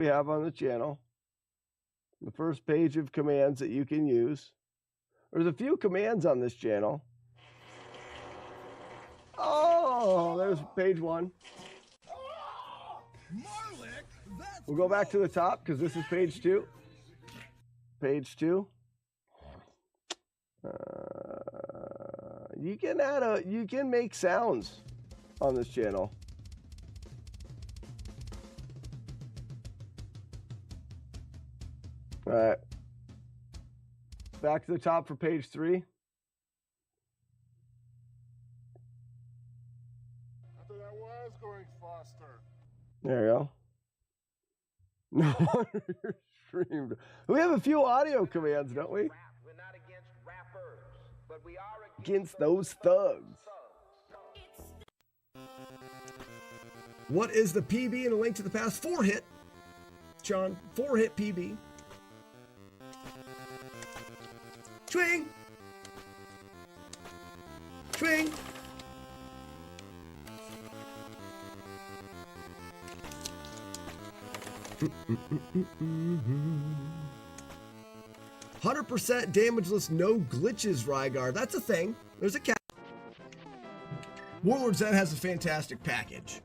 we have on the channel. The first page of commands that you can use. There's a few commands on this channel. Oh, there's page 1. We'll go back to the top because this is page 2. Page 2. You can make sounds on this channel. All right. Back to the top for page 3. I thought I was going faster. There you go. No wonder you're streamed. We have a few audio commands, don't we? We're not against rappers, but we are Against those thugs. What is the PB and a link to the past? 4-hit. Sean, 4-hit PB. Swing. Swing. %, damageless, no glitches, Rygar. That's a thing. There's a cat. Warlord Zen has a fantastic package.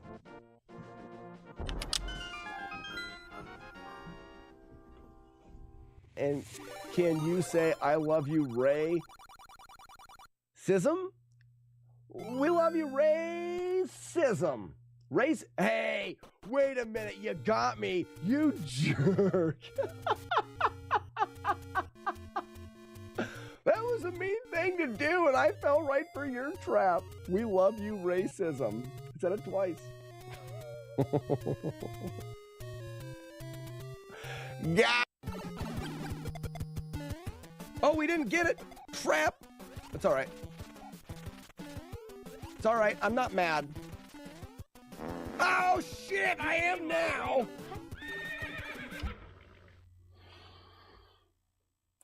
And can you say, I love you, Ray? Sism? We love you, Ray Sism. Ray, hey, wait a minute, you got me, you jerk. That was a mean thing to do, and I fell right for your trap. We love you, racism. I said it twice. Yeah. Oh, we didn't get it. Trap. It's all right. It's all right. I'm not mad. Oh, shit. I am now.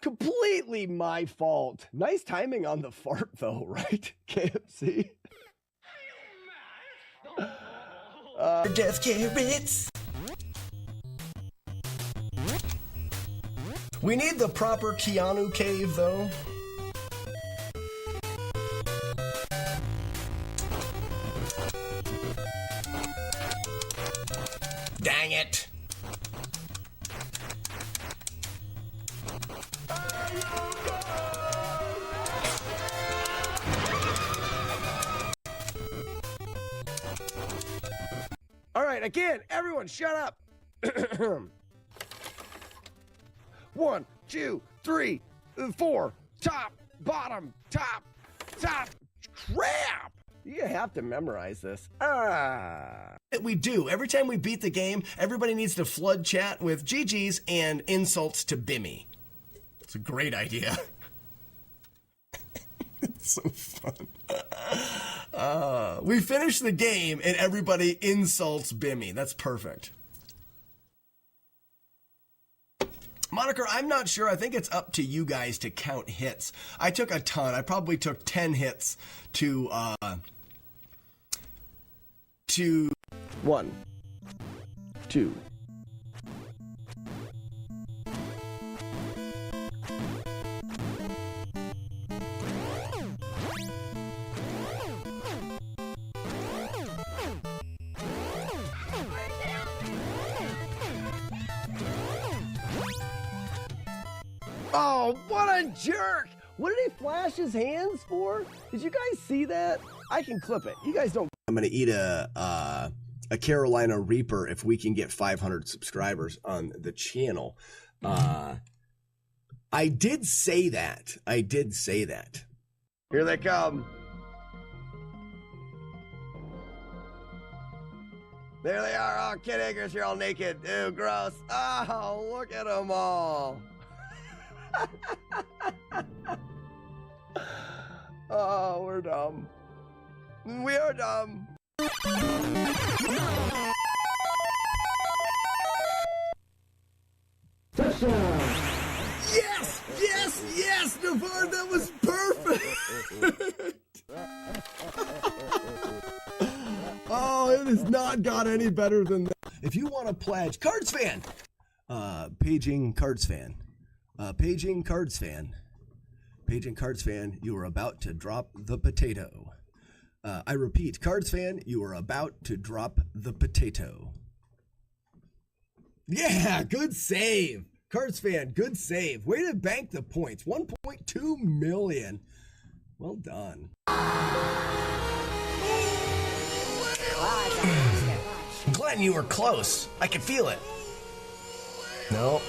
Completely my fault. Nice timing on the fart, though, right? KFC. Death carrots. We need the proper Keanu cave, though. Dang it. All right, again, everyone shut up. 1, 2, 3, 4, top, bottom, top, top, crap! You have to memorize this. We do. Every time we beat the game, everybody needs to flood chat with GGs and insults to Bimmy. It's a great idea. It's so fun. We finish the game and everybody insults Bimmy. That's perfect. Moniker, I'm not sure. I think it's up to you guys to count hits. I took a ton. I probably took 10 hits to 1, 2. Oh, what a jerk! What did he flash his hands for? Did you guys see that? I can clip it. You guys don't. I'm gonna eat a Carolina Reaper if we can get 500 subscribers on the channel. I did say that. I did say that. Here they come. There they are. Oh, Kid Akers, you're all naked. Ew, gross. Oh, look at them all. Oh, we're dumb. We are dumb. Touchdown! Yes! Yes! Yes! Navarre, that was perfect! Oh, it has not got any better than that. If you want to pledge, Cards Fan, Paging cards fan. Paging cards fan. Paging cards fan, you are about to drop the potato. I repeat, cards fan, you are about to drop the potato. Yeah, good save. Cards fan, good save. Way to bank the points. 1.2 million. Well done. Glenn, you were close. I could feel it. No.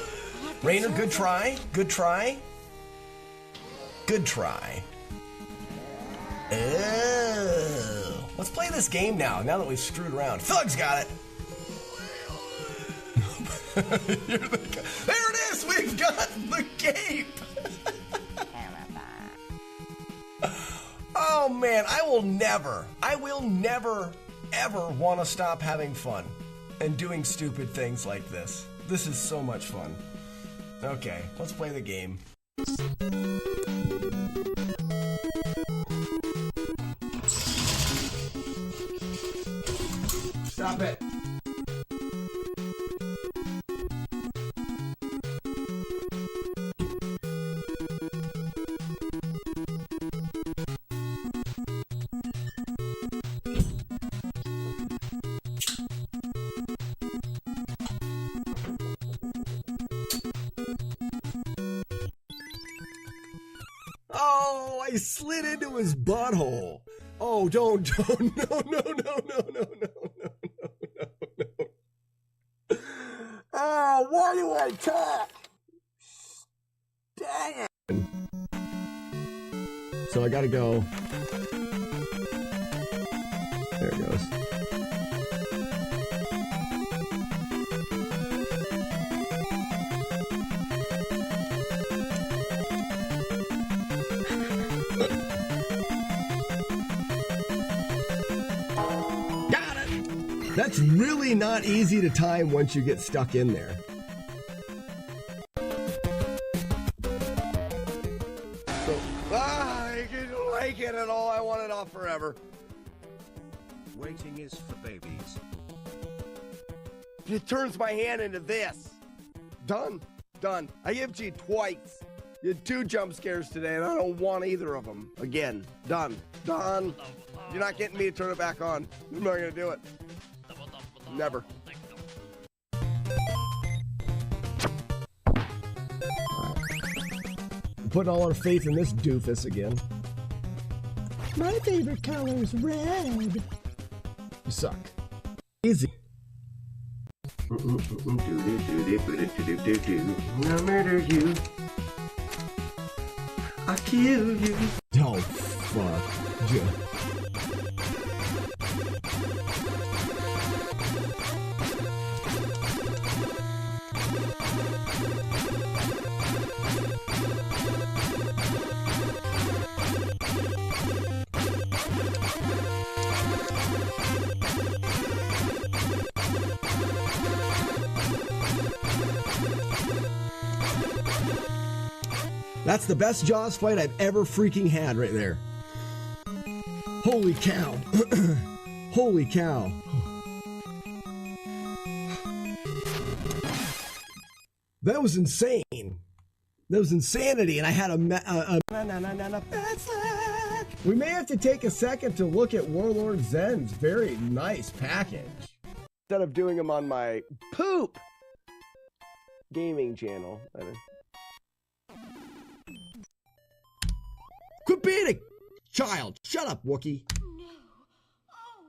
Rainer, good try. Good try. Good try. Oh. Let's play this game now that we've screwed around. Thug's got it. There it is! We've got the cape! Oh man, I will never, ever want to stop having fun and doing stupid things like this. This is so much fun. Okay, let's play the game. Stop it. Oh, I slid into his butthole. Oh, don't, no. Oh, why do I talk? Dang it. So I gotta go. There it goes. That's really not easy to time once you get stuck in there. So, I didn't like it at all. I want it off forever. Waiting is for babies. It turns my hand into this. Done. Done. I gave it to you twice. You had 2 jump scares today, and I don't want either of them. Again. Done. Done. You're not getting me to turn it back on. I'm not going to do it. Never. Putting all our faith in this doofus again. My favorite color is red. You suck. Easy. I'll murder you. I'll kill you. Oh, fuck. Yeah. That's the best Jaws fight I've ever freaking had right there. Holy cow. Holy cow. That was insane. That was insanity, and I had We may have to take a second to look at Warlord Zen's very nice package. Instead of doing them on my poop gaming channel. Quit being a child. Shut up, Wookie. No. Oh,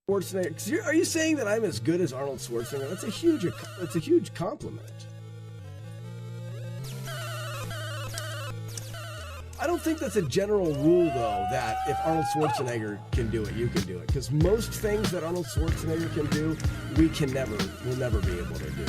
no. Schwarzenegger. Are you saying that I'm as good as Arnold Schwarzenegger? That's a huge compliment. I don't think that's a general rule, though, that if Arnold Schwarzenegger can do it, you can do it. Because most things that Arnold Schwarzenegger can do, we'll never be able to do.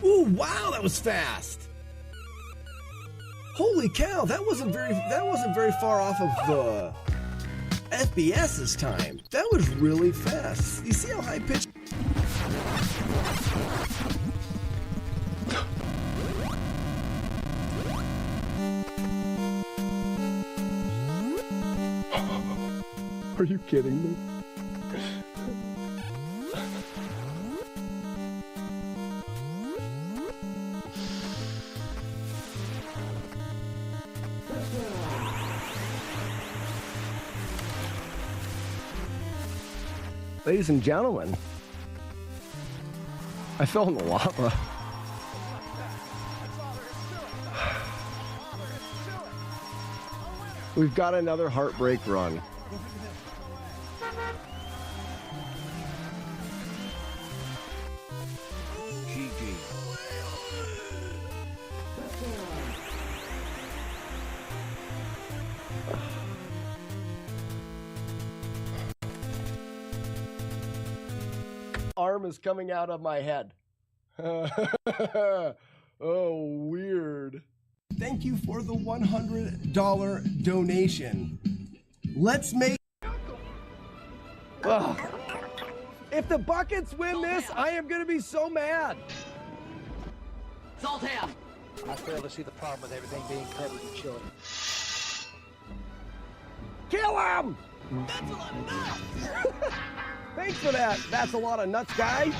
Ooh, wow, that was fast. Holy cow, that wasn't very far off of FPS this time. That was really fast. You see how high pitched? Are you kidding me? Ladies and gentlemen, I fell in the lava. We've got another heartbreak run. GG. Arm is coming out of my head. Oh, weird. Thank you for the $100 donation. Let's make... Ugh. If the Buckets win this, I am going to be so mad. Zoltan! I fail to see the problem with everything being covered in chili. Kill him! That's a lot of nuts! Thanks for that. That's a lot of nuts, guy.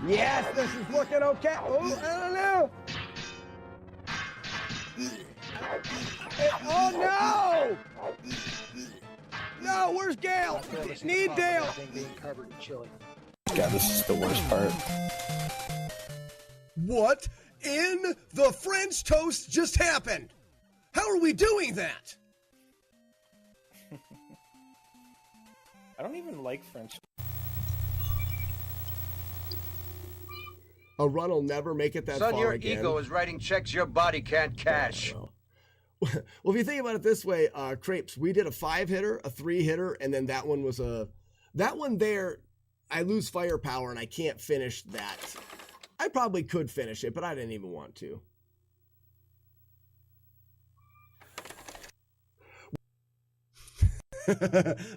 Yes, this is looking okay. Oh, I don't know. Oh, no! No, where's Gale? Need Dale. Being covered in chili. God, this is the worst part. What in the French toast just happened? How are we doing that? I don't even like French. A run will never make it that Son, far your again. ego is writing checks your body can't cash. Well, if you think about it this way, Crepes, we did a 5-hitter, a 3-hitter, and then that one was a... That one there, I lose firepower and I can't finish that. I probably could finish it, but I didn't even want to.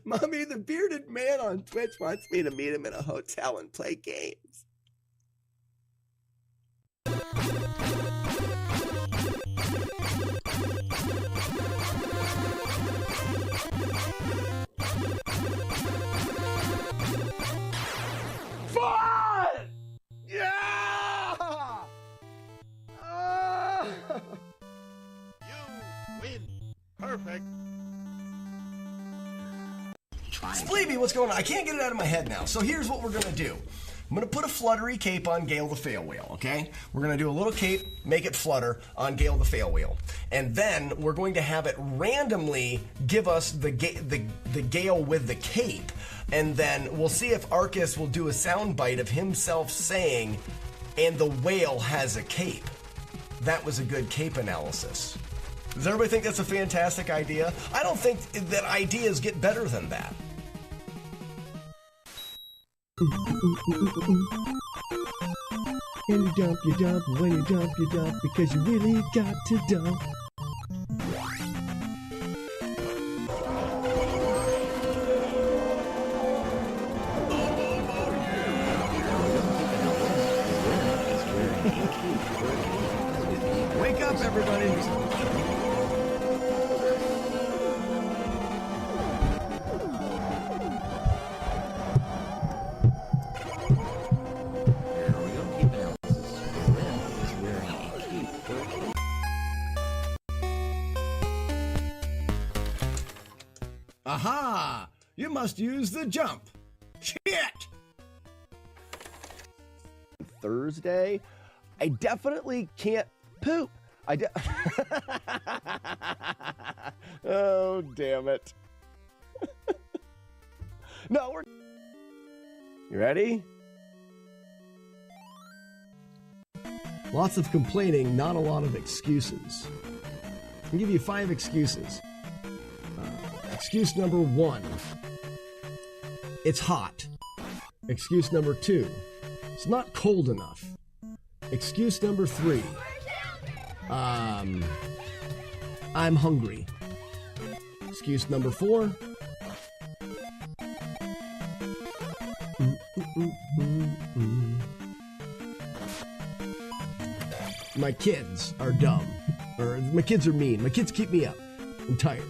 Mommy, the bearded man on Twitch wants me to meet him in a hotel and play games. Fun! Yeah! You win. Perfect. Spleeby, what's going on? I can't get it out of my head now. So here's what we're going to do. I'm going to put a fluttery cape on Gale the Fail Wheel, okay? We're going to do a little cape, make it flutter on Gale the Fail Wheel. And then we're going to have it randomly give us the Gale with the cape. And then we'll see if Arcus will do a soundbite of himself saying, and the whale has a cape. That was a good cape analysis. Does everybody think that's a fantastic idea? I don't think that ideas get better than that. And you dump, when you dump, because you really got to dump. Wake up, everybody. Aha! You must use the jump. Shit! Thursday, I definitely can't poop. Oh, damn it. No, we're... You ready? Lots of complaining, not a lot of excuses. I'll give you 5 excuses. Excuse number 1, it's hot. Excuse number 2, it's not cold enough. Excuse number 3, I'm hungry. Excuse number 4. My kids are dumb. Or my kids are mean. My kids keep me up. I'm tired.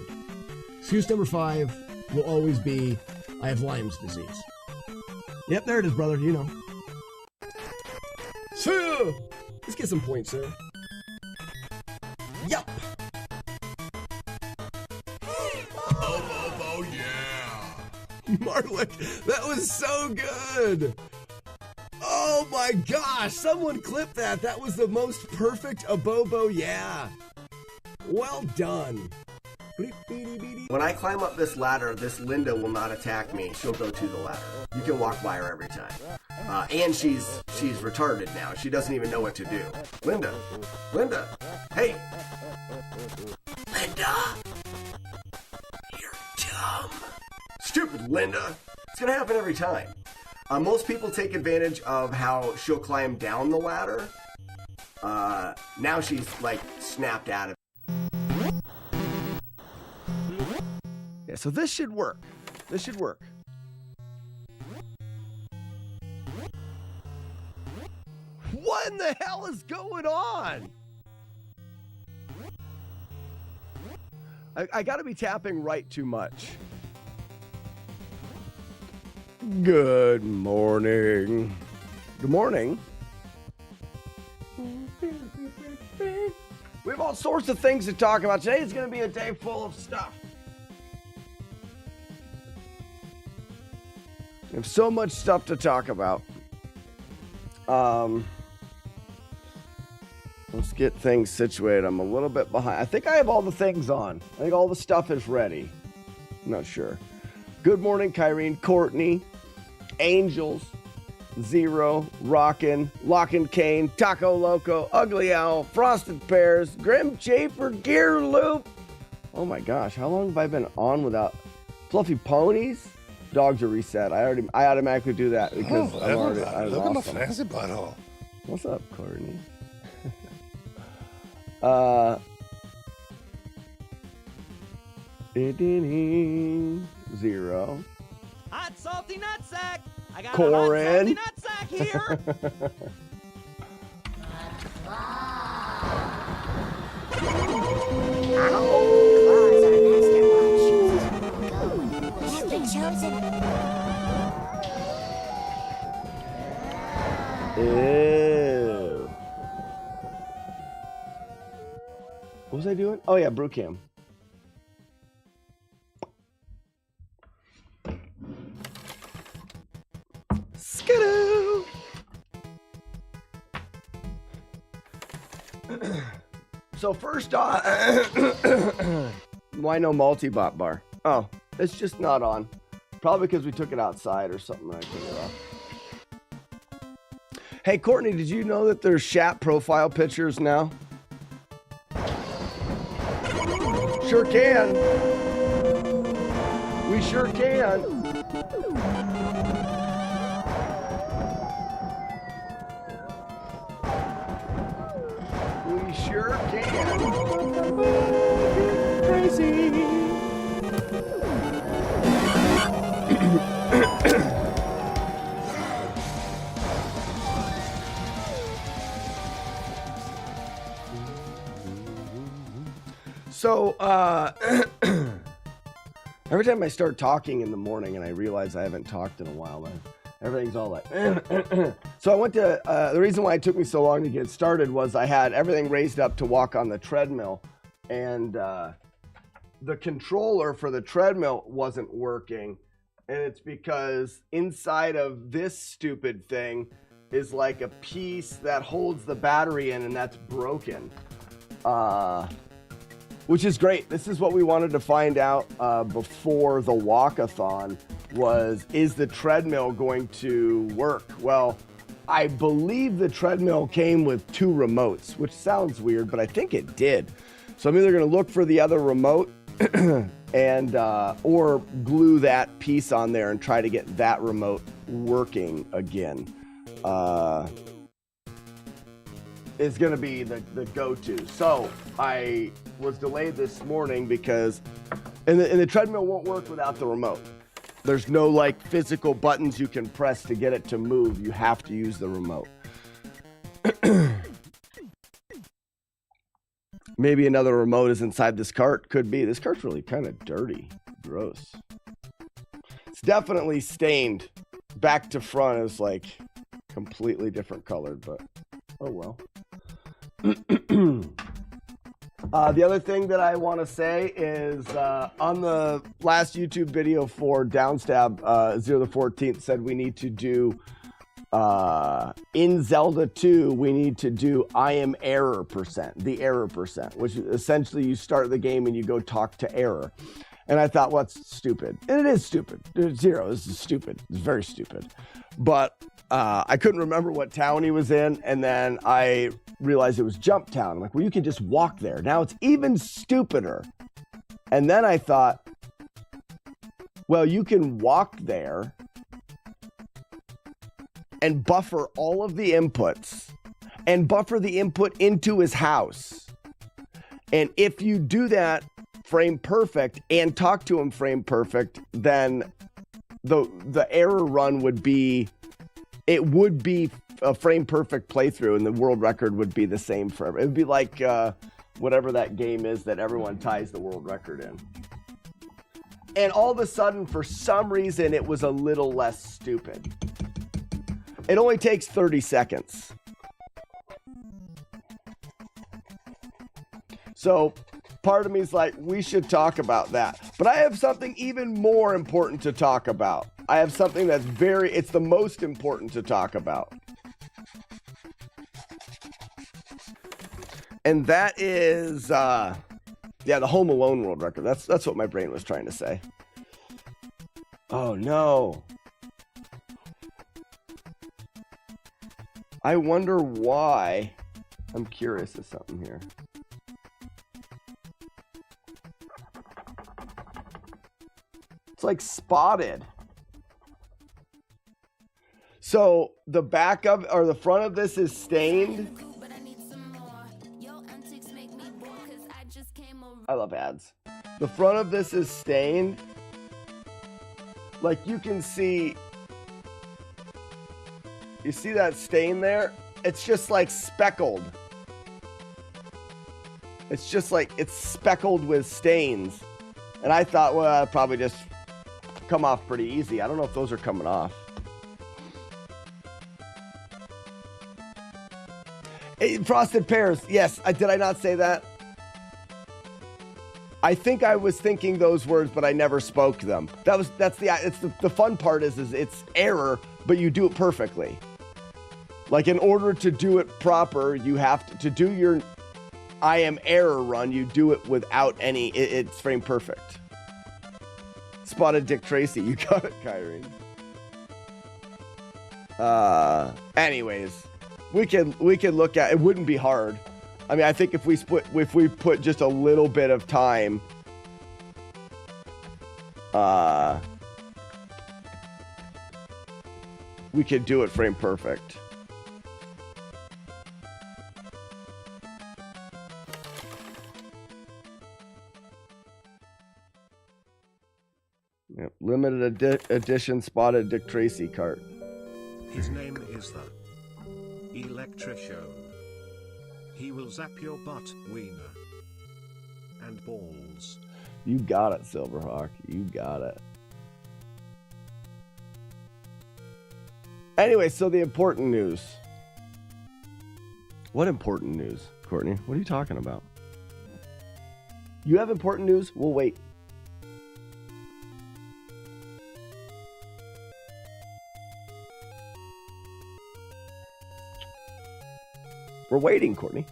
Excuse number 5 will always be, I have Lyme's disease. Yep, there it is, brother. You know. Sir! Let's get some points, sir. Yup! Oh, yeah. Marlick, that was so good! Oh my gosh, someone clip that. That was the most perfect abobo, yeah. Well done. When I climb up this ladder, this Linda will not attack me. She'll go to the ladder. You can walk by her every time. And she's retarded now. She doesn't even know what to do. Linda, hey. Linda, you're dumb. Stupid Linda. It's gonna happen every time. Most people take advantage of how she'll climb down the ladder. Now she's like snapped out of it. Yeah, so this should work. This should work. What in the hell is going on? I gotta be tapping right too much. Good morning. Good morning. We have all sorts of things to talk about. Today is going to be a day full of stuff. We have so much stuff to talk about. Let's get things situated. I'm a little bit behind. I think I have all the things on. I think all the stuff is ready. I'm not sure. Good morning, Kyrene, Courtney, Angels, Zero, Rockin', Lockin' Kane, Taco Loco, Ugly Owl, Frosted Pears, Grim Chafer, Gear Loop. Oh my gosh, how long have I been on without Fluffy Ponies? Dogs are reset. I automatically do that because Oh, I'm already. everybody, look at my fancy butthole. What's up, Courtney? Zero. Hot salty nutsack. I got Corin. a hot salty nutsack here. Ew. What was I doing? Oh yeah, brew cam. Skidoo. So first off, why no multi-bot bar? Oh, it's just not on. Probably because we took it outside or something. I took it off. Hey, Courtney, did you know that there's chat profile pictures now? Sure can. We sure can. We sure can. Crazy. So, every time I start talking in the morning and I realize I haven't talked in a while, everything's all like, So I went to, the reason why it took me so long to get started was I had everything raised up to walk on the treadmill, and the controller for the treadmill wasn't working, and it's because inside of this stupid thing is like a piece that holds the battery in, and that's broken. Which is great. This is what we wanted to find out before the walkathon was, is the treadmill going to work? Well, I believe the treadmill came with 2 remotes, which sounds weird, but I think it did. So I'm either gonna look for the other remote and or glue that piece on there and try to get that remote working again. Is going to be the go-to. So I was delayed this morning because And the treadmill won't work without the remote. There's no like physical buttons you can press to get it to move. You have to use the remote. Maybe another remote is inside this cart. Could be. This cart's really kind of dirty. Gross. It's definitely stained. Back to front is like completely different colored, but oh well. The other thing that I want to say is on the last YouTube video for Downstab, 0 the 14th said we need to do in Zelda 2, we need to do I am error %, the error %, which is essentially you start the game and you go talk to error. And I thought, well, that's stupid. And it is stupid. Zero, this is stupid. It's very stupid. But I couldn't remember what town he was in. And then I realized it was Jump Town. I'm like, well, you can just walk there. Now it's even stupider. And then I thought, well, you can walk there and buffer all of the inputs and buffer the input into his house. And if you do that frame perfect and talk to him frame perfect, then the error run would be, it would be a frame perfect playthrough and the world record would be the same forever. It would be like whatever that game is that everyone ties the world record in. And all of a sudden, for some reason, it was a little less stupid. It only takes 30 seconds. So part of me is like, we should talk about that. But I have something even more important to talk about. I have something that's it's the most important to talk about. And that is, yeah, the Home Alone world record. That's what my brain was trying to say. Oh no. I wonder why. I'm curious of something here. It's like spotted. So the back of, or the front of this is stained. I love ads. The front of this is stained. Like you can see, you see that stain there? It's just like speckled. It's just like, it's speckled with stains. And I thought, well, that'll probably just come off pretty easy. I don't know if those are coming off. Hey, frosted pears. Yes, did I not say that? I think I was thinking those words, but I never spoke them. The fun part is it's error, but you do it perfectly. Like in order to do it proper, you have to do your I am error run. You do it without any, it's frame perfect. Spotted Dick Tracy. You got it, Kyrene. Anyways, we could look at, it wouldn't be hard. I mean, I think if we put just a little bit of time, we could do it frame perfect. Yep. Limited edition Spotted Dick Tracy cart. His name is the Electrician. He will zap your butt, wiener, and balls. You got it, Silverhawk. You got it. Anyway, so the important news. What important news, Courtney? What are you talking about? You have important news? We'll wait. We're waiting, Courtney.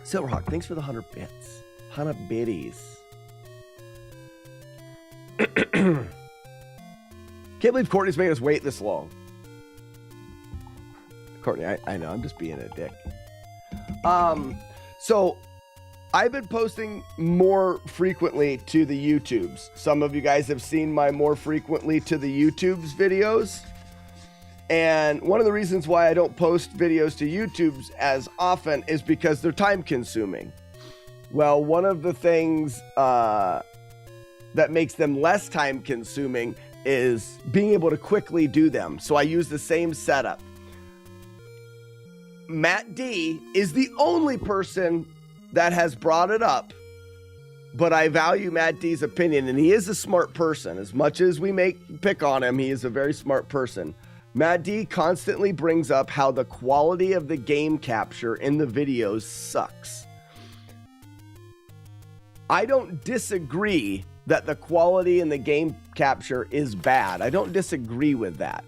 Silverhawk, thanks for the 100 bits. 100 biddies. Can't believe Courtney's made us wait this long. Courtney, I know, I'm just being a dick. So I've been posting more frequently to the YouTubes. Some of you guys have seen my more frequently to the YouTubes videos. And one of the reasons why I don't post videos to YouTubes as often is because they're time consuming. Well, one of the things that makes them less time consuming is being able to quickly do them. So I use the same setup. Matt D is the only person that has brought it up, but I value Matt D's opinion, and he is a smart person. As much as we pick on him, he is a very smart person. Matt D constantly brings up how the quality of the game capture in the videos sucks. I don't disagree that the quality in the game capture is bad. I don't disagree with that.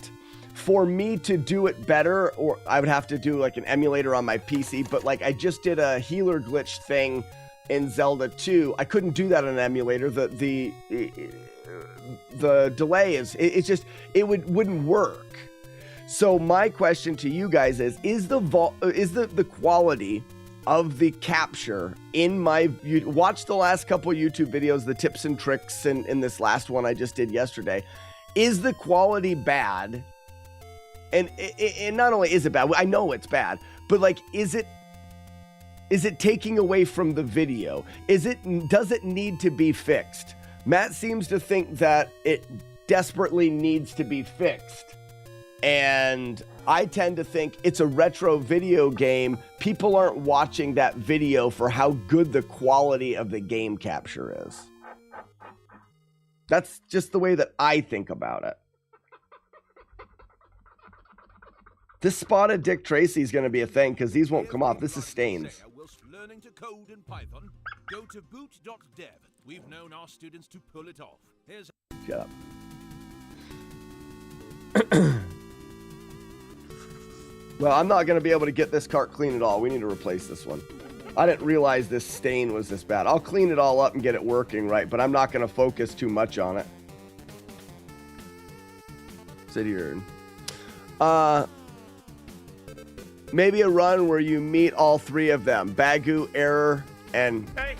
For me to do it better, or I would have to do like an emulator on my PC, but like I just did a healer glitch thing in Zelda 2. I couldn't do that on an emulator. The delay it wouldn't work. So my question to you guys is the quality of the capture in my, watch the last couple YouTube videos, the tips and tricks, and in this last one I just did yesterday. Is the quality bad? And not only is it bad, I know it's bad, but like, is it taking away from the video? Does it need to be fixed? Matt seems to think that it desperately needs to be fixed. And I tend to think it's a retro video game. People aren't watching that video for how good the quality of the game capture is. That's just the way that I think about it. This spotted Dick Tracy is going to be a thing because these won't come off. This is stains. Learning to code in Python, go to boot.dev. We've known our students to pull it off. Here's Shut up. Well, I'm not going to be able to get this cart clean at all. We need to replace this one. I didn't realize this stain was this bad. I'll clean it all up and get it working right, but I'm not going to focus too much on it. Sit here. Maybe a run where you meet all three of them. Bagu, Error, and... Hey,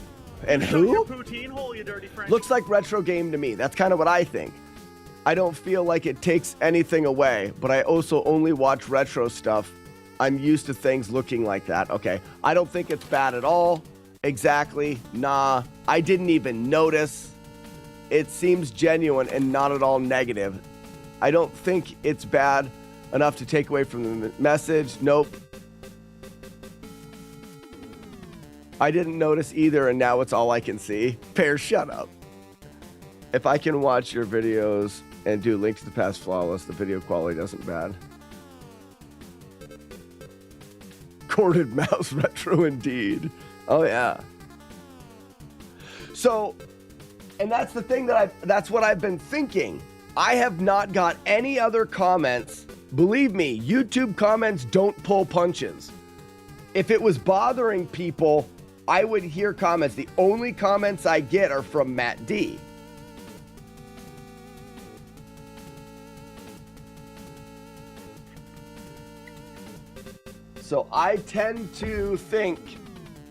and who? your poutine hole, you dirty French. Looks like retro game to me. That's kind of what I think. I don't feel like it takes anything away, but I also only watch retro stuff. I'm used to things looking like that. Okay, I don't think it's bad at all. Exactly. Nah, I didn't even notice. It seems genuine and not at all negative. I don't think it's bad enough to take away from the message. Nope. I didn't notice either, and now it's all I can see. Pear, shut up. If I can watch your videos and do links to the past Flawless, the video quality doesn't bad. Corded mouse retro indeed. Oh yeah. So, and that's the thing that's what I've been thinking. I have not got any other comments. Believe me, YouTube comments don't pull punches. If it was bothering people, I would hear comments. The only comments I get are from Matt D. So I tend to think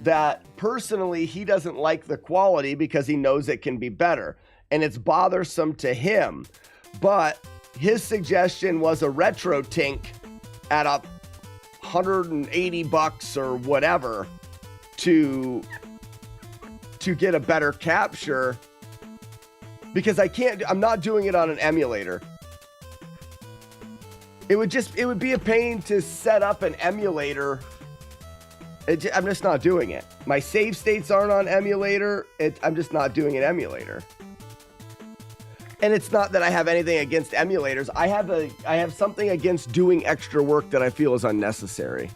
that personally he doesn't like the quality because he knows it can be better and it's bothersome to him. But his suggestion was a retro tink at $180 or whatever to get a better capture, because I'm not doing it on an emulator. It would be a pain to set up an emulator. I'm just not doing it. My save states aren't on emulator. I'm just not doing an emulator. And it's not that I have anything against emulators. I have something against doing extra work that I feel is unnecessary.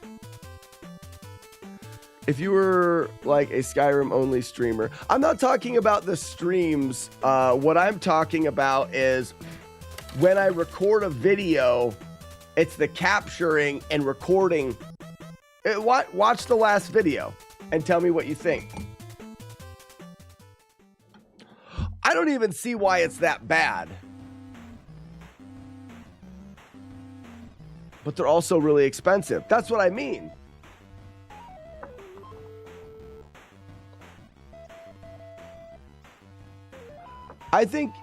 If you were like a Skyrim only streamer, I'm not talking about the streams. What I'm talking about is when I record a video, it's the capturing and recording. Watch the last video and tell me what you think. I don't even see why it's that bad. But they're also really expensive. That's what I mean. I think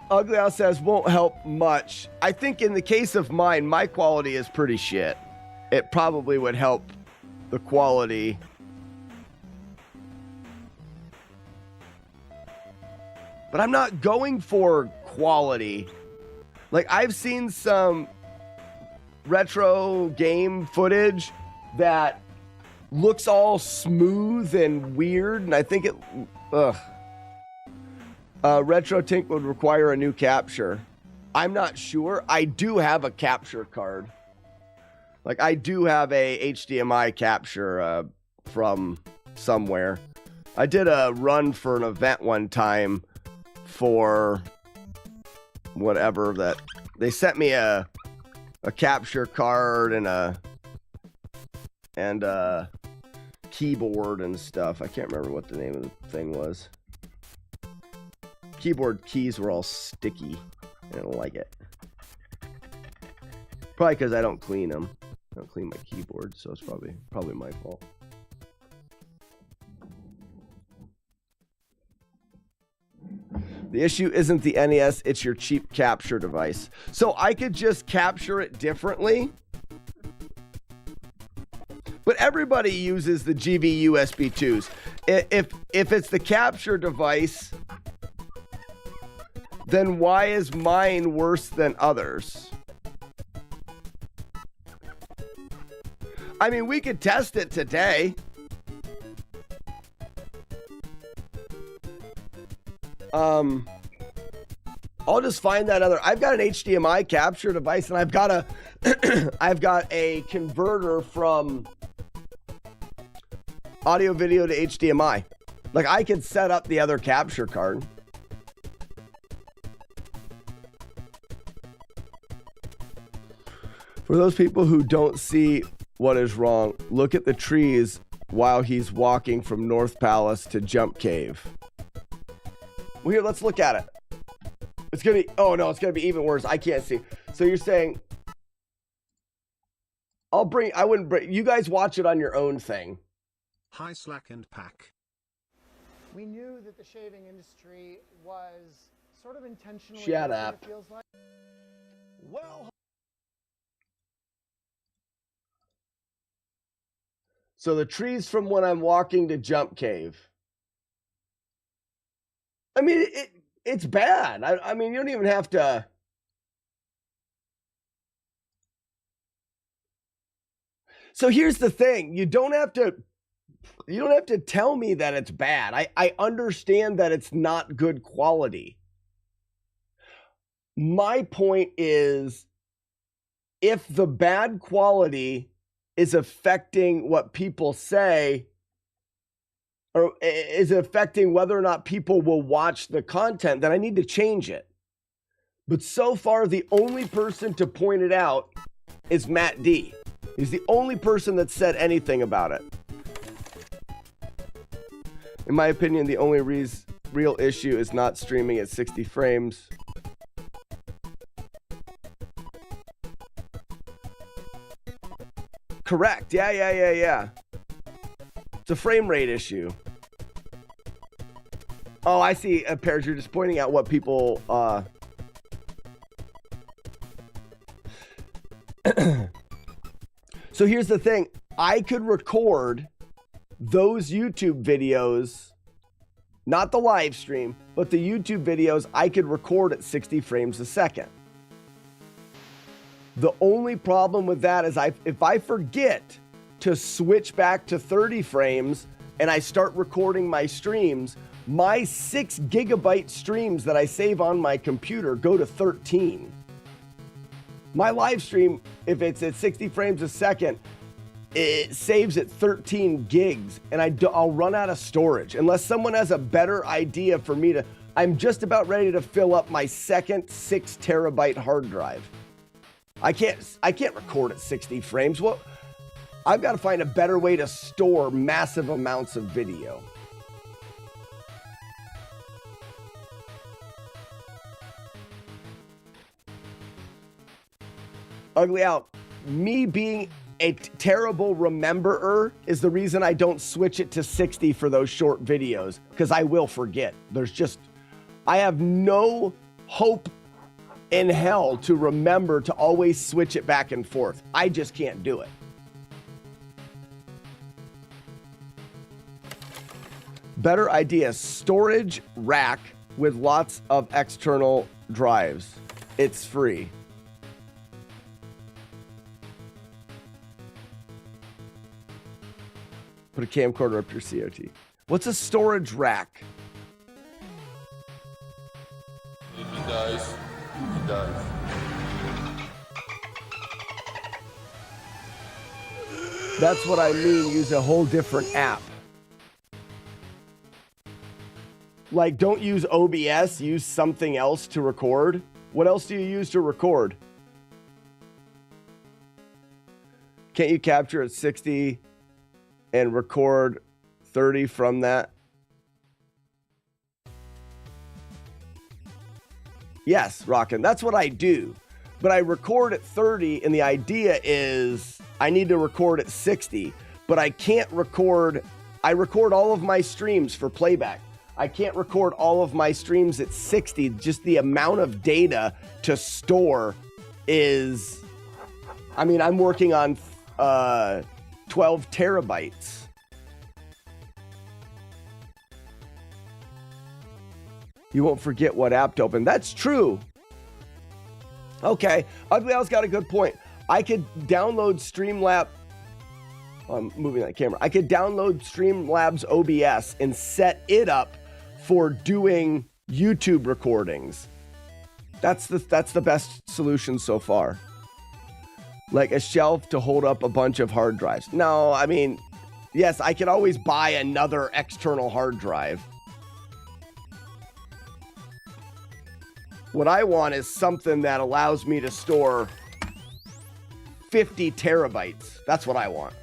Ugly House says won't help much. I think in the case of mine, my quality is pretty shit. It probably would help the quality but I'm not going for quality. Like, I've seen some retro game footage that looks all smooth and weird, and I think it, Retro Tink would require a new capture. I'm not sure. I do have a capture card. Like, I do have a HDMI capture from somewhere. I did a run for an event one time for whatever that they sent me a capture card and a keyboard and stuff. I can't remember what the name of the thing was. Keyboard keys were all sticky. I don't like it. Probably because I don't clean them. I don't clean my keyboard, so it's probably my fault. The issue isn't the NES, it's your cheap capture device. So I could just capture it differently. But everybody uses the GV USB 2s. If it's the capture device, then why is mine worse than others? I mean, we could test it today. I'll just find that other. I've got an HDMI capture device, and I've got a converter from audio video to HDMI. Like, I could set up the other capture card. For those people who don't see what is wrong, look at the trees while he's walking from North Palace to Jump Cave. Well, here, let's look at it. It's gonna be, oh no, it's gonna be even worse. I can't see. So you're saying, I wouldn't bring, you guys watch it on your own thing. Hi, Slack and Pack. We knew that the shaving industry was sort of intentionally. Shut up. It feels like. Well. So the trees from when I'm walking to Jump Cave. I mean, it's bad. I mean, you don't even have to. So here's the thing. You don't have to tell me that it's bad. I understand that it's not good quality. My point is, if the bad quality is affecting what people say, or is affecting whether or not people will watch the content, then I need to change it. But so far, the only person to point it out is Matt D. He's the only person that said anything about it. In my opinion, the only real issue is not streaming at 60 frames. Correct. Yeah. It's a frame rate issue. Oh, I see. Pears, you're just pointing out what people... So here's the thing. I could record those YouTube videos, not the live stream, but the YouTube videos I could record at 60 frames a second. The only problem with that is if I forget to switch back to 30 frames and I start recording my streams, my 6 gigabyte streams that I save on my computer go to 13. My live stream, if it's at 60 frames a second, it saves at 13 gigs, and I'll run out of storage unless someone has a better idea for me to. I'm just about ready to fill up my second 6 terabyte hard drive. I can't record at 60 frames. Well, I've got to find a better way to store massive amounts of video. Ugly out. Me being a terrible rememberer is the reason I don't switch it to 60 for those short videos, because I will forget. I have no hope in hell to remember to always switch it back and forth. I just can't do it. Better idea, storage rack with lots of external drives. It's free. Put a camcorder up your COT. What's a storage rack? He does. He does. That's what I mean. Use a whole different app. Like, don't use OBS. Use something else to record. What else do you use to record? Can't you capture at 60 and record 30 from that? Yes, Rockin'. That's what I do. But I record at 30, and the idea is I need to record at 60, but I can't record. I record all of my streams for playback. I can't record all of my streams at 60. Just the amount of data to store is, I mean, I'm working on 12 terabytes. You won't forget what app to open. That's true. Okay, Ugly Al's got a good point. I could download Streamlab. Oh, I'm moving that camera. I could download Streamlabs OBS and set it up for doing YouTube recordings. That's the best solution so far. Like a shelf to hold up a bunch of hard drives. No, I mean, yes, I could always buy another external hard drive. What I want is something that allows me to store 50 terabytes. That's what I want.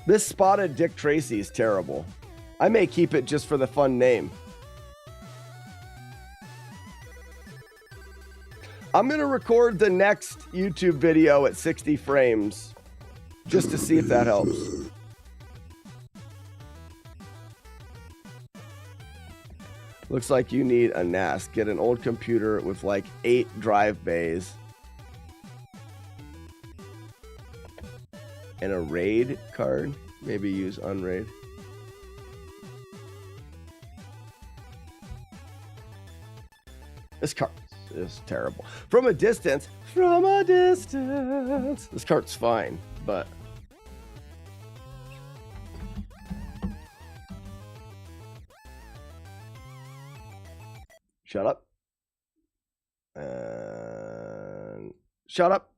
This spotted Dick Tracy is terrible. I may keep it just for the fun name. I'm going to record the next YouTube video at 60 frames just to see if that helps. Looks like you need a NAS. Get an old computer with like 8 drive bays. And a RAID card. Maybe use Unraid. This card is terrible. From a distance. This card's fine, but... Shut up. And shut up.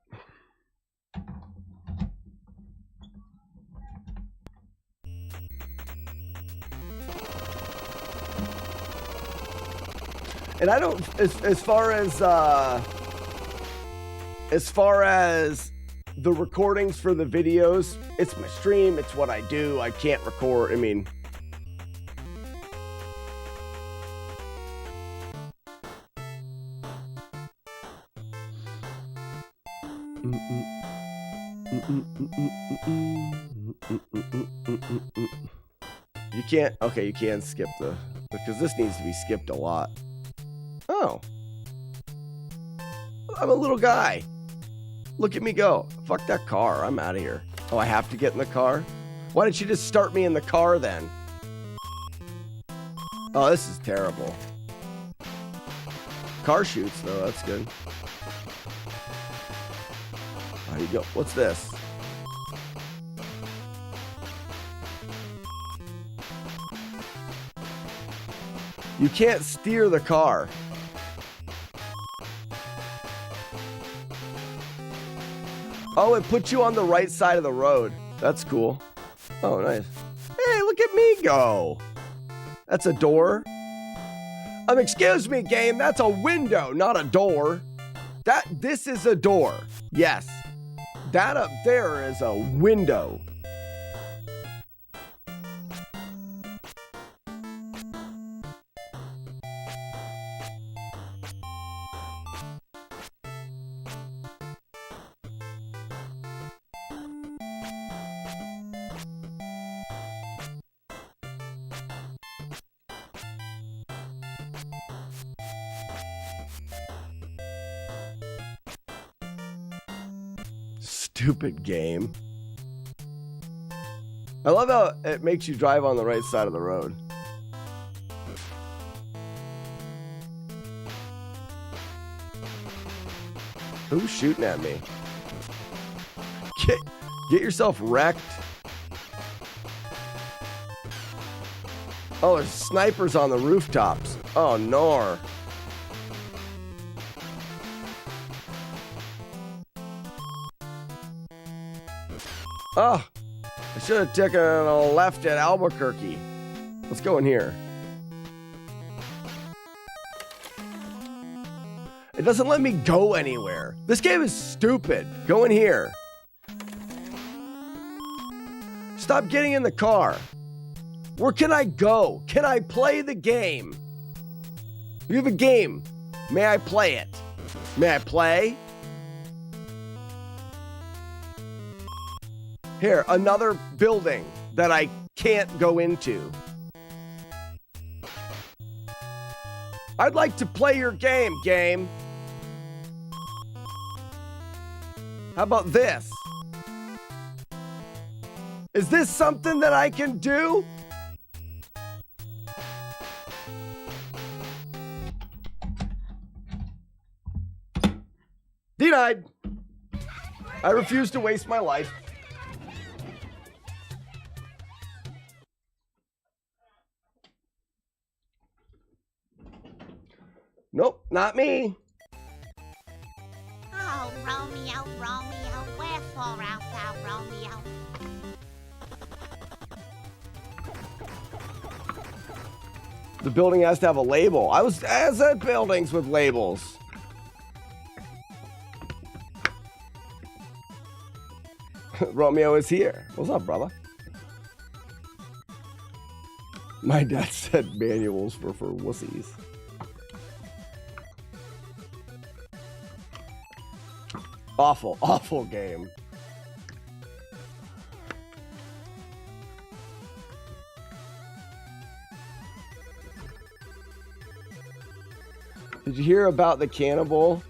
And I don't, as far as the recordings for the videos, it's my stream, it's what I do. I can't record. I mean, you can't. Okay, you can skip the, because this needs to be skipped a lot. Oh, I'm a little guy. Look at me go. Fuck that car. I'm out of here. Oh, I have to get in the car? Why didn't you just start me in the car then? Oh, this is terrible. Car shoots though. That's good. There you go. What's this? You can't steer the car. Oh, it puts you on the right side of the road. That's cool. Oh, nice. Hey, look at me go. That's a door. Excuse me, game. That's a window, not a door. This is a door. Yes. That up there is a window. Stupid game. I love how it makes you drive on the right side of the road. Who's shooting at me? Get yourself wrecked. Oh, there's snipers on the rooftops. Oh, no. Oh, I should have taken a left at Albuquerque. Let's go in here. It doesn't let me go anywhere. This game is stupid. Go in here. Stop getting in the car. Where can I go? Can I play the game? You have a game. May I play it? May I play? Here, another building that I can't go into. I'd like to play your game. How about this? Is this something that I can do? Denied. I refuse to waste my life. Nope, not me. Oh, Romeo, Romeo, wherefore art thou, Romeo? The building has to have a label. I said buildings with labels. Romeo is here. What's up, brother? My dad said manuals were for wussies. Awful game. Did you hear about the cannibal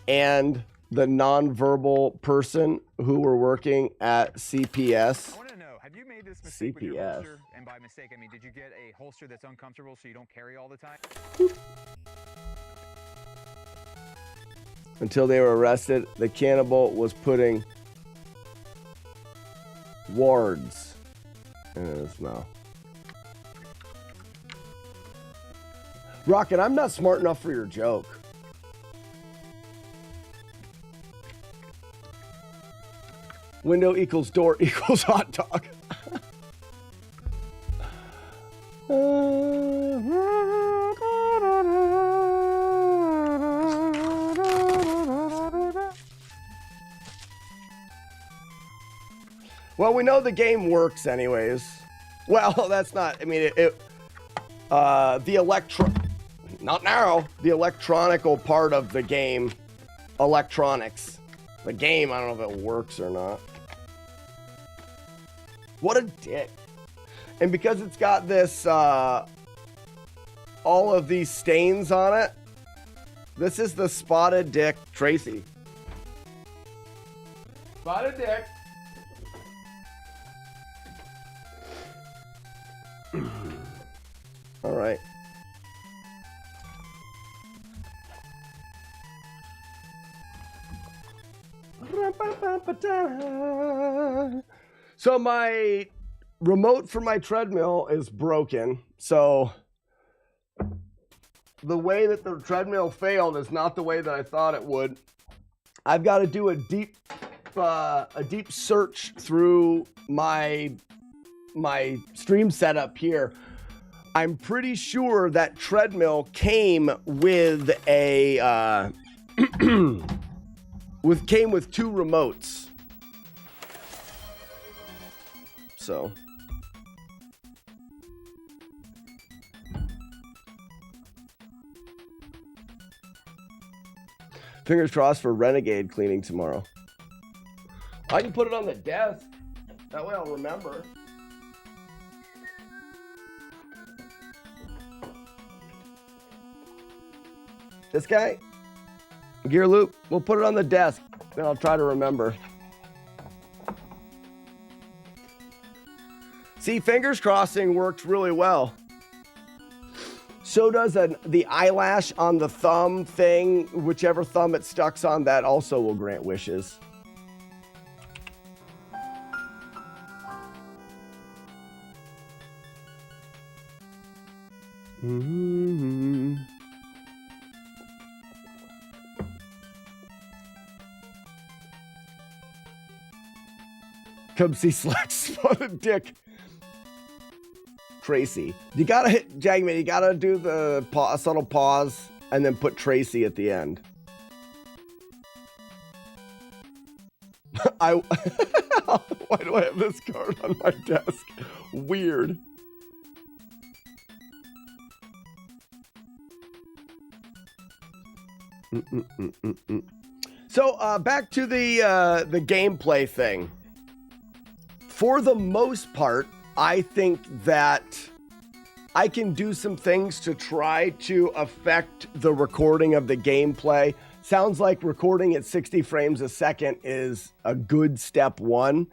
and the nonverbal person who were working at CPS? I want to know, have you made this mistake with your CPS. holster? And by mistake, I mean, did you get a holster that's uncomfortable so you don't carry all the time? Until they were arrested, the cannibal was putting wards in his mouth. Rocket, I'm not smart enough for your joke. Window equals door equals hot dog. Well, we know the game works anyways. Well, that's not, I mean, not now, the electronical part of the game, electronics. The game, I don't know if it works or not. What a dick. And because it's got this, all of these stains on it, this is the spotted dick Tracy. Spotted dick. All right. So my remote for my treadmill is broken. So the way that the treadmill failed is not the way that I thought it would. I've got to do a deep search through my stream setup here. I'm pretty sure that treadmill came with a came with two remotes. So fingers crossed for Renegade cleaning tomorrow. I can put it on the desk. That way I'll remember. This guy, gear loop, we'll put it on the desk, then I'll try to remember. See, fingers crossing works really well. So does the eyelash on the thumb thing. Whichever thumb it stucks on, that also will grant wishes. Mm-hmm. Come see Slack Spotted Dick. Tracy. You gotta hit, Jagman, you gotta do the subtle pause and then put Tracy at the end. Why do I have this card on my desk? Weird. So back to the gameplay thing. For the most part, I think that I can do some things to try to affect the recording of the gameplay. Sounds like recording at 60 frames a second is a good step one.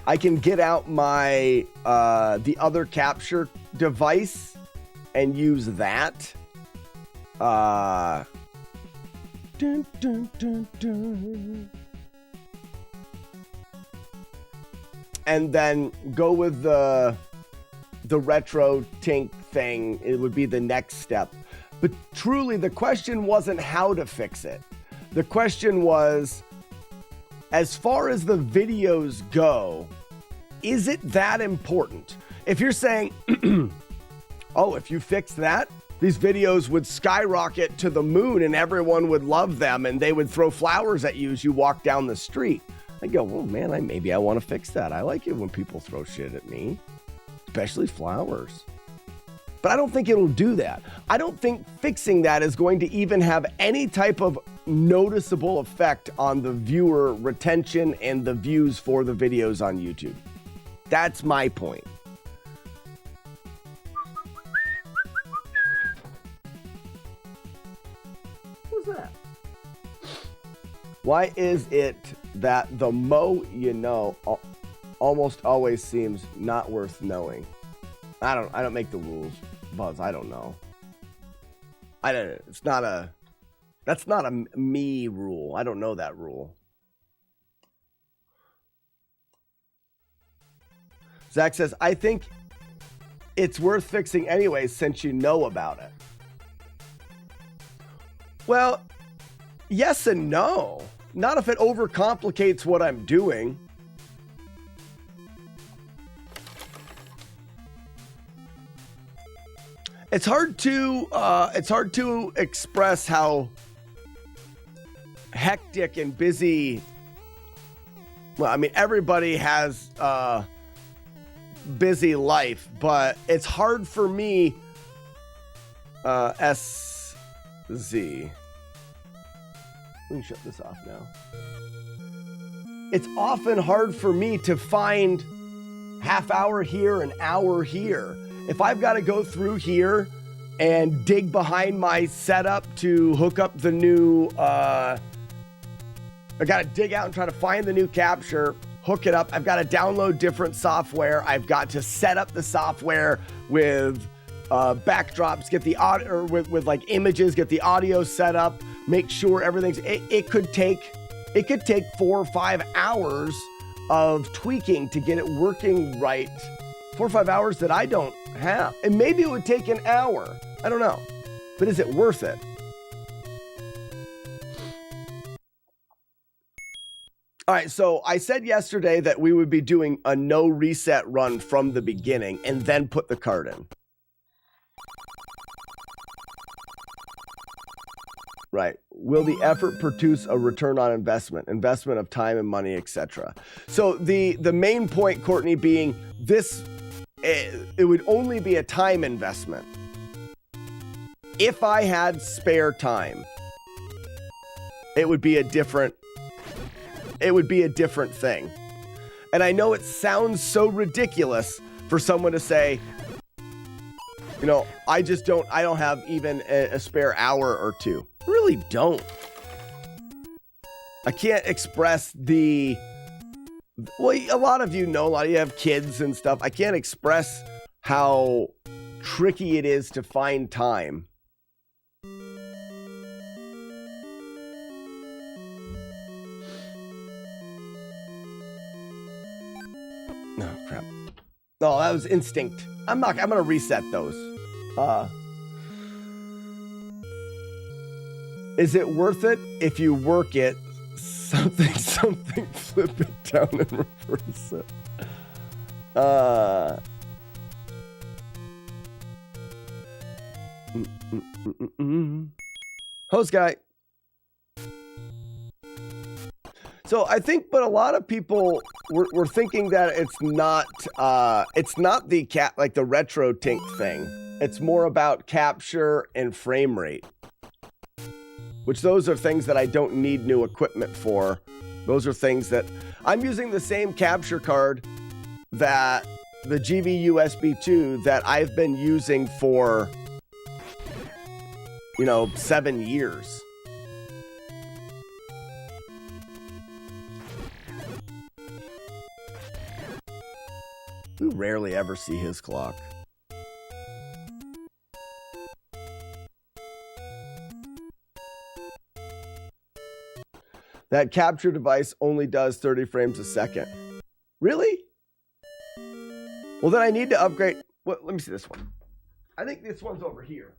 I can get out my the other capture device and use that. Dun, dun, dun, dun. And then go with the retro tink thing. It would be the next step. But truly, the question wasn't how to fix it. The question was, as far as the videos go, is it that important? If you're saying, oh, if you fix that, these videos would skyrocket to the moon and everyone would love them and they would throw flowers at you as you walk down the street. I go, well, man, maybe I want to fix that. I like it when people throw shit at me, especially flowers. But I don't think it'll do that. I don't think fixing that is going to even have any type of noticeable effect on the viewer retention and the views for the videos on YouTube. That's my point. What's that? Why is it that the mo you know almost always seems not worth knowing? I don't make the rules, Buzz. I don't know. That's not a me rule. I don't know that rule. Zach says, I think it's worth fixing anyway since you know about it. Well, yes and no. Not if it overcomplicates what I'm doing. It's hard to express how hectic and busy. Well, I mean, everybody has a busy life, but it's hard for me. SZ. Let me shut this off now. It's often hard for me to find half hour here, an hour here. If I've got to go through here and dig behind my setup to hook up the new, I got to dig out and try to find the new capture, hook it up. I've got to download different software. I've got to set up the software with backdrops, get the audio, or with like images, get the audio set up, make sure everything's, it could take 4 or 5 hours of tweaking to get it working right. 4 or 5 hours that I don't have. And maybe it would take an hour. I don't know. But is it worth it? All right, so I said yesterday that we would be doing a no reset run from the beginning and then put the card in. Right. Will the effort produce a return on investment of time and money, etc.? So the main point, Courtney, being this, it would only be a time investment. If I had spare time, it would be a different thing. And I know it sounds so ridiculous for someone to say, you know, I don't have even a spare hour or two. I really don't. I can't express the, well, a lot of you know, a lot of you have kids and stuff. I can't express how tricky it is to find time. No, crap. No, that was instinct. I'm gonna reset those. Is it worth it if you work it? Something, flip it down and reverse it. Host guy. So I think, but a lot of people were thinking that it's not the like the retro tink thing. It's more about capture and frame rate, which those are things that I don't need new equipment for. Those are things that I'm using the same capture card that the GV USB 2 that I've been using for, 7 years. We rarely ever see his clock. That capture device only does 30 frames a second. Really? Well, then I need to upgrade. Well, let me see this one. I think this one's over here.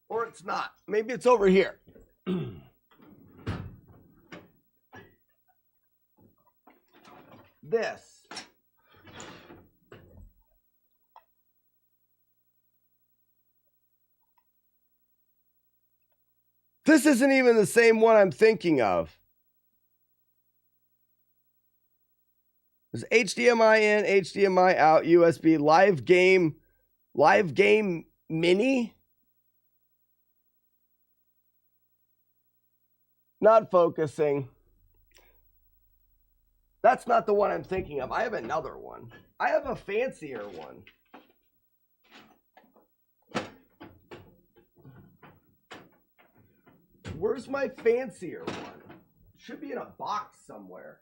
Or it's not. Maybe it's over here. This. This isn't even the same one I'm thinking of. There's HDMI in, HDMI out, USB, live game mini. Not focusing. That's not the one I'm thinking of. I have another one. I have a fancier one. Where's my fancier one? Should be in a box somewhere.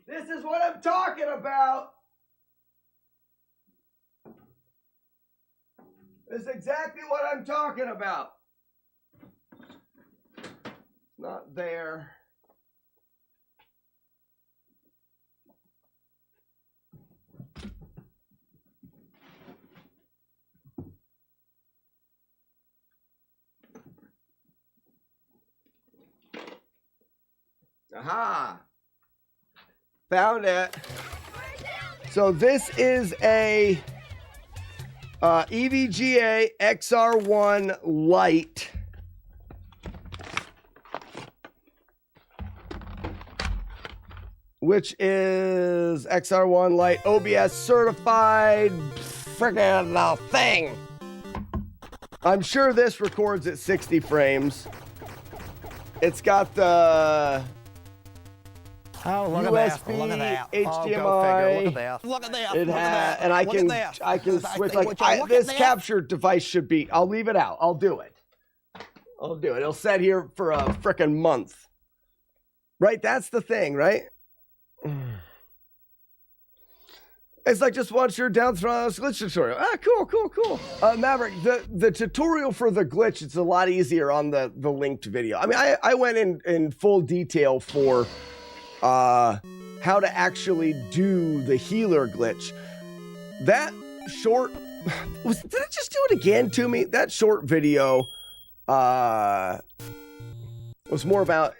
This is what I'm talking about. This is exactly what I'm talking about. Not there. Aha! Found it. So this is a EVGA XR1 Lite. Which is XR1 Lite OBS certified friggin' thing. I'm sure this records at 60 frames. It's got the USB, HDMI. Look at that. It has, and I can switch this capture device should be. I'll leave it out. I'll do it. It'll sit here for a frickin' month. Right? That's the thing, right? It's like just watch your down thrust glitch tutorial. Cool. Maverick, the tutorial for the glitch, it's a lot easier on the linked video. I mean, I went in full detail for how to actually do the healer glitch. That short did it just do it again to me? That short video was more about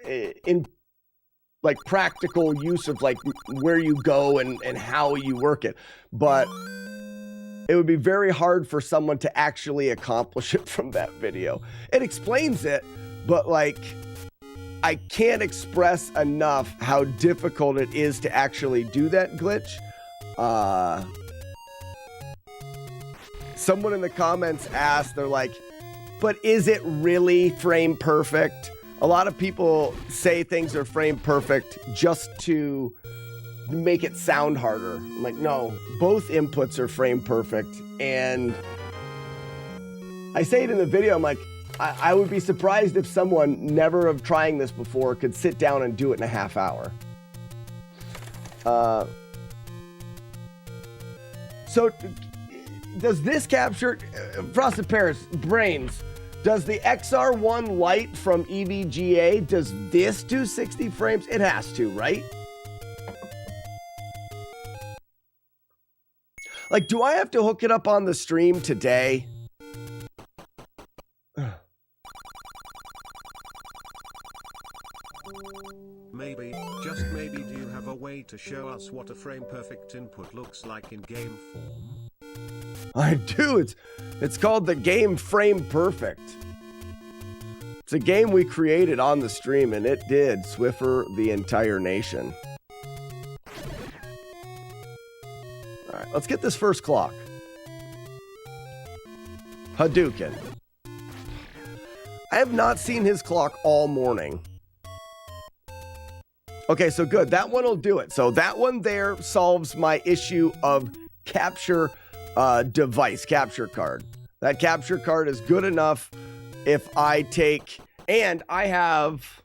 like practical use of like where you go and how you work it. But it would be very hard for someone to actually accomplish it from that video. It explains it, but like I can't express enough how difficult it is to actually do that glitch. Someone in the comments asked, they're like, but is it really frame perfect? A lot of people say things are frame perfect just to make it sound harder. I'm like, no, both inputs are frame perfect. And I say it in the video, I'm like, I would be surprised if someone never of trying this before could sit down and do it in a half hour. So does this capture, Frosted Pears, Brains, does the XR1 Lite from EVGA, does this do 60 frames? It has to, right? Like, do I have to hook it up on the stream today? Maybe, just maybe, do you have a way to show us what a frame perfect input looks like in game form? I do. It's called the game Frame Perfect. It's a game we created on the stream, and it did Swiffer the entire nation. All right, let's get this first clock. Hadouken. I have not seen his clock all morning. Okay, so good. That one will do it. So that one there solves my issue of capture device, capture card. That capture card is good enough if I take, and I have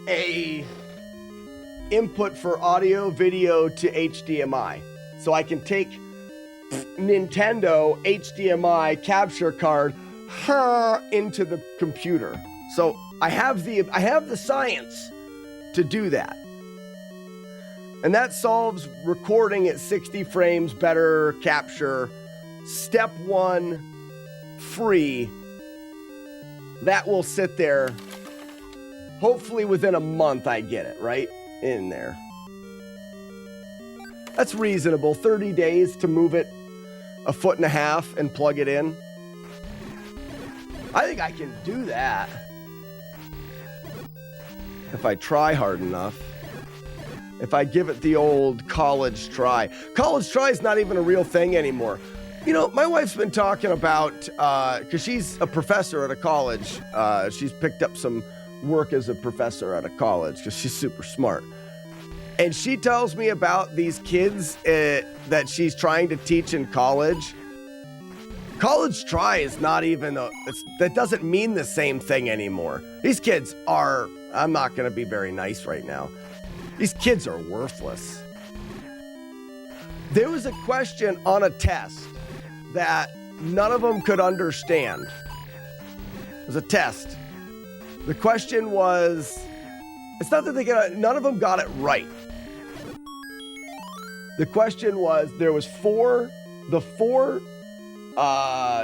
a input for audio, video to HDMI. So I can take Nintendo HDMI capture card into the computer. So I have the science to do that. And that solves recording at 60 frames, better capture. Step one, free. That will sit there. Hopefully within a month I get it right in there. That's reasonable. 30 days to move it a foot and a half and plug it in. I think I can do that. If I try hard enough. If I give it the old college try. College try is not even a real thing anymore. You know, my wife's been talking about, because she's a professor at a college. She's picked up some work as a professor at a college because she's super smart. And she tells me about these kids that she's trying to teach in college. College try is not even, that doesn't mean the same thing anymore. These kids are, I'm not going to be very nice right now. These kids are worthless. There was a question on a test that none of them could understand. It was a test. The question was, it's not that none of them got it right. The question was, there was the four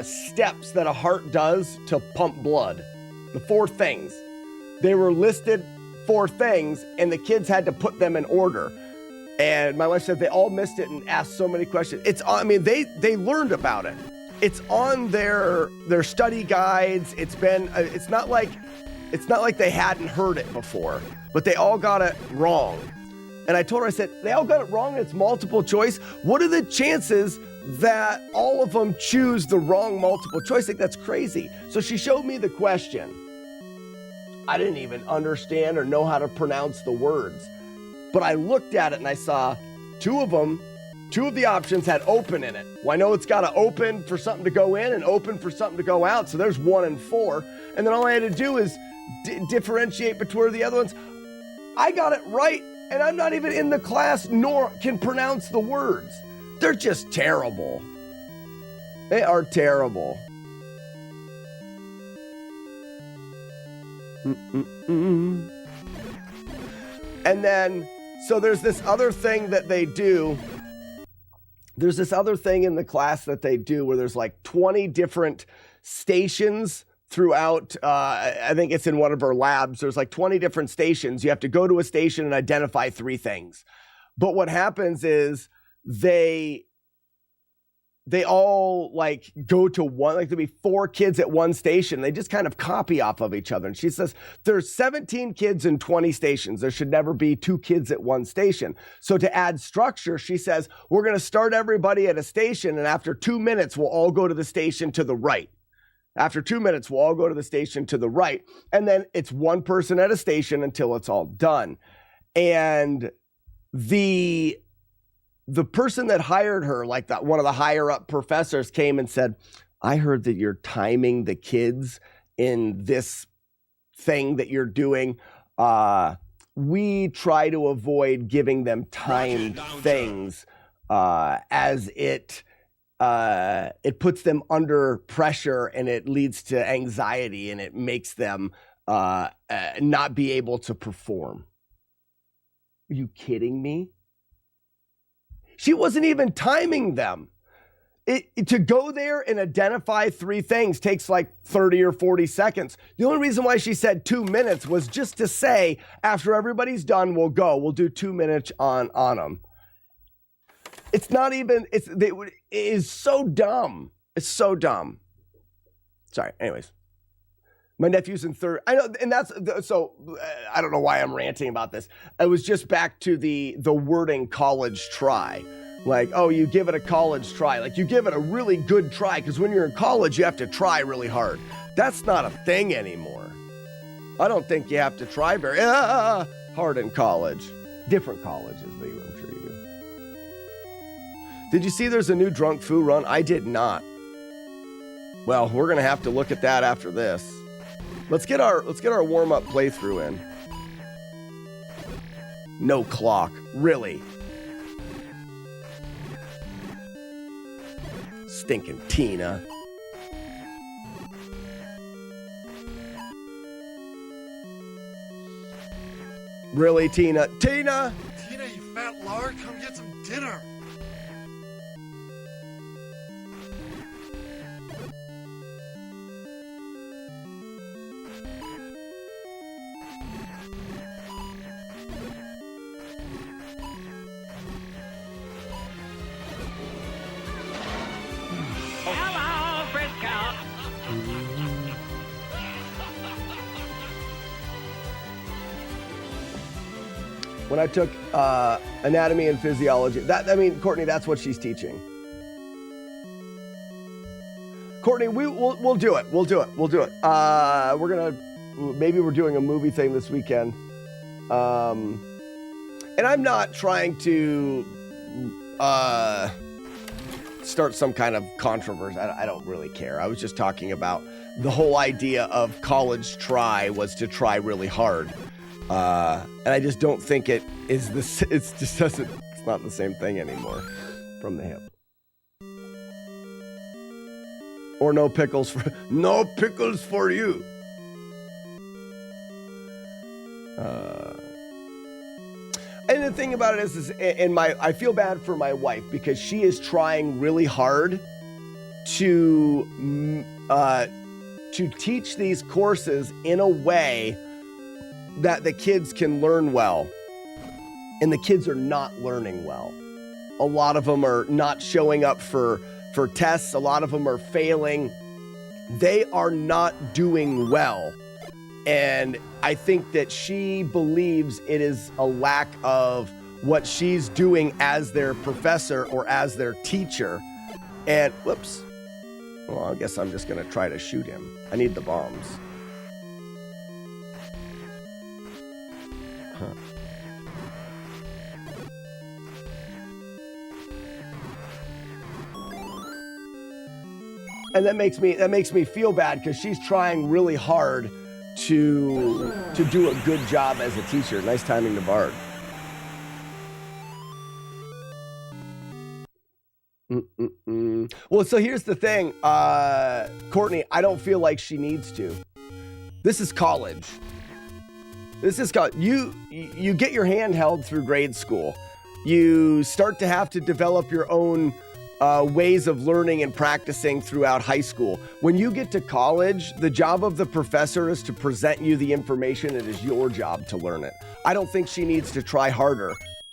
steps that a heart does to pump blood. The 4 things. They were listed 4 things, and the kids had to put them in order. And my wife said they all missed it and asked so many questions. They learned about it. It's on their study guides. It's not like they hadn't heard it before, but they all got it wrong. And I told her, I said, they all got it wrong and it's multiple choice. What are the chances that all of them choose the wrong multiple choice? I think that's crazy. So she showed me the question. I didn't even understand or know how to pronounce the words. But I looked at it and I saw 2 of the options had open in it. Well, I know it's got to open for something to go in and open for something to go out. So there's 1 and 4. And then all I had to do is differentiate between the other ones. I got it right. And I'm not even in the class nor can pronounce the words. They're just terrible. They are terrible. And then, so there's this other thing that they do. There's this other thing in the class that they do where there's like 20 different stations throughout, I think it's in one of her labs. There's like 20 different stations. You have to go to a station and identify 3 things. But what happens is they all like go to one, like there'll be 4 kids at one station. They just kind of copy off of each other. And she says, there's 17 kids in 20 stations. There should never be 2 kids at one station. So to add structure, she says, we're going to start everybody at a station. And after 2 minutes, we'll all go to the station to the right. After 2 minutes, we'll all go to the station to the right. And then it's one person at a station until it's all done. And the person that hired her, like that one of the higher up professors, came and said, I heard that you're timing the kids in this thing that you're doing. We try to avoid giving them timed things as it puts them under pressure and it leads to anxiety and it makes them not be able to perform. Are you kidding me? She wasn't even timing them. To go there and identify 3 things takes like 30 or 40 seconds. The only reason why she said 2 minutes was just to say, after everybody's done, we'll go. We'll do 2 minutes on them. It's not even, it is so dumb. It's so dumb. Sorry, anyways. My nephew's in 3rd. I know, and that's, so I don't know why I'm ranting about this. I was just back to the wording college try. Like, oh, you give it a college try. Like, you give it a really good try, because when you're in college, you have to try really hard. That's not a thing anymore. I don't think you have to try very hard in college. Different colleges, I'm sure you do. Did you see there's a new drunk foo run? I did not. Well, we're going to have to look at that after this. Let's get our warm-up playthrough in. No clock. Really? Stinking Tina. Really, Tina? Tina! Tina, you fat lard, come get some dinner. When I took anatomy and physiology, Courtney, that's what she's teaching. Courtney, we'll do it. We'll do it. Maybe we're doing a movie thing this weekend. And I'm not trying to start some kind of controversy. I don't really care. I was just talking about the whole idea of college try was to try really hard. And I just don't think it is this. It's not the same thing anymore from the hip. Or no pickles for you. And the thing about it is I feel bad for my wife because she is trying really hard to teach these courses in a way that the kids can learn well, and the kids are not learning well. A lot of them are not showing up for tests. A lot of them are failing. They are not doing well. And I think that she believes it is a lack of what she's doing as their professor or as their teacher. And whoops. Well, I guess I'm just going to try to shoot him. I need the bombs. Huh. And that makes me feel bad because she's trying really hard to do a good job as a teacher. Nice timing to Bard. Well, so here's the thing, Courtney, I don't feel like she needs to. This is college. You get your hand held through grade school. You start to have to develop your own ways of learning and practicing throughout high school. When you get to college, the job of the professor is to present you the information. It is your job to learn it. I don't think she needs to try harder.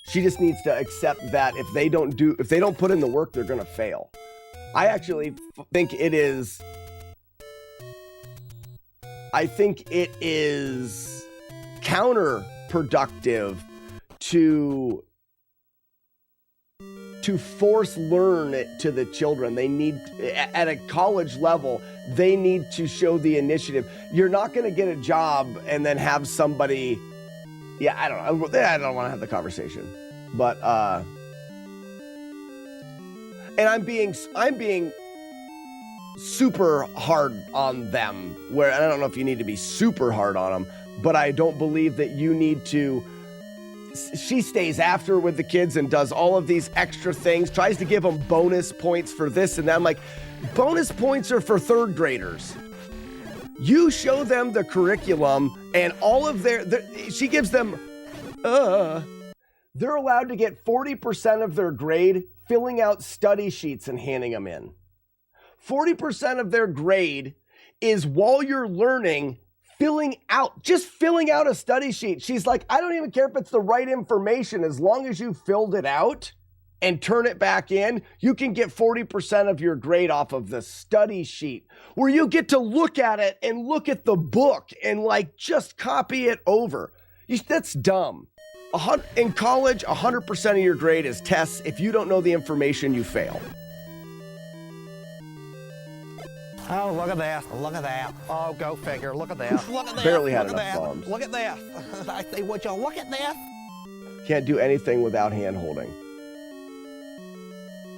She just needs to accept that if they don't put in the work, they're going to fail. I actually think it is counterproductive to force learn it to the children. They need, at a college level, they need to show the initiative. You're not going to get a job and then have somebody, I don't want to have the conversation, but, and I'm being super hard on them, where I don't know if you need to be super hard on them, but I don't believe that you need to. She stays after with the kids and does all of these extra things, tries to give them bonus points for this and that. I'm like, bonus points are for third graders. You show them the curriculum and all of she gives them, they're allowed to get 40% of their grade filling out study sheets and handing them in. 40% of their grade is while you're learning, filling out a study sheet. She's like, I don't even care if it's the right information. As long as you filled it out and turn it back in, you can get 40% of your grade off of the study sheet, where you get to look at it and look at the book and like just copy it over. That's dumb. In college, 100% of your grade is tests. If you don't know the information, you fail. Oh, look at that. Look at that. Oh, go figure. Look at that. Look at that. Barely had enough bombs. Look at that. I say, would you look at that? Can't do anything without hand holding.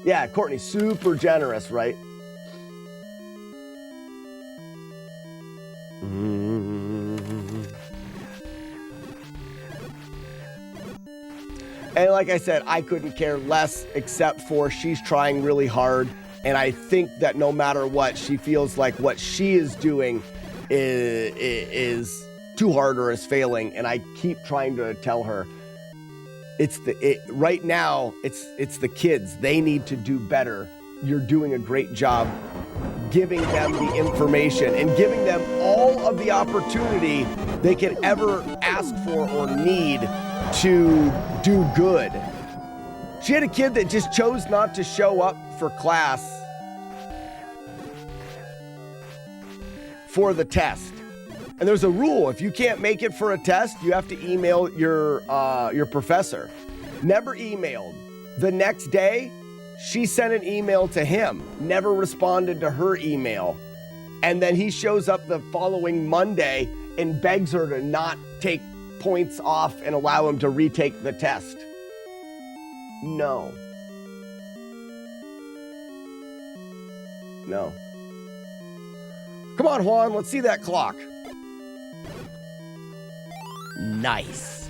Yeah, Courtney's super generous, right? And like I said, I couldn't care less, except for she's trying really hard. And I think that no matter what, she feels like what she is doing is too hard or is failing. And I keep trying to tell her, right now, it's the kids. They need to do better. You're doing a great job giving them the information and giving them all of the opportunity they can ever ask for or need to do good. She had a kid that just chose not to show up for class for the test. And there's a rule. If you can't make it for a test, you have to email your professor. Never emailed. The next day, she sent an email to him, never responded to her email. And then he shows up the following Monday and begs her to not take points off and allow him to retake the test. No. No. Come on, Juan, let's see that clock. Nice.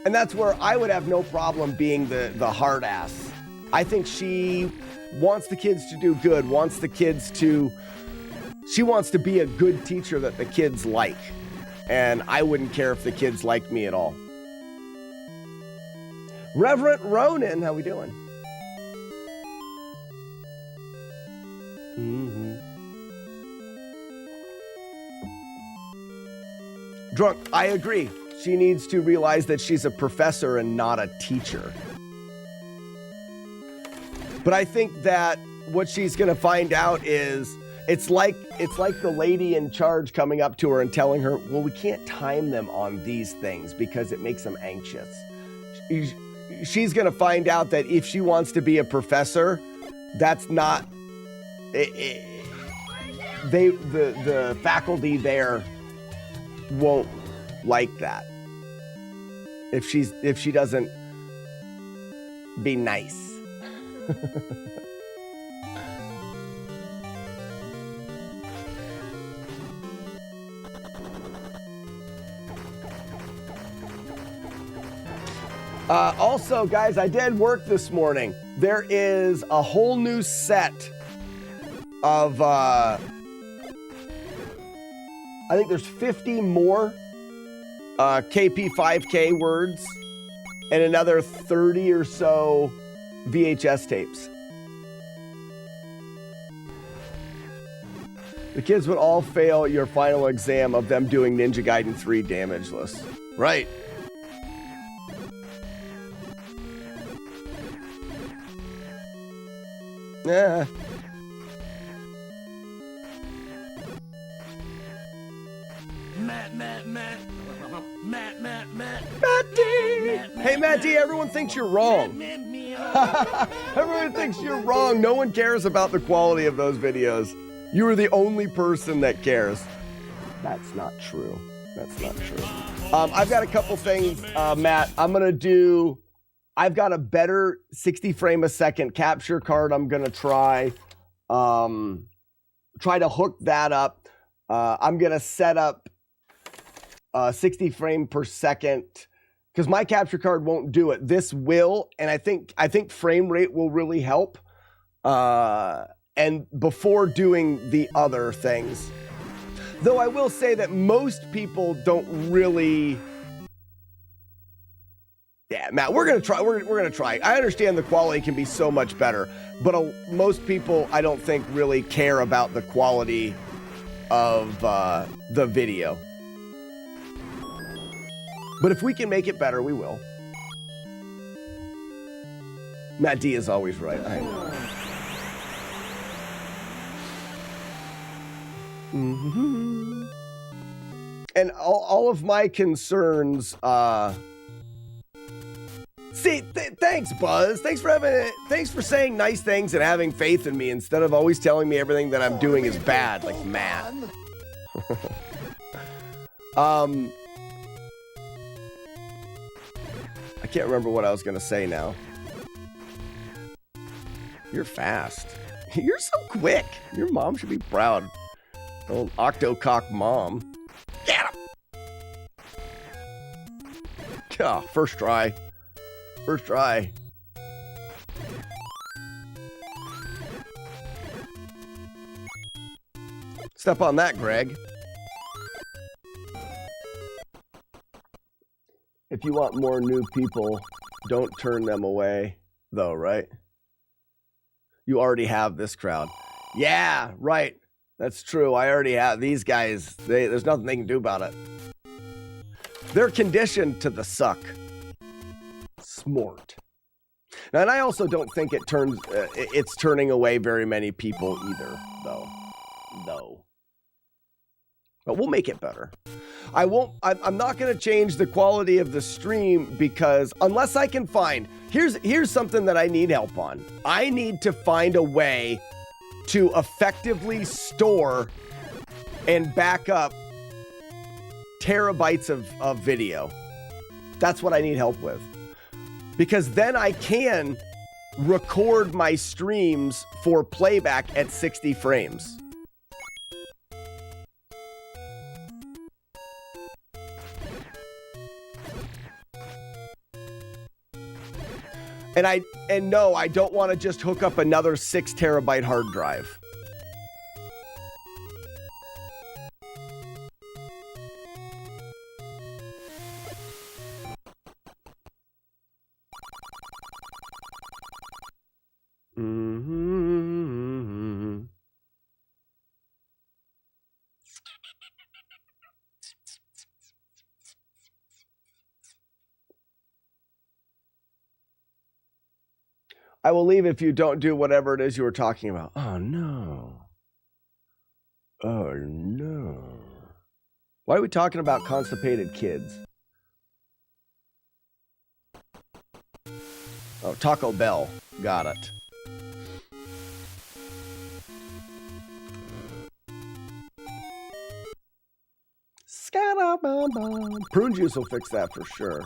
And that's where I would have no problem being the hard ass. I think she wants the kids to do good, she wants to be a good teacher that the kids like. And I wouldn't care if the kids liked me at all. Reverend Ronan, how we doing? Drunk, I agree. She needs to realize that she's a professor and not a teacher. But I think that what she's going to find out is it's like the lady in charge coming up to her and telling her, well, we can't time them on these things because it makes them anxious. She's going to find out that if she wants to be a professor, that's not the faculty there won't like that if she doesn't be nice. Also, guys, I did work this morning. There is a whole new set of I think there's 50 more KP5K words and another 30 or so VHS tapes. The kids would all fail your final exam of them doing Ninja Gaiden 3 damageless. Right. Yeah. Matt D! Hey, Matt D, everyone thinks you're wrong. Everyone thinks you're wrong. No one cares about the quality of those videos. You are the only person that cares. That's not true. That's not true. I've got a couple things, Matt. I've got a better 60 frame a second capture card I'm going to try. Try to hook that up. I'm going to set up 60 frame per second because my capture card won't do it. This will, and I think frame rate will really help. And before doing the other things, though, I will say that most people don't really. Yeah, Matt, we're gonna try. We're gonna try. I understand the quality can be so much better, but most people, I don't think, really care about the quality of the video. But if we can make it better, we will. Matt D is always right. I know. Mm-hmm. And all of my concerns. Thanks, Buzz. Thanks for saying nice things and having faith in me instead of always telling me everything that I'm doing is bad, like Matt. I can't remember what I was gonna say now. You're fast. You're so quick. Your mom should be proud. Old Octocock mom. Get him! Oh, first try. First try. Step on that, Greg. If you want more new people, don't turn them away, though, right? You already have this crowd. Yeah, right. That's true. I already have these guys. There's nothing they can do about it. They're conditioned to the suck. Smart. Now, and I also don't think it's turning away very many people either, though. But we'll make it better. I'm not going to change the quality of the stream because unless I can find, here's something that I need help on. I need to find a way to effectively store and back up terabytes of video. That's what I need help with. Because then I can record my streams for playback at 60 frames. And no, I don't want to just hook up another 6 terabyte hard drive. Mm-hmm. I will leave if you don't do whatever it is you were talking about. Oh, no. Oh, no. Why are we talking about constipated kids? Oh, Taco Bell. Got it. Prune juice will fix that for sure.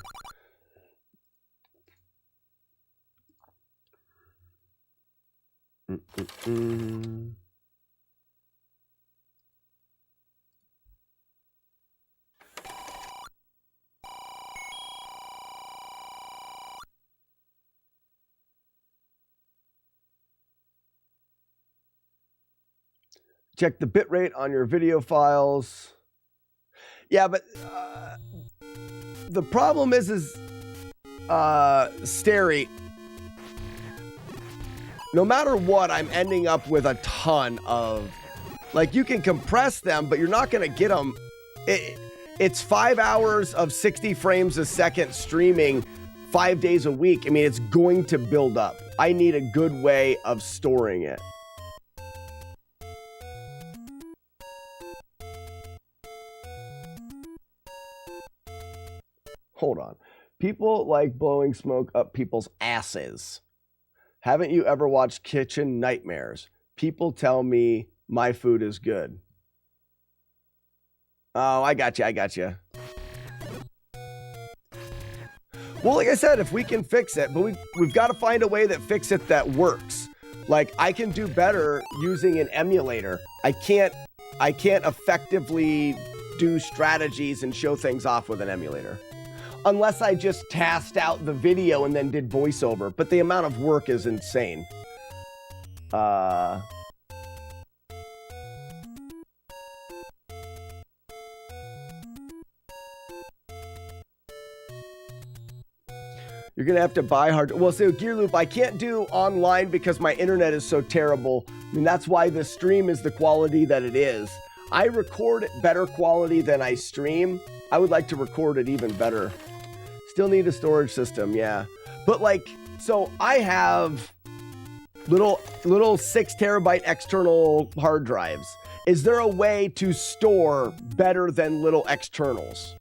Check the bitrate on your video files. Yeah, but the problem is Stary, no matter what, I'm ending up with a ton of Like, you can compress them, but you're not going to get them. It's 5 hours of 60 frames a second streaming 5 days a week. I mean, it's going to build up. I need a good way of storing it. Hold on. People like blowing smoke up people's asses. Haven't you ever watched Kitchen Nightmares? People tell me my food is good. Oh, I got you. Well, like I said, if we can fix it, but we've got to find a way that fix it that works. Like, I can do better using an emulator. I can't effectively do strategies and show things off with an emulator. Unless I just tasked out the video and then did voiceover. But the amount of work is insane. You're going to have to buy hard. Well, so Gear Loop, I can't do online because my internet is so terrible. I mean, that's why the stream is the quality that it is. I record at better quality than I stream. I would like to record it even better. Still need a storage system, yeah. But like, so I have little 6 terabyte external hard drives. Is there a way to store better than little externals?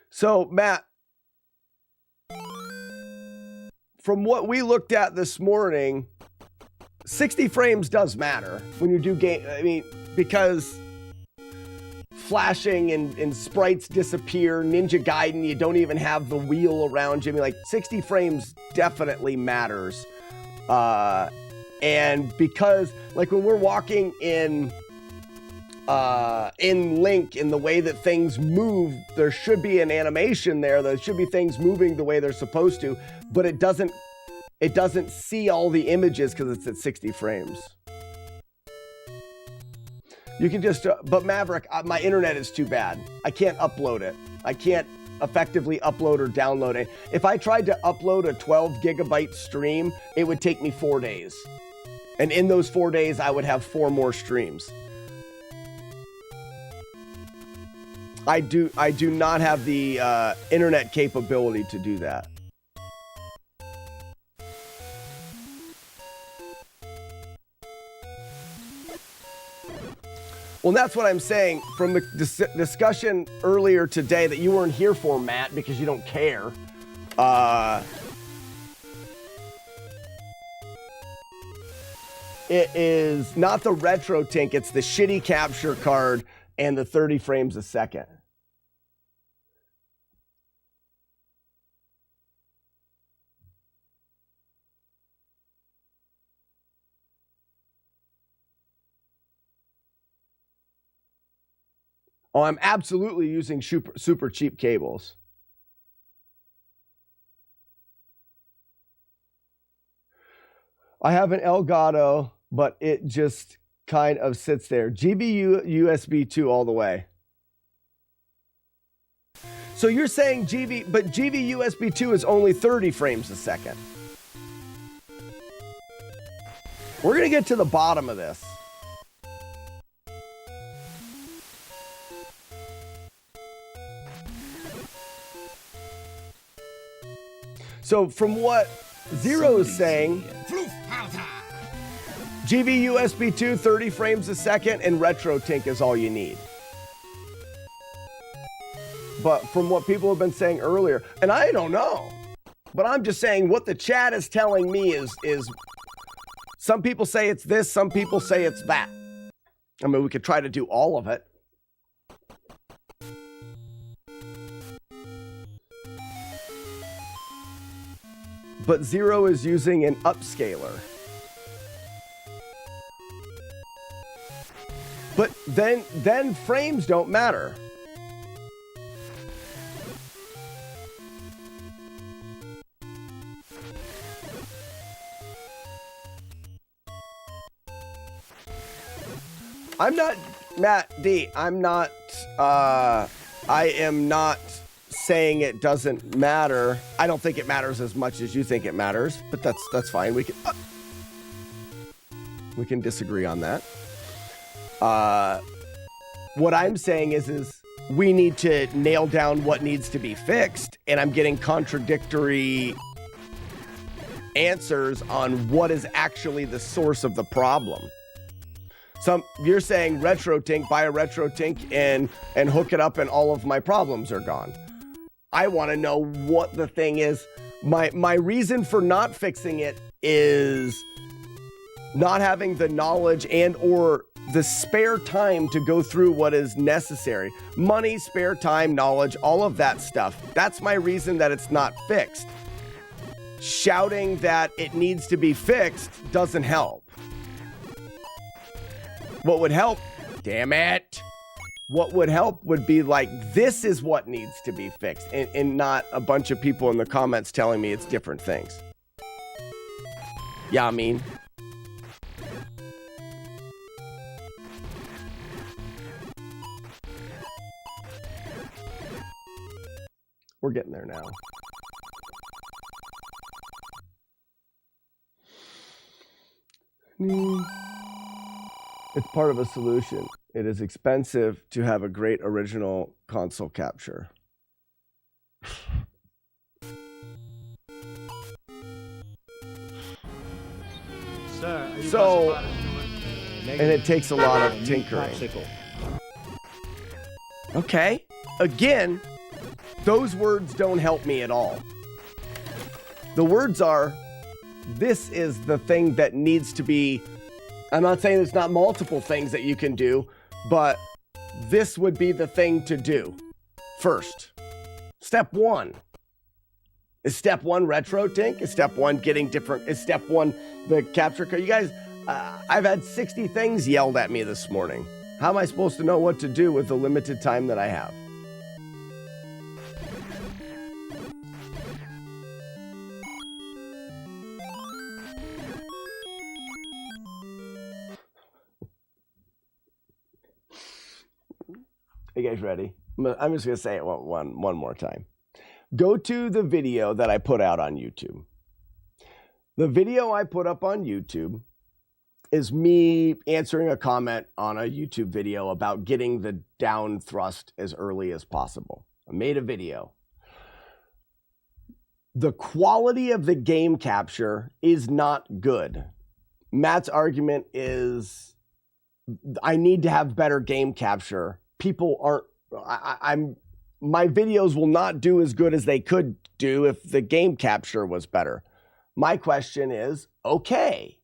So, Matt, from what we looked at this morning, 60 frames does matter when you do game. I mean, because flashing and sprites disappear, Ninja Gaiden, you don't even have the wheel around you. I mean, like, 60 frames definitely matters. And because, like, when we're walking in Link, in the way that things move, there should be an animation there. There should be things moving the way they're supposed to, but it doesn't see all the images because it's at 60 frames. You can just, but Maverick, my internet is too bad. I can't upload it. I can't effectively upload or download it. If I tried to upload a 12 gigabyte stream, it would take me 4 days. And in those 4 days, I would have 4 more streams. I do not have the internet capability to do that. Well, that's what I'm saying from the discussion earlier today that you weren't here for, Matt, because you don't care. It is not the retro tink, it's the shitty capture card and the 30 frames a second. Oh, I'm absolutely using super cheap cables. I have an Elgato, but it just kind of sits there. GBU USB 2 all the way. So you're saying but GB USB 2 is only 30 frames a second. We're going to get to the bottom of this. So from what Zero is saying, GB USB 2, 30 frames a second, and RetroTink is all you need. But from what people have been saying earlier, and I don't know, but I'm just saying what the chat is telling me is some people say it's this, some people say it's that. I mean, we could try to do all of it. But Zero is using an upscaler. But then frames don't matter. I'm not, Matt D, I'm not, I am not saying it doesn't matter. I don't think it matters as much as you think it matters, but that's fine. We can disagree on that. What I'm saying is we need to nail down what needs to be fixed, and I'm getting contradictory answers on what is actually the source of the problem. You're saying RetroTink, buy a RetroTink and hook it up and all of my problems are gone. I want to know what the thing is. My reason for not fixing it is not having the knowledge and or the spare time to go through what is necessary. Money, spare time, knowledge, all of that stuff. That's my reason that it's not fixed. Shouting that it needs to be fixed doesn't help. What would help, damn it, what would help would be like, this is what needs to be fixed, and not a bunch of people in the comments telling me it's different things. Yeah, I mean. We're getting there now. It's part of a solution. It is expensive to have a great original console capture. Sir, are you So, classified as human? and it takes a lot of tinkering. Okay, again, those words don't help me at all. The words are, this is the thing that needs to be. I'm not saying there's not multiple things that you can do, but this would be the thing to do first. Step one. Is step one RetroTink? Is step one getting different? Is step one the capture card? You guys, I've had 60 things yelled at me this morning. How am I supposed to know what to do with the limited time that I have? You guys ready? I'm just going to say it one more time. Go to the video that I put out on YouTube. The video I put up on YouTube is me answering a comment on a YouTube video about getting the down thrust as early as possible. I made a video. The quality of the game capture is not good. Matt's argument is I need to have better game capture. People aren't, my videos will not do as good as they could do if the game capture was better. My question is, okay,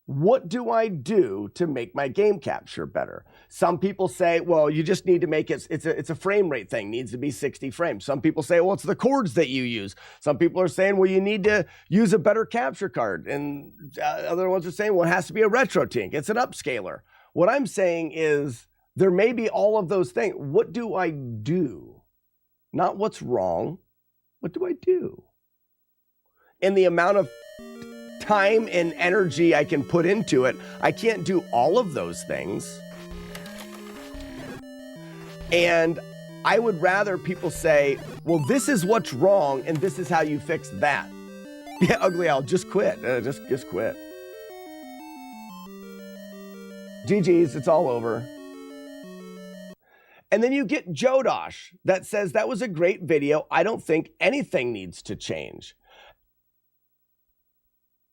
what do I do to make my game capture better? Some people say, well, you just need to make it, it's a frame rate thing, needs to be 60 frames. Some people say, well, it's the chords that you use. Some people are saying, well, you need to use a better capture card. And other ones are saying, well, it has to be a RetroTink. It's an upscaler. What I'm saying is, there may be all of those things. What do I do? Not what's wrong. What do I do? And the amount of time and energy I can put into it, I can't do all of those things. And I would rather people say, well, this is what's wrong, and this is how you fix that. Yeah, Ugly Owl, just quit. Just quit. GG's, it's all over. And then you get Jodosh that says that was a great video. I don't think anything needs to change.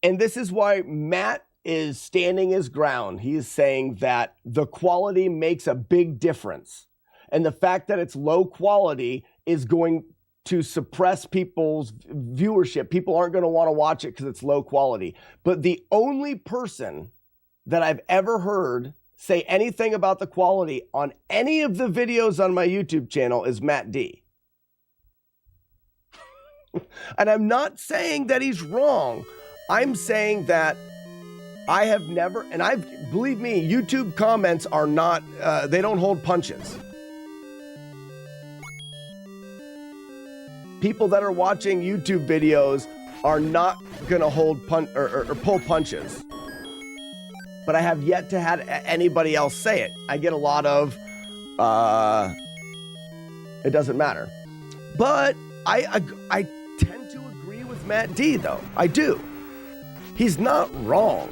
And this is why Matt is standing his ground. He is saying that the quality makes a big difference. And the fact that it's low quality is going to suppress people's viewership. People aren't going to want to watch it because it's low quality. But the only person that I've ever heard say anything about the quality on any of the videos on my YouTube channel is Matt D. And I'm not saying that he's wrong. I'm saying that I have never, and believe me, YouTube comments are not, they don't hold punches. People that are watching YouTube videos are not gonna hold or pull punches. but I have yet to have anybody else say it. I get a lot of, it doesn't matter. But I tend to agree with Matt D, though. I do. He's not wrong.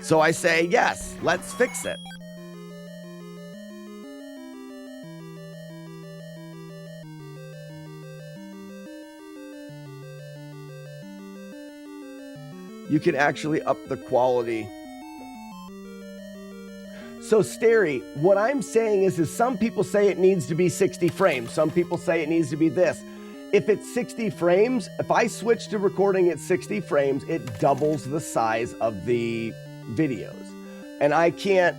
So I say, yes, let's fix it. You can actually up the quality. So Stary, what I'm saying is some people say it needs to be 60 frames. Some people say it needs to be this. If it's 60 frames, if I switch to recording at 60 frames, it doubles the size of the videos. And I can't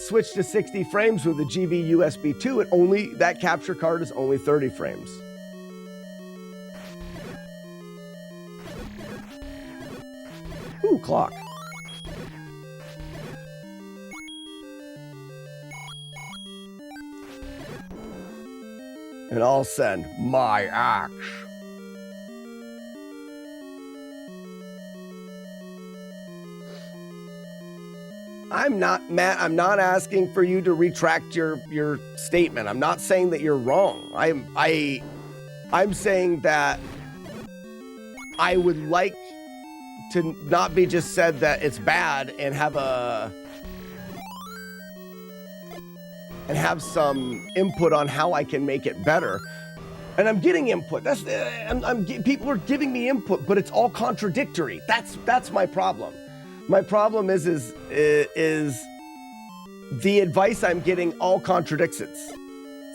switch to 60 frames with a GV USB 2. That capture card is only 30 frames. Ooh, clock. And I'll send my axe. I'm not, Matt, I'm not asking for you to retract your statement. I'm not saying that you're wrong. I'm saying that I would like to not be just said that it's bad and have some input on how I can make it better. And I'm getting input. People are giving me input, but it's all contradictory. That's my problem. My problem is the advice I'm getting all contradicts it.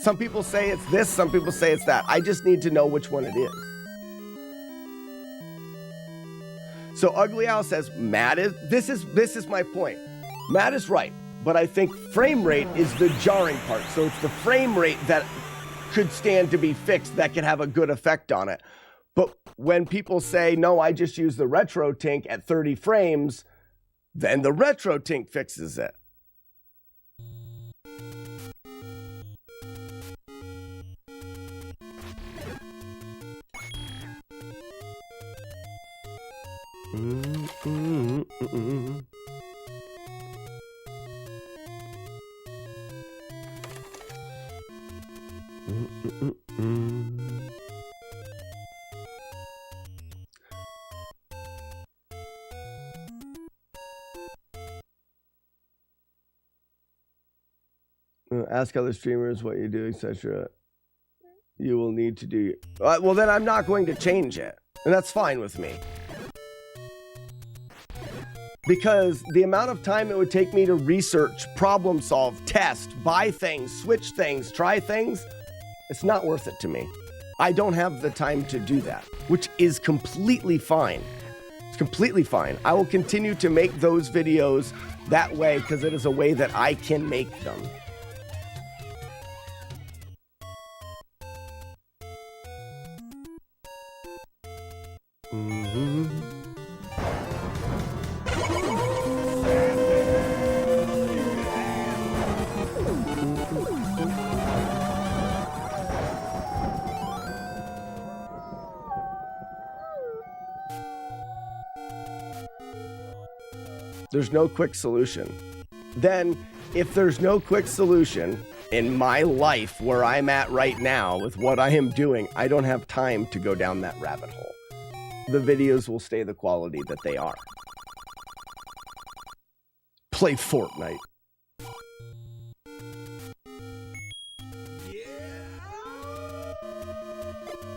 Some people say it's this, some people say it's that. I just need to know which one it is. So Ugly Owl says, this is my point. Matt is right, but I think frame rate is the jarring part. So it's the frame rate that could stand to be fixed that could have a good effect on it. But when people say, no, I just use the retro tink at 30 frames, then the retro tink fixes it. Ask other streamers what you do, etc. You will need to do. Well, then I'm not going to change it, and that's fine with me. Because the amount of time it would take me to research, problem solve, test, buy things, switch things, try things, it's not worth it to me. I don't have the time to do that, which is completely fine. It's completely fine. I will continue to make those videos that way because it is a way that I can make them. There's no quick solution. Then, if there's no quick solution in my life where I'm at right now with what I am doing, I don't have time to go down that rabbit hole. The videos will stay the quality that they are. Play Fortnite.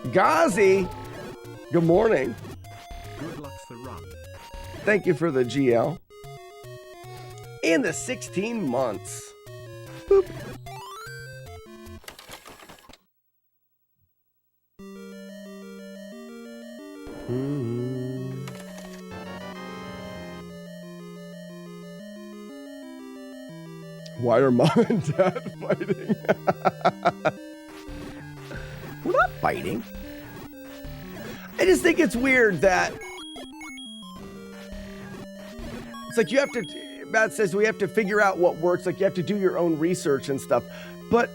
Gazi, good morning. Good luck for run. Thank you for the GL. In the 16 months. Boop. Why are mom and dad fighting? We're not fighting. I just think it's weird that it's like you have to, Matt says we have to figure out what works, like you have to do your own research and stuff. But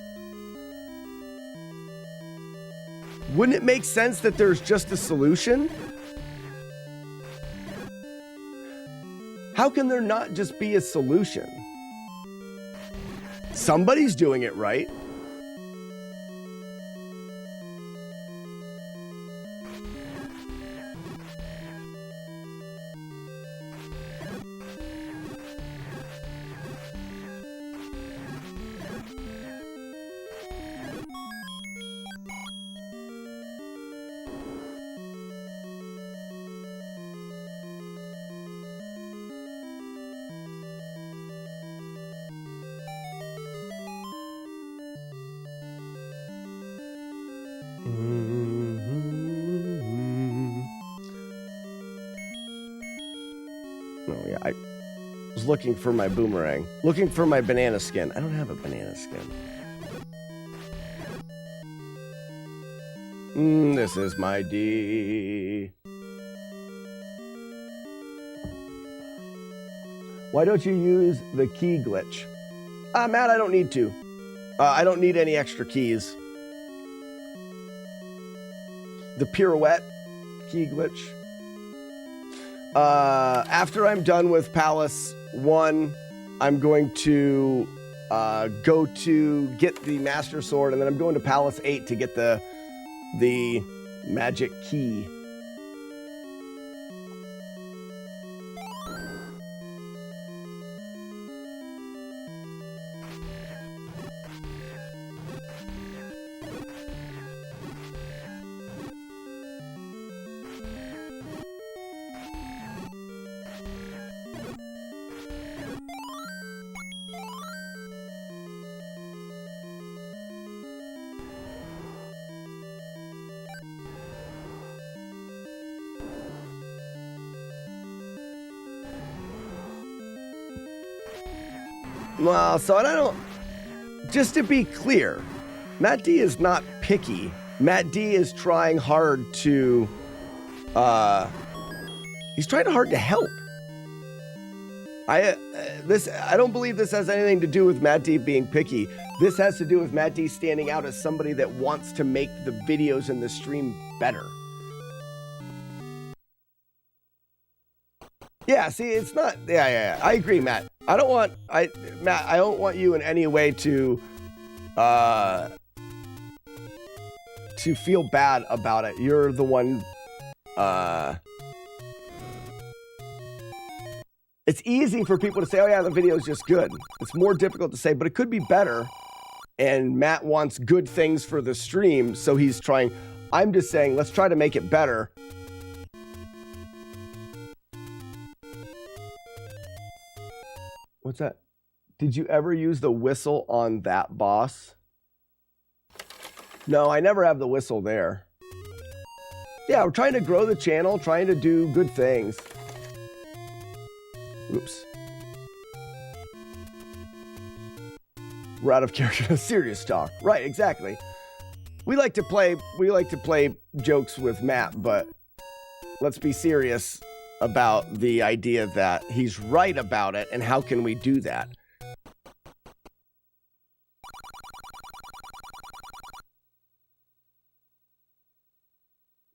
Wouldn't it make sense that there's just a solution? How can there not just be a solution? Somebody's doing it right. Oh yeah, I was looking for my boomerang. Looking for my banana skin. I don't have a banana skin. This is my D. Why don't you use the key glitch? Matt, I don't need to. I don't need any extra keys. The pirouette key glitch. After I'm done with Palace 1, I'm going to go to get the Master Sword, and then I'm going to Palace 8 to get the magic key. Well, so I don't... Just to be clear, Matt D is not picky. Matt D is trying hard to... he's trying hard to help. I don't believe this has anything to do with Matt D being picky. This has to do with Matt D standing out as somebody that wants to make the videos and the stream better. Yeah, see, it's not... Yeah, I agree, Matt. I don't want you in any way to feel bad about it. You're the one... It's easy for people to say, oh yeah, the video is just good. It's more difficult to say, but it could be better. And Matt wants good things for the stream, so he's trying... I'm just saying, let's try to make it better. What's that? Did you ever use the whistle on that boss? No, I never have the whistle there. Yeah, we're trying to grow the channel, trying to do good things. Oops. We're out of character. Serious talk. Right, exactly. We like to play jokes with Matt, but let's be serious about the idea that he's right about it, and how can we do that?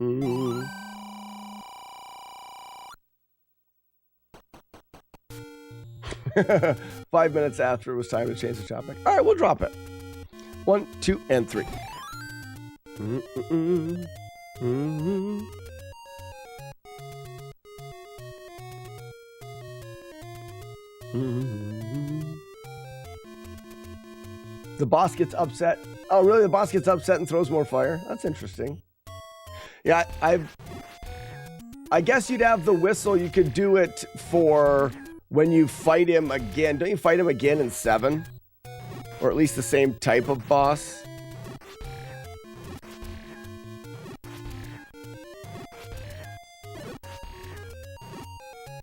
Mm. 5 minutes after it was time to change the topic. All right, we'll drop it. 1, 2, and 3. The boss gets upset. Oh, really? The boss gets upset and throws more fire? That's interesting. Yeah, I guess you'd have the whistle. You could do it for when you fight him again. Don't you fight him again in 7? Or at least the same type of boss?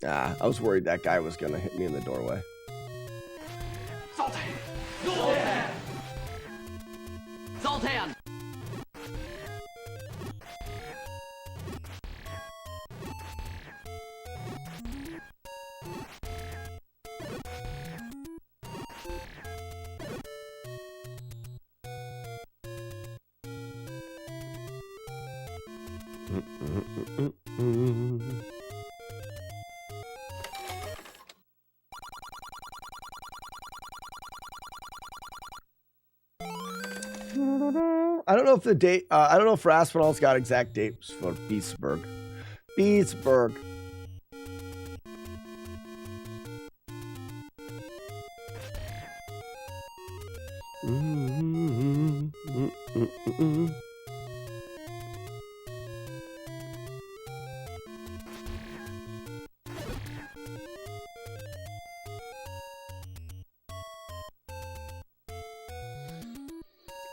I was worried that guy was going to hit me in the doorway. Zoltan! Zoltan! Zoltan! I don't know if the date. I don't know if Raspinall's got exact dates for Beatsburg. Beatsburg.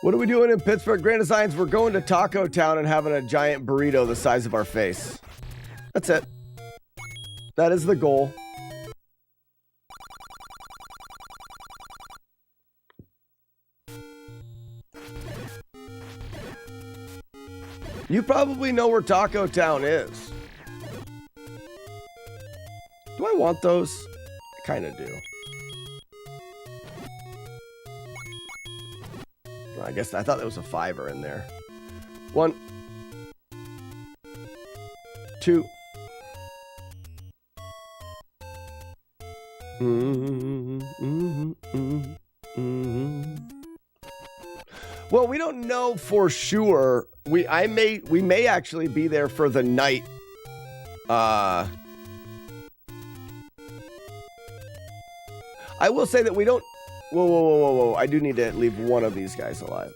What are we doing in Pittsburgh? Grand Designs, we're going to Taco Town and having a giant burrito the size of our face. That's it. That is the goal. You probably know where Taco Town is. Do I want those? I kind of do. I guess I thought there was a $5 in there. 1, 2. Well, we don't know for sure. We may actually be there for the night. I will say that we don't. Whoa. I do need to leave one of these guys alive.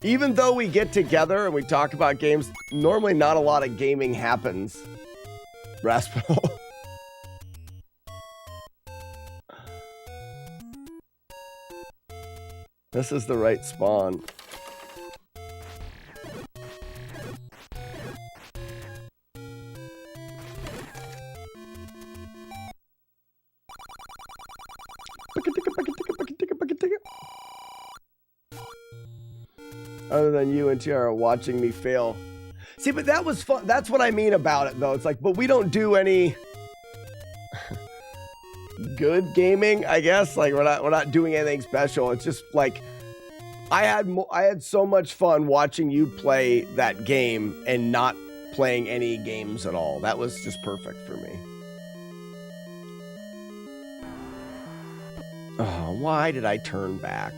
Even though we get together and we talk about games, normally not a lot of gaming happens. Raspinall. This is the right spawn. Other than you and Tiara watching me fail. See, but that was fun. That's what I mean about it, though. It's like, but we don't do any good gaming, I guess. Like we're not doing anything special. It's just like I had so much fun watching you play that game and not playing any games at all. That was just perfect for me. Oh, why did I turn back?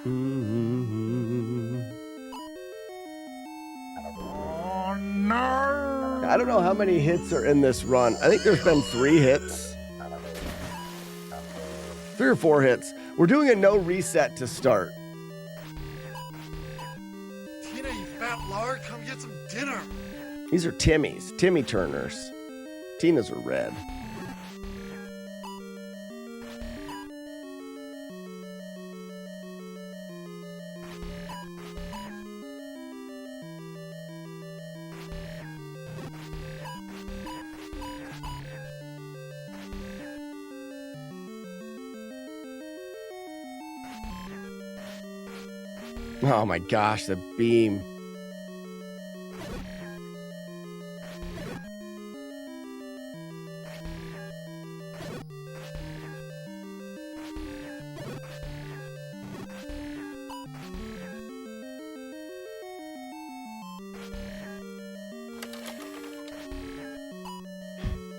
Oh, no. I don't know how many hits are in this run. I think there's been 3 hits. 3 or 4 hits. We're doing a no reset to start. Tina, you fat lard, come get some dinner. These are Timmy's. Timmy Turners. Tina's are red. Oh my gosh, the beam.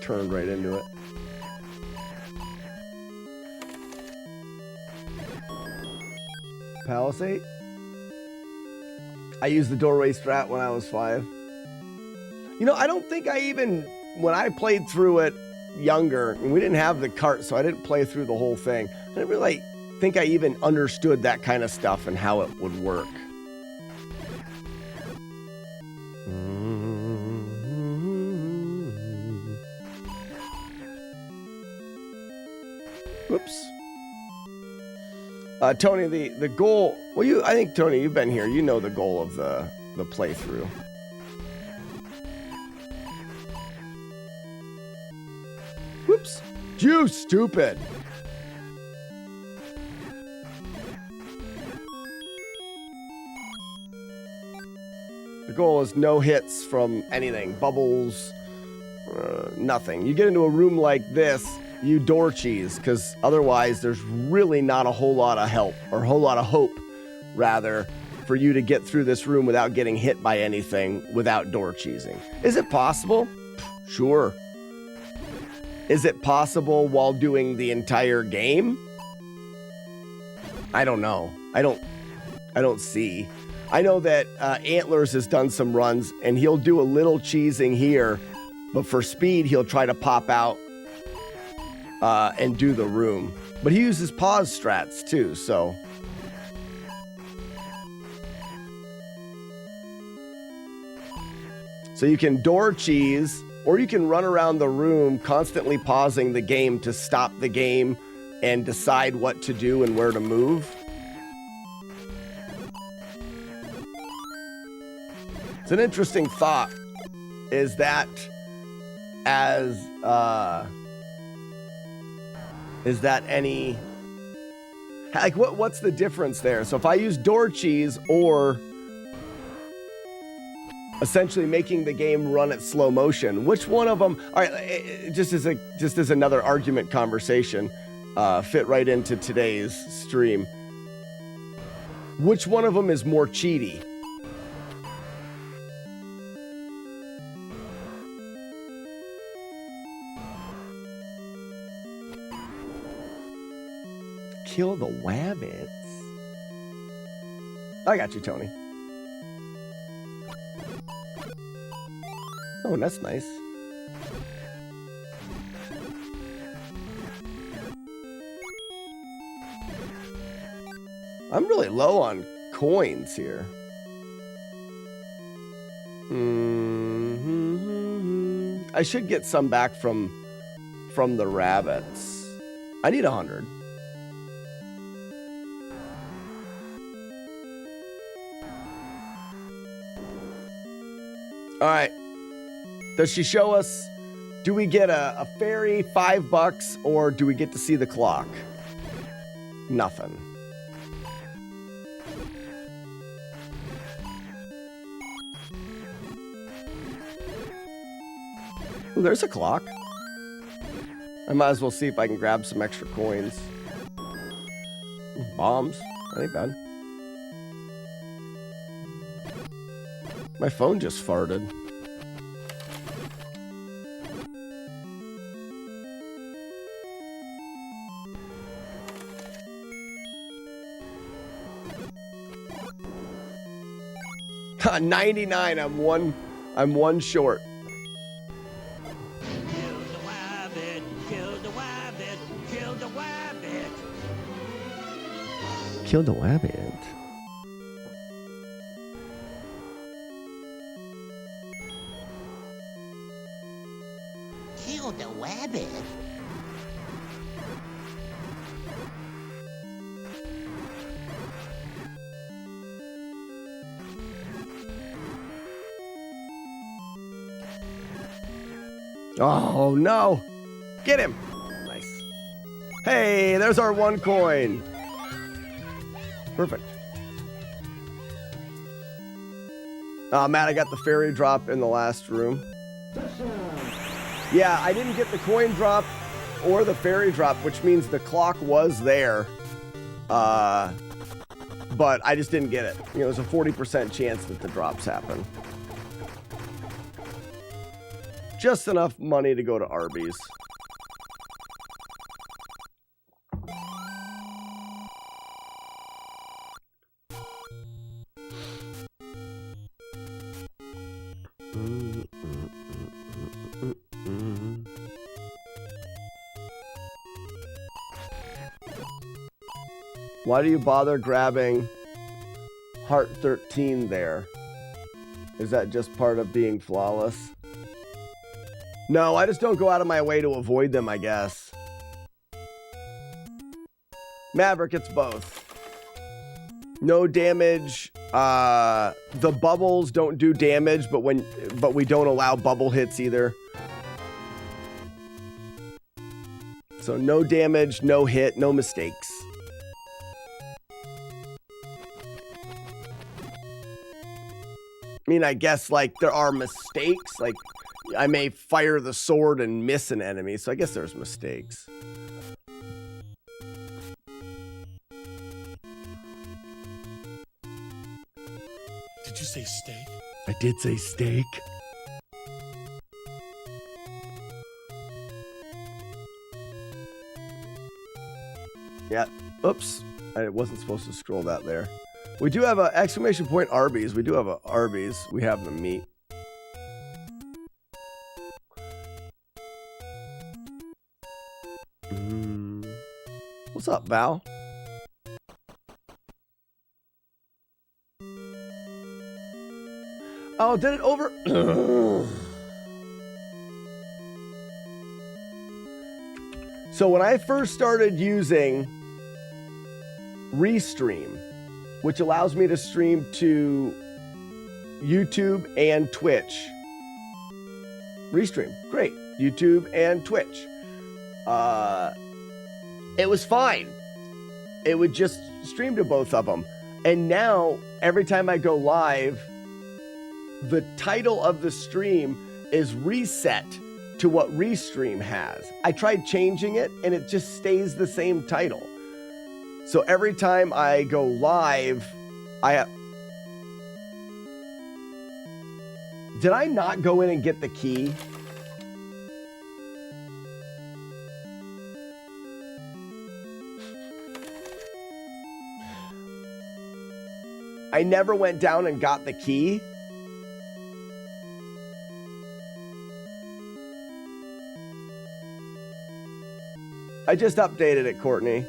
Turned right into it. Palisade? I used the doorway strat when I was 5. You know, I don't think I even, when I played through it younger, and we didn't have the cart, so I didn't play through the whole thing. I didn't really think I even understood that kind of stuff and how it would work. Whoops. Tony, the goal. Well, I think Tony, you've been here. You know the goal of the playthrough. Whoops. You stupid. The goal is no hits from anything. Bubbles. Nothing. You get into a room like this, you door cheese, because otherwise there's really not a whole lot of help or a whole lot of hope rather, for you to get through this room without getting hit by anything without door cheesing. Is it possible? Sure. Is it possible while doing the entire game? I don't know. I don't see. I know that Antlers has done some runs, and he'll do a little cheesing here, but for speed, he'll try to pop out and do the room. But he uses pause strats too, so. So you can door cheese, or you can run around the room constantly pausing the game to stop the game and decide what to do and where to move. It's an interesting thought. Is that any, like, what's the difference there? So if I use door cheese or essentially making the game run at slow motion, which one of them, all right, just as another argument conversation, fit right into today's stream. Which one of them is more cheaty? Kill the wabbits. I got you, Tony. Oh, that's nice. I'm really low on coins here. I should get some back from the rabbits. I need 100. All right. Does she show us, do we get a fairy, $5, or do we get to see the clock? Nothing. Ooh, there's a clock. I might as well see if I can grab some extra coins. Ooh, bombs. That ain't bad. My phone just farted. Ha, 99. I'm one short. Kill the wabbit, kill the wabbit, kill the wabbit. Kill the wabbit. Kill the wabbit. Oh, no. Get him. Nice. Hey, there's our 1 coin. Perfect. Matt, I got the fairy drop in the last room. Yeah, I didn't get the coin drop or the fairy drop, which means the clock was there. But I just didn't get it. You know, there's a 40% chance that the drops happen. Just enough money to go to Arby's. Why do you bother grabbing Heart 13 there? Is that just part of being flawless? No, I just don't go out of my way to avoid them, I guess. Maverick, it's both. No damage. The bubbles don't do damage, but we don't allow bubble hits either. So no damage, no hit, no mistakes. I mean, I guess, like, there are mistakes. Like, I may fire the sword and miss an enemy, so I guess there's mistakes. say steak? I did say steak. Yeah. Oops. I wasn't supposed to scroll that there. We do have a exclamation point Arby's. We do have a Arby's. We have the meat. What's up, Val? Oh, did it over? So when I first started using Restream, which allows me to stream to YouTube and Twitch. Restream, great. YouTube and Twitch. It was fine. It would just stream to both of them. And now, every time I go live, the title of the stream is reset to what Restream has. I tried changing it and it just stays the same title. So every time I go live, did I not go in and get the key? I never went down and got the key. I just updated it, Courtney.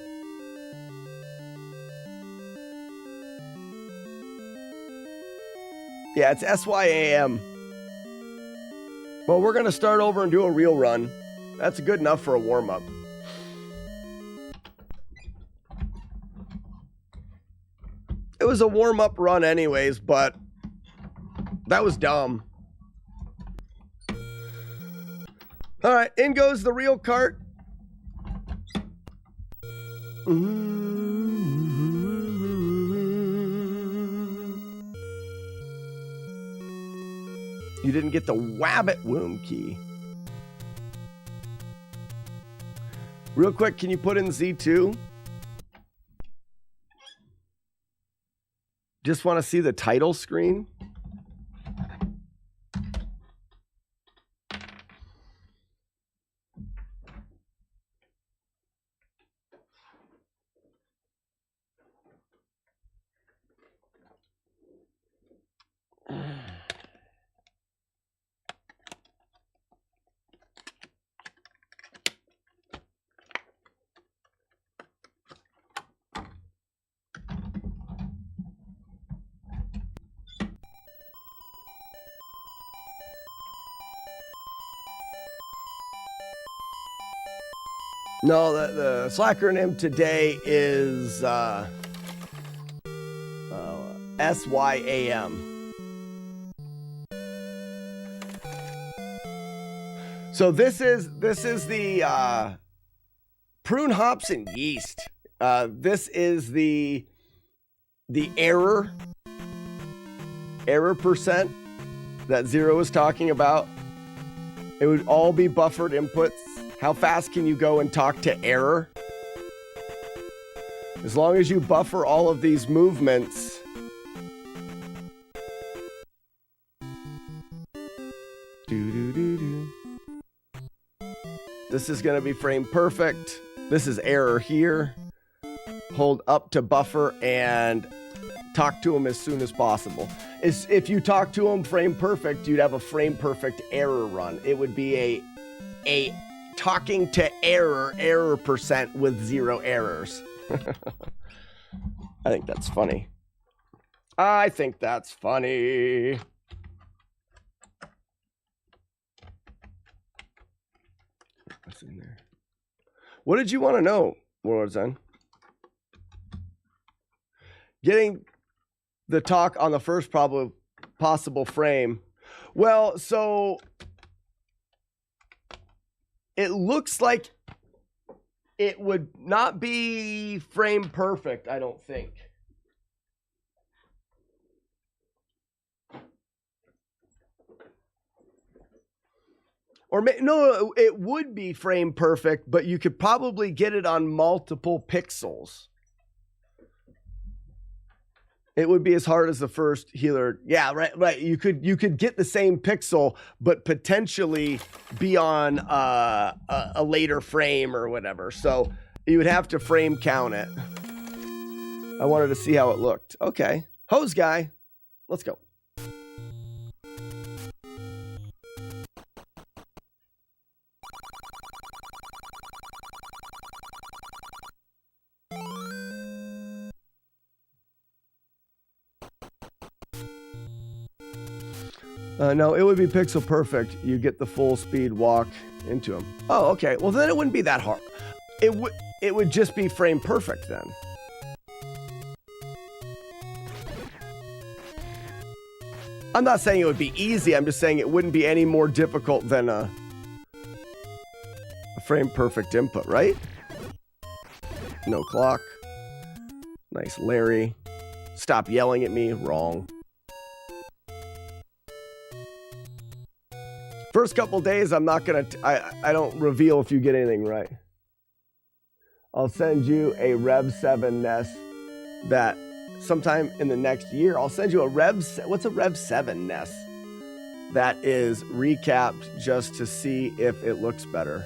Yeah, it's SYAM. Well, we're going to start over and do a real run. That's good enough for a warm-up. It was a warm-up run anyways, but that was dumb. All right, in goes the real cart. You didn't get the Wabbit womb key. Real quick, can you put in Z2? Just want to see the title screen. No, the Slacker name today is SYAM. So this is the prune hops and yeast. This is the error percent that Zero was talking about. It would all be buffered inputs. How fast can you go and talk to error? As long as you buffer all of these movements. This is going to be frame perfect. This is error here. Hold up to buffer and talk to them as soon as possible. If you talk to them frame perfect, you'd have a frame perfect error run. It would be a talking to error percent with 0 errors. I think that's funny. I think that's funny. What's in there? What did you want to know, Warlord's Zen? Getting the talk on the first possible frame. Well, so it looks like it would not be frame perfect, I don't think. Or no, it would be frame perfect, but you could probably get it on multiple pixels. It would be as hard as the first healer. Yeah, right. You could get the same pixel, but potentially be on a later frame or whatever. So you would have to frame count it. I wanted to see how it looked. Okay, hose guy, let's go. No, it would be pixel perfect. You get the full speed walk into him. Oh, okay. Well, then it wouldn't be that hard. It would just be frame perfect then. I'm not saying it would be easy. I'm just saying it wouldn't be any more difficult than a frame perfect input, right? No clock. Nice Larry. Stop yelling at me. Wrong. First couple days, I'm not gonna. I don't reveal if you get anything right. I'll send you a Rev 7 NES that sometime in the next year. I'll send you a what's a Rev 7 NES that is recapped just to see if it looks better.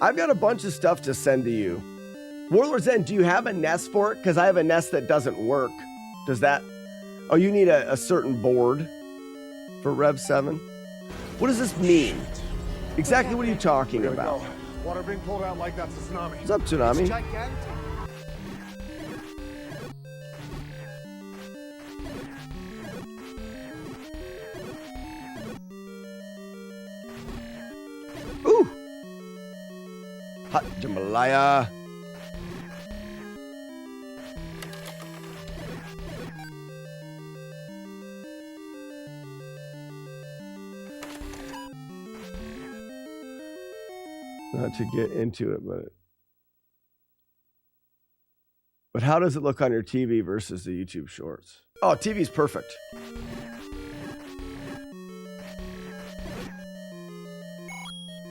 I've got a bunch of stuff to send to you. Warlord Zen, do you have a NES for it? Because I have a NES that doesn't work. Does that? Oh, you need a certain board for Rev 7. What does this mean? Exactly what are you talking about? Water being pulled out like that's a tsunami. What's up, Tsunami? It's gigantic. Ooh! Hot jambalaya. Not to get into it, but how does it look on your TV versus the YouTube Shorts? Oh, TV's perfect.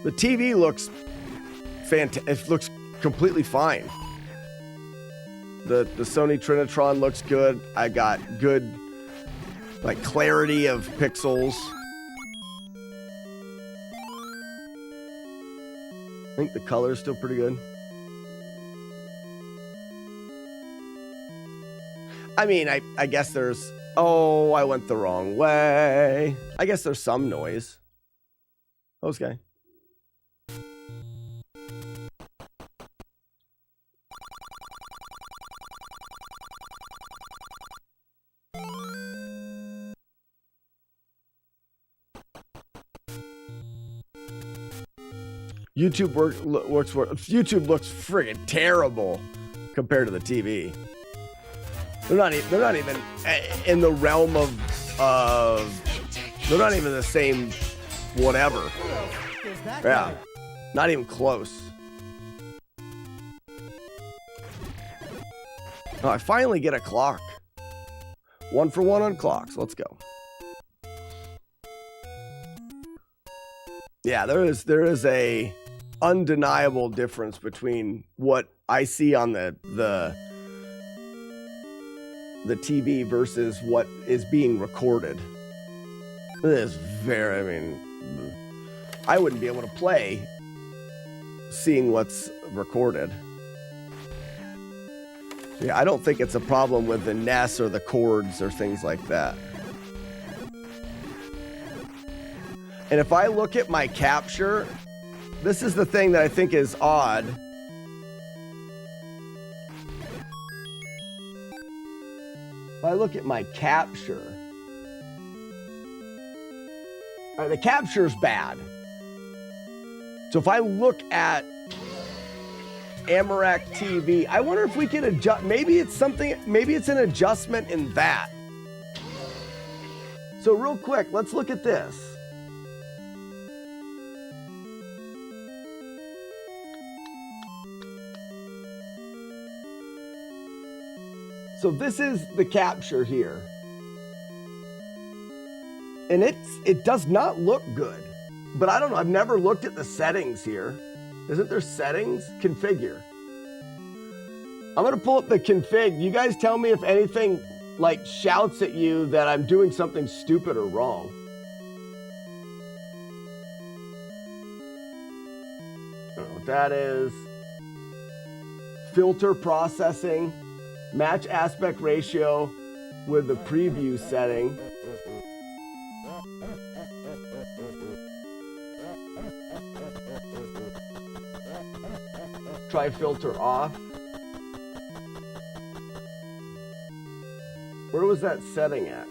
The TV looks fantastic. It looks completely fine. The Sony Trinitron looks good. I got good, like, clarity of pixels. I think the color is still pretty good. I mean, I guess there's... Oh, I went the wrong way. I guess there's some noise. Okay. YouTube YouTube looks friggin' terrible compared to the TV. They're not even in the realm of they're not even the same whatever. Yeah, not even close. Oh, I finally get a clock. 1 for 1 on clocks. Let's go. Yeah, there is a undeniable difference between what I see on the TV versus what is being recorded. It is very, I mean, I wouldn't be able to play seeing what's recorded. Yeah, I don't think it's a problem with the NES or the chords or things like that. And if I look at my capture, this is the thing that I think is odd. If I look at my capture, the capture's bad. So if I look at Amarak TV, I wonder if we can adjust, maybe it's an adjustment in that. So real quick, let's look at this. So this is the capture here. And it does not look good. But I don't know, I've never looked at the settings here. Isn't there settings? Configure. I'm gonna pull up the config. You guys tell me if anything like shouts at you that I'm doing something stupid or wrong. I don't know what that is. Filter processing, match aspect ratio with the preview setting. Try filter off. Where was that setting at?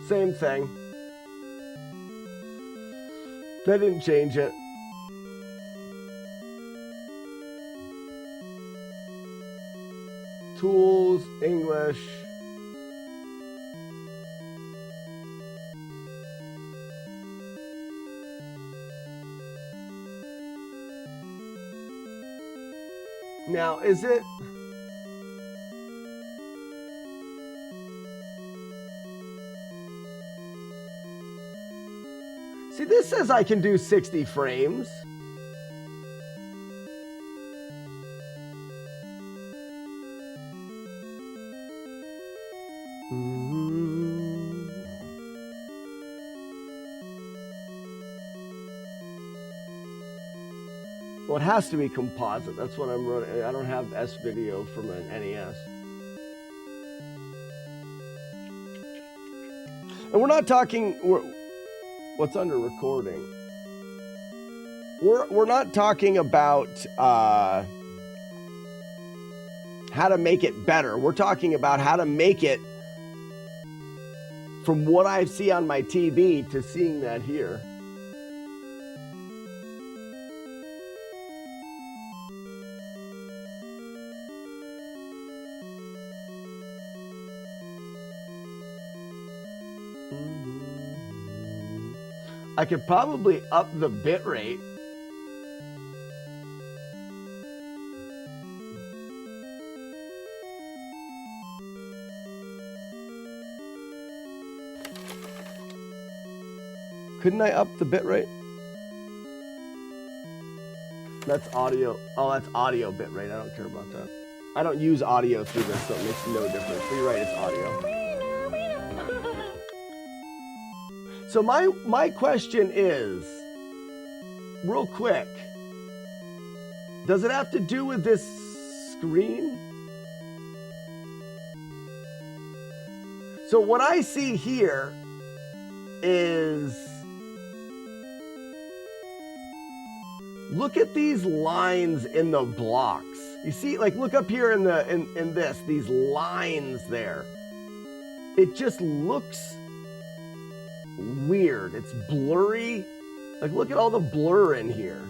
Same thing. They didn't change it. Tools, English. Now, is it? See, this says I can do 60 frames. Well, it has to be composite. That's what I'm running. I don't have S video from an NES. And we're not talking what's under recording. We're not talking about how to make it better. We're talking about how to make it from what I see on my TV to seeing that here. I could probably up the bit rate. Couldn't I up the bit rate? That's audio. Oh, that's audio bit rate. I don't care about that. I don't use audio through this, so it makes no difference. But you're right, it's audio. So my question is, real quick, does it have to do with this screen? So what I see here is, look at these lines in the blocks. You see, like, look up here in this, these lines there. It just looks weird. It's blurry. Like, look at all the blur in here.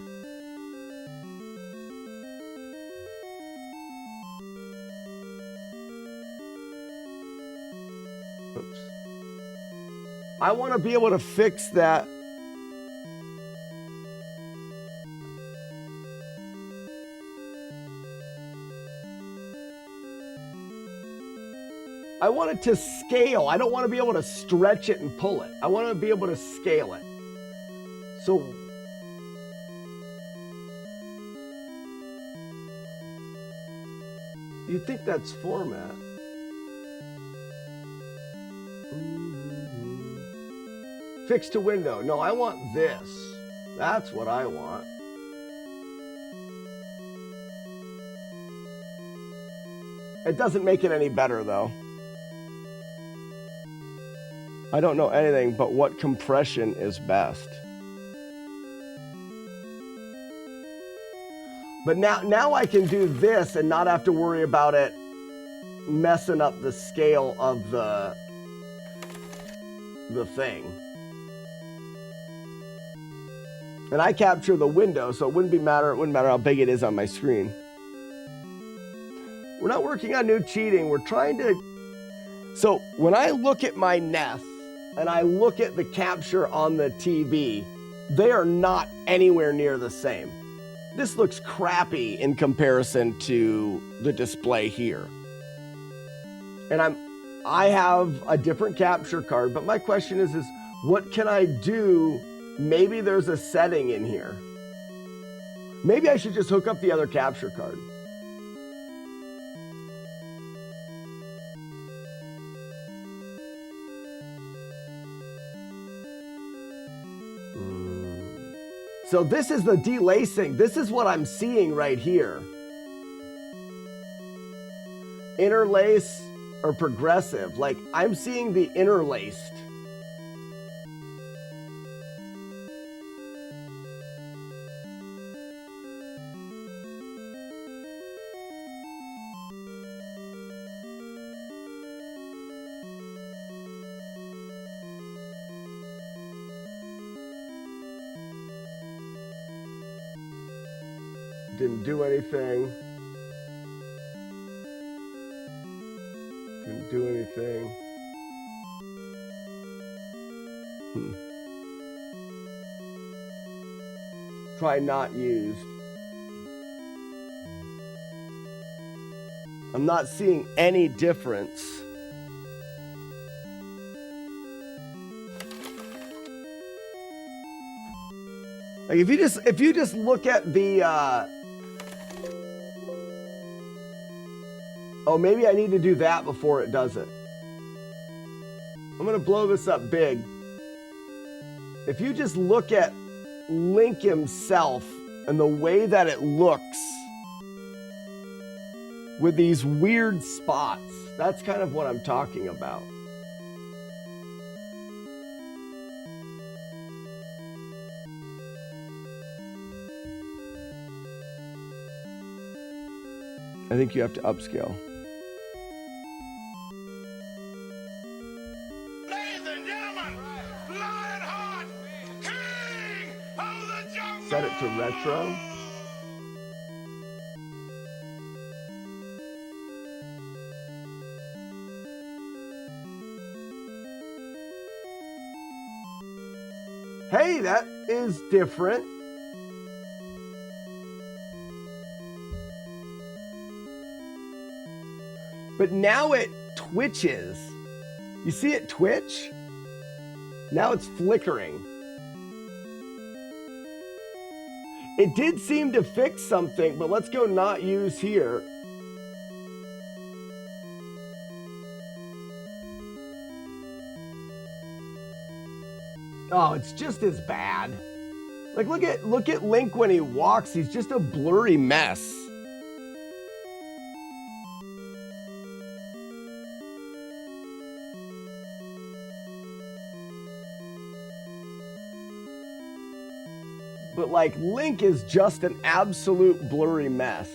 Oops. I want to be able to fix that. I want it to scale. I don't want to be able to stretch it and pull it. I want to be able to scale it. So you think that's format? Fix to window. No, I want this. That's what I want. It doesn't make it any better, though. I don't know anything but what compression is best. But now I can do this and not have to worry about it messing up the scale of the thing. And I capture the window, so it wouldn't matter how big it is on my screen. We're not working on new cheating. We're trying to. So when I look at my NES and I look at the capture on the TV, they are not anywhere near the same. this looks crappy in comparison to the display here. And I have a different capture card, but my question is what can I do? Maybe there's a setting in here. Maybe I should just hook up the other capture card. So this is the delacing. This is what I'm seeing right here. Interlace or progressive. Like, I'm seeing the interlaced. Didn't do anything. Didn't do anything. Try not used. I'm not seeing any difference. Like if you just look at the oh, maybe I need to do that before it does it. I'm going to blow this up big. If you just look at Link himself and the way that it looks with these weird spots, that's kind of what I'm talking about. I think you have to upscale. Set it to retro. Hey, that is different. But now it twitches. You see it twitch? Now it's flickering. It did seem to fix something, but let's go not use here. Oh, it's just as bad. Like look at Link when he walks, he's just a blurry mess. But like Link is just an absolute blurry mess.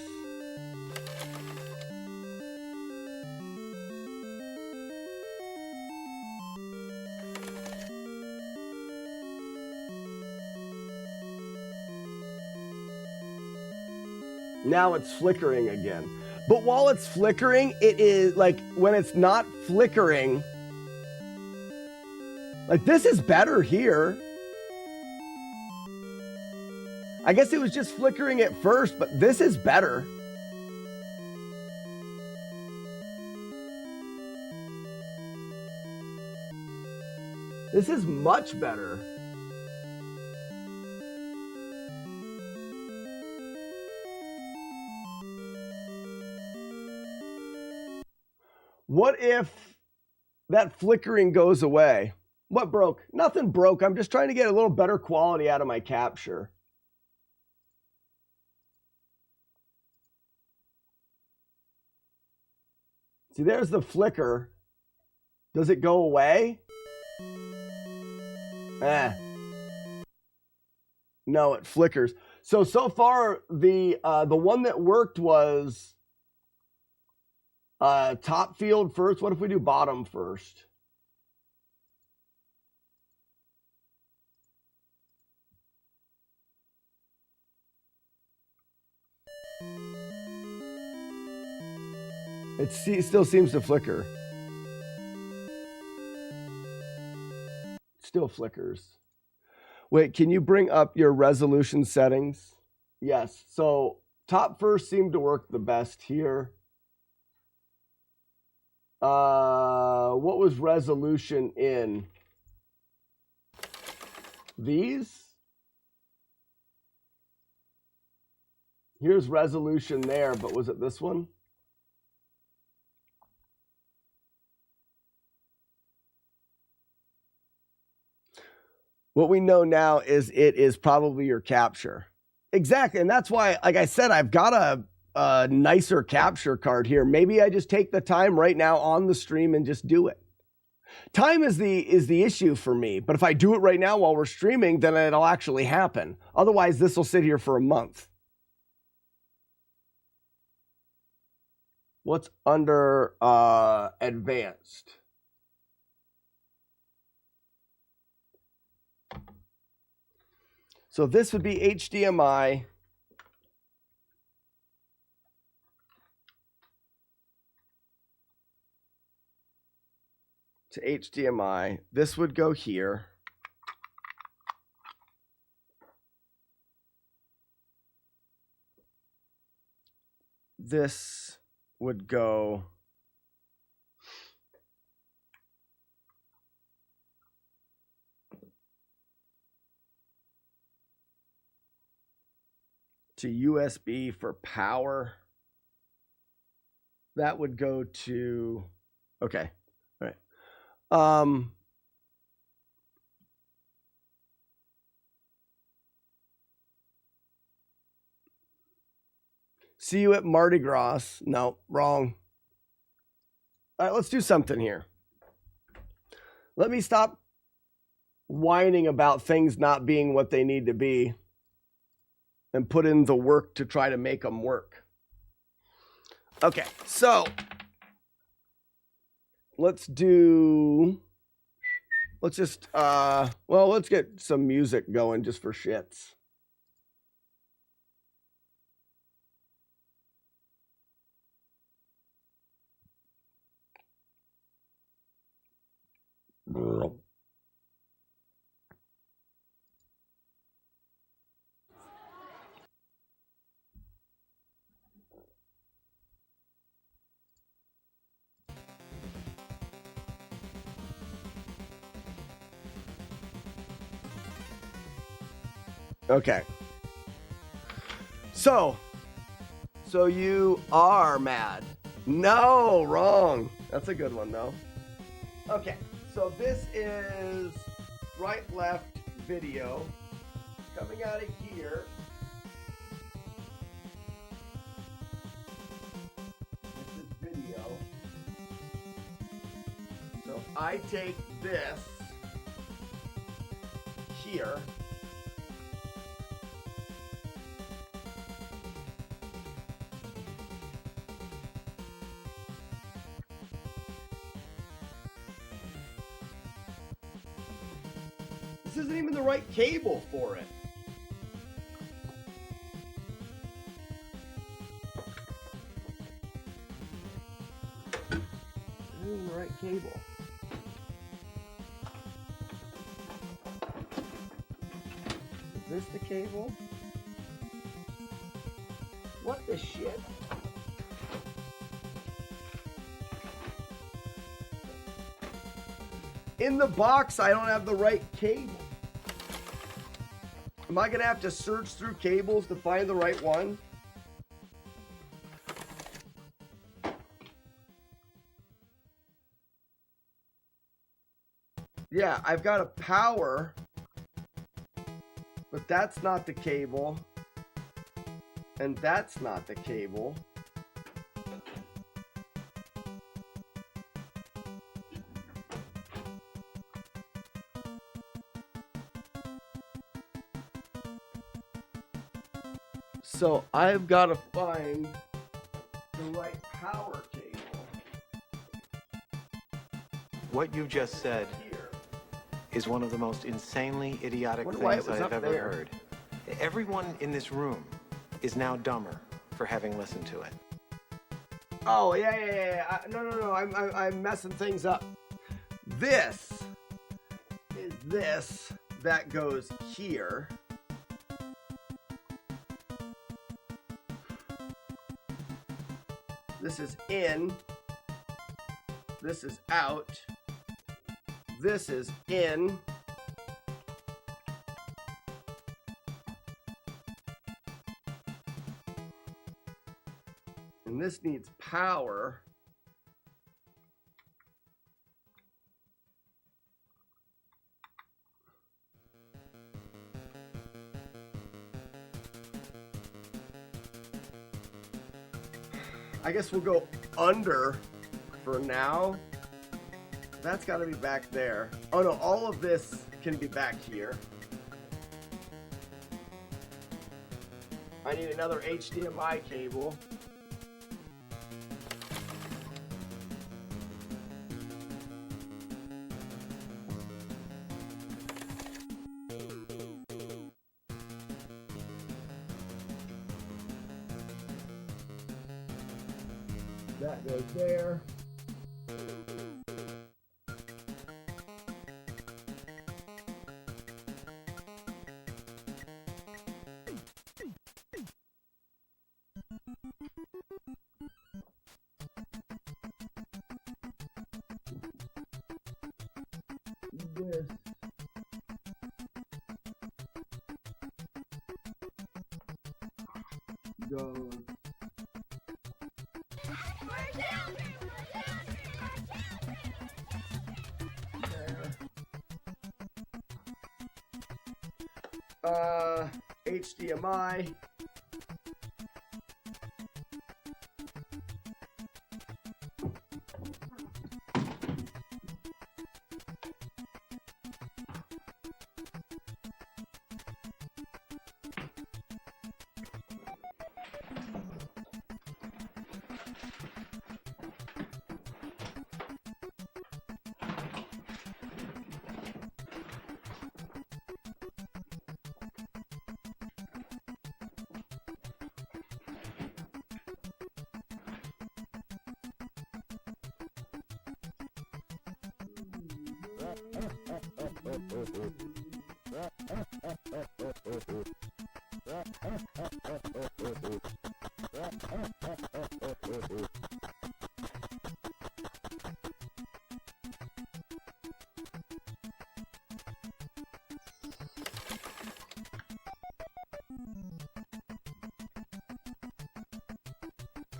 Now it's flickering again. But while it's flickering, it is like when it's not flickering, like this is better here. I guess it was just flickering at first, but this is better. This is much better. What if that flickering goes away? What broke? Nothing broke. I'm just trying to get a little better quality out of my capture. See, there's the flicker. Does it go away? No, it flickers. So far, the one that worked was top field first. What if we do bottom first? It still seems to flicker. Still flickers. Wait, can you bring up your resolution settings? Yes. So top first seemed to work the best here. What was resolution in these? Here's resolution there, but was it this one? What we know now is it is probably your capture. Exactly. And that's why, like I said, I've got a nicer capture card here. Maybe I just take the time right now on the stream and just do it. Time is the issue for me. But if I do it right now while we're streaming, then it'll actually happen. Otherwise, this will sit here for a month. What's under advanced? So this would be HDMI. To HDMI. This would go here. This would go to USB for power. That would go to, okay, all right. See you at Mardi Gras. No, wrong. All right, let's do something here. Let me stop whining about things not being what they need to be and put in the work to try to make them work. Okay, so let's just, well, let's get some music going just for shits. Okay. So you are mad. No, wrong. That's a good one though. Okay. So this is right, left video coming out of here. This is video. So if I take this here, this isn't even the right cable for it. This isn't the right cable. Is this the cable? What the shit? In the box, I don't have the right cable. Am I gonna have to search through cables to find the right one? Yeah, I've got a power, but that's not the cable, and that's not the cable. So I've got to find the right power cable. What you just said is one of the most insanely idiotic things I've ever heard. Everyone in this room is now dumber for having listened to it. Oh, yeah. No. I'm messing things up. This is this that goes here. This is in. This is out. This is in. And this needs power. I guess we'll go under for now. That's got to be back there. Oh no, all of this can be back here. I need another HDMI cable. That goes there. This. Goes. HDMI.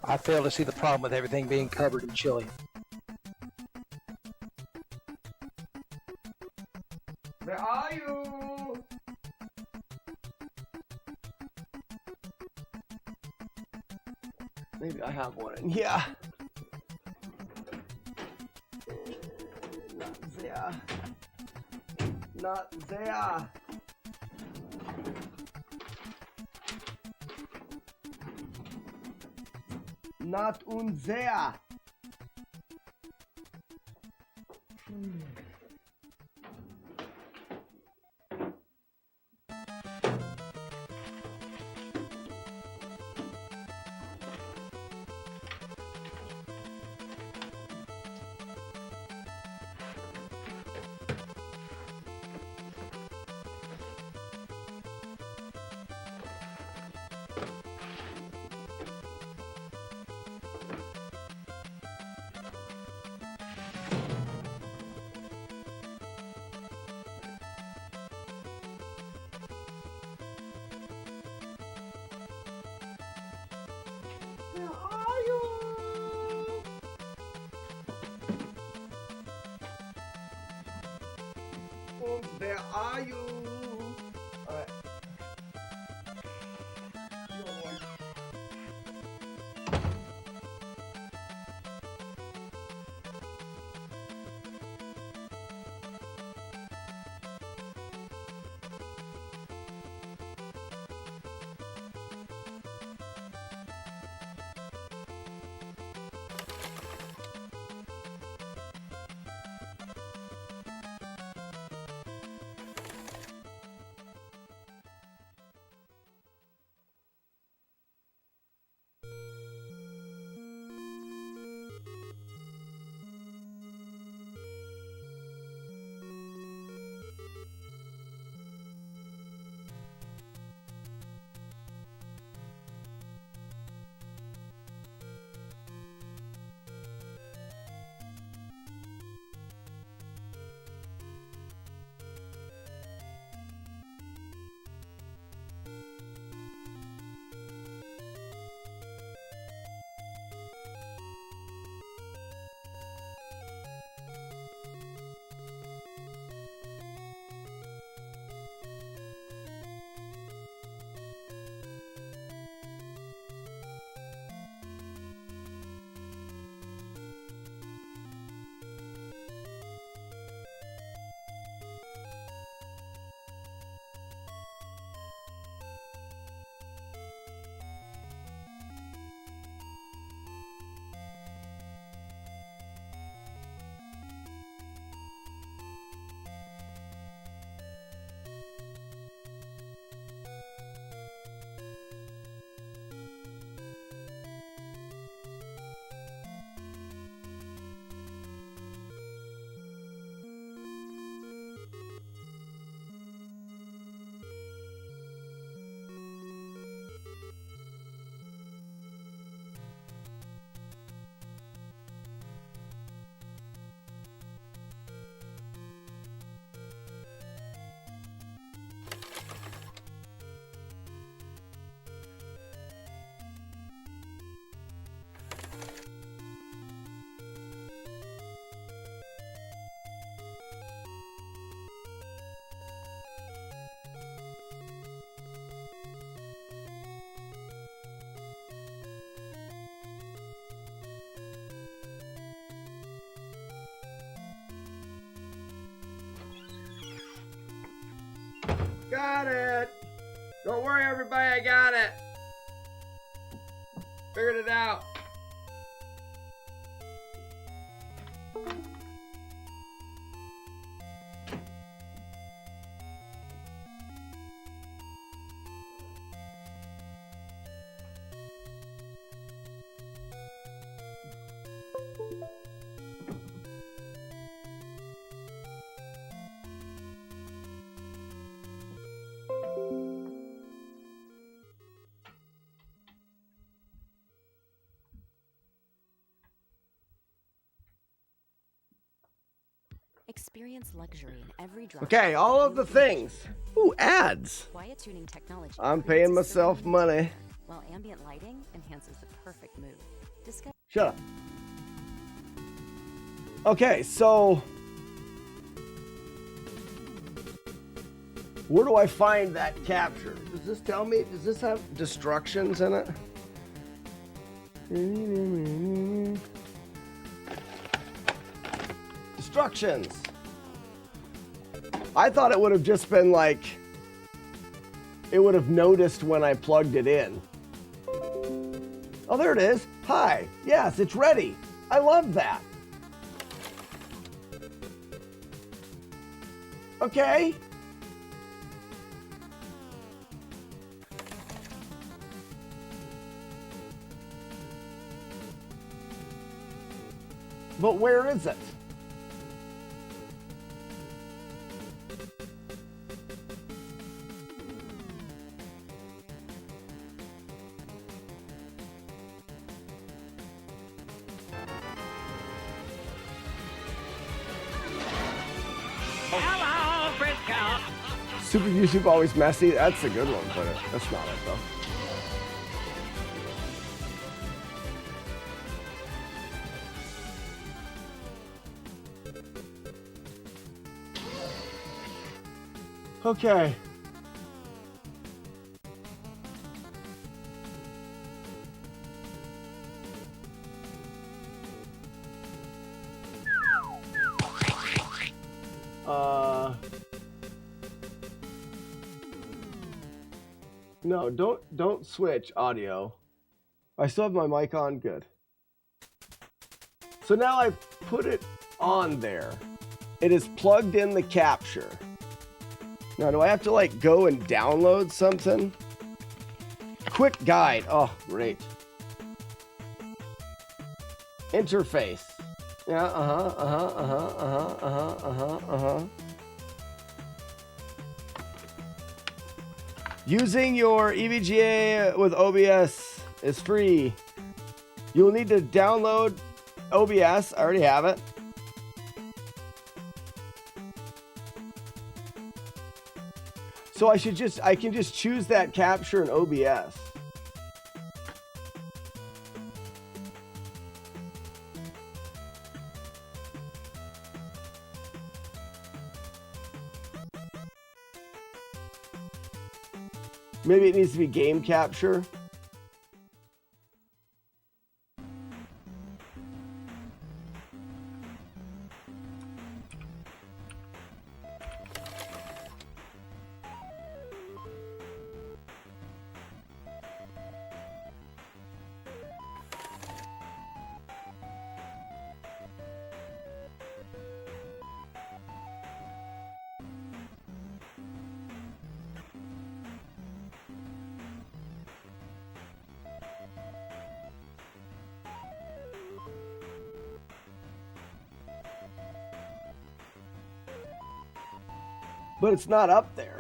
I fail to see the problem with everything being covered in chili. Where are you? Maybe I have one in here. Not there. Not there. Not unser. Where are you? Und where are you? Alright. Got it. Don't worry, everybody. I got it. Figured it out. Experience luxury in every drop. Okay, all of the things. Ooh, ads. Quiet tuning technology. I'm paying myself money. While ambient lighting enhances the perfect mood. Shut up. Okay, so where do I find that capture? Does this tell me? Does this have destructions in it? Destructions. I thought it would have just been like, it would have noticed when I plugged it in. Oh, there it is. Hi. Yes, it's ready. I love that. Okay. But where is it? Hello, Frisco. Super YouTube always messy. That's a good one, but that's not it though. Okay. No, don't switch audio. I still have my mic on. Good. So now I put it on there. It is plugged in the capture. Now, do I have to like go and download something? Quick guide. Oh, great. Interface. Yeah, Using your EVGA with OBS is free. You will need to download OBS. I already have it. So I can just choose that capture in OBS. Maybe it needs to be game capture. But it's not up there.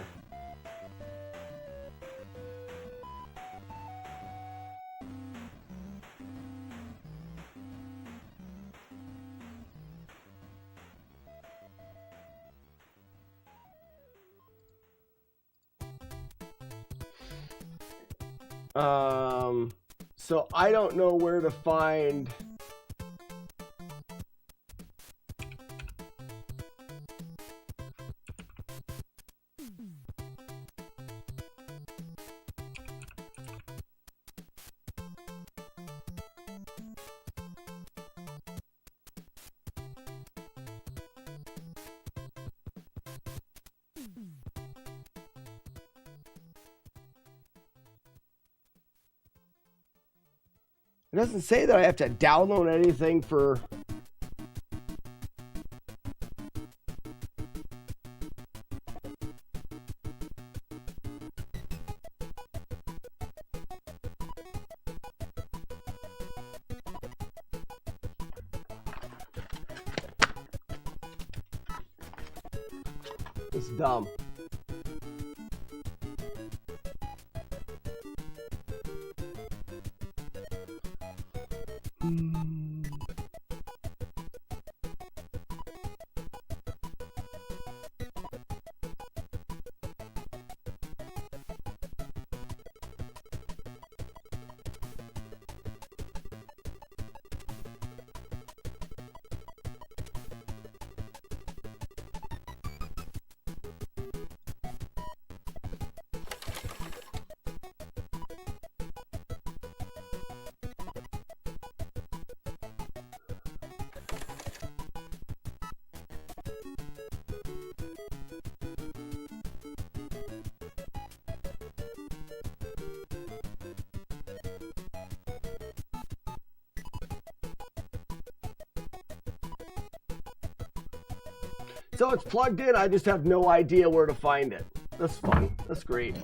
So I don't know where to find. It doesn't say that I have to download anything for... It's dumb. So it's plugged in, I just have no idea where to find it. That's fun. That's great.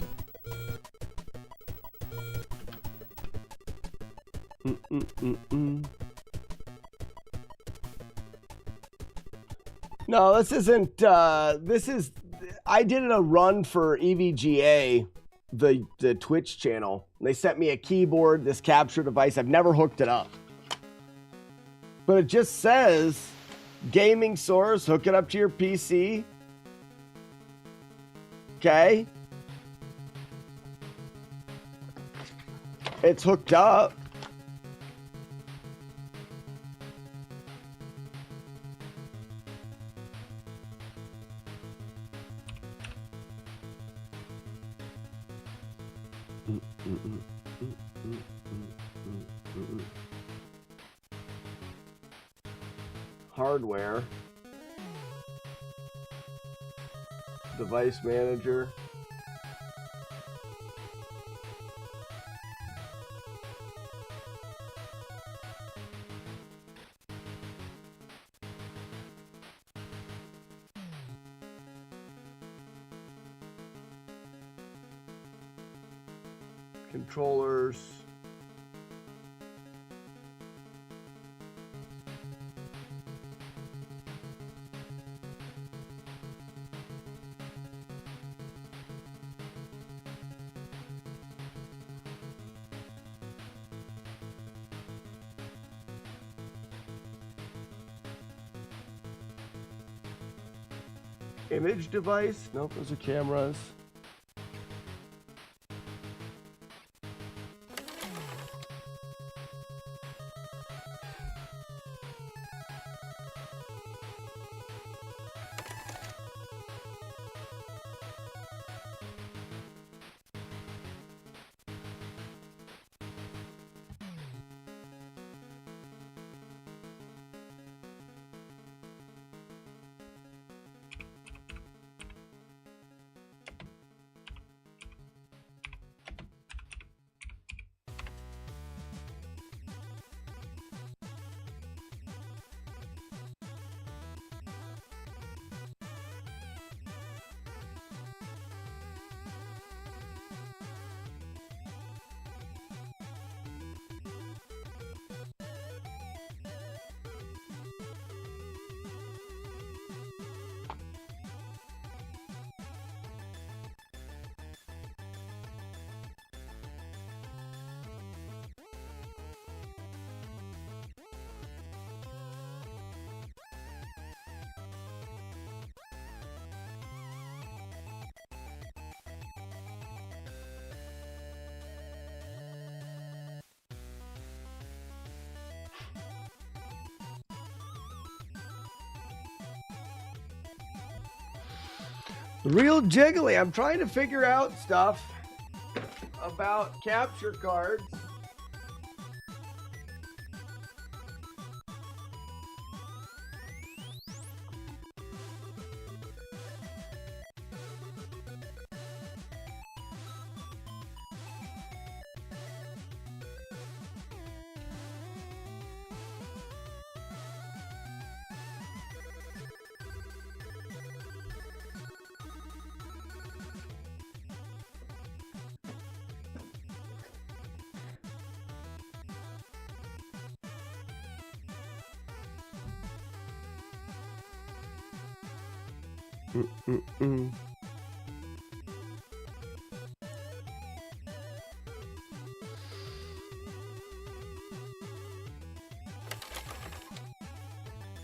No, this isn't, this is, I did a run for EVGA, the Twitch channel. They sent me a keyboard, this capture device. I've never hooked it up. But it just says, gaming source, hook it up to your PC. Okay. It's hooked up. Hardware, device manager, controllers, image device. Nope, those are cameras. Real jiggly. I'm trying to figure out stuff about capture cards.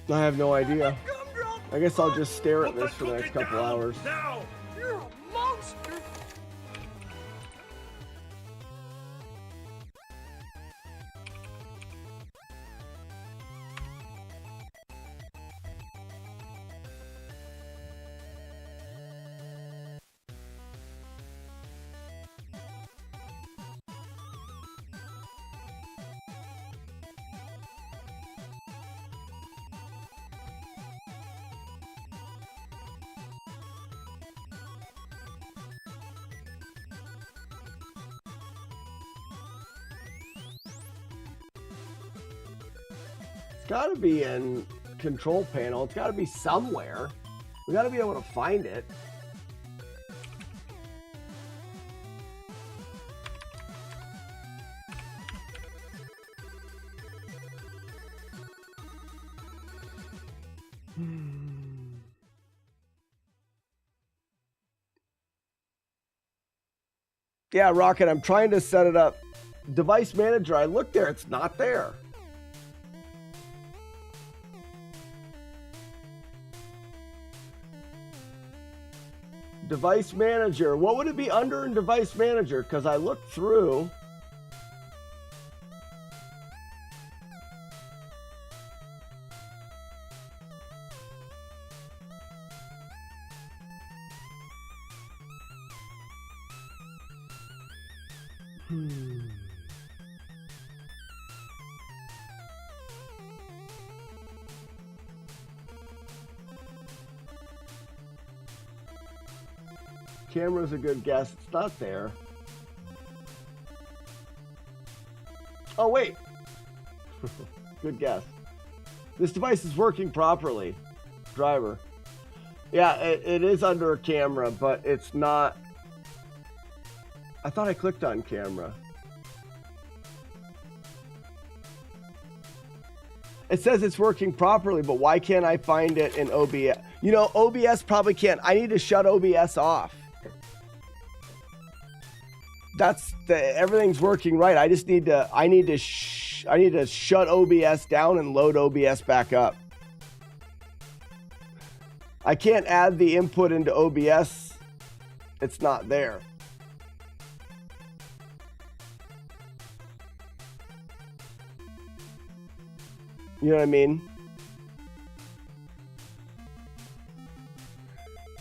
I have no idea. I guess I'll just stare at this for the next couple hours. Now! You're a monster! It's got to be in control panel. It's got to be somewhere. We got to be able to find it. Yeah, Rocket, I'm trying to set it up. Device manager, I looked there, it's not there. Device manager, what would it be under in device manager? Because I looked through. Camera's a good guess. It's not there. Oh, wait. Good guess. This device is working properly. Driver. Yeah, it is under a camera, but it's not. I thought I clicked on camera. It says it's working properly, but why can't I find it in OBS? You know, OBS probably can't. I need to shut OBS off. Everything's working right. I just need to I need to shut OBS down and load OBS back up. I can't add the input into OBS. It's not there. You know what I mean?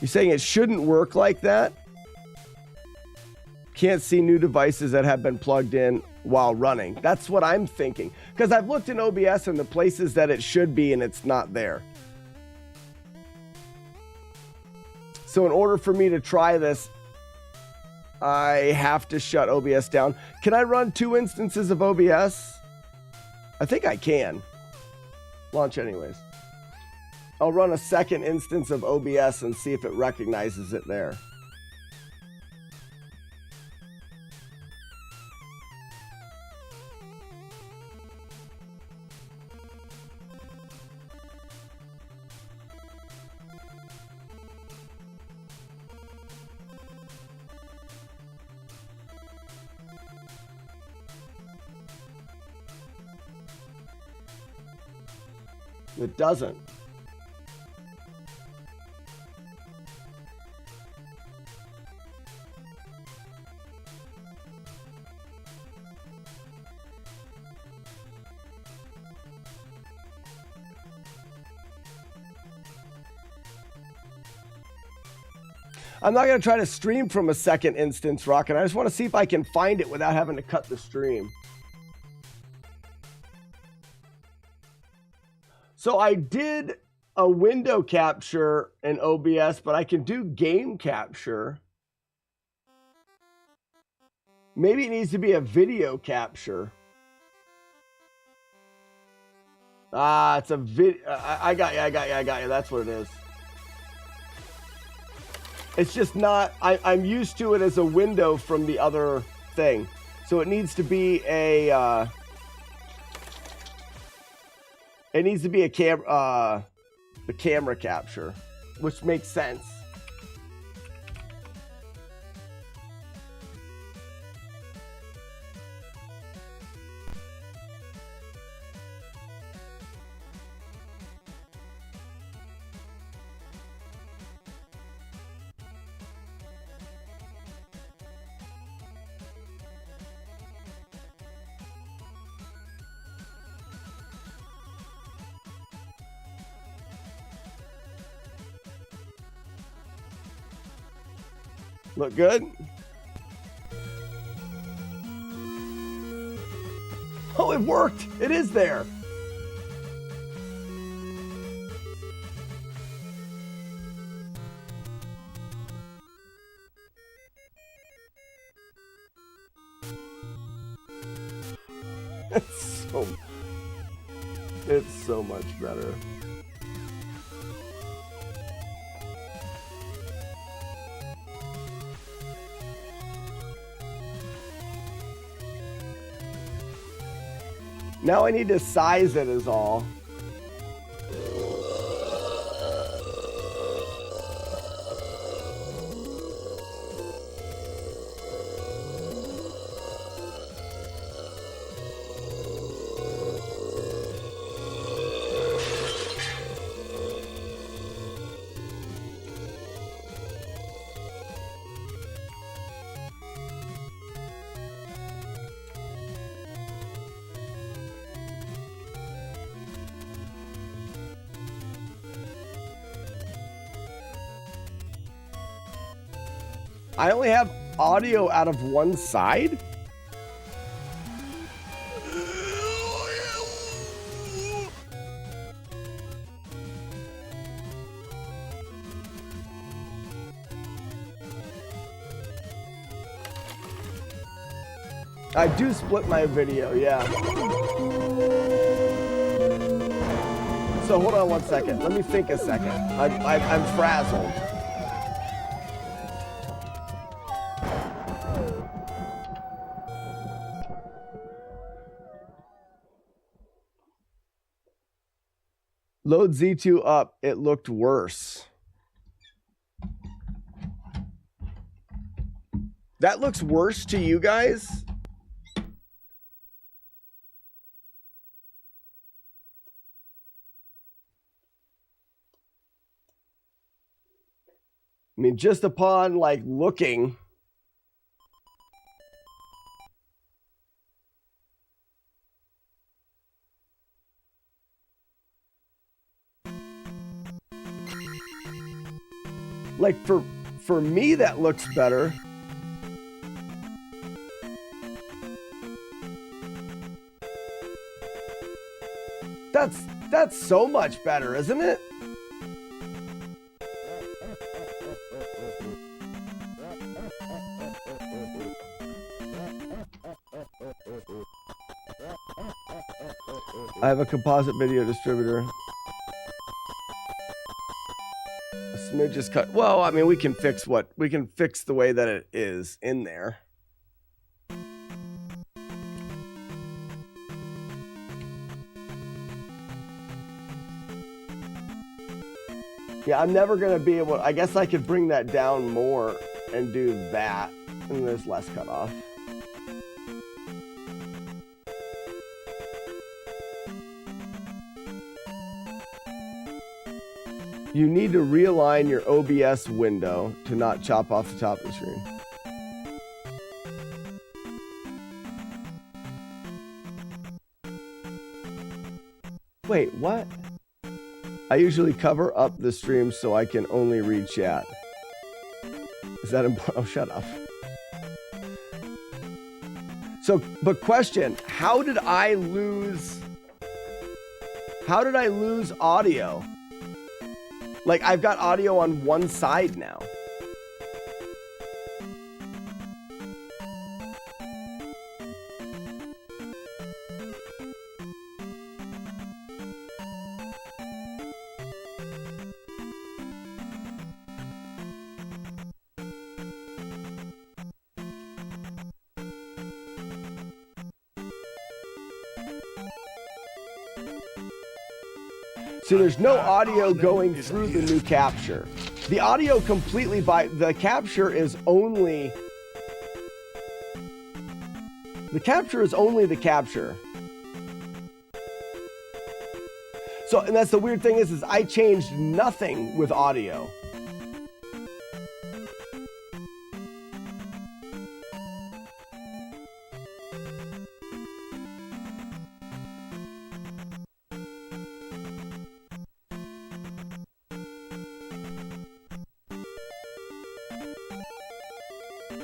You're saying it shouldn't work like that? Can't see new devices that have been plugged in while running. That's what I'm thinking. Because I've looked in OBS and the places that it should be and it's not there. So in order for me to try this, I have to shut OBS down. Can I run 2 instances of OBS? I think I can. Launch anyways. I'll run a second instance of OBS and see if it recognizes it there. It doesn't. I'm not going to try to stream from a second instance, Rocket. I just want to see if I can find it without having to cut the stream. So I did a window capture in OBS, but I can do game capture. Maybe it needs to be a video capture. Ah, it's a video. I got you. That's what it is. It's just not, I'm used to it as a window from the other thing. So it needs to be a, the camera capture. which makes sense. Look good? Oh, it worked! It is there! It's so much better. Now I need to size it is all. I only have audio out of one side? I do split my video, yeah. So hold on one second. Let me think a second. I'm frazzled. Load Z2 up. It looked worse. That looks worse to you guys? I mean, just upon like looking. Like for me, that looks better. That's so much better, isn't it? I have a composite video distributor. A smidge is cut. Well, I mean, we can fix the way that it is in there. Yeah, I'm never going to be able to, I guess I could bring that down more and do that. And there's less cutoff. You need to realign your OBS window to not chop off the top of the screen. Wait, what? I usually cover up the stream so I can only read chat. Is that important? Oh, shut up. So, but question, how did I lose audio? Like, I've got audio on one side now. So there's no audio going through the new capture. The audio completely the capture is only the capture. So, and that's the weird thing is I changed nothing with audio.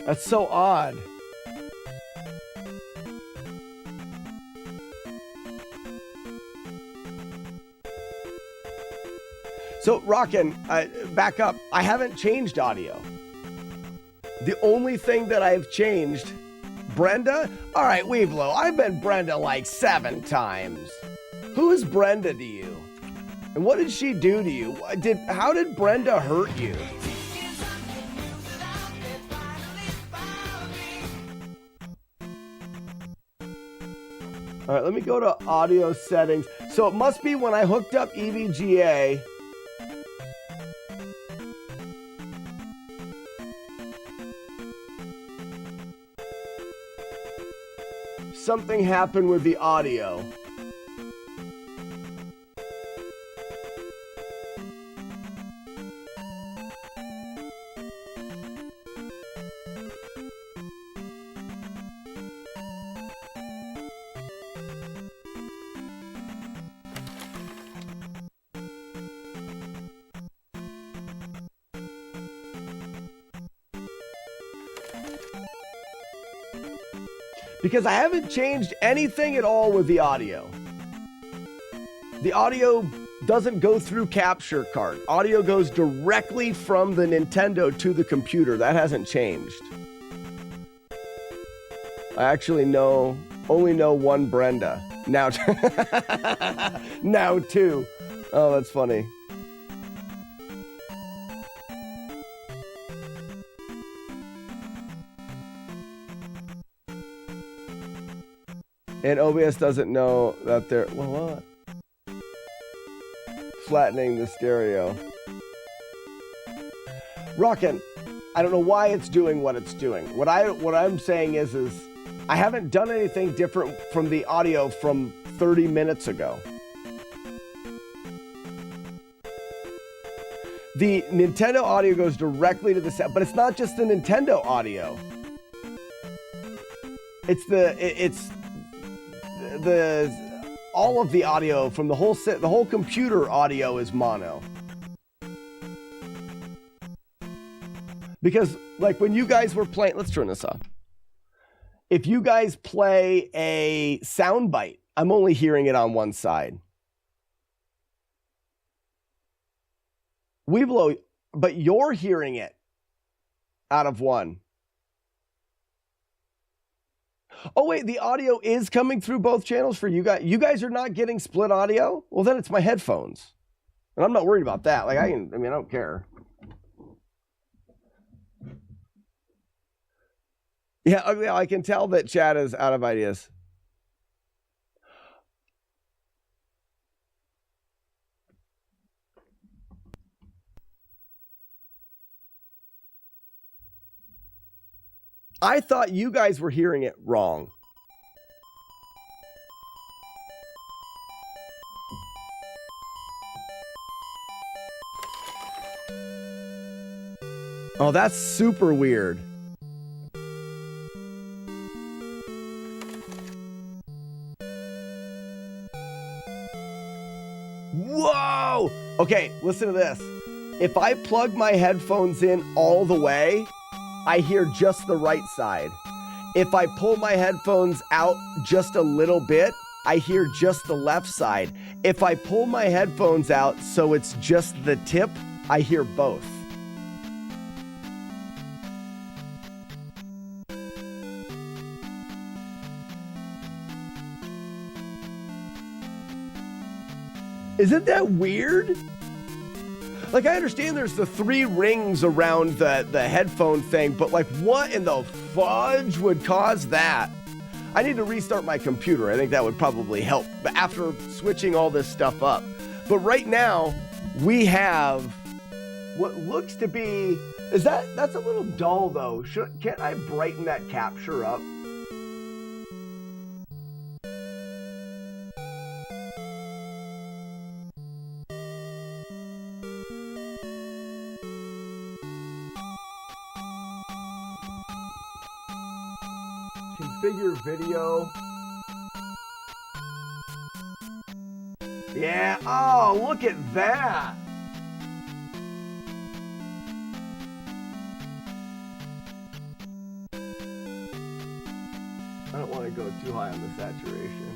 That's so odd. So, Rockin', back up. I haven't changed audio. The only thing that I've changed, Brenda? All right, Weeblo, I've been Brenda like 7 times. Who is Brenda to you? And what did she do to you? How did Brenda hurt you? All right, let me go to audio settings. So it must be when I hooked up EVGA. Something happened with the audio. Because I haven't changed anything at all with the audio. The audio doesn't go through capture card. Audio goes directly from the Nintendo to the computer. That hasn't changed. I actually only know one Brenda. Now, now 2. Oh, that's funny. And OBS doesn't know that they're, what? Flattening the stereo. Rockin', I don't know why it's doing what it's doing. What I'm saying is I haven't done anything different from the audio from 30 minutes ago. The Nintendo audio goes directly to the sound, but it's not just the Nintendo audio. It's all of the audio from the whole computer audio is mono. Because like when you guys were playing, let's turn this off. If you guys play a soundbite, I'm only hearing it on one side. Weeblo, but you're hearing it out of one. Oh, wait, the audio is coming through both channels for you guys. You guys are not getting split audio? Well, then it's my headphones. And I'm not worried about that. Like, I don't care. Yeah, I can tell that chat is out of ideas. I thought you guys were hearing it wrong. Oh, that's super weird. Whoa! Okay, listen to this. If I plug my headphones in all the way, I hear just the right side. If I pull my headphones out just a little bit, I hear just the left side. If I pull my headphones out so it's just the tip, I hear both. Isn't that weird? Like, I understand there's the 3 rings around the headphone thing, but like, what in the fudge would cause that? I need to restart my computer. I think that would probably help. But after switching all this stuff up. But right now, we have what looks to be, that's a little dull though. Can't I brighten that capture up? Configure video. Yeah, oh, look at that. I don't want to go too high on the saturation.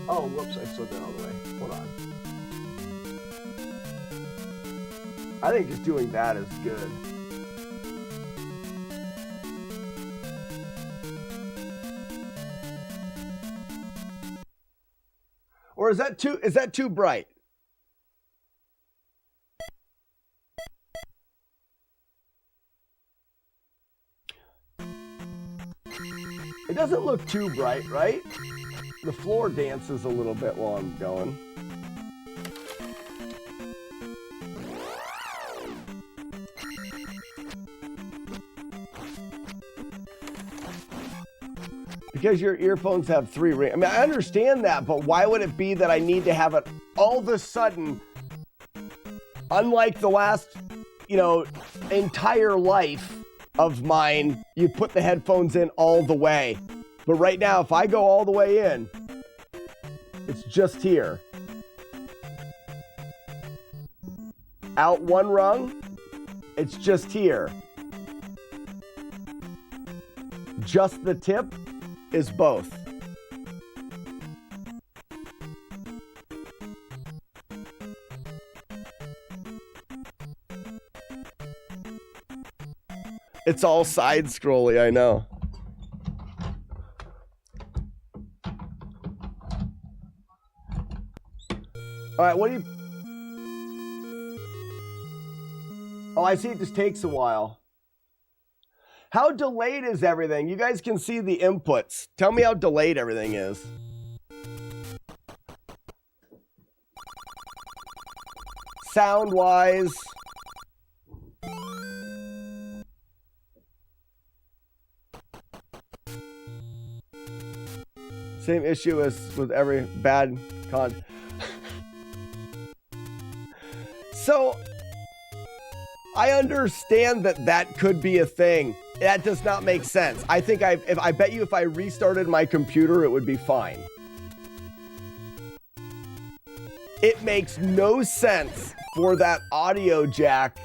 Oh, whoops, I slid that all the way. Hold on. I think just doing that is good. Or is that too bright? It doesn't look too bright, right? The floor dances a little bit while I'm going. Because your earphones have 3 rings. I mean, I understand that, but why would it be that I need to have it all of a sudden, unlike the last, entire life of mine, you put the headphones in all the way. But right now, if I go all the way in, it's just here. Out 1 rung, it's just here. Just the tip is both. It's all side scrolly, I know. All right, what do you... Oh, I see it just takes a while. How delayed is everything? You guys can see the inputs. Tell me how delayed everything is. Sound-wise. Same issue as with every bad con. So, I understand that could be a thing. That does not make sense. I think I bet you if I restarted my computer, it would be fine. It makes no sense for that audio jack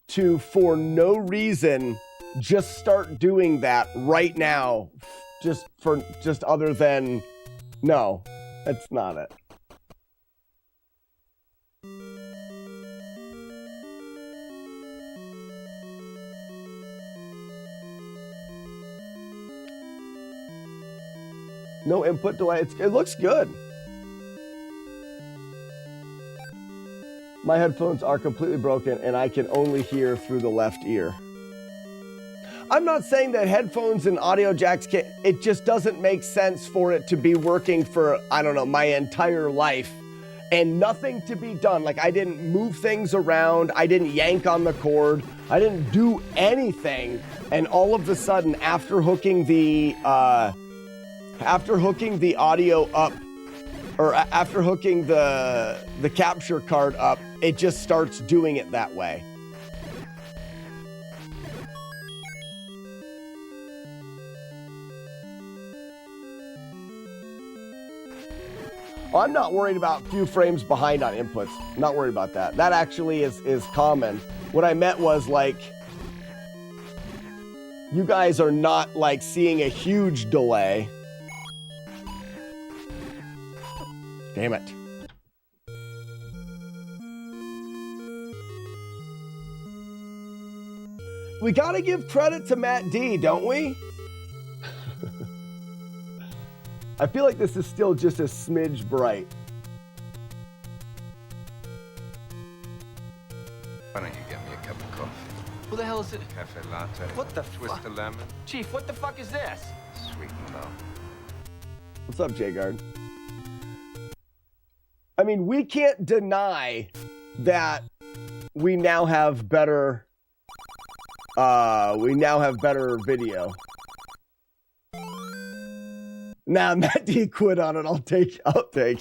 to, for no reason, just start doing that right now. Just other than, no, that's not it. No input delay. It looks good. My headphones are completely broken and I can only hear through the left ear. I'm not saying that headphones and audio jacks can't, it just doesn't make sense for it to be working for, I don't know, my entire life and nothing to be done. Like I didn't move things around. I didn't yank on the cord. I didn't do anything. And all of a sudden, after hooking the audio up, or after hooking the capture card up, it just starts doing it that way. I'm not worried about few frames behind on inputs. I'm not worried about that. That actually is common. What I meant was like, you guys are not like seeing a huge delay. Damn it. We gotta give credit to Matt D, don't we? I feel like this is still just a smidge bright. Why don't you get me a cup of coffee? Who the hell is it? Cafe latte. What the Twist fuck? of lemon. Chief, what the fuck is this? Sweet and low. What's up, J-Guard? I mean, we can't deny that we now have better video. Nah, Matt D quit on it. I'll take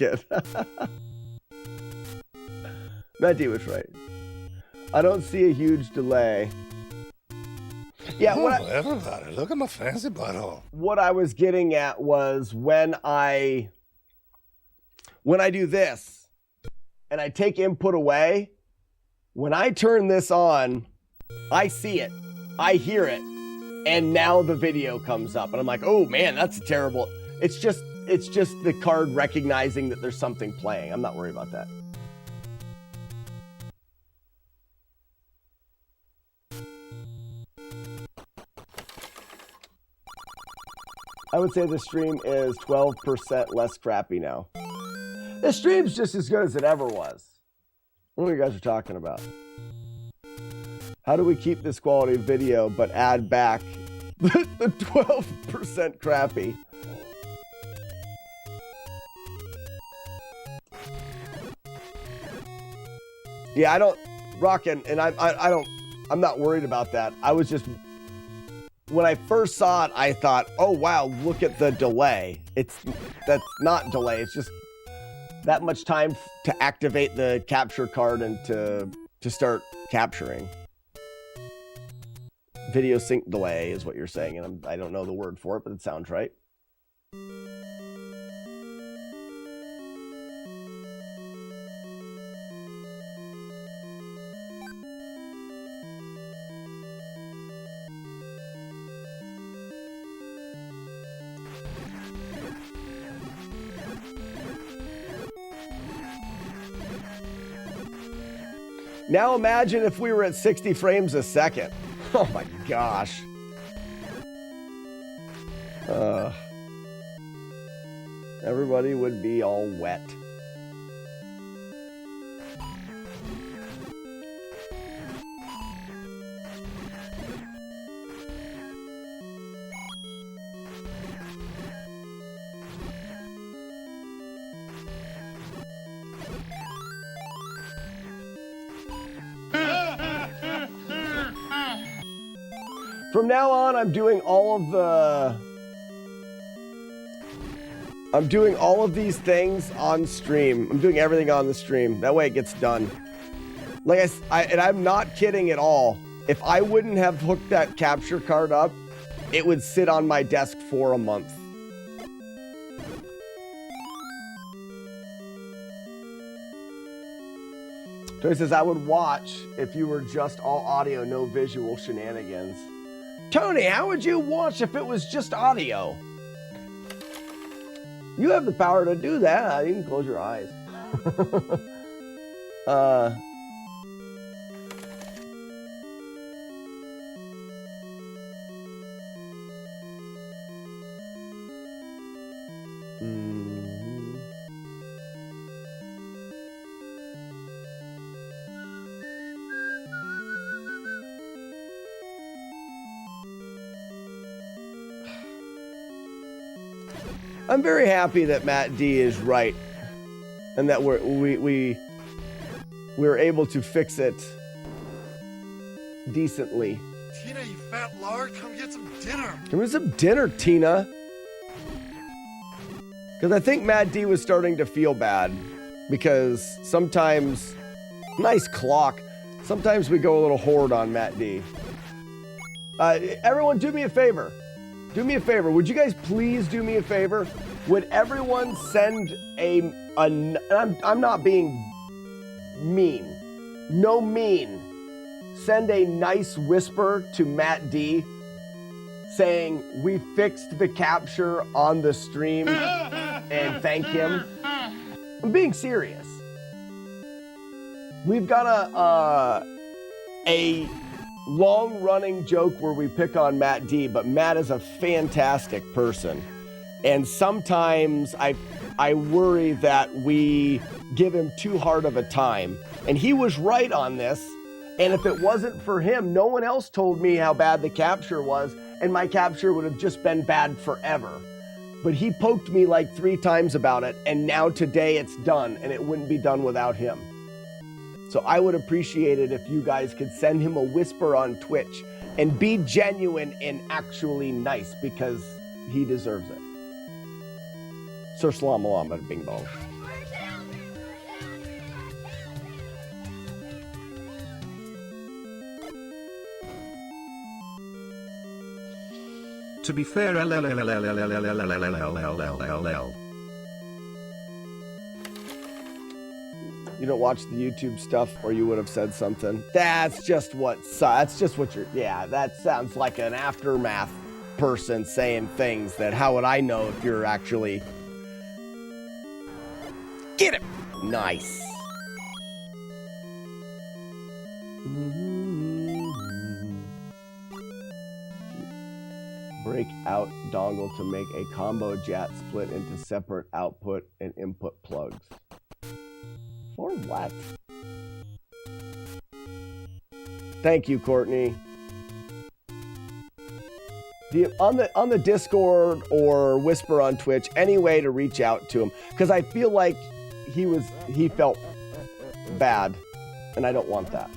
it. Matt D was right. I don't see a huge delay. Yeah, everybody, look at my fancy butthole. What I was getting at was when I do this and I take input away, when I turn this on, I see it, I hear it, and now the video comes up, and I'm like, oh man, that's terrible. It's just the card recognizing that there's something playing. I'm not worried about that. I would say the stream is 12% less crappy now. The stream's just as good as it ever was. What are you guys talking about? How do we keep this quality of video but add back the 12% crappy? Yeah, I don't, Rockin', and I'm not worried about that. I was just, when I first saw it, I thought, oh wow, look at the delay. That's not delay, it's just that much time to activate the capture card and to start capturing. Video sync delay is what you're saying, and I don't know the word for it, but it sounds right. Now imagine if we were at 60 frames a second. Oh my gosh. Everybody would be all wet. From now on, I'm doing all of these things on stream. I'm doing everything on the stream. That way it gets done. Like and I'm not kidding at all. If I wouldn't have hooked that capture card up, it would sit on my desk for a month. Tony says, I would watch if you were just all audio, no visual shenanigans. Tony, how would you watch if it was just audio? You have the power to do that. You can close your eyes. I'm very happy that Matt D is right, and that we're able to fix it decently. Tina, you fat lard, come get some dinner. Give me some dinner, Tina. Because I think Matt D was starting to feel bad, because sometimes, nice clock, sometimes we go a little hard on Matt D. Everyone, do me a favor. Do me a favor. Would you guys please do me a favor? Would everyone send I'm not being mean. No mean. Send a nice whisper to Matt D saying we fixed the capture on the stream and thank him. I'm being serious. We've got a long-running joke where we pick on Matt D, but Matt is a fantastic person. And sometimes I worry that we give him too hard of a time. And he was right on this. And if it wasn't for him, no one else told me how bad the capture was, and my capture would have just been bad forever. but he poked me like 3 times about it, and now today it's done, and it wouldn't be done without him. So I would appreciate it if you guys could send him a whisper on Twitch and be genuine and actually nice, because he deserves it. Sir Salam Alam, Bing Bong. To be fair, You don't watch the YouTube stuff, or you would have said something. That's just what you're, yeah, that sounds like an aftermath person saying things that, how would I know if you're actually... Get him! Nice. Break out dongle to make a combo jet split into separate output and input plugs. For what? Thank you, Courtney. On the Discord or whisper on Twitch, any way to reach out to him, because I feel like he felt bad, and I don't want that.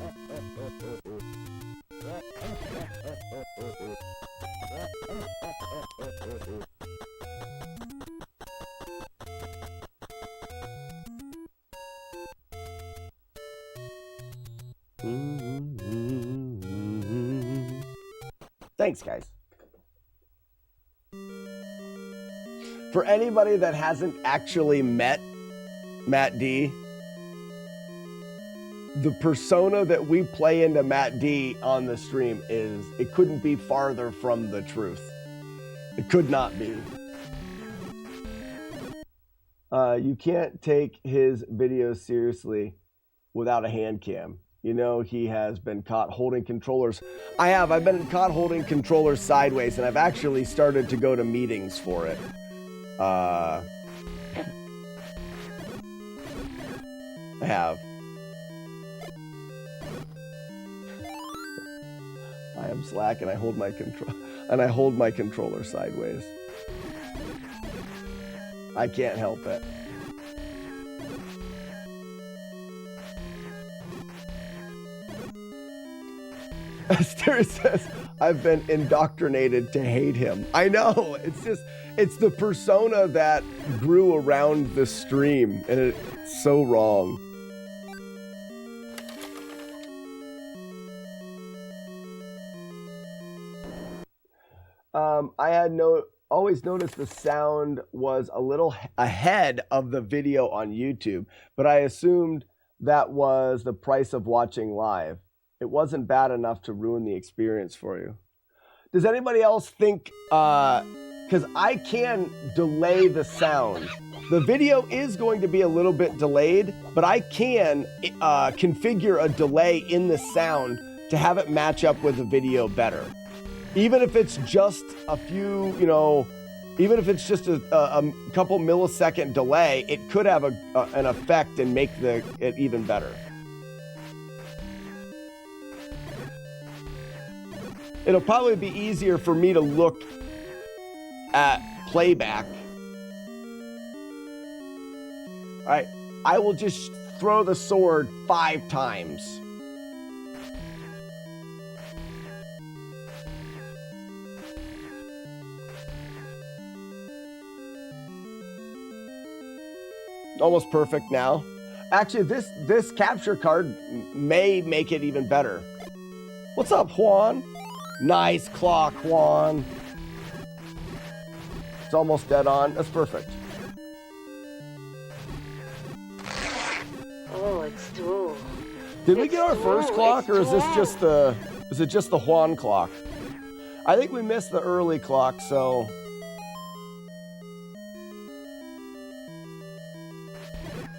Thanks, guys. For anybody that hasn't actually met Matt D, the persona that we play into Matt D on the stream it couldn't be farther from the truth. It could not be. You can't take his videos seriously without a hand cam. You know, he has been caught holding controllers. I've been caught holding controllers sideways, and I've actually started to go to meetings for it. I have. I am slack, and I hold my controller sideways. I can't help it. Esther says, I've been indoctrinated to hate him. I know, it's the persona that grew around the stream, and it's so wrong. I had always noticed the sound was a little ahead of the video on YouTube, but I assumed that was the price of watching live. It wasn't bad enough to ruin the experience for you. Does anybody else think, because I can delay the sound. The video is going to be a little bit delayed, but I can configure a delay in the sound to have it match up with the video better. Even if it's just a few, even if it's just a couple millisecond delay, it could have an effect and make it even better. It'll probably be easier for me to look at playback. All right, I will just throw the sword 5 times. Almost perfect now. Actually, this capture card may make it even better. What's up, Juan? Nice clock, Juan. It's almost dead on. That's perfect. Oh, it's true. Did we get our first clock, or is this just the Juan clock? I think we missed the early clock, so.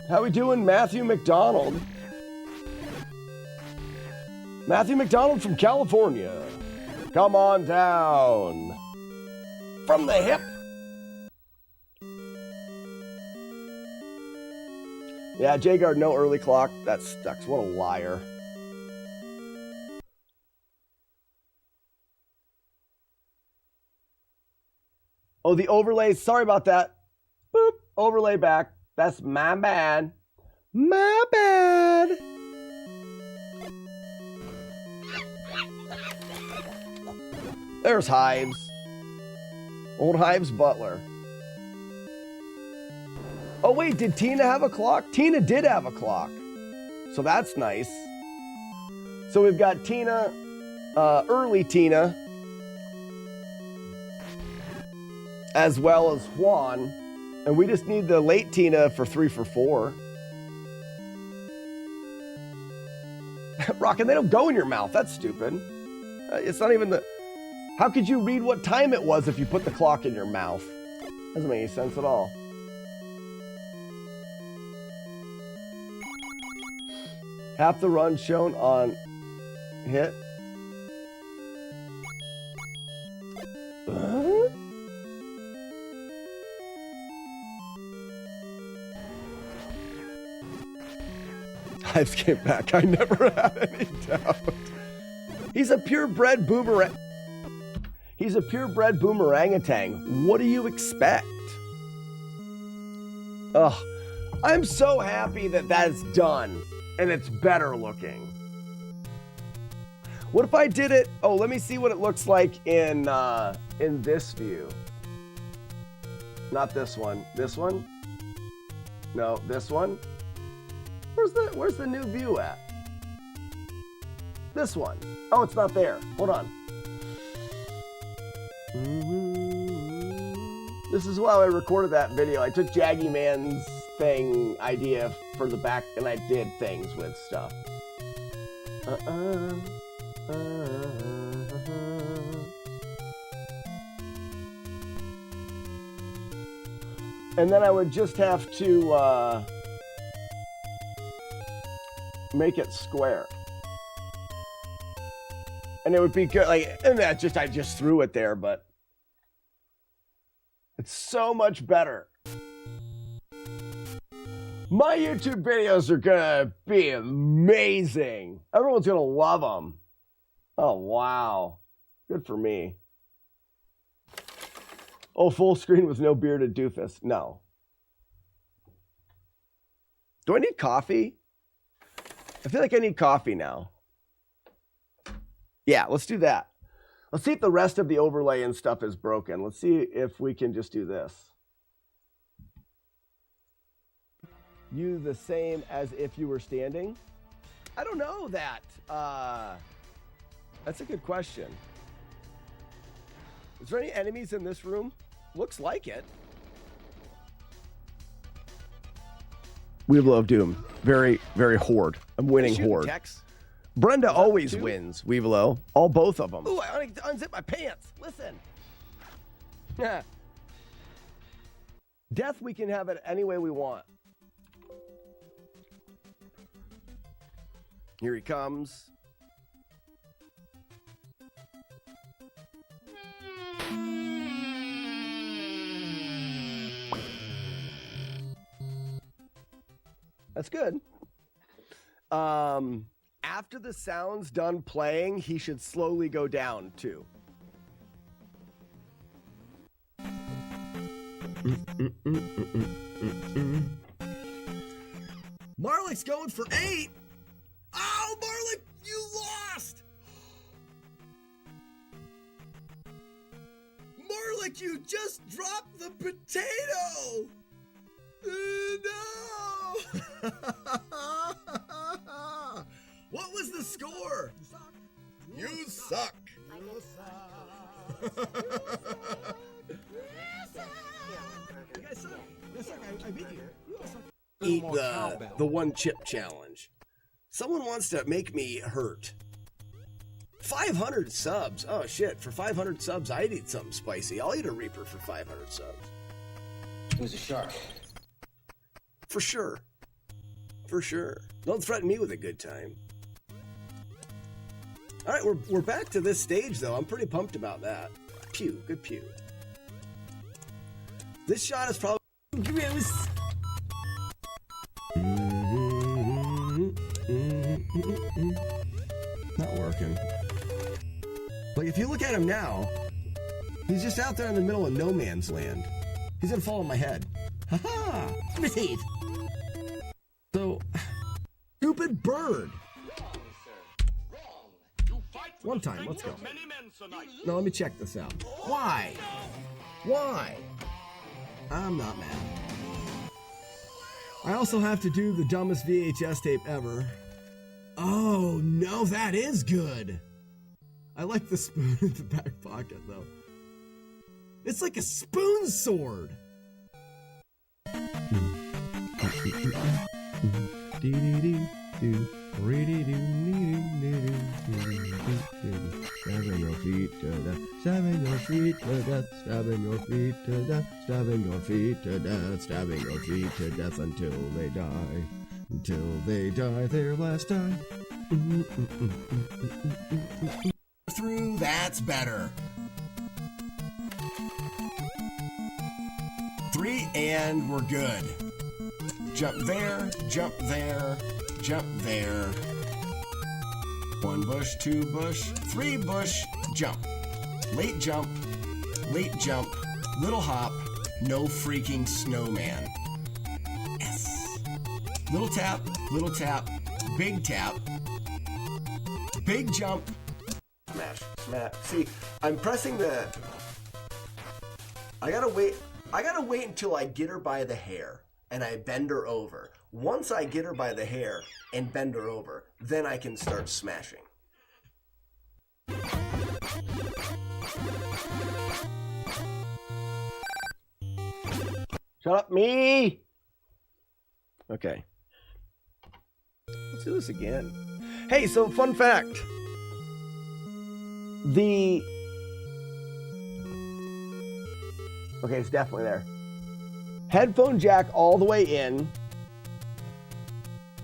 How we doing, Matthew McDonald? Matthew McDonald from California. Come on down. From the hip. Yeah, Jagard, no early clock. That sucks. What a liar. Oh, the overlay. Sorry about that. Boop. Overlay back. That's my bad. My bad. There's Hives. Old Hives Butler. Oh, wait. Did Tina have a clock? Tina did have a clock. So that's nice. So we've got Tina, early Tina, as well as Juan. And we just need the late Tina for 3 for 4. Rockin', they don't go in your mouth. That's stupid. It's not even the... How could you read what time it was if you put the clock in your mouth? Doesn't make any sense at all. Half the run shown on hit. Hives came back. I never had any doubt. He's a purebred boomerang. He's a purebred boomerangutan. What do you expect? Ugh. I'm so happy that that's done and it's better looking. What if I did it? Oh, let me see what it looks like in this view. Not this one. This one? No, this one. Where's the new view at? This one. Oh, it's not there. Hold on. This is how I recorded that video. I took Jaggy Man's thing idea for the back and I did things with stuff. And then I would just have to make it square. And it would be good, like, and I just threw it there, but it's so much better. My YouTube videos are gonna be amazing. Everyone's gonna love them. Oh, wow. Good for me. Oh, full screen with no bearded doofus. No. Do I need coffee? I feel like I need coffee now. Yeah, let's do that. Let's see if the rest of the overlay and stuff is broken. Let's see if we can just do this. You the same as if you were standing? I don't know that. That's a good question. Is there any enemies in this room? Looks like it. Weevil of Doom. Very, very horde. I'm winning horde. Brenda always wins, Weevilo. Both of them. Ooh, I unzip my pants. Listen. Yeah. Death, we can have it any way we want. Here he comes. That's good. After the sound's done playing, he should slowly go down too. Marlick's going for 8. Oh, Marlick, you lost. Marlick, you just dropped the potato. No. What was the score? You suck. You suck. You guys suck. You suck. I beat you. You all suck. Eat the one chip challenge. Someone wants to make me hurt. 500 subs. Oh shit! For 500 subs, I'd eat something spicy. I'll eat a Reaper for 500 subs. Who's a shark? For sure. For sure. Don't threaten me with a good time. All right, we're back to this stage, though. I'm pretty pumped about that. Pew, good pew. This shot is probably gross. Not working. Like, if you look at him now, He's just out there in the middle of no man's land. He's gonna fall on my head. Ha-ha! Neat! So, stupid bird. One time, let's go. No, let me check this out. Why? Why? I'm not mad. I also have to do the dumbest VHS tape ever. Oh, no, that is good. I like the spoon in the back pocket, though. It's like a spoon sword. Stabbing your feet to death, stabbing your feet to death, stabbing your feet to death, stabbing your feet to death, stabbing your feet to death until they die their last time. Through, that's better. 3 and we're good. Jump there, jump there, jump there. 1 bush, 2 bush, 3 bush, jump. Late jump, little hop, no freaking snowman. Yes. Little tap, big tap, big jump. Smash, smash. See, I'm pressing the... I gotta wait until I get her by the hair and I bend her over. Once I get her by the hair and bend her over, then I can start smashing. Shut up, me! Okay. Let's do this again. Hey, so fun fact. Okay, it's definitely there. Headphone jack all the way in.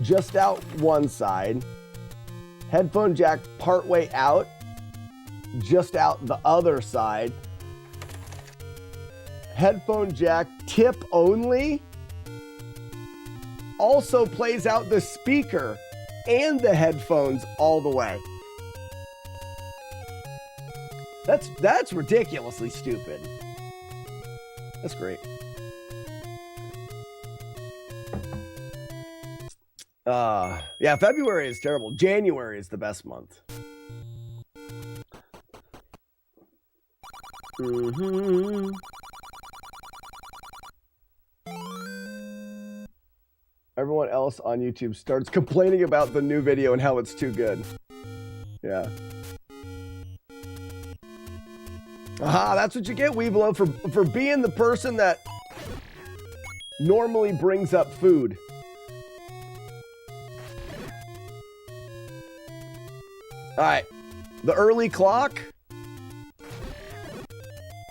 Just out one side. Headphone jack part way out. Just out the other side. Headphone jack tip only. Also plays out the speaker and the headphones all the way. That's ridiculously stupid. That's great. Yeah, February is terrible. January is the best month. Everyone else on YouTube starts complaining about the new video and how it's too good. Yeah. Aha, that's what you get, Weeblo, for being the person that normally brings up food. All right, the early clock.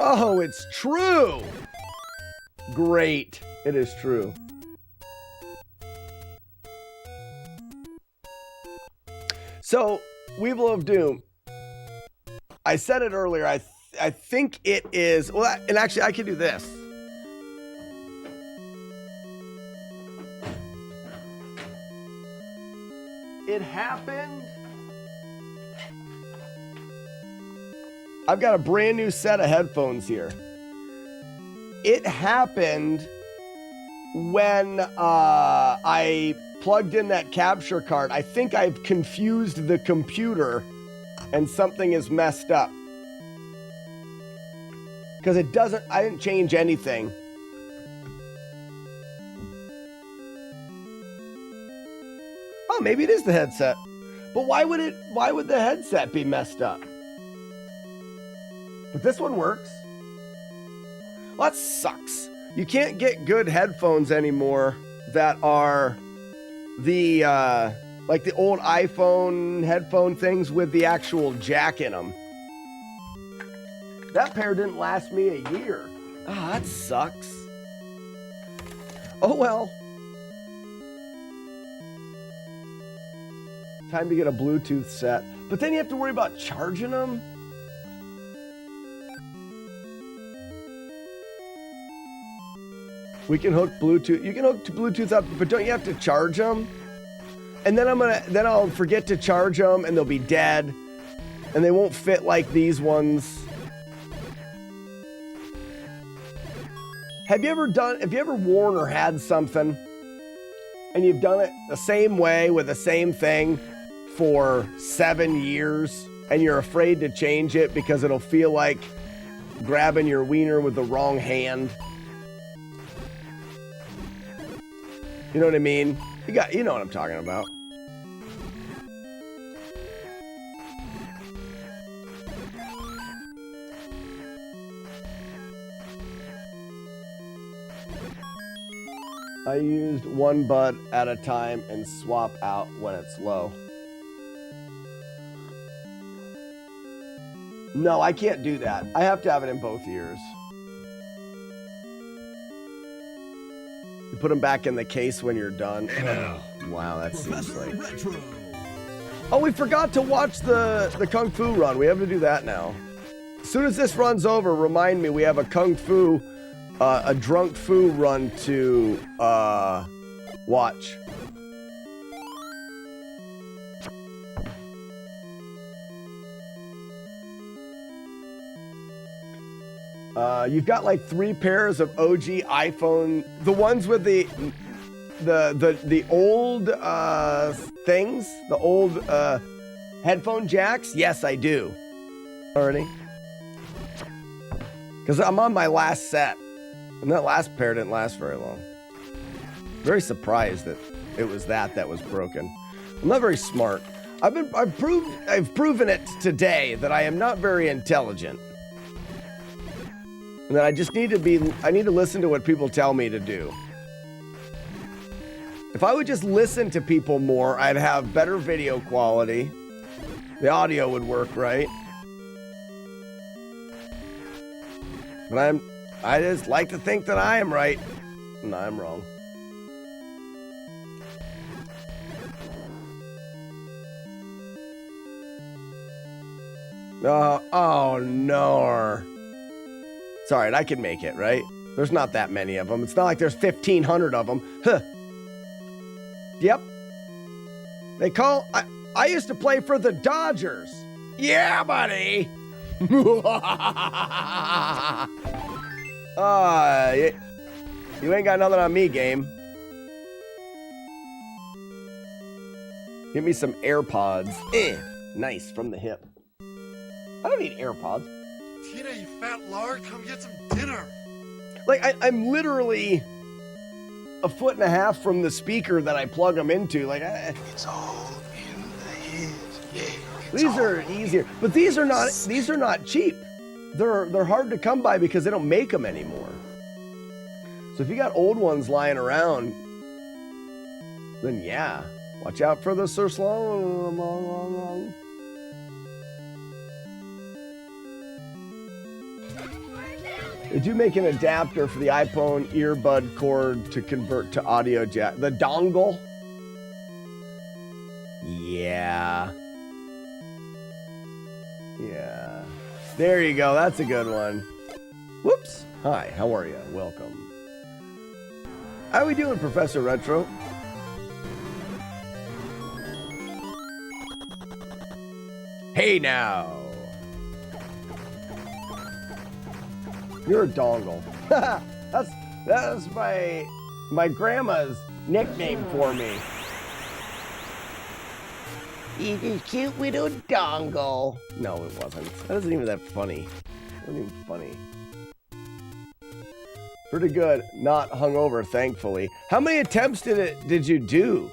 Oh, it's true. Great, it is true. So, Weevil of Doom. I said it earlier. I think it is. Well, and actually, I can do this. It happened. I've got a brand new set of headphones here. It happened when I plugged in that capture card. I think I've confused the computer and something is messed up. Because it doesn't, I didn't change anything. Oh, maybe it is the headset. But why would the headset be messed up? But this one works. Well, that sucks. You can't get good headphones anymore that are the, like the old iPhone headphone things with the actual jack in them. That pair didn't last me a year. Ah, that sucks. Oh well. Time to get a Bluetooth set. But then you have to worry about charging them. We can hook Bluetooth. You can hook Bluetooth up, but don't you have to charge them? And then I'll forget to charge them and they'll be dead. And they won't fit like these ones. have you ever worn or had something and you've done it the same way with the same thing for 7 years and you're afraid to change it because it'll feel like grabbing your wiener with the wrong hand? You know what I mean? You know what I'm talking about. I used one butt at a time and swap out when it's low. No, I can't do that. I have to have it in both ears. You put them back in the case when you're done. Oh, wow, that seems like... Oh, we forgot to watch the Kung Fu run. We have to do that now. As soon as this runs over, remind me we have a Kung Fu... a drunk Fu run to watch. You've got like 3 pairs of OG iPhone, the ones with the old things, the old headphone jacks. Yes, I do. Already, because I'm on my last set. And that last pair didn't last very long. Very surprised that it was that was broken. I'm not very smart. I've proven it today that I am not very intelligent. And that I just need to listen to what people tell me to do. If I would just listen to people more, I'd have better video quality. The audio would work right. But I just like to think that I am right. No, I'm wrong. Oh no. It's all right, I can make it, right? There's not that many of them. It's not like there's 1,500 of them. Huh. Yep. I used to play for the Dodgers. Yeah, buddy. You ain't got nothing on me, game. Give me some AirPods. Nice, from the hip. I don't need AirPods. Tina, you fat lard, come get some dinner. Like, I'm literally 1.5 feet from the speaker that I plug them into. Like, it's all in the head. Yeah. These are easier, but these are not cheap. They're hard to come by because they don't make them anymore. So if you got old ones lying around, then yeah, watch out for the Sir Slow. They do make an adapter for the iPhone earbud cord to convert to audio jack. The dongle? Yeah. Yeah. There you go. That's a good one. Whoops. Hi, how are you? Welcome. How we doing, Professor Retro? Hey now. You're a dongle. that's my grandma's nickname for me. You cute little dongle. No, it wasn't. That isn't even that funny. It wasn't even funny. Pretty good. Not hungover, thankfully. How many attempts did you do?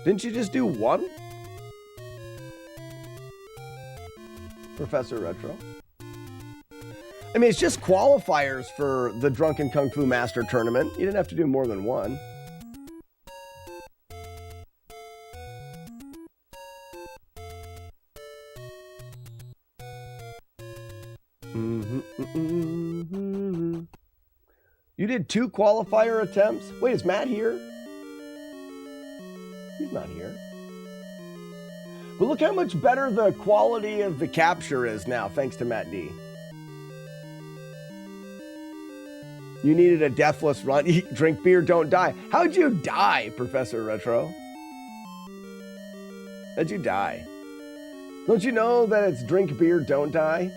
Didn't you just do one? Professor Retro. I mean, it's just qualifiers for the Drunken Kung Fu Master Tournament. You didn't have to do more than one. You did 2 qualifier attempts? Wait, is Matt here? He's not here. But look how much better the quality of the capture is now, thanks to Matt D. You needed a deathless run. Eat, drink beer, don't die. How'd you die, Professor Retro? How'd you die? Don't you know that it's drink beer, don't die?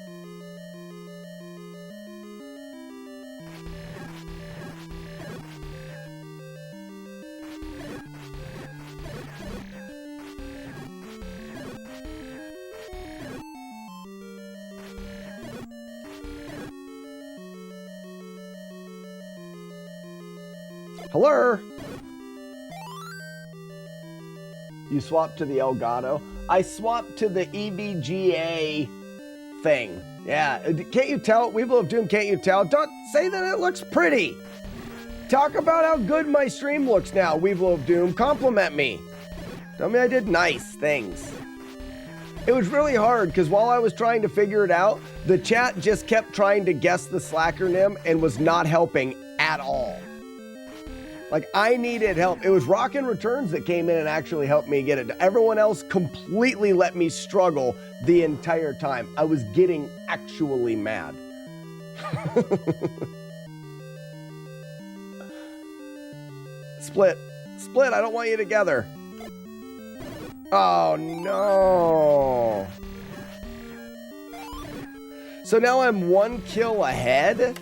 Hello? You swapped to the Elgato? I swapped to the EVGA thing. Yeah, can't you tell? Weevil of Doom, can't you tell? Don't say that it looks pretty. Talk about how good my stream looks now, Weevil of Doom. Compliment me. Tell me I did nice things. It was really hard because while I was trying to figure it out, the chat just kept trying to guess the slacker nim and was not helping at all. Like, I needed help. It was Rockin' Returns that came in and actually helped me get it. Everyone else completely let me struggle the entire time. I was getting actually mad. Split. Split, I don't want you together. Oh, no. So now I'm 1 kill ahead.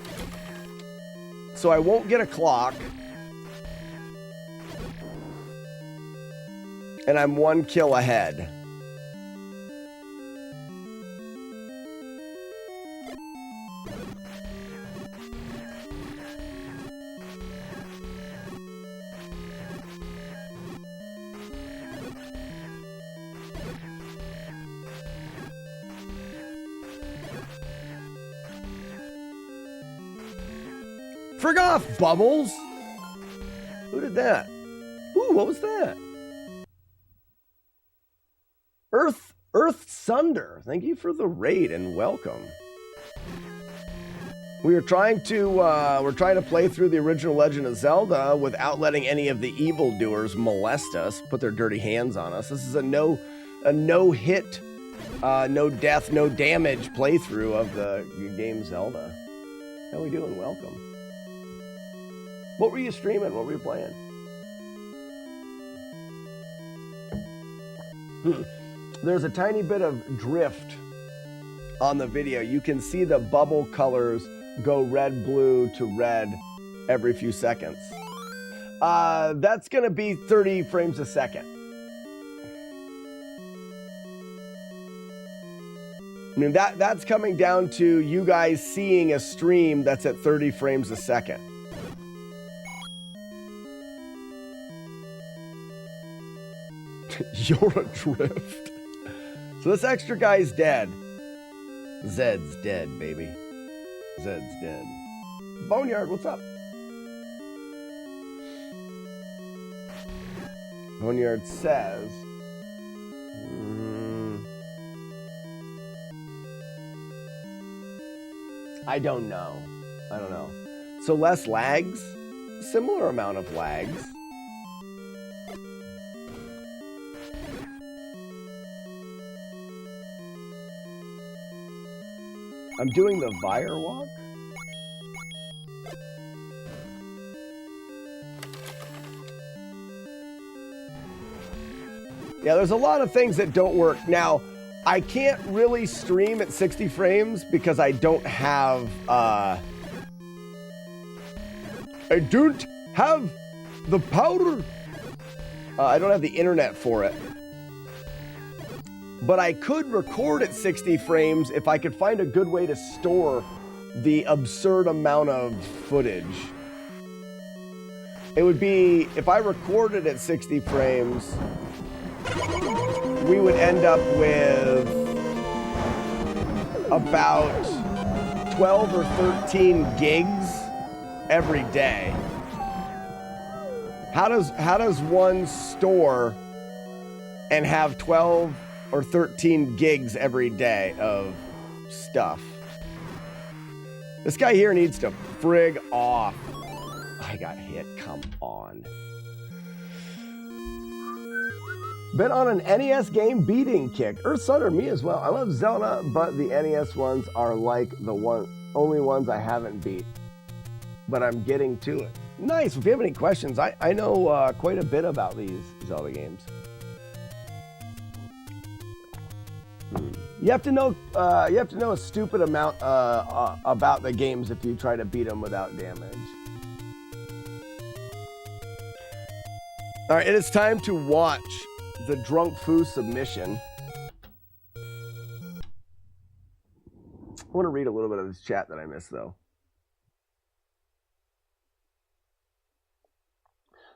So I won't get a clock. And I'm 1 kill ahead. Frig off, Bubbles! Who did that? Ooh, what was that? Earth Sunder, thank you for the raid and welcome. We're trying to play through the original Legend of Zelda without letting any of the evildoers molest us, put their dirty hands on us. This is a no hit, no death, no damage playthrough of the game Zelda. How we doing? Welcome. What were you streaming? What were you playing? There's a tiny bit of drift on the video. You can see the bubble colors go red, blue to red every few seconds. That's going to be 30 frames a second. I mean, that's coming down to you guys seeing a stream that's at 30 frames a second. You're adrift. So this extra guy's dead. Zed's dead, baby. Zed's dead. Boneyard, what's up? Boneyard says... I don't know. I don't know. So less lags? Similar amount of lags. I'm doing the Vire walk. Yeah, there's a lot of things that don't work. Now, I can't really stream at 60 frames because I don't have, I don't have the power. I don't have the internet for it. But I could record at 60 frames if I could find a good way to store the absurd amount of footage. It would be, if I recorded at 60 frames, we would end up with about 12 or 13 gigs every day. How does one store and have 12 or 13 gigs every day of stuff? This guy here needs to frig off. I got hit, come on. Been on an NES game beating kick. Earth Sunder, me as well. I love Zelda, but the NES ones are like the only ones I haven't beat. But I'm getting to it. Nice, if you have any questions, I know quite a bit about these Zelda games. You have to know a stupid amount about the games if you try to beat them without damage. All right, it is time to watch the Drunk Foo submission. I want to read a little bit of this chat that I missed, though.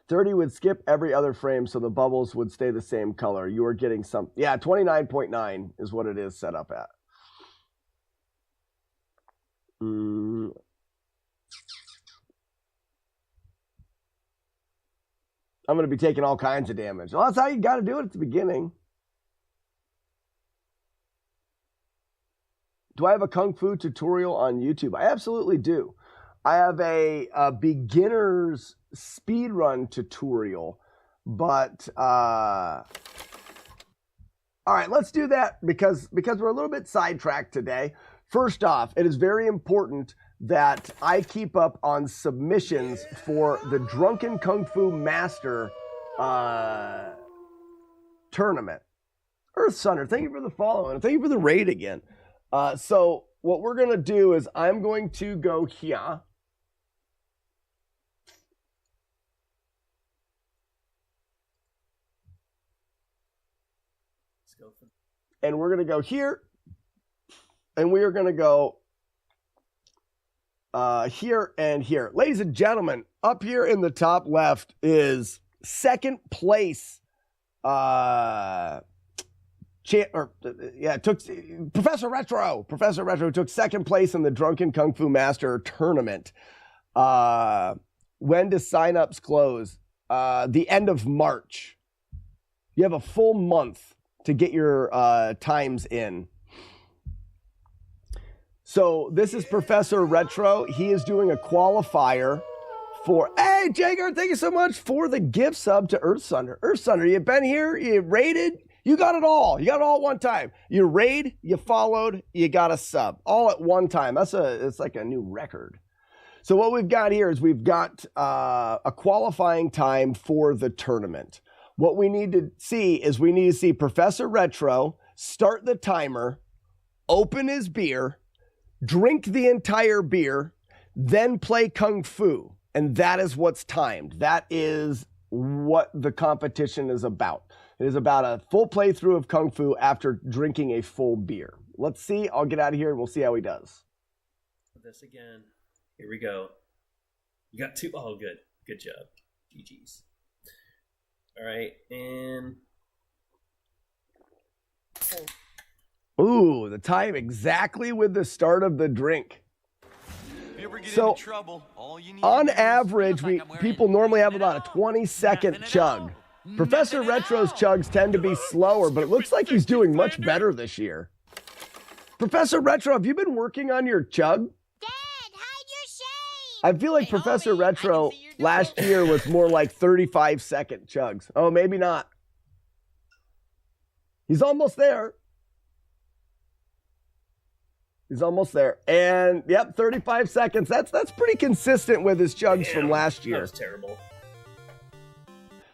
30 would skip every other frame, so the bubbles would stay the same color. You are getting some. Yeah, 29.9 is what it is set up at. I'm going to be taking all kinds of damage. Well, that's how you got to do it at the beginning. Do I have a Kung Fu tutorial on YouTube? I absolutely do. I have a beginner's speedrun tutorial, but all right, let's do that because we're a little bit sidetracked today. First off, it is very important that I keep up on submissions for the Drunken Kung Fu Master tournament. Earth Sunder, thank you for the follow and thank you for the raid again. So what we're going to do is I'm going to go here. And we're going to go here. And we are going to go here and here. Ladies and gentlemen, up here in the top left is second place. Took Professor Retro. Professor Retro took second place in the Drunken Kung Fu Master tournament. When do signups close? The end of March. You have a full month to get your times in. So this is Professor Retro. He is doing a qualifier for. Hey, Jager, thank you so much for the gift sub to Earth Sunder. Earth Sunder, you've been here, you raided. You got it all. You got it all at one time. You raid, you followed, you got a sub. All at one time. It's like a new record. So what we've got here is we've got a qualifying time for the tournament. What we need to see is we need to see Professor Retro start the timer, open his beer, drink the entire beer, then play Kung Fu. And that is what's timed. That is what the competition is about. It is about a full playthrough of Kung Fu after drinking a full beer. Let's see. I'll get out of here and we'll see how he does. This again. Here we go. You got two. Oh, good. Good job. GG's. All right. And. Ooh, the time exactly with the start of the drink. So, on average, people normally have about a 20-second chug. Professor Retro's chugs tend to be slower, but it looks like he's doing much better this year. Professor Retro, have you been working on your chug? Dad, hide your shame! I feel like Professor Retro last year was more like 35-second chugs. Oh, maybe not. He's almost there. He's almost there. And, yep, 35 seconds. That's pretty consistent with his chugs from last year. That was terrible.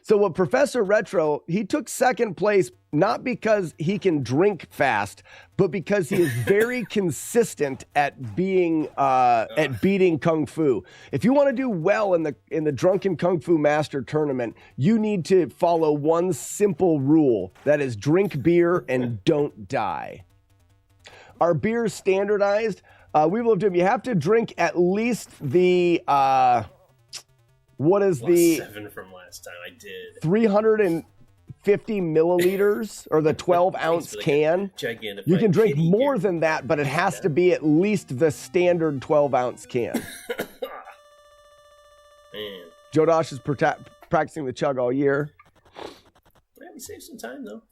So what Professor Retro, he took second place not because he can drink fast, but because he is very consistent at being at beating Kung Fu. If you want to do well in the Drunken Kung Fu Master tournament, you need to follow one simple rule. That is drink beer and don't die. Our beer is standardized. We will do. You have to drink at least the what is the 7 from last time I did 350 milliliters or the 12-ounce can. You can drink more than that, but it has to be at least the standard 12-ounce can. Man. Joe Dosh is practicing the chug all year. Yeah, we saved some time though.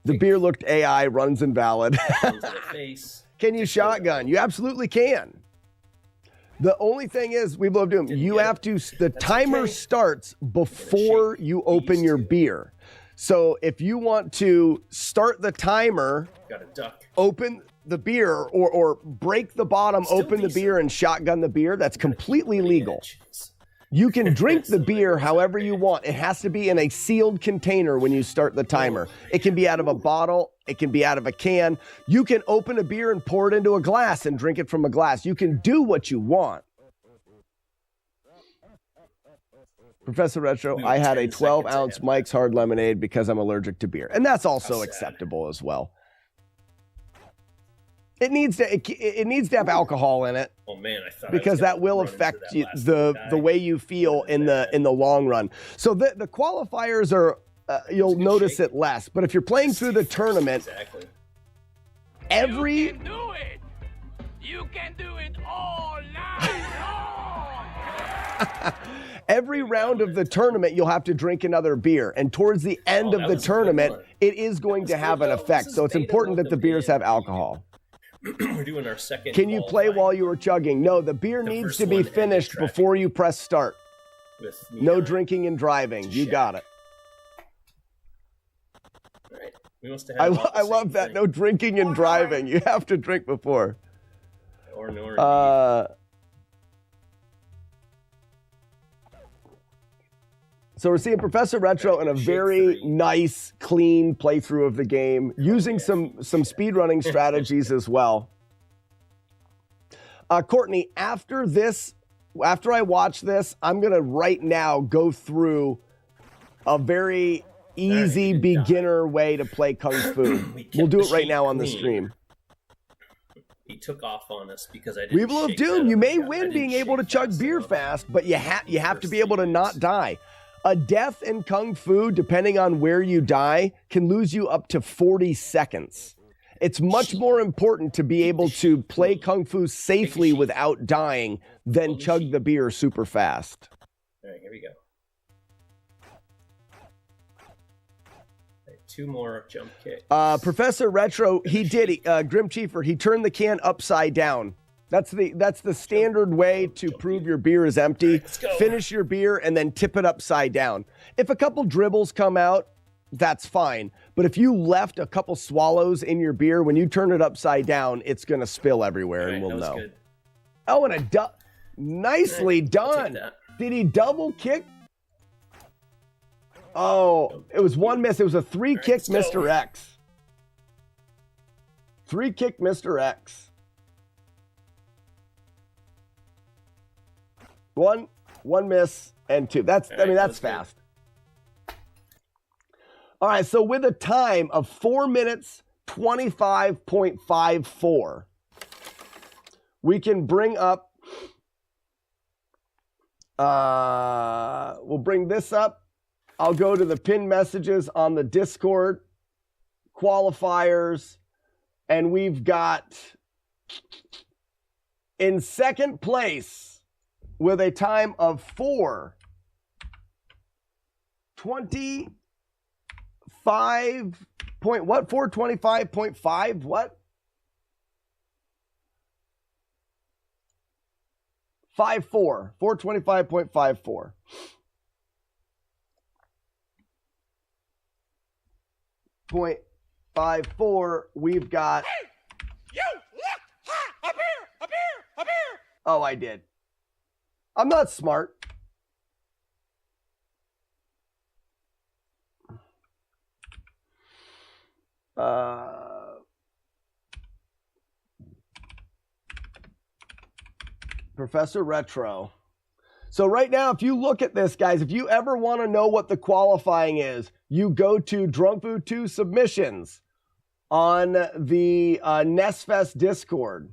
The beer looked AI, runs invalid. Runs in the face. Can you shotgun? You absolutely can. The only thing is, we love doing. You have to. The timer starts before you open your beer. So if you want to start the timer, gotta duck. Open the beer or break the bottom, open the beer and shotgun the beer. That's completely legal. You can drink the beer however you want. It has to be in a sealed container when you start the timer. It can be out of a bottle. It can be out of a can. You can open a beer and pour it into a glass and drink it from a glass. You can do what you want. Professor Retro, I had a 12-ounce Mike's Hard Lemonade because I'm allergic to beer. And that's also acceptable as well. It needs to have alcohol in it. Oh man, I thought because that will affect the way you feel in the long run. So the qualifiers are you'll notice it less, but if you're playing through the tournament, every You can do it all night long. every round of the tournament, you'll have to drink another beer, and towards the end of the tournament, it is going to have an effect. So it's important that the beers have alcohol. We're doing our second. Can you play while you are chugging? No, the beer needs to be finished before you press start. No drinking and driving. You got it. All right. We must have I love that. No drinking and driving. You have to drink before. So we're seeing Professor Retro in a very nice, clean playthrough of the game, using some speedrunning strategies as well. Courtney, after I watch this, I'm going to right now go through a very easy beginner way to play Kung Fu. We'll do it right now on the stream. He took off on us because I didn't. Weevil of Doom, you may win being able to chug beer fast, but you have to be able to not die. A death in Kung Fu, depending on where you die, can lose you up to 40 seconds. It's much more important to be able to play Kung Fu safely without dying than chug the beer super fast. All right, here we go. Right, 2 more jump kicks. Professor Retro, he did. Grim Chiefer, he turned the can upside down. That's the standard way to prove your beer is empty. Finish your beer and then tip it upside down. If a couple dribbles come out, that's fine. But if you left a couple swallows in your beer, when you turn it upside down, it's going to spill everywhere, and we'll know. Good. Oh, and nicely done. Did he double kick? Oh, it was one miss. It was a 3-kick Mr. X. 3-kick Mr. X. One miss, and 2. That's fast. All right, so with a time of 4 minutes 25.54, we can bring up. We'll bring this up. I'll go to the pinned messages on the Discord qualifiers, and we've got in second place with a time of 4:25 4:25.5 what? 54. 4:25.54. .54. We've got. Hey, you! Look! Ha! A beer! A beer! A beer! Oh, I did. I'm not smart. Professor Retro. So right now, if you look at this, guys, if you ever want to know what the qualifying is, you go to Drunkfu 2 submissions on the NESFest Discord.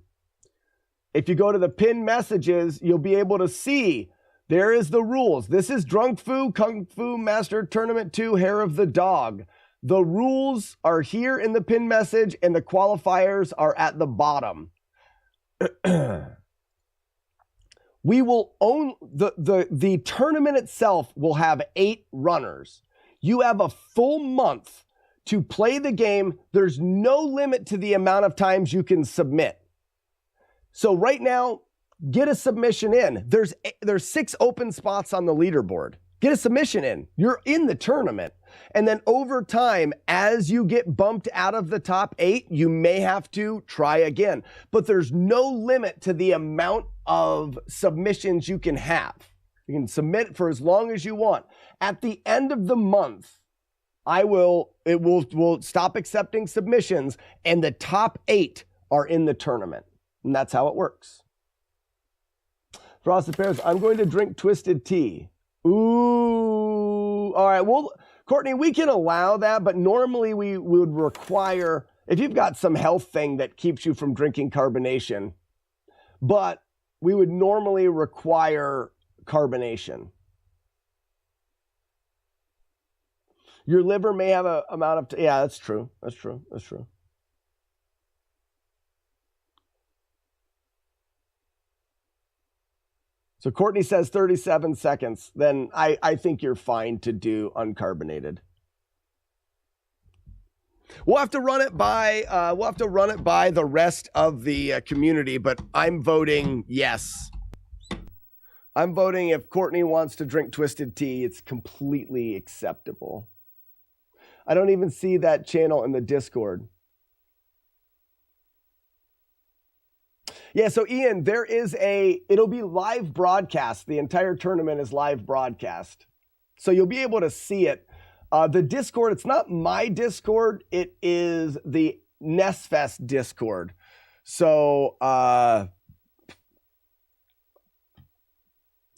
If you go to the pinned messages, you'll be able to see there is the rules. This is Drunk Fu Kung Fu Master Tournament 2 Hair of the Dog. The rules are here in the pinned message, and the qualifiers are at the bottom. We will own the tournament itself will have 8 runners. You have a full month to play the game. There's no limit to the amount of times you can submit. So right now, get a submission in. There's 6 open spots on the leaderboard. Get a submission in. You're in the tournament. And then over time, as you get bumped out of the top 8, you may have to try again. But there's no limit to the amount of submissions you can have. You can submit for as long as you want. At the end of the month, we'll stop accepting submissions, and the top 8 are in the tournament. And that's how it works. Frosted Pears, I'm going to drink twisted tea. Ooh. All right. Well, Courtney, we can allow that, but normally we would require If you've got some health thing that keeps you from drinking carbonation, but we would normally require carbonation. Your liver may have an amount of, yeah, that's true. That's true. That's true. So Courtney says 37 seconds. Then I think you're fine to do uncarbonated. We'll have to run it by the rest of the community, but I'm voting yes. I'm voting if Courtney wants to drink twisted tea, it's completely acceptable. I don't even see that channel in the Discord. Yeah, so Ian, it'll be live broadcast. The entire tournament is live broadcast. So you'll be able to see it. The Discord, it's not my Discord. It is the NESFest Discord. So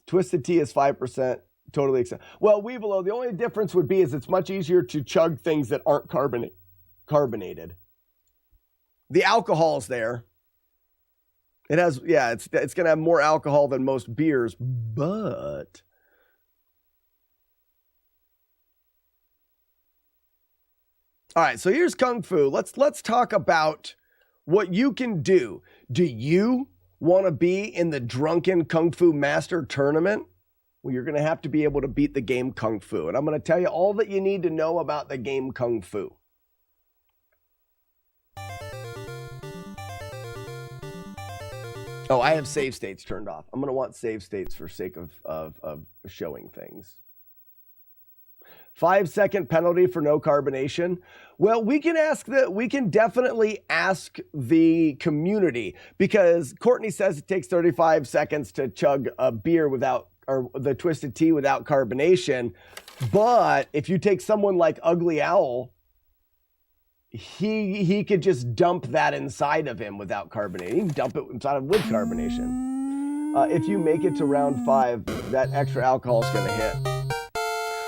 Twisted Tea is 5%. Totally accept. Well, Weevilo, the only difference would be is it's much easier to chug things that aren't carbonated. The alcohol's there. It has, yeah, it's going to have more alcohol than most beers, but all right, so here's Kung Fu. Let's talk about what you can do. Do you want to be in the Drunken Kung Fu Master Tournament? Well, you're going to have to be able to beat the game Kung Fu, and I'm going to tell you all that you need to know about the game Kung Fu. Oh, I have save states turned off. I'm going to want save states for sake of showing things. 5-second penalty for no carbonation. Well, we can definitely ask the community, because Courtney says it takes 35 seconds to chug a beer or the twisted tea without carbonation. But if you take someone like Ugly Owl, he could just dump that inside of him without carbonating. He can dump it inside of with carbonation. If you make it to round 5, that extra alcohol is going to hit.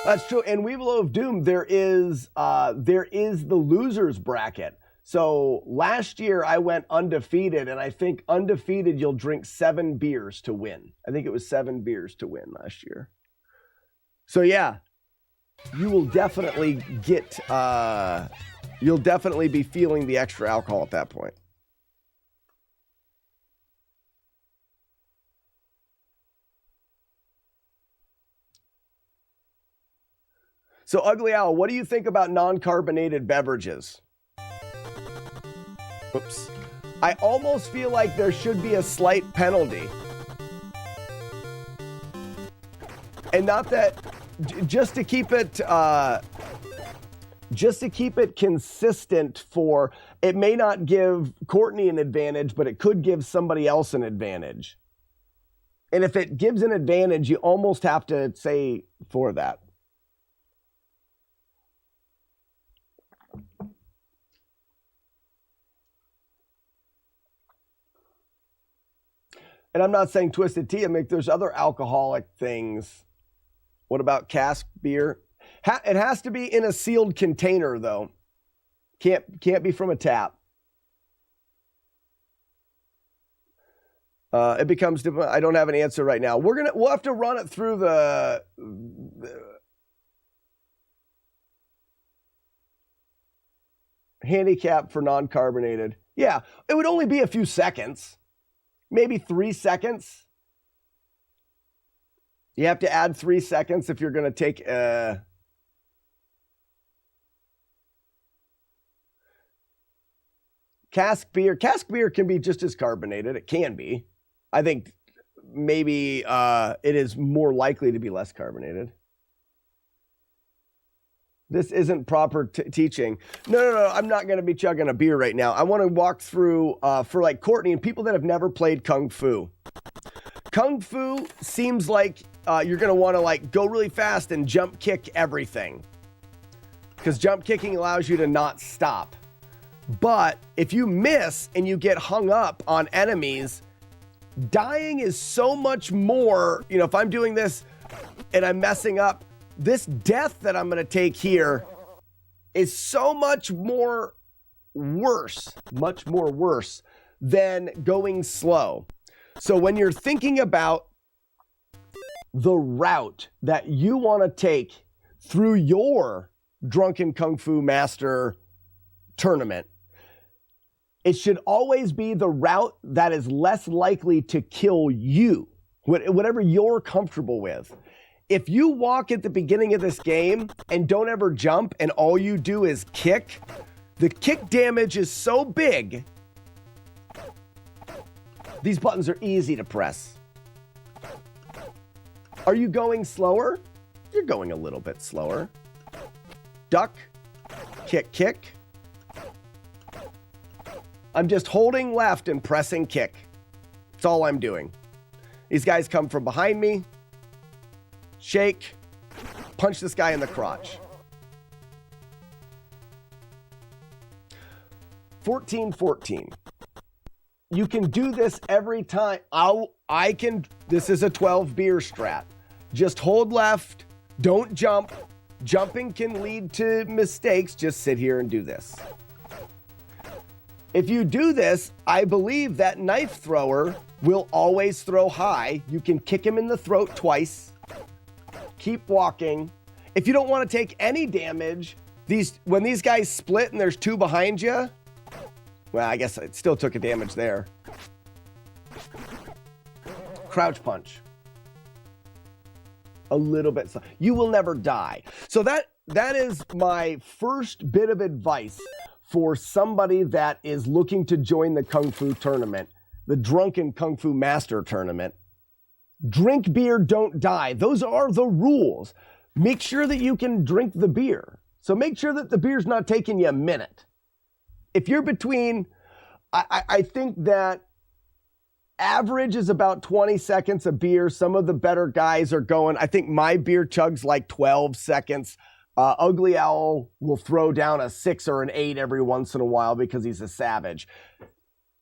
That's true. And Weevil of Doom, there is the losers bracket. So last year I went undefeated, and I think undefeated you'll drink 7 beers to win. I think it was 7 beers to win last year. So yeah, you will definitely get. You'll definitely be feeling the extra alcohol at that point. So, Ugly Owl, what do you think about non-carbonated beverages? Oops. I almost feel like there should be a slight penalty. And not that, just to keep it consistent for, it may not give Courtney an advantage, but it could give somebody else an advantage. And if it gives an advantage, you almost have to say for that. And I'm not saying twisted tea. I mean, there's other alcoholic things. What about cask beer? It has to be in a sealed container, though. Can't be from a tap. It becomes. I don't have an answer right now. We'll have to run it through the handicap for non-carbonated. Yeah, it would only be a few seconds. Maybe 3 seconds. You have to add 3 seconds if you're going to take cask beer. Cask beer can be just as carbonated. It can be. I think maybe it is more likely to be less carbonated. This isn't proper teaching. No. I'm not going to be chugging a beer right now. I want to walk through for like Courtney and people that have never played Kung Fu. Kung Fu seems like you're going to want to like go really fast and jump kick everything, because jump kicking allows you to not stop. But if you miss and you get hung up on enemies, dying is so much more. You know, if I'm doing this and I'm messing up, this death that I'm going to take here is so much more worse, much more worse than going slow. So when you're thinking about the route that you want to take through your Drunken Kung Fu Master tournament, it should always be the route that is less likely to kill you, whatever you're comfortable with. If you walk at the beginning of this game and don't ever jump and all you do is kick, the kick damage is so big. These buttons are easy to press. Are you going slower? You're going a little bit slower. Duck, kick, kick. I'm just holding left and pressing kick. That's all I'm doing. These guys come from behind me. Shake. Punch this guy in the crotch. 14-14. You can do this every time. This is a 12 beer strat. Just hold left. Don't jump. Jumping can lead to mistakes. Just sit here and do this. If you do this, I believe that knife thrower will always throw high. You can kick him in the throat twice. Keep walking. If you don't want to take any damage, when these guys split and there's two behind you, well, I guess it still took a damage there. Crouch punch. A little bit. You will never die. So that is my first bit of advice for somebody that is looking to join the Kung Fu tournament, the Drunken Kung Fu Master tournament. Drink beer, don't die. Those are the rules. Make sure that you can drink the beer. So make sure that the beer's not taking you a minute. If you're between, I think that average is about 20 seconds a beer. Some of the better guys are going, I think my beer chugs like 12 seconds. Ugly Owl will throw down a 6 or an 8 every once in a while because he's a savage.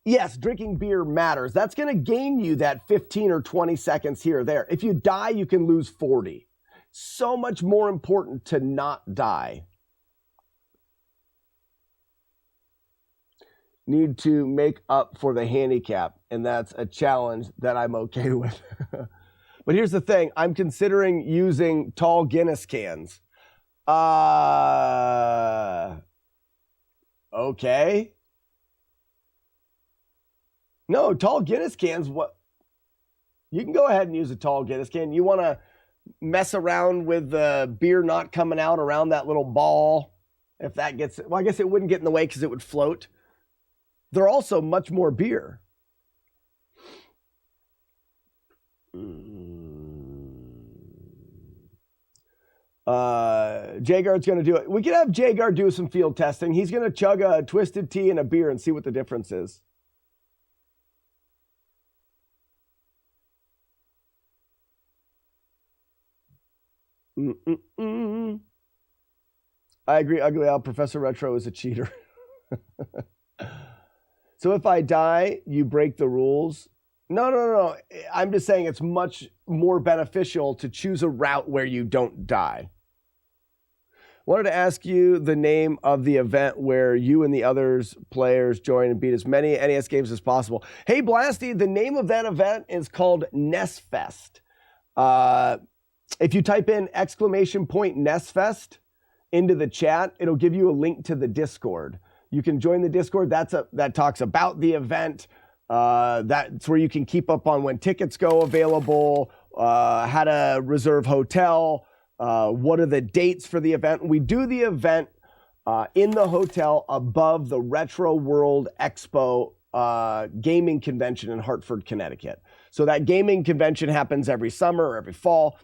Yes, drinking beer matters. That's going to gain you that 15 or 20 seconds here or there. If you die, you can lose 40. So much more important to not die. Need to make up for the handicap, and that's a challenge that I'm okay with. But here's the thing. I'm considering using tall Guinness cans. Okay. No, tall Guinness cans, what? You can go ahead and use a tall Guinness can. You want to mess around with the beer not coming out around that little ball. If that gets, well, I guess it wouldn't get in the way because it would float. They're also much more beer. Jagard's going to do it. We could have Jagard do some field testing. He's going to chug a twisted tea and a beer and see what the difference is. I agree, Ugly Owl. Professor Retro is a cheater. So if I die, you break the rules. No. I'm just saying it's much more beneficial to choose a route where you don't die. Wanted to ask you the name of the event where you and the others players join and beat as many NES games as possible. Hey, Blasty, the name of that event is called NES Fest. If you type in ! NES Fest into the chat, it'll give you a link to the Discord. You can join the Discord. That talks about the event. That's where you can keep up on when tickets go available, how to reserve hotel, what are the dates for the event. We do the event in the hotel above the Retro World Expo gaming convention in Hartford, Connecticut. So that gaming convention happens every summer or every fall.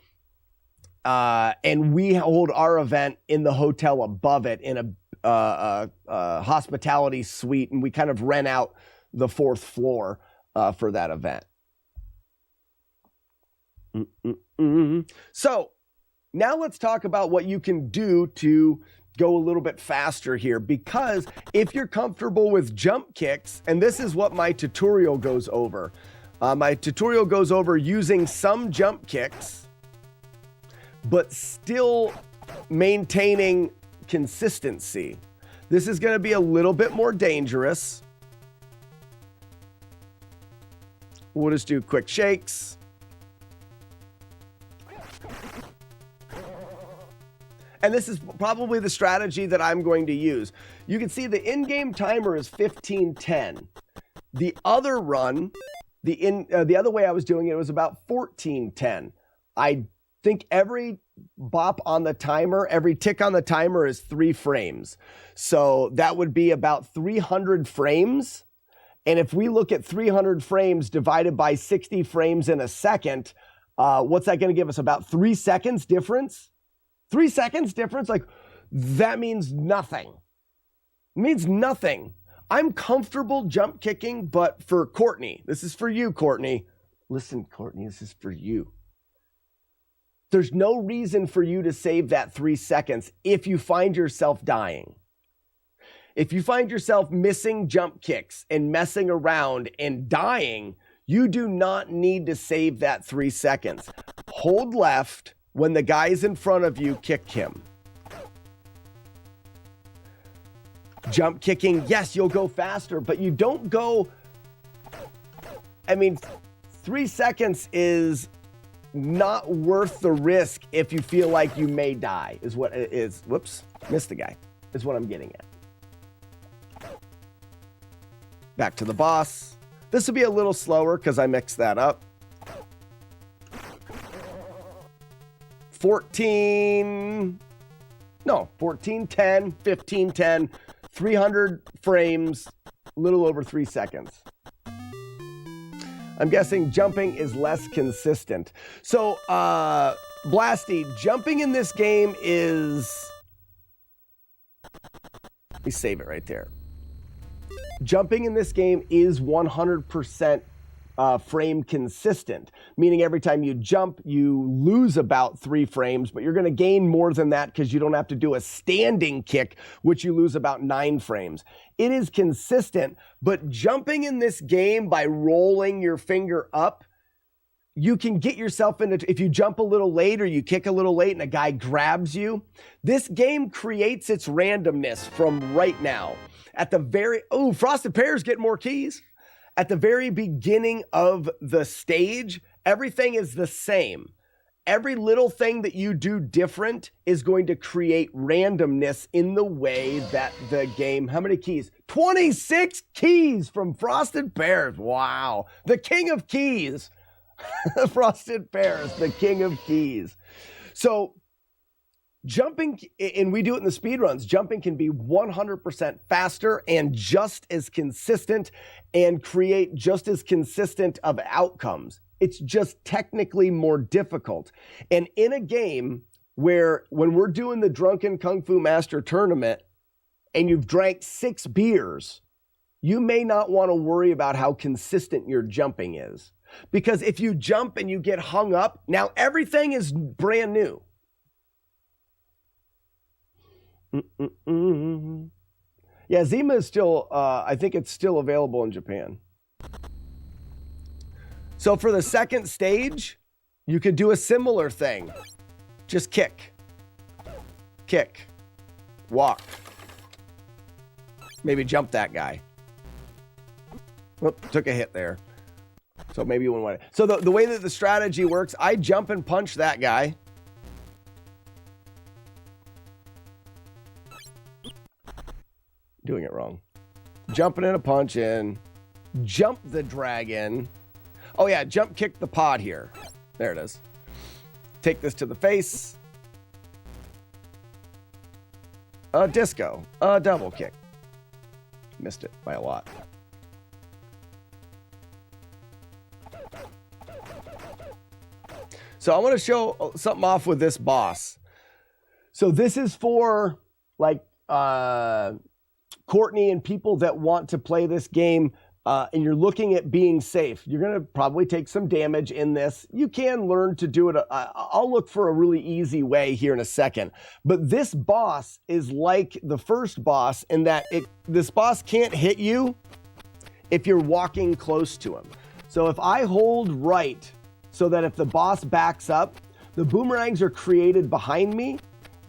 And we hold our event in the hotel above it in a hospitality suite, and we kind of rent out the 4th floor for that event. So now let's talk about what you can do to go a little bit faster here, because if you're comfortable with jump kicks, and this is what my tutorial goes over. My tutorial goes over using some jump kicks, but still maintaining consistency. This is going to be a little bit more dangerous. We'll just do quick shakes. And this is probably the strategy that I'm going to use. You can see the in-game timer is 15:10. The other run, the other way I was doing it was about 14:10. I think every bop on the timer, every tick on the timer is 3 frames. So that would be about 300 frames. And if we look at 300 frames divided by 60 frames in a second, what's that going to give us? About 3 seconds difference? 3 seconds difference? Like, that means nothing. It means nothing. I'm comfortable jump kicking, but for Courtney, this is for you, Courtney. Listen, Courtney, this is for you. There's no reason for you to save that 3 seconds if you find yourself dying. If you find yourself missing jump kicks and messing around and dying, you do not need to save that 3 seconds. Hold left. When the guy's in front of you, kick him. Jump kicking, yes, you'll go faster, but you don't go... I mean, 3 seconds is not worth the risk if you feel like you may die, is what it is. Whoops, missed the guy, is what I'm getting at. Back to the boss. This will be a little slower because I mixed that up. 14, 10, 15, 10, 300 frames, a little over 3 seconds. I'm guessing jumping is less consistent. So, Blasty, jumping in this game is... Let me save it right there. Jumping in this game is 100% frame consistent, meaning every time you jump, you lose about 3 frames, but you're going to gain more than that because you don't have to do a standing kick, which you lose about 9 frames. It is consistent, but jumping in this game by rolling your finger up, you can get yourself into, if you jump a little late or you kick a little late and a guy grabs you, this game creates its randomness from right now. At the very, oh, Frosted Pear's getting more keys. At the very beginning of the stage, everything is the same. Every little thing that you do different is going to create randomness in the way that the game... How many keys? 26 keys from Frosted Pears. Wow. The king of keys. Frosted Pears, the king of keys. So jumping, and we do it in the speedruns, jumping can be 100% faster and just as consistent and create just as consistent of outcomes. It's just technically more difficult. And in a game where, when we're doing the Drunken Kung Fu Master Tournament and you've drank 6 beers, you may not want to worry about how consistent your jumping is. Because if you jump and you get hung up, now everything is brand new. Yeah, Zima is still, I think it's still available in Japan. So for the second stage, you could do a similar thing. Just kick, walk, maybe jump that guy. Whoop, took a hit there. So maybe you wouldn't want to. So the way that the strategy works, I jump and punch that guy. Doing it wrong. Jumping in a punch in. Jump the dragon. Oh yeah, jump kick the pod here. There it is. Take this to the face. Disco. Double kick. Missed it by a lot. So I want to show something off with this boss. So this is for like Courtney and people that want to play this game and you're looking at being safe. You're going to probably take some damage in this. You can learn to do it. I'll look for a really easy way here in a second. But this boss is like the first boss in that this boss can't hit you if you're walking close to him. So if I hold right, so that if the boss backs up, the boomerangs are created behind me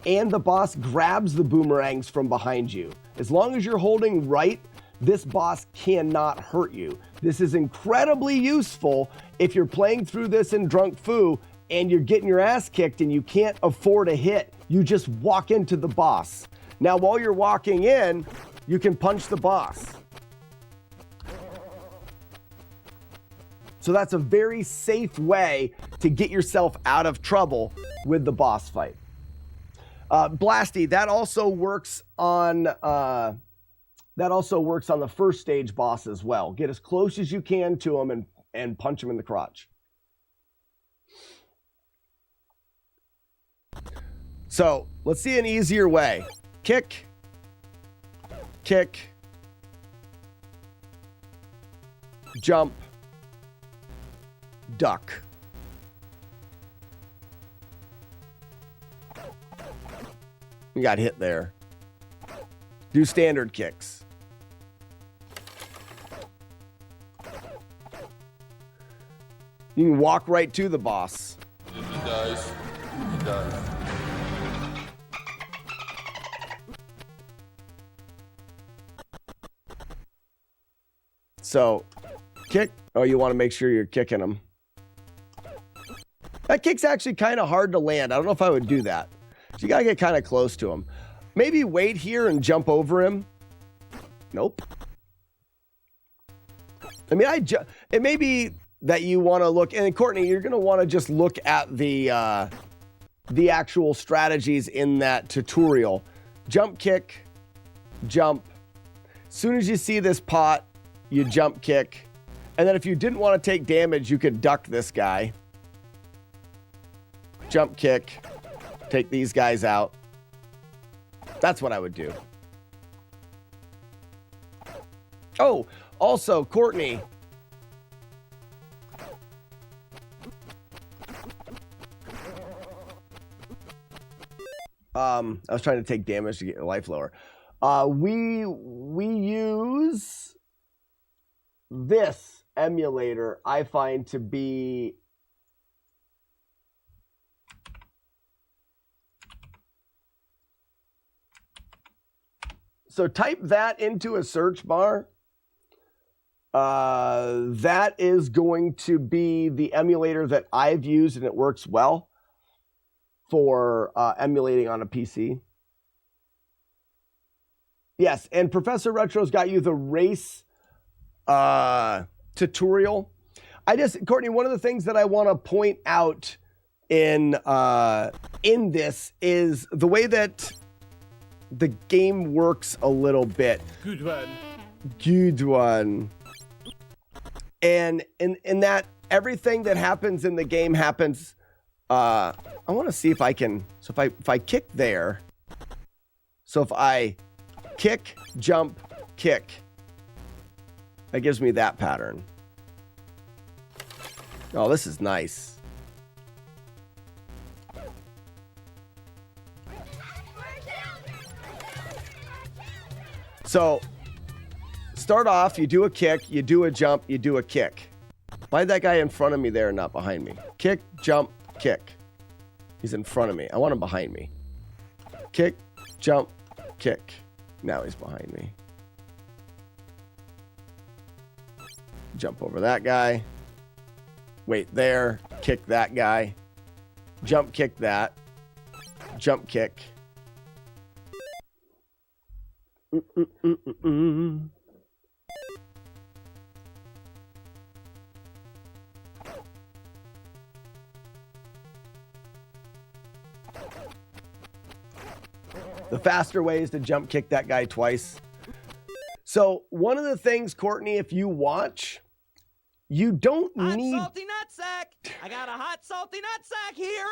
and the boss grabs the boomerangs from behind you. As long as you're holding right, this boss cannot hurt you. This is incredibly useful if you're playing through this in Drunk Fu and you're getting your ass kicked and you can't afford a hit. You just walk into the boss. Now, while you're walking in, you can punch the boss. So that's a very safe way to get yourself out of trouble with the boss fight. Blasty, that also works on the first stage boss as well. Get as close as you can to him and punch him in the crotch. So let's see an easier way. Kick, kick, jump, duck. You got hit there. Do standard kicks. You can walk right to the boss. He dies. He dies. So, kick. Oh, you want to make sure you're kicking him. That kick's actually kind of hard to land. I don't know if I would do that. So you got to get kind of close to him. Maybe wait here and jump over him. Nope. I mean, it may be that you want to look, and Courtney, you're going to want to just look at the actual strategies in that tutorial. Jump kick, jump. As soon as you see this pot, you jump kick. And then if you didn't want to take damage, you could duck this guy. Jump kick, take these guys out. That's what I would do. Oh, also, Courtney. I was trying to take damage to get your life lower. We use this emulator, I find to be so type that into a search bar. That is going to be the emulator that I've used, and it works well for emulating on a PC. Yes, and Professor Retro's got you the race tutorial. Courtney, one of the things that I want to point out in this is the way that the game works a little bit. Good one. Good one. And in that everything that happens in the game happens. I want to see if I can. So if I kick there. So if I kick, jump, kick. That gives me that pattern. Oh, this is nice. So start off, you do a kick, you do a jump, you do a kick. Why is that guy in front of me there and not behind me? Kick, jump, kick. He's in front of me. I want him behind me. Kick, jump, kick. Now he's behind me. Jump over that guy. Wait there. Kick that guy. Jump kick that. Jump kick. The faster way is to jump kick that guy twice. So one of the things, Courtney, if you watch, you don't need... Hot salty nutsack! I got a hot salty nutsack here!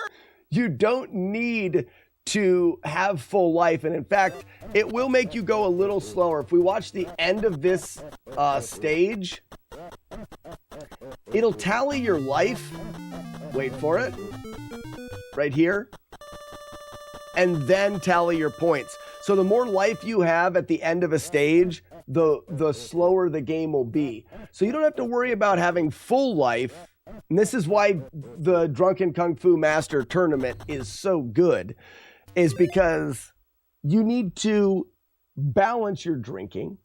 You don't need to have full life. And in fact, it will make you go a little slower. If we watch the end of this stage, it'll tally your life. Wait for it. Right here. And then tally your points. So the more life you have at the end of a stage, the slower the game will be. So you don't have to worry about having full life. And this is why the Drunken Kung Fu Master Tournament is so good, is because you need to balance your drinking.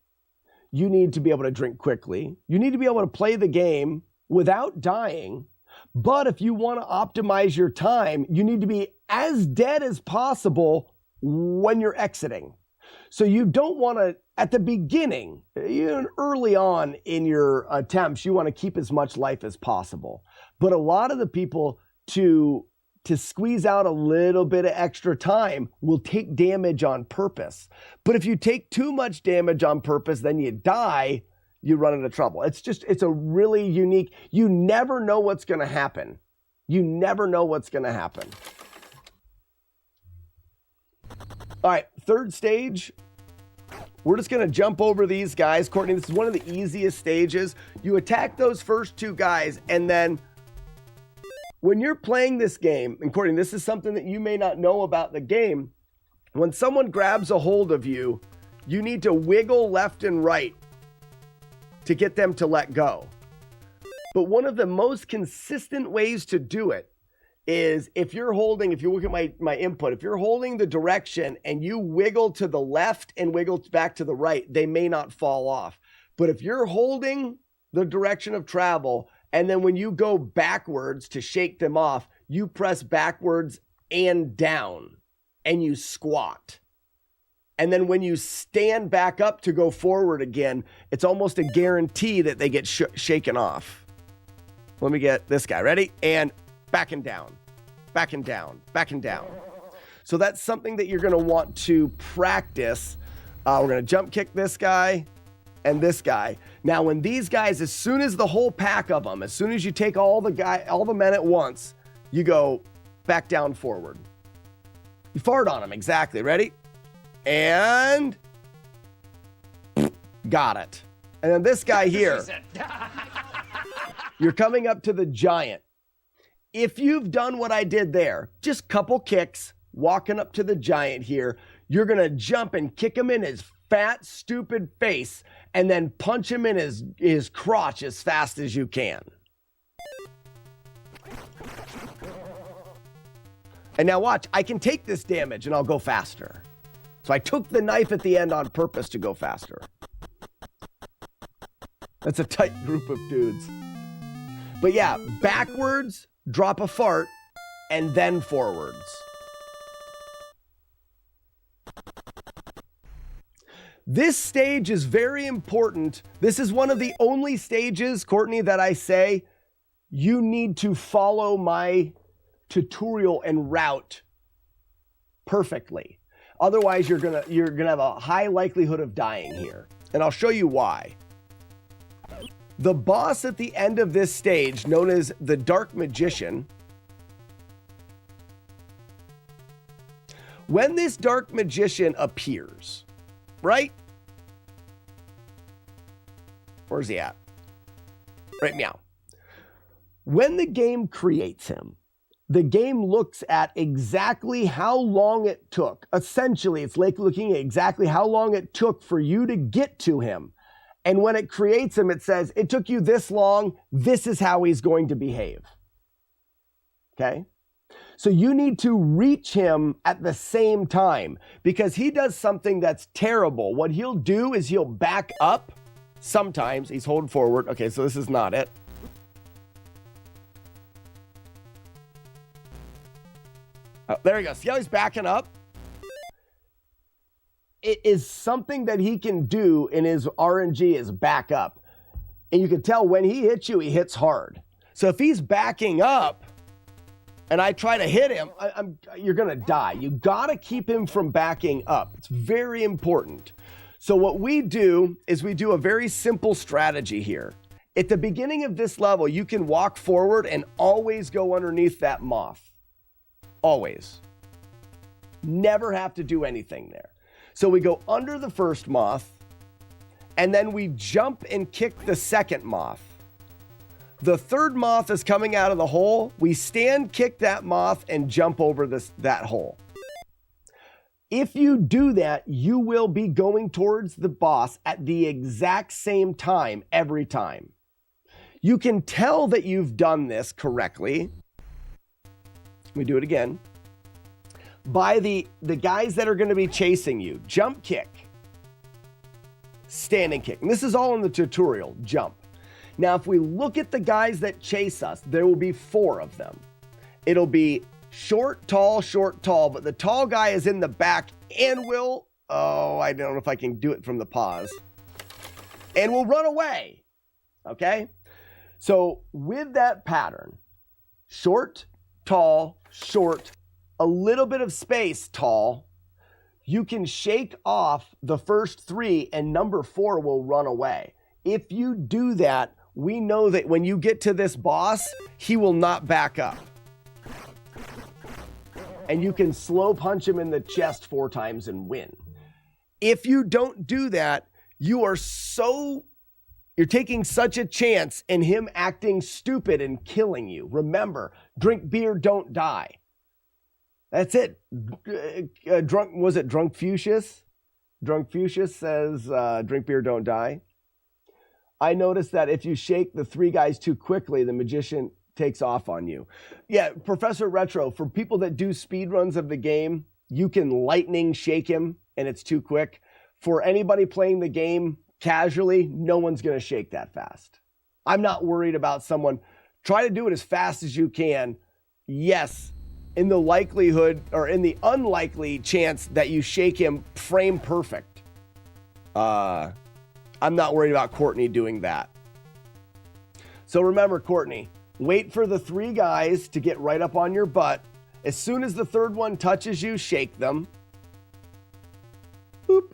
You need to be able to drink quickly. You need to be able to play the game without dying. But if you want to optimize your time, you need to be as dead as possible when you're exiting. So you don't want to, at the beginning, early on in your attempts, you want to keep as much life as possible. But a lot of the people, to squeeze out a little bit of extra time, will take damage on purpose. But if you take too much damage on purpose, then you die, you run into trouble. It's a really unique, you never know what's going to happen. You never know what's going to happen. All right, third stage. We're just going to jump over these guys. Courtney, this is one of the easiest stages. You attack those first two guys, and then when you're playing this game, and Courtney, this is something that you may not know about the game, when someone grabs a hold of you, you need to wiggle left and right to get them to let go. But one of the most consistent ways to do it is if you look at my input, if you're holding the direction and you wiggle to the left and wiggle back to the right, they may not fall off. But if you're holding the direction of travel, and then when you go backwards to shake them off, you press backwards and down and you squat. And then when you stand back up to go forward again, it's almost a guarantee that they get shaken off. Let me get this guy. Ready? And back and down, back and down, back and down. So that's something that you're going to want to practice. We're going to jump kick this guy and this guy. Now, when these guys, as soon as the whole pack of them, as soon as you take all the men at once, you go back down forward. You fart on them. Exactly. Ready? And got it. And then this guy here, you're coming up to the giant. If you've done what I did there, just couple kicks, walking up to the giant here, you're going to jump and kick him in his fat, stupid face and then punch him in his crotch as fast as you can. And now watch, I can take this damage and I'll go faster. So I took the knife at the end on purpose to go faster. That's a tight group of dudes. But yeah, backwards, drop a fart, and then forwards. This stage is very important. This is one of the only stages, Courtney, that I say you need to follow my tutorial and route perfectly. Otherwise, you're gonna have a high likelihood of dying here. And I'll show you why. The boss at the end of this stage, known as the Dark Magician, when this Dark Magician appears, right? Where's he at? Right meow. When the game creates him, the game looks at exactly how long it took. Essentially, it's like looking at exactly how long it took for you to get to him. And when it creates him, it says, it took you this long. This is how he's going to behave. Okay? So you need to reach him at the same time because he does something that's terrible. What he'll do is he'll back up. Sometimes he's holding forward. Okay, so this is not it. Oh, there he goes. See how he's backing up? It is something that he can do in his RNG is back up. And you can tell when he hits you, he hits hard. So if he's backing up and I try to hit him, you're going to die. You got to keep him from backing up. It's very important. So what we do is we do a very simple strategy here. At the beginning of this level, you can walk forward and always go underneath that moth. Always. Never have to do anything there. So we go under the first moth, and then we jump and kick the second moth. The third moth is coming out of the hole. We stand, kick that moth, and jump over that hole. If you do that, you will be going towards the boss at the exact same time every time. You can tell that you've done this correctly. We do it again. By the guys that are going to be chasing you. Jump kick. standing kick. And this is all in the tutorial, jump. Now, if we look at the guys that chase us, there will be 4 of them. It'll be short, tall, but the tall guy is in the back and will, oh, I don't know if I can do it from the pause, and will run away, okay? So with that pattern, short, tall, short, a little bit of space, tall, you can shake off the first 3 and number 4 will run away. If you do that, we know that when you get to this boss, he will not back up. And you can slow punch him in the chest 4 times and win. If you don't do that, you're taking such a chance in him acting stupid and killing you. Remember, drink beer, don't die. That's it. Drunk Fuchsius? Drunk Fuchsius says, drink beer, don't die. I noticed that if you shake the 3 guys too quickly, the magician takes off on you. Yeah, Professor Retro, for people that do speed runs of the game, you can lightning shake him and it's too quick. For anybody playing the game casually, no one's going to shake that fast. I'm not worried about someone. Try to do it as fast as you can. Yes, in the likelihood or in the unlikely chance that you shake him frame perfect. I'm not worried about Courtney doing that. So remember, Courtney, wait for the 3 guys to get right up on your butt. As soon as the 3rd one touches you, shake them. Boop.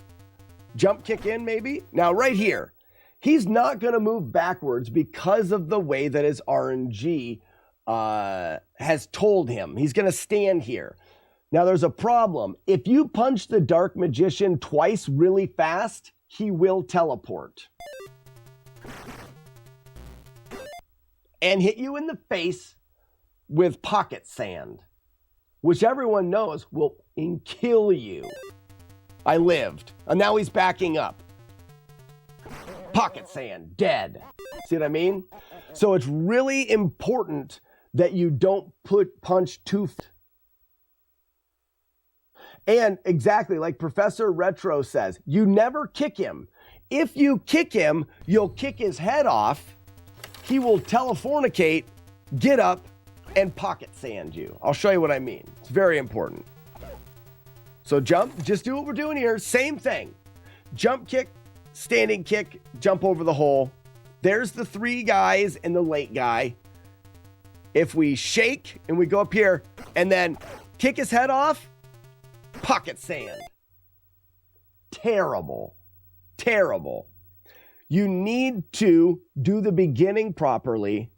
Jump kick in, maybe. Now, right here, he's not going to move backwards because of the way that his RNG has told him. He's going to stand here. Now, there's a problem. If you punch the Dark Magician twice really fast, he will teleport and hit you in the face with pocket sand, which everyone knows will kill you. I lived, and now he's backing up. Pocket sand, dead. See what I mean? So it's really important that you don't punch too fast. And exactly like Professor Retro says, you never kick him. If you kick him, you'll kick his head off. He will telefornicate, get up, and pocket sand you. I'll show you what I mean. It's very important. So jump, just do what we're doing here. Same thing. Jump kick, standing kick, jump over the hole. There's the 3 guys and the late guy. If we shake and we go up here and then kick his head off, pocket sand. Terrible. Terrible. You need to do the beginning properly.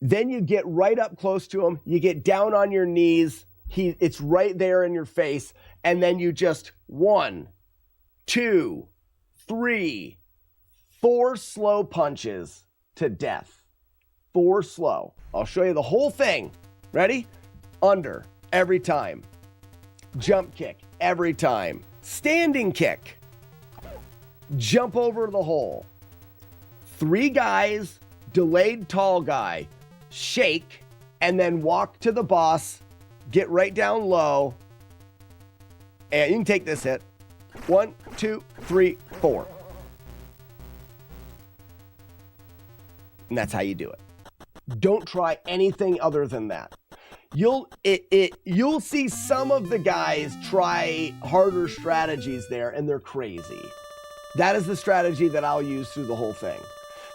Then you get right up close to him. You get down on your knees. It's right there in your face. And then you just 1, 2, 3, 4 slow punches to death. 4 slow. I'll show you the whole thing. Ready? Under every time. Jump kick every time. Standing kick. Jump over the hole. 3 guys, delayed tall guy, shake, and then walk to the boss, get right down low, and you can take this hit. 1, 2, 3, 4. And that's how you do it. Don't try anything other than that. You'll see some of the guys try harder strategies there, and they're crazy. That is the strategy that I'll use through the whole thing.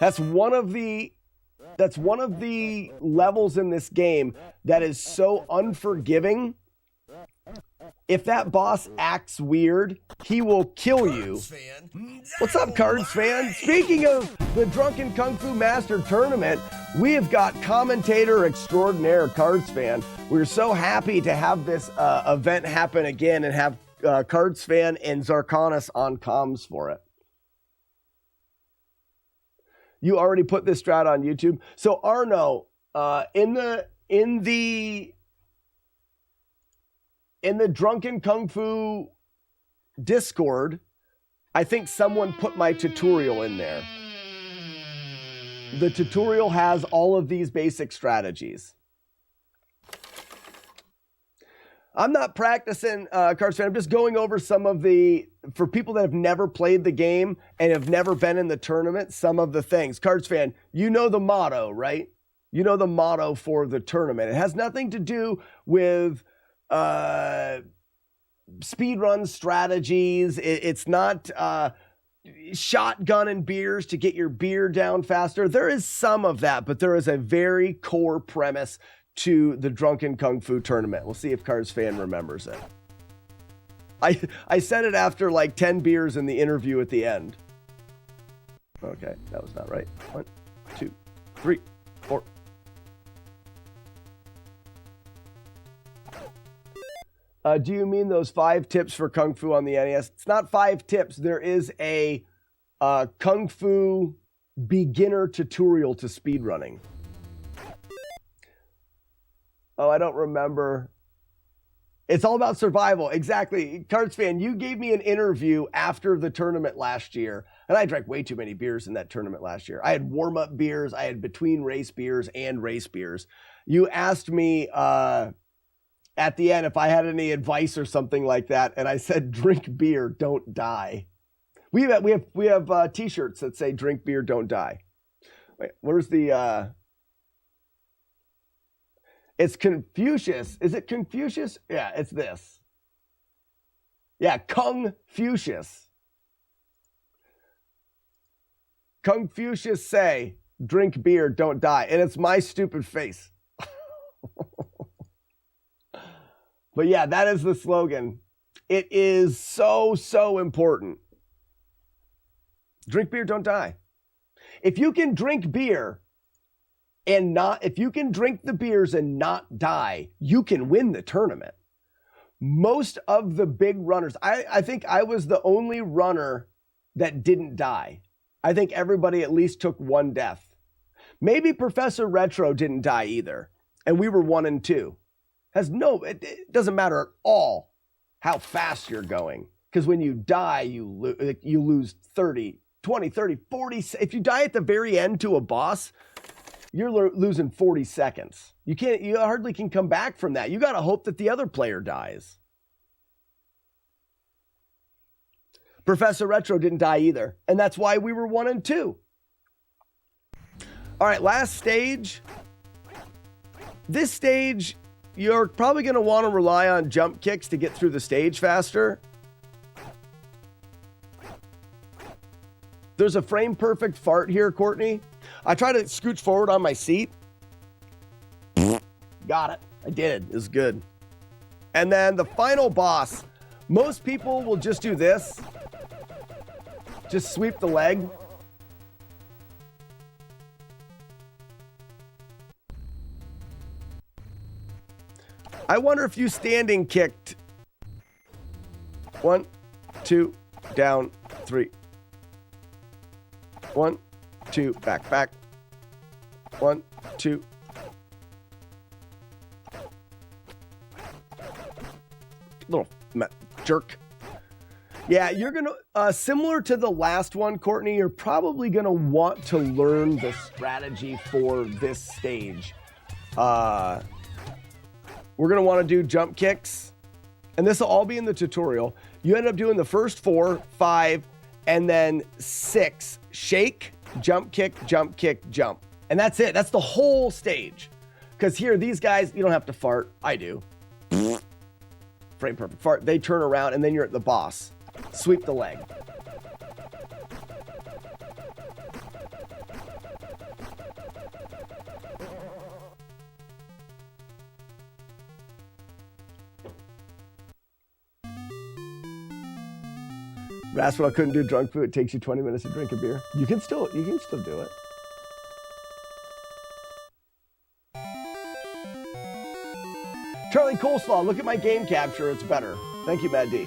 That's one of the levels in this game that is so unforgiving. If that boss acts weird, he will kill you. What's up, Cards Fan? Speaking of the Drunken Kung Fu Master Tournament, we have got commentator extraordinaire Cards Fan. We're so happy to have this event happen again and have Cards Fan and Zarkonis on comms for it. You already put this strat on YouTube. So Arno, in the Drunken Kung Fu Discord, I think someone put my tutorial in there. The tutorial has all of these basic strategies. I'm not practicing, Cards fan. I'm just going over some of for people that have never played the game and have never been in the tournament, some of the things. Cards fan, you know the motto, right? You know the motto for the tournament. It has nothing to do with speedrun strategies. It's not shotgunning beers to get your beer down faster. There is some of that, but there is a very core premise to the Drunken Kung Fu tournament. We'll see if Cards fan remembers it. I said it after like 10 beers in the interview at the end. Okay, that was not right. 1, 2, 3, 4. Do you mean those 5 tips for Kung Fu on the NES? It's not 5 tips. There is a Kung Fu beginner tutorial to speedrunning. Oh, I don't remember. It's all about survival. Exactly. Cards fan, you gave me an interview after the tournament last year, and I drank way too many beers in that tournament last year. I had warm-up beers, I had between race beers and race beers. You asked me at the end if I had any advice or something like that, and I said, drink beer, don't die. We have t-shirts that say drink beer, don't die. Wait, where's the it's Confucius. Is it Confucius? Yeah, it's this. Yeah, Kung-Fucius. Kung-Fucius say, drink beer, don't die. And it's my stupid face. But yeah, that is the slogan. It is so, so important. Drink beer, don't die. If you can drink beer if you can drink the beers and not die, you can win the tournament. Most of the big runners, I think I was the only runner that didn't die. I think everybody at least took 1 death. Maybe Professor Retro didn't die either. And we were 1 and 2. It doesn't matter at all how fast you're going. Because when you die, you lose 30, 20, 30, 40. If you die at the very end to a boss, you're losing 40 seconds. You hardly can come back from that. You got to hope that the other player dies. Professor Retro didn't die either. And that's why we were 1 and 2. All right, last stage. This stage, you're probably going to want to rely on jump kicks to get through the stage faster. There's a frame perfect fart here, Courtney. I try to scooch forward on my seat. Got it. I did. It was good. And then the final boss. Most people will just do this. Just sweep the leg. I wonder if you standing kicked. 1, 2, down, 3. 1, 2, back. 1, 2. Little jerk. Yeah, you're going to, similar to the last one, Courtney, you're probably going to want to learn the strategy for this stage. We're going to want to do jump kicks, and this will all be in the tutorial. You end up doing the first 4, 5, and then 6. Shake, jump kick, jump kick, jump. And that's it. That's the whole stage. Because here, these guys, you don't have to fart. I do. Frame perfect fart. They turn around, and then you're at the boss. Sweep the leg. Raspberry couldn't do drunk food. It takes you 20 minutes to drink a beer. You can still do it. Charlie Coleslaw, look at my game capture. It's better. Thank you, Mad D.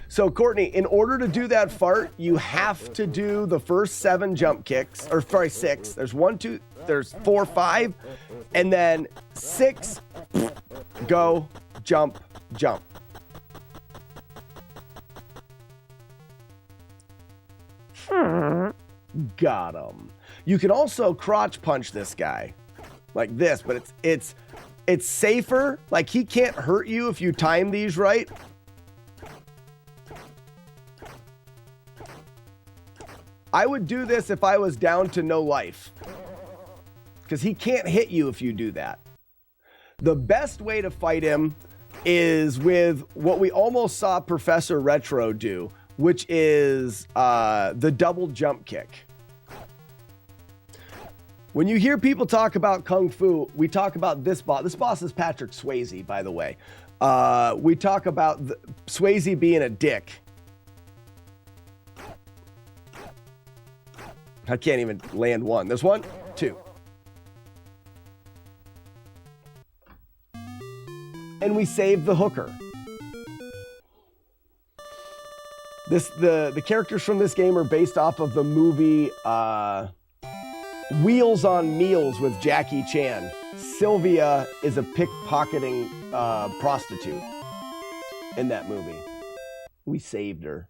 So, Courtney, in order to do that fart, you have to do the first 7 jump kicks, or sorry, 6. There's 1, 2, there's 4, 5, and then 6, go, jump, jump. Got him. You can also crotch punch this guy like this, but it's safer. Like, he can't hurt you if you time these right. I would do this if I was down to no life, because he can't hit you if you do that. The best way to fight him is with what we almost saw Professor Retro do, which is the double jump kick. When you hear people talk about Kung Fu, we talk about this boss. This boss is Patrick Swayze, by the way. We talk about Swayze being a dick. I can't even land one. There's one, two. And we save the hooker. The characters from this game are based off of the movie Wheels on Meals with Jackie Chan. Sylvia is a pickpocketing prostitute in that movie. We saved her.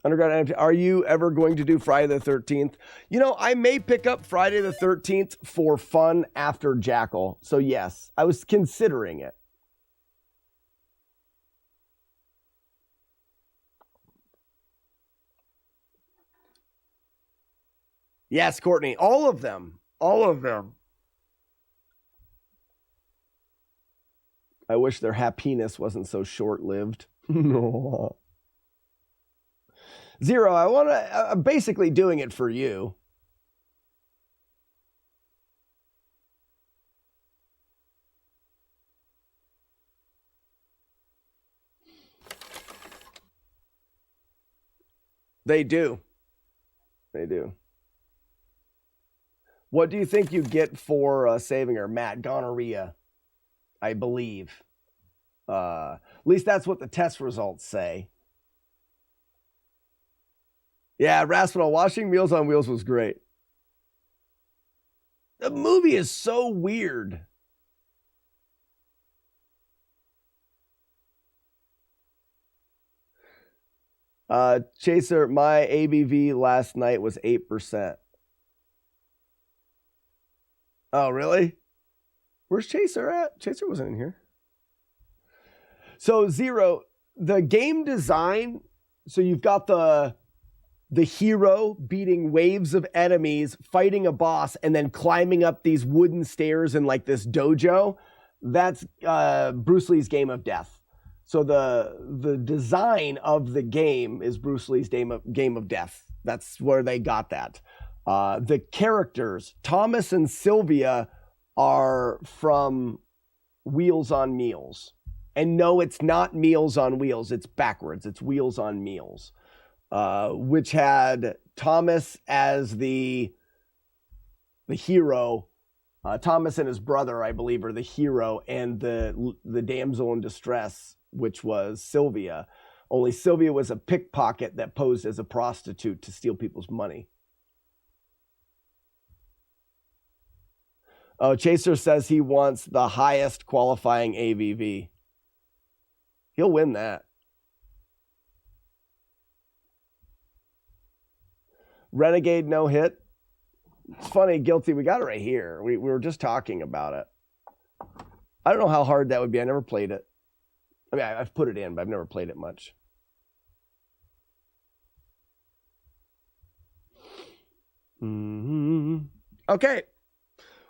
Underground, are you ever going to do Friday the 13th? You know, I may pick up Friday the 13th for fun after Jackal. So yes, I was considering it. Yes, Courtney, all of them. All of them. I wish their happiness wasn't so short-lived. No. Zero, I'm basically doing it for you. They do. They do. What do you think you get for saving her? Matt, gonorrhea, I believe. At least that's what the test results say. Yeah, Raspinall, watching Meals on Wheels was great. The movie is so weird. Chaser, my ABV last night was 8%. Oh, really? Where's Chaser at? Chaser wasn't in here. So, Zero, the game design, so you've got the hero beating waves of enemies, fighting a boss, and then climbing up these wooden stairs in like this dojo. That's Bruce Lee's Game of Death. So the design of the game is Bruce Lee's Game of Death. That's where they got that. The characters, Thomas and Sylvia, are from Wheels on Meals. And no, it's not Meals on Wheels. It's backwards. It's Wheels on Meals. Which had Thomas as the hero. Thomas and his brother, I believe, are the hero, and the damsel in distress, which was Sylvia. Only Sylvia was a pickpocket that posed as a prostitute to steal people's money. Oh, Chaser says he wants the highest qualifying ABV. He'll win that. Renegade no hit. It's funny, Guilty. We got it right here. We were just talking about it. I don't know how hard that would be. I never played it. I mean, I've put it in, but I've never played it much. Okay.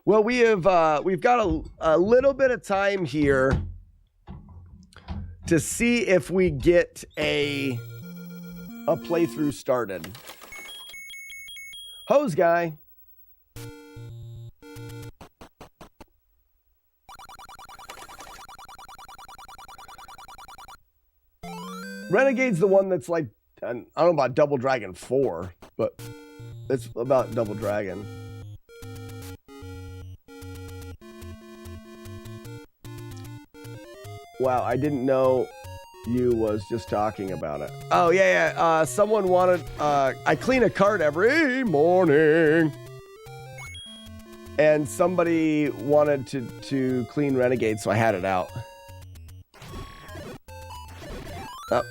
Well, we've got a little bit of time here to see if we get a playthrough started. Hose guy. Renegade's the one that's like, I don't know about Double Dragon 4, but it's about Double Dragon. Wow, I didn't know you was just talking about it. Oh, yeah. Someone wanted, I clean a cart every morning. And somebody wanted to clean Renegade, so I had it out. Oh,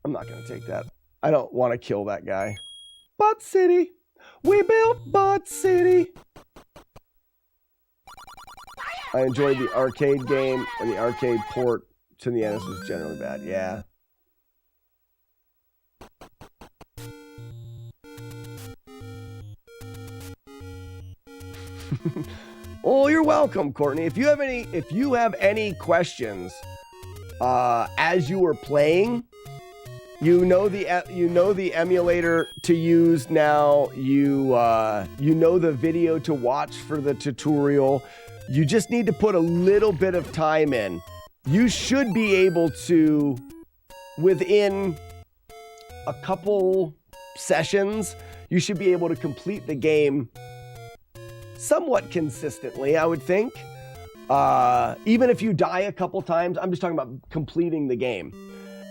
I'm not going to take that. I don't want to kill that guy. Butt City. We built Butt City. I enjoyed the arcade game, and the arcade port to the NES was generally bad. Yeah. Oh, you're welcome, Courtney. If you have any questions as you were playing, you know the emulator to use now. You know the video to watch for the tutorial. You just need to put a little bit of time in. You should be able to, within a couple sessions, you should be able to complete the game somewhat consistently, I would think. Even if you die a couple times, I'm just talking about completing the game.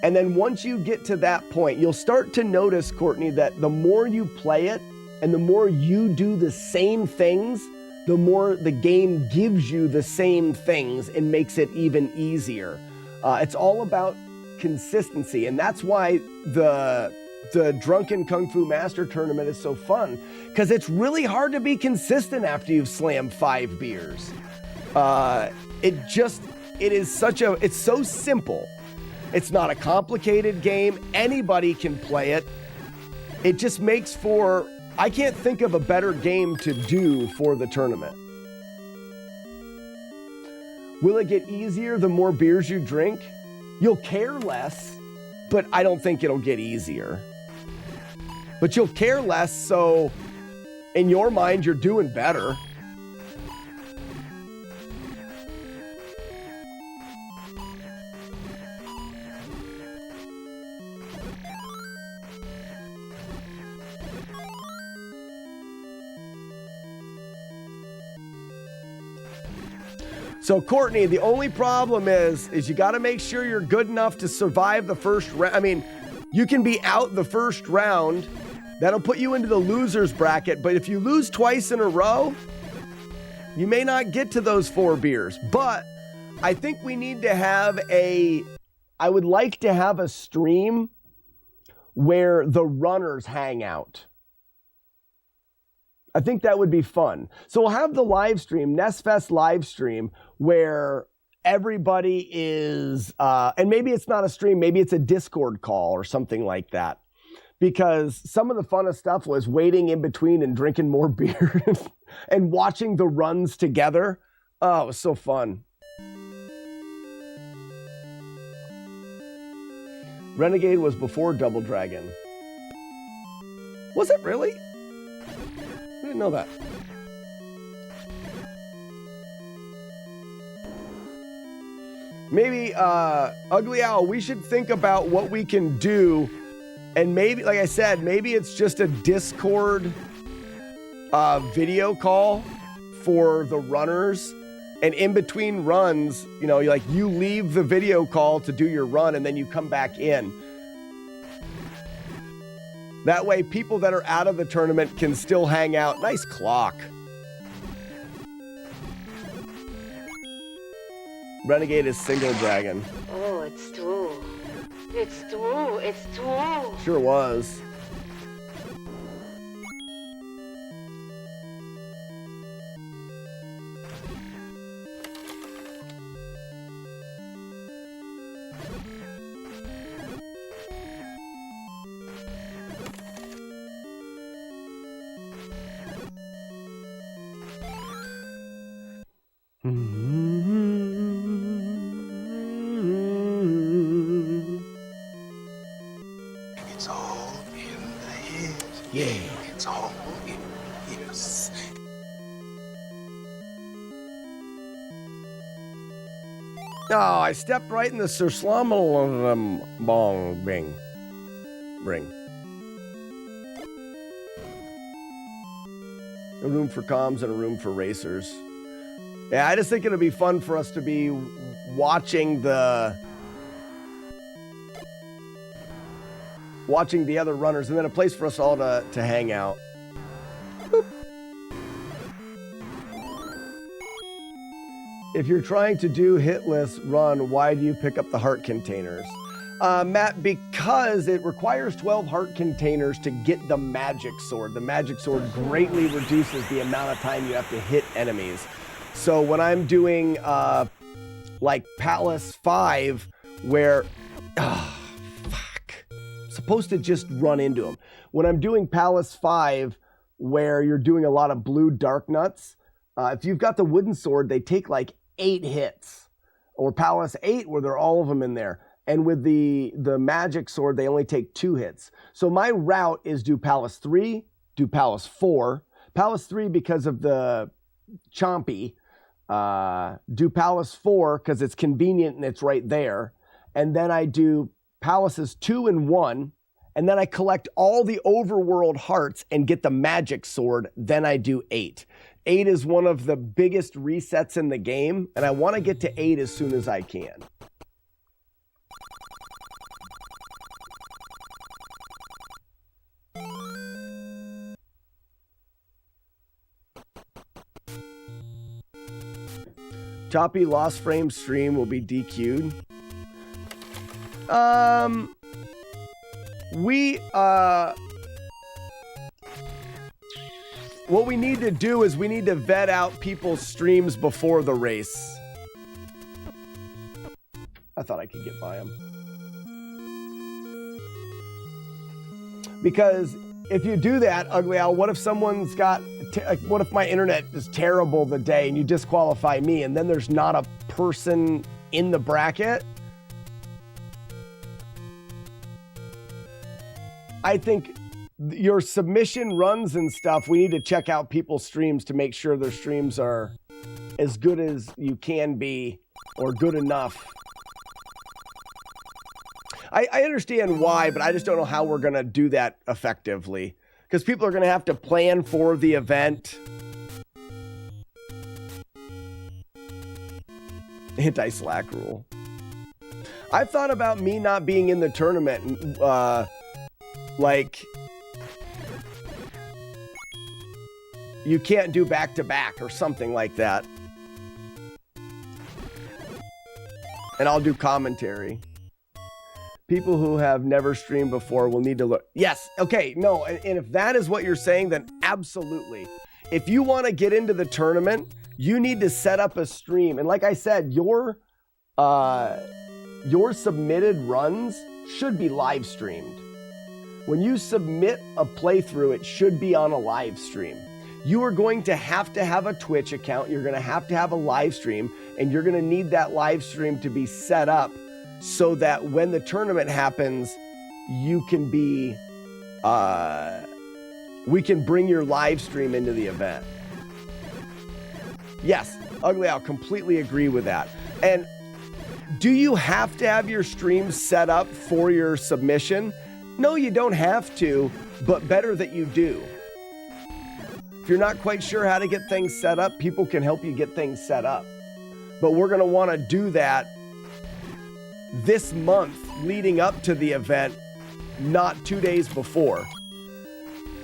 And then once you get to that point, you'll start to notice, Courtney, that the more you play it and the more you do the same things, the more the game gives you the same things and makes it even easier. It's all about consistency, and that's why the Drunken Kung Fu Master Tournament is so fun, because it's really hard to be consistent after you've slammed 5 beers. It's so simple. It's not a complicated game. Anybody can play it. It just makes for, I can't think of a better game to do for the tournament. Will it get easier the more beers you drink? You'll care less, but I don't think it'll get easier. But you'll care less, so in your mind, you're doing better. So Courtney, the only problem is you got to make sure you're good enough to survive the first round. I mean, you can be out the first round. That'll put you into the loser's bracket. But if you lose twice in a row, you may not get to those 4 beers. But I think we need to have I would like to have a stream where the runners hang out. I think that would be fun. So we'll have the live stream, NESFest live stream, where everybody is, and maybe it's not a stream, maybe it's a Discord call or something like that. Because some of the funnest stuff was waiting in between and drinking more beer and watching the runs together. Oh, it was so fun. Renegade was before Double Dragon. Was it really? I didn't know that. Maybe, Ugly Owl, we should think about what we can do. And maybe, like I said, maybe it's just a Discord video call for the runners. And in between runs, you leave the video call to do your run and then you come back in. That way, people that are out of the tournament can still hang out. Nice clock. Renegade is single dragon. Oh, it's true. It's true. It's true. Sure was. It's all in the head. Yeah. It's all in the ears. Oh, I stepped right in the Sir Slumble bong ring. A room for comms and a room for racers. Yeah, I just think it'll be fun for us to be watching the other runners, and then a place for us all to hang out. Boop. If you're trying to do hitless run, why do you pick up the heart containers? Matt, because it requires 12 heart containers to get the magic sword. The magic sword greatly reduces the amount of time you have to hit enemies. So when I'm doing like Palace 5, where supposed to just run into them. When I'm doing Palace 5, where you're doing a lot of blue dark nuts, if you've got the wooden sword, they take like 8 hits. Or Palace 8, where they're all of them in there. And with the magic sword, they only take 2 hits. So my route is do Palace 3, do Palace 4. Palace 3 because of the chompy. Do Palace 4 because it's convenient and it's right there. And then I do Palaces 2 and 1. And then I collect all the overworld hearts and get the magic sword. Then I do 8. 8 is one of the biggest resets in the game. And I want to get to 8 as soon as I can. Choppy lost frame stream will be DQ'd. What we need to do is we need to vet out people's streams before the race. I thought I could get by them. Because if you do that, Ugly Owl, what if someone's got, what if my internet is terrible the day and you disqualify me and then there's not a person in the bracket? I think your submission runs and stuff, we need to check out people's streams to make sure their streams are as good as you can be or good enough. I understand why, but I just don't know how we're going to do that effectively. Because people are going to have to plan for the event. Anti-slack rule. I've thought about me not being in the tournament. Like, you can't do back-to-back or something like that. And I'll do commentary. People who have never streamed before will need to look. Yes. Okay. No. And if that is what you're saying, then absolutely. If you want to get into the tournament, you need to set up a stream. And like I said, your submitted runs should be live streamed. When you submit a playthrough, it should be on a live stream. You are going to have a Twitch account. You're going to have a live stream, and you're going to need that live stream to be set up so that when the tournament happens, you can be, we can bring your live stream into the event. Yes, Ugly, I'll completely agree with that. And do you have to have your stream set up for your submission? No, you don't have to, but better that you do. If you're not quite sure how to get things set up, people can help you get things set up. But we're going to want to do that this month leading up to the event, not 2 days before.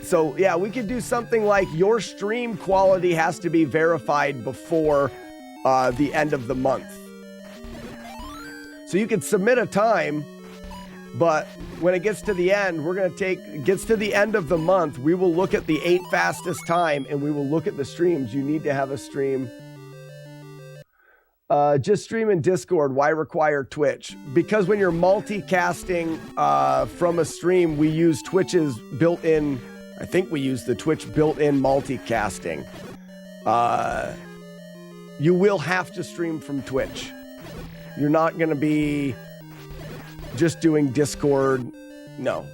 So yeah, we could do something like your stream quality has to be verified before the end of the month. So you could submit a time, but when it gets to the end, gets to the end of the month, we will look at the 8 fastest time and we will look at the streams. You need to have a stream. Just stream in Discord. Why require Twitch? Because when you're multicasting from a stream, we use Twitch's built-in, I think we use the Twitch built-in multicasting. You will have to stream from Twitch. You're not going to be just doing Discord. No.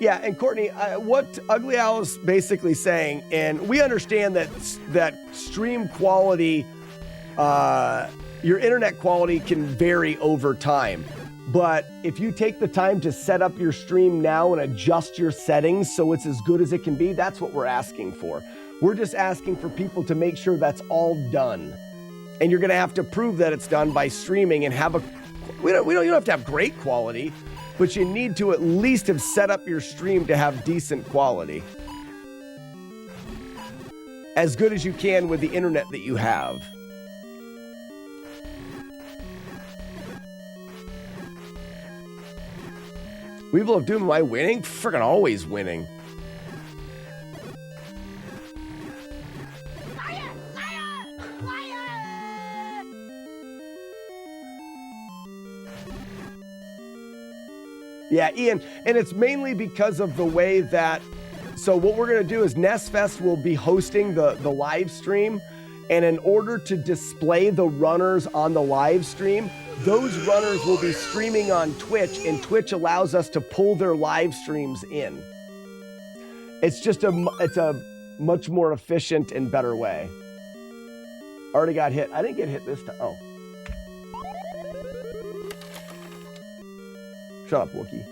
Yeah, and Courtney, what Ugly Owl is basically saying, and we understand that stream quality, your internet quality can vary over time. But if you take the time to set up your stream now and adjust your settings so it's as good as it can be, that's what we're asking for. We're just asking for people to make sure that's all done. And you're going to have to prove that it's done by streaming and have you don't have to have great quality, but you need to at least have set up your stream to have decent quality. as good as you can with the internet that you have. Weevil of Doom, am I winning? Freaking always winning. Yeah, Ian, and it's mainly because of the way that, so what we're going to do is NES Fest will be hosting the live stream, and in order to display the runners on the live stream, those runners will be streaming on Twitch, and Twitch allows us to pull their live streams in. It's just a much more efficient and better way. Already got hit. I didn't get hit this time. Oh. Shut up, Wookie.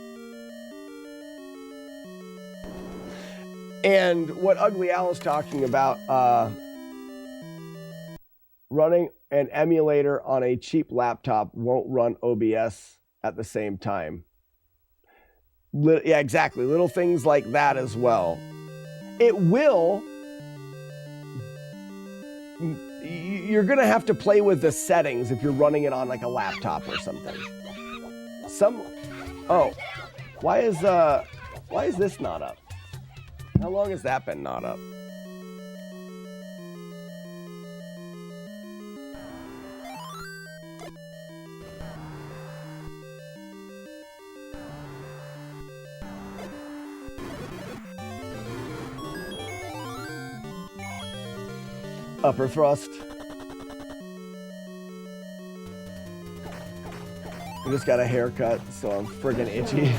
And what Ugly Al is talking about, running an emulator on a cheap laptop won't run OBS at the same time. Yeah, exactly. Little things like that as well. It will. You're going to have to play with the settings if you're running it on like a laptop or something. Oh, why is this not up? How long has that been not up? Upper thrust. I just got a haircut, so I'm friggin' itchy.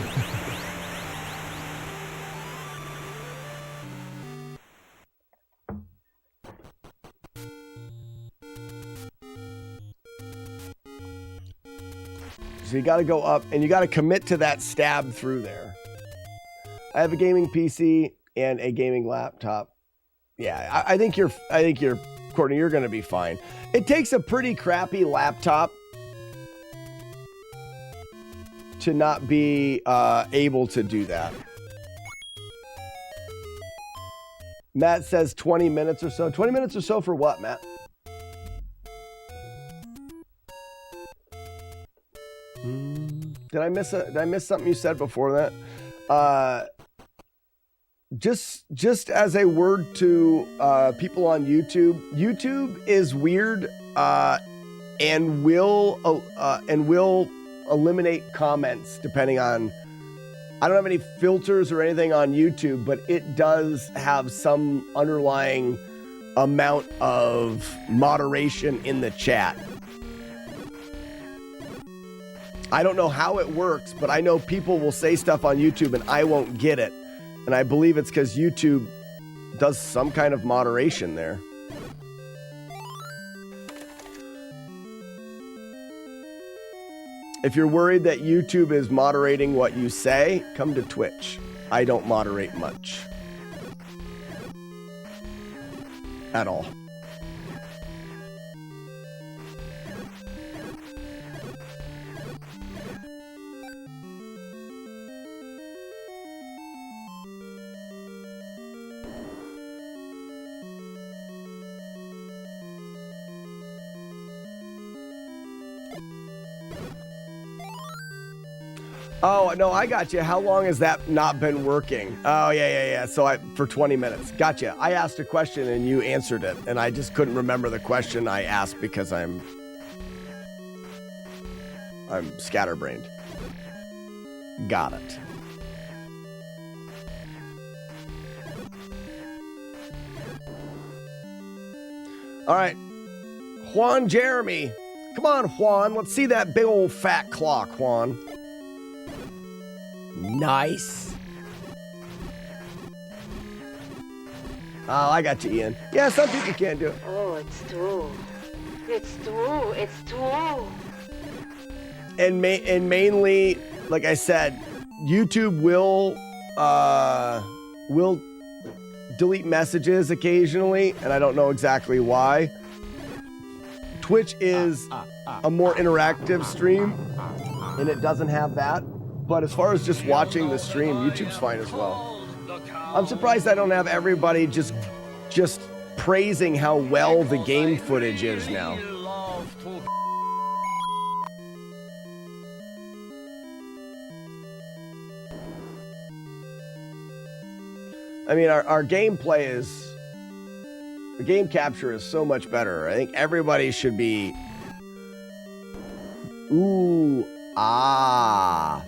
So you got to go up, and you got to commit to that stab through there. I have a gaming PC and a gaming laptop. Yeah, I think you're, Courtney, you're going to be fine. It takes a pretty crappy laptop to not be able to do that. Matt says 20 minutes or so. 20 minutes or so for what, Matt? Did I miss something you said before that? Just as a word to people on YouTube, YouTube is weird and will eliminate comments depending on. I don't have any filters or anything on YouTube, but it does have some underlying amount of moderation in the chat. I don't know how it works, but I know people will say stuff on YouTube and I won't get it. And I believe it's because YouTube does some kind of moderation there. If you're worried that YouTube is moderating what you say, come to Twitch. I don't moderate much. At all. Oh, no, I got you. How long has that not been working? Oh, yeah. So for 20 minutes. Gotcha. I asked a question and you answered it, and I just couldn't remember the question I asked because I'm scatterbrained. Got it. All right. Juan Jeremy. Come on, Juan. Let's see that big old fat clock, Juan. Nice. Oh, I got you, Ian. Yeah, some people can't do it. Oh, it's true. It's true. It's true. And mainly, like I said, YouTube will delete messages occasionally, and I don't know exactly why. Twitch is a more interactive stream, and it doesn't have that. But as far as just watching the stream, YouTube's fine as well. I'm surprised I don't have everybody just praising how well the game footage is now. I mean, our gameplay is... The game capture is so much better. I think everybody should be... Ooh, ah.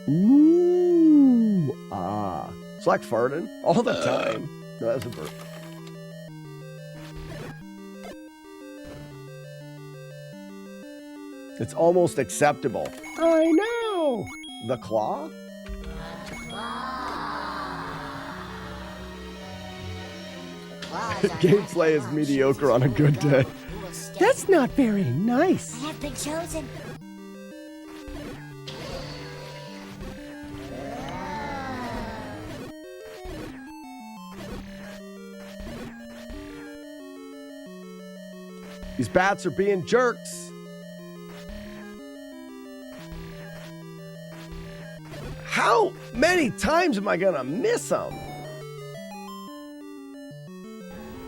Ooh, ah. It's like farting all the time. No, that's a burp. It's almost acceptable. I know. The claw? Gameplay is mediocre on a good day. That's not very nice. I have been chosen. These bats are being jerks. How many times am I gonna miss them?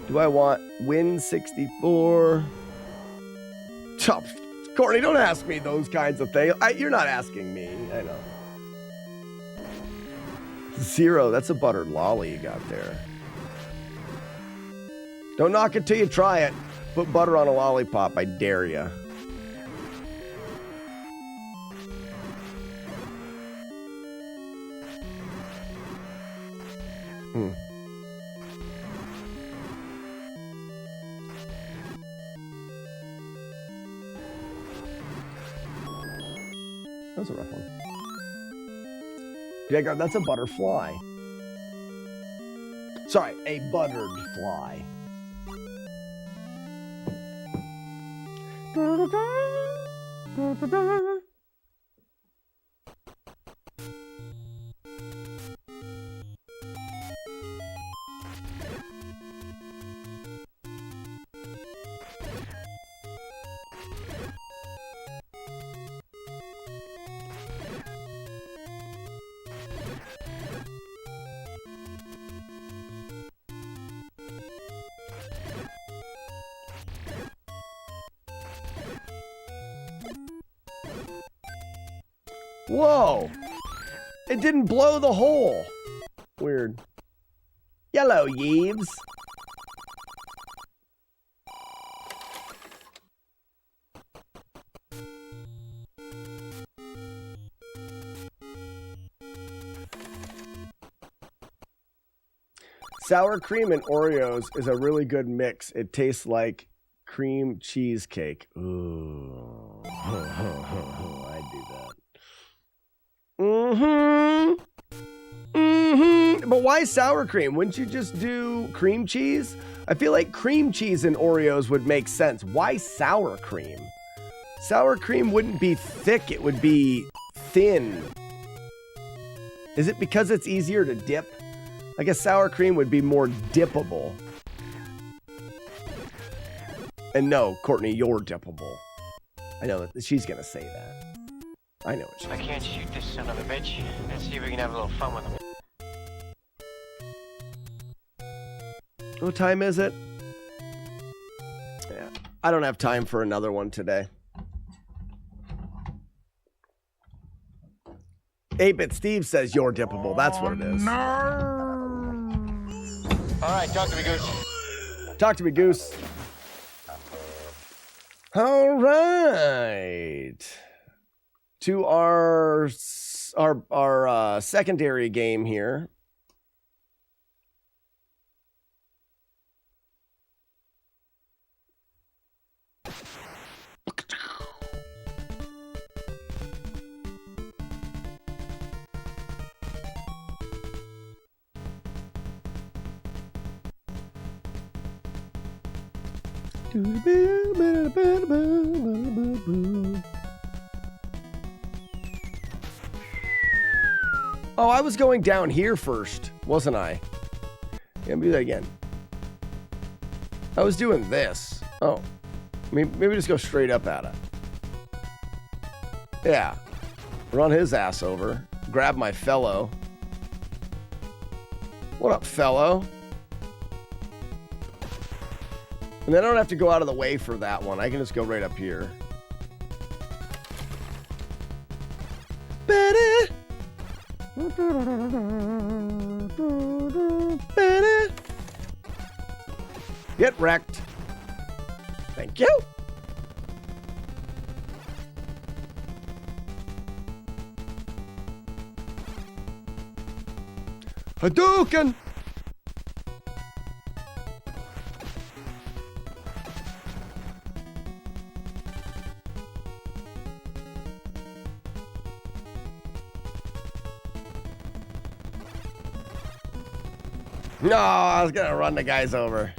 Do I want win 64? Top. Courtney, don't ask me those kinds of things. You're not asking me. I know. 0. That's a buttered lolly you got there. Don't knock it till you try it. Put butter on a lollipop. I dare ya. That was a rough one. Yeah, that's a butterfly. Sorry, a buttered fly. Whoa! It didn't blow the hole. Weird. Yellow Yeeves. Sour cream and Oreos is a really good mix. It tastes like cream cheesecake. Ooh. I'd do that. But why sour cream? Wouldn't you just do cream cheese? I feel like cream cheese and Oreos would make sense. Why sour cream? Sour cream wouldn't be thick, it would be thin. Is it because it's easier to dip? I guess sour cream would be more dippable. And no, Courtney, you're dippable. I know that she's gonna say that. I know what she's I can't shoot this son of a bitch. Let's see if we can have a little fun with him. What time is it? Yeah, I don't have time for another one today. 8-Bit Steve says you're dippable. That's what it is. All right, talk to me, Goose. Talk to me, Goose. All right. To our secondary game here. Oh, I was going down here first, wasn't I? Yeah, do that again. I was doing this. Oh, maybe just go straight up at it. Yeah, run his ass over. Grab my fellow. What up, fellow? And then I don't have to go out of the way for that one. I can just go right up here. Get wrecked. Thank you. Hadouken! No, I was gonna run the guys over.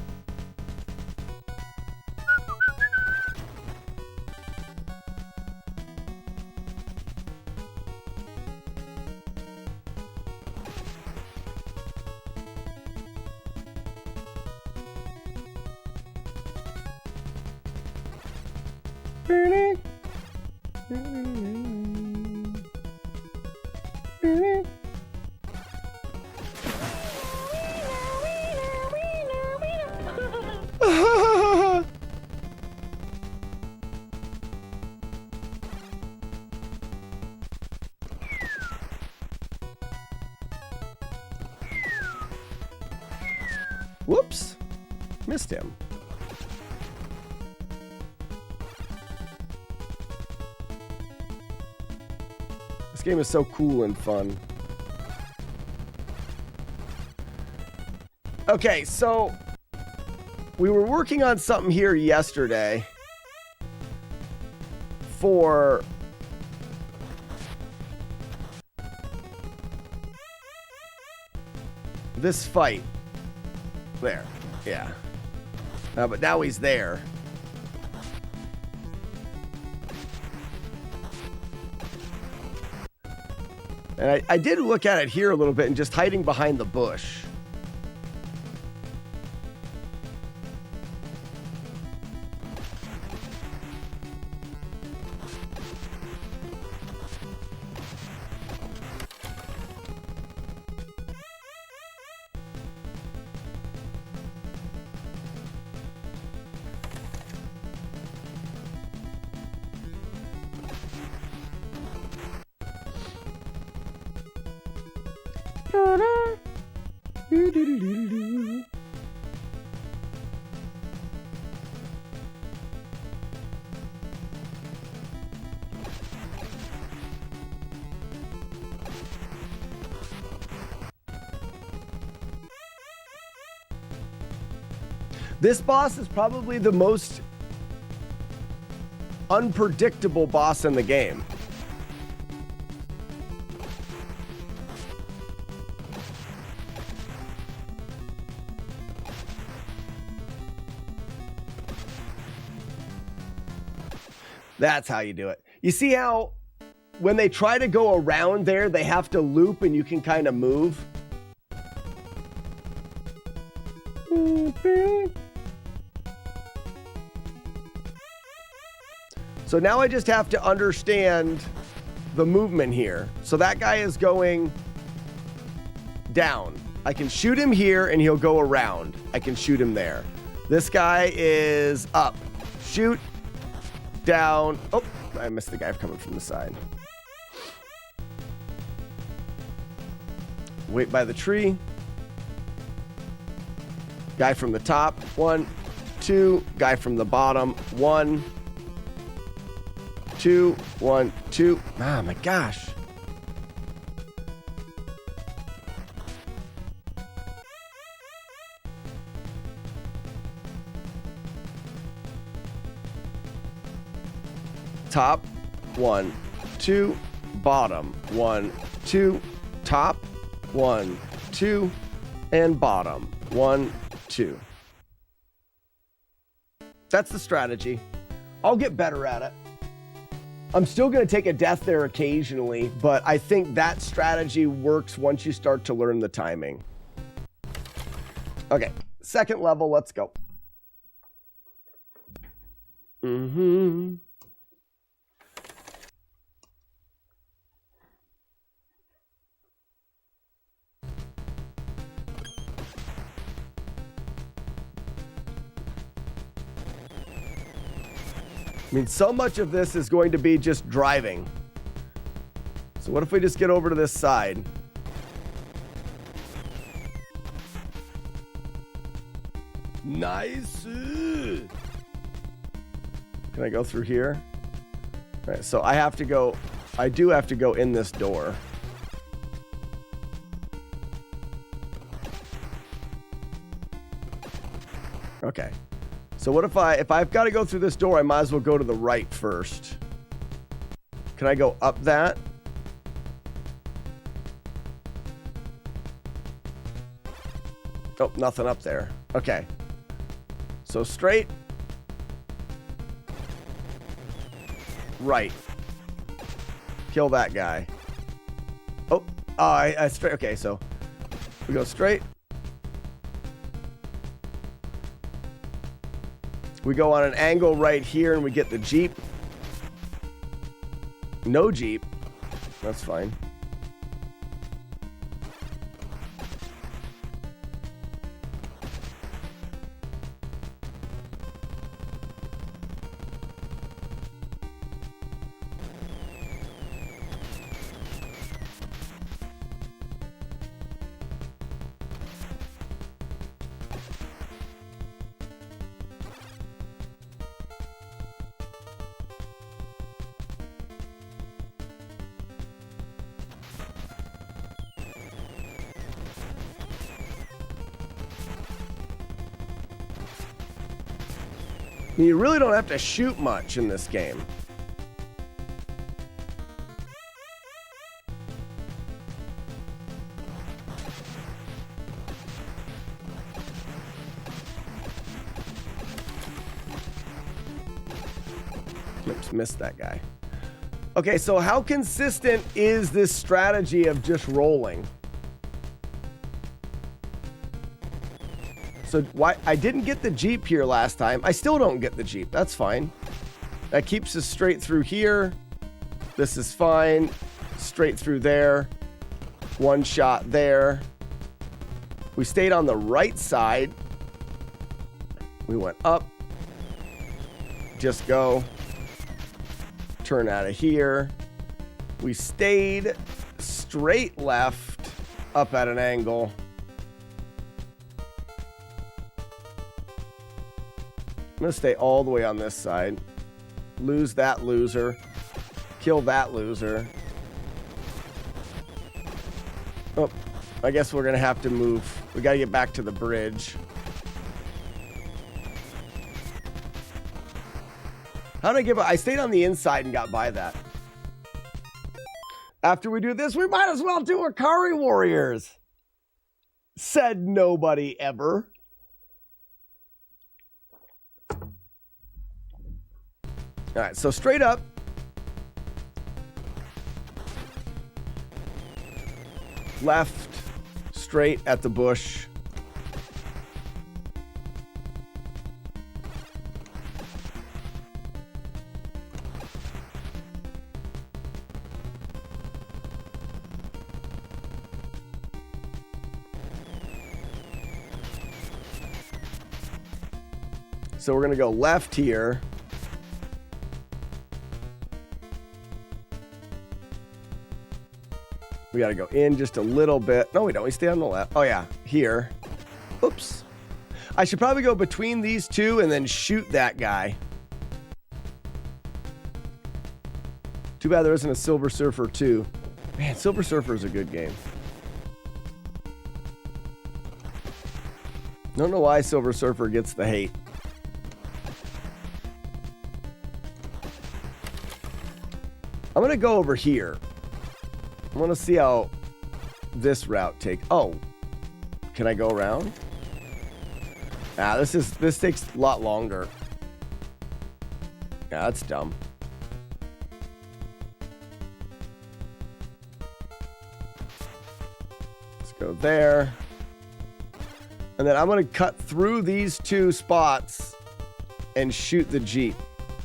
Whoops. Missed him. This game is so cool and fun. Okay, so we were working on something here yesterday for this fight. There. Yeah. But now he's there. And I did look at it here a little bit and just hiding behind the bush. This boss is probably the most unpredictable boss in the game. That's how you do it. You see how when they try to go around there, they have to loop and you can kind of move? So now I just have to understand the movement here. So that guy is going down. I can shoot him here and he'll go around. I can shoot him there. This guy is up. Shoot. Down. Oh, I missed the guy coming from the side. Wait by the tree. Guy from the top. 1, 2. Guy from the bottom. 1, 2. 1, 2. Oh my gosh. Top. 1, 2. Bottom. 1, 2. Top. 1, 2. And bottom. 1, 2. That's the strategy. I'll get better at it. I'm still going to take a death there occasionally, but I think that strategy works once you start to learn the timing. Okay, second level, let's go. I mean, so much of this is going to be just driving. So what if we just get over to this side? Nice. Can I go through here? All right, so I have to go. I do have to go in this door. Okay. So what if I've got to go through this door, I might as well go to the right first. Can I go up that? Oh, nothing up there. Okay. So straight. Right. Kill that guy. Oh, I straight. Okay, so we go straight. We go on an angle right here and we get the Jeep. No Jeep. That's fine. You really don't have to shoot much in this game. Oops, missed that guy. Okay, so how consistent is this strategy of just rolling? So why I didn't get the Jeep here last time. I still don't get the Jeep. That's fine. That keeps us straight through here. This is fine. Straight through there. One shot there. We stayed on the right side. We went up. Just go. Turn out of here. We stayed straight left up at an angle. I'm going to stay all the way on this side. Lose that loser. Kill that loser. Oh, I guess we're going to have to move. We got to get back to the bridge. How did I get by? I stayed on the inside and got by that. After we do this, we might as well do Akari Warriors. Said nobody ever. All right, so straight up. Left, straight at the bush. So we're going to go left here. We got to go in just a little bit. No, we don't. We stay on the left. Oh, yeah. Here. Oops. I should probably go between these two and then shoot that guy. Too bad there isn't a Silver Surfer 2. Man, Silver Surfer is a good game. Don't know why Silver Surfer gets the hate. I'm going to go over here. I want to see how this route takes. Oh, can I go around? Ah, this takes a lot longer. Yeah, that's dumb. Let's go there. And then I'm going to cut through these two spots and shoot the Jeep.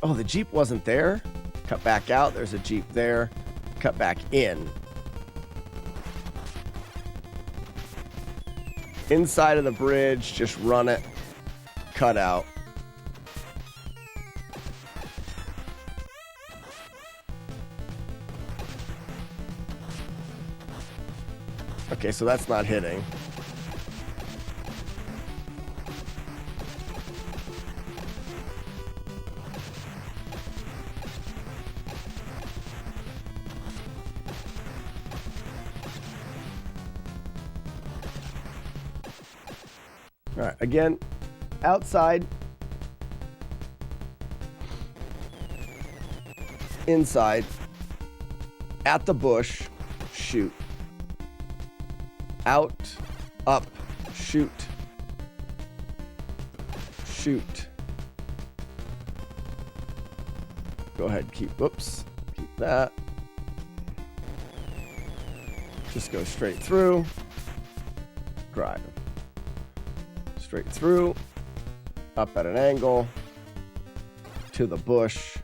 Oh, the Jeep wasn't there. Cut back out. There's a Jeep there. Cut back in. Inside of the bridge, just run it. Cut out. Okay, so that's not hitting. All right, again, outside, inside, at the bush, shoot. Out, up, shoot. Shoot. Go ahead, keep that. Just go straight through. Drive. Straight through, up at an angle, to the bush.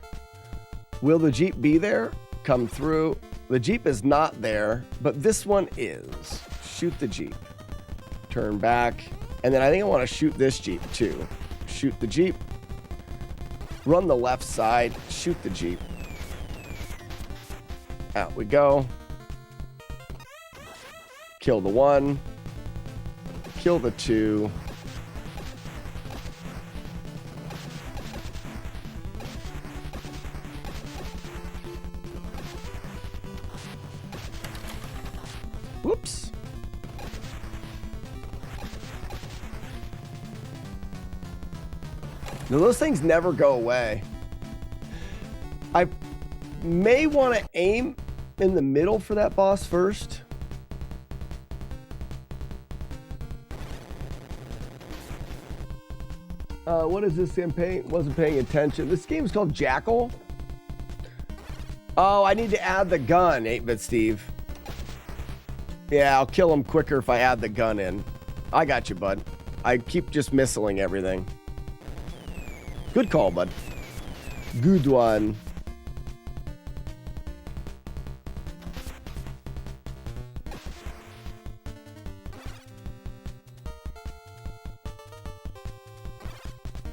Will the Jeep be there? Come through. The Jeep is not there, but this one is. Shoot the Jeep. Turn back. And then I think I want to shoot this Jeep too. Shoot the Jeep. Run the left side. Shoot the Jeep. Out we go. Kill the one. Kill the two. Whoops. Now, those things never go away. I may want to aim in the middle for that boss first. What is this campaign? Wasn't paying attention. This game is called Jackal. Oh, I need to add the gun, 8-Bit Steve. Yeah, I'll kill him quicker if I add the gun in. I got you, bud. I keep just missiling everything. Good call, bud. Good one.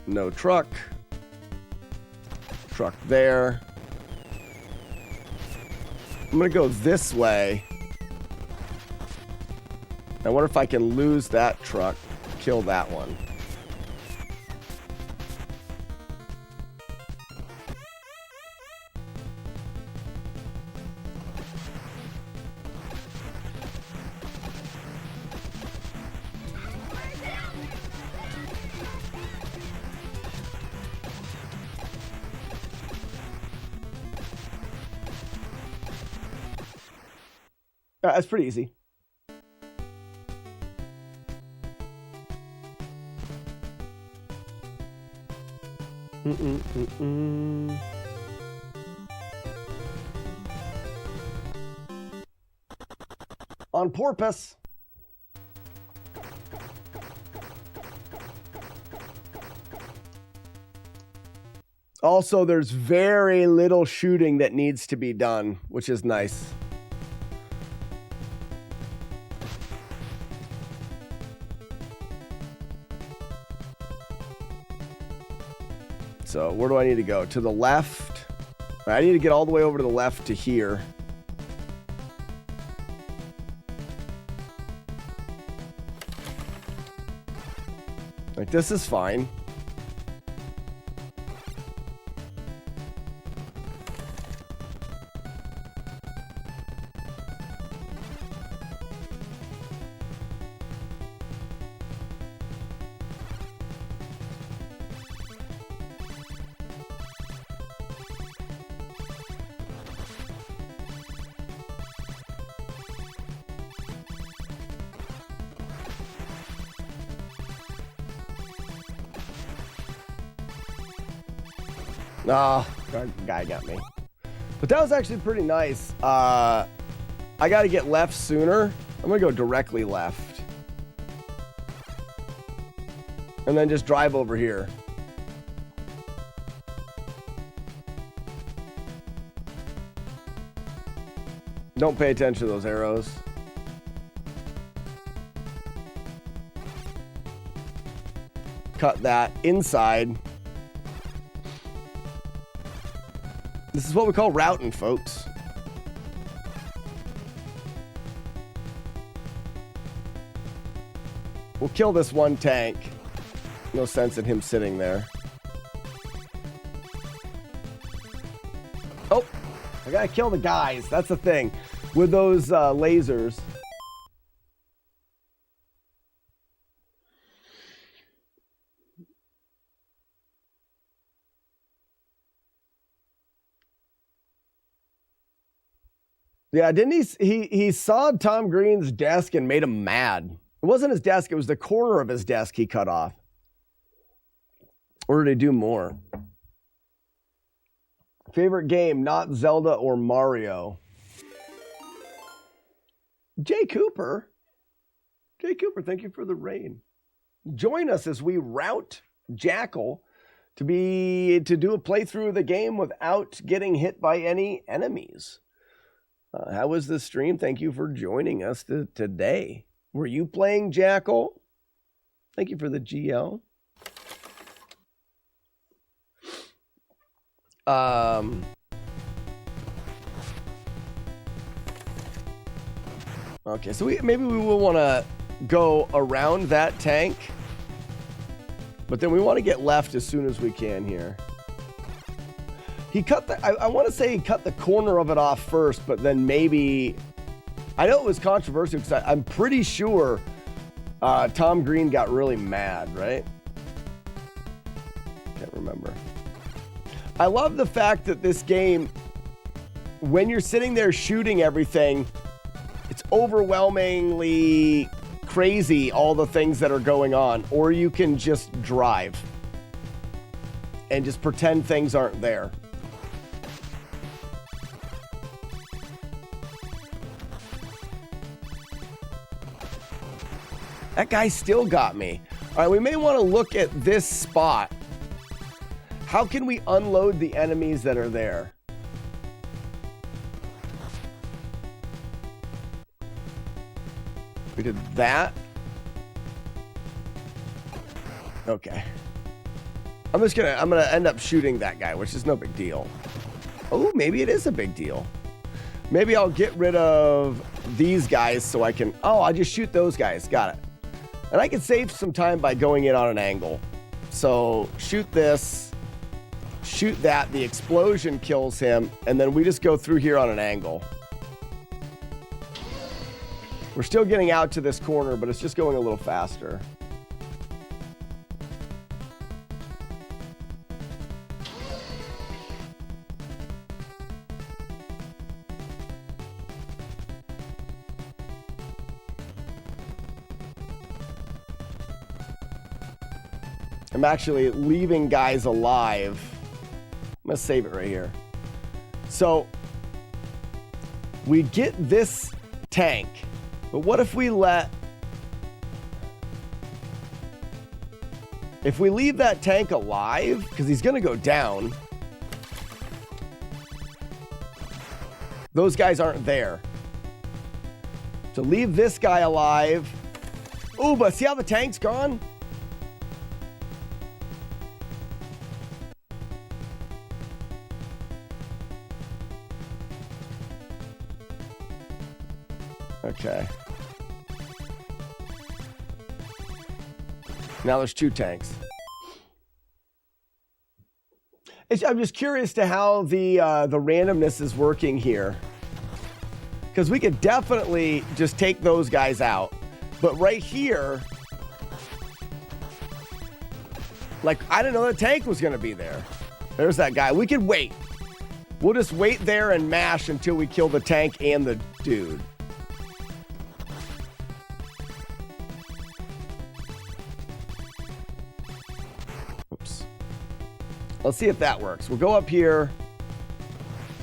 No truck. Truck there. I'm gonna go this way. I wonder if I can lose that truck, kill that one. That's pretty easy. On porpoise. Also, there's very little shooting that needs to be done, which is nice. So where do I need to go? To the left. I need to get all the way over to the left to here. Like, this is fine. Oh, guy got me. But that was actually pretty nice. I got to get left sooner. I'm going to go directly left. And then just drive over here. Don't pay attention to those arrows. Cut that inside. This is what we call routing, folks. We'll kill this one tank. No sense in him sitting there. Oh, I gotta kill the guys. That's the thing with those lasers. Yeah, didn't he saw Tom Green's desk and made him mad. It wasn't his desk, it was the corner of his desk he cut off. Or did he do more? Favorite game, not Zelda or Mario. Jay Cooper. Jay Cooper, thank you for the raid. Join us as we route Jackal to do a playthrough of the game without getting hit by any enemies. How was the stream? Thank you for joining us today. Were you playing Jackal? Thank you for the GL. Okay, so maybe we will want to go around that tank, but then we want to get left as soon as we can here. He cut the, I want to say he cut the corner of it off first, but then maybe, I know it was controversial because I'm pretty sure Tom Green got really mad, right? Can't remember. I love the fact that this game, when you're sitting there shooting everything, it's overwhelmingly crazy, all the things that are going on, or you can just drive and just pretend things aren't there. That guy still got me. All right, we may want to look at this spot. How can we unload the enemies that are there? We did that. Okay. I'm gonna end up shooting that guy, which is no big deal. Oh, maybe it is a big deal. Maybe I'll get rid of these guys so I can, oh, I'll just shoot those guys. Got it. And I can save some time by going in on an angle. So shoot this, shoot that, the explosion kills him, and then we just go through here on an angle. We're still getting out to this corner, but it's just going a little faster. I'm actually leaving guys alive. I'm gonna save it right here. So we get this tank, but what if we if we leave that tank alive, because he's gonna go down, those guys aren't there. So leave this guy alive. Ooh, but see how the tank's gone? Okay. Now there's two tanks. I'm just curious to how the randomness is working here. Because we could definitely just take those guys out. But right here, like, I didn't know the tank was going to be there. There's that guy. We could wait. We'll just wait there and mash until we kill the tank and the dude. Oops. Let's see if that works. We'll go up here,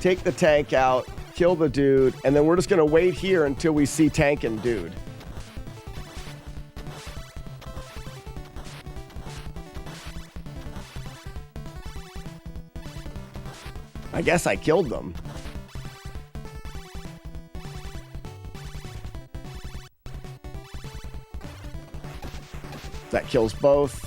take the tank out, kill the dude, and then we're just going to wait here until we see tank and dude. I guess I killed them. That kills both.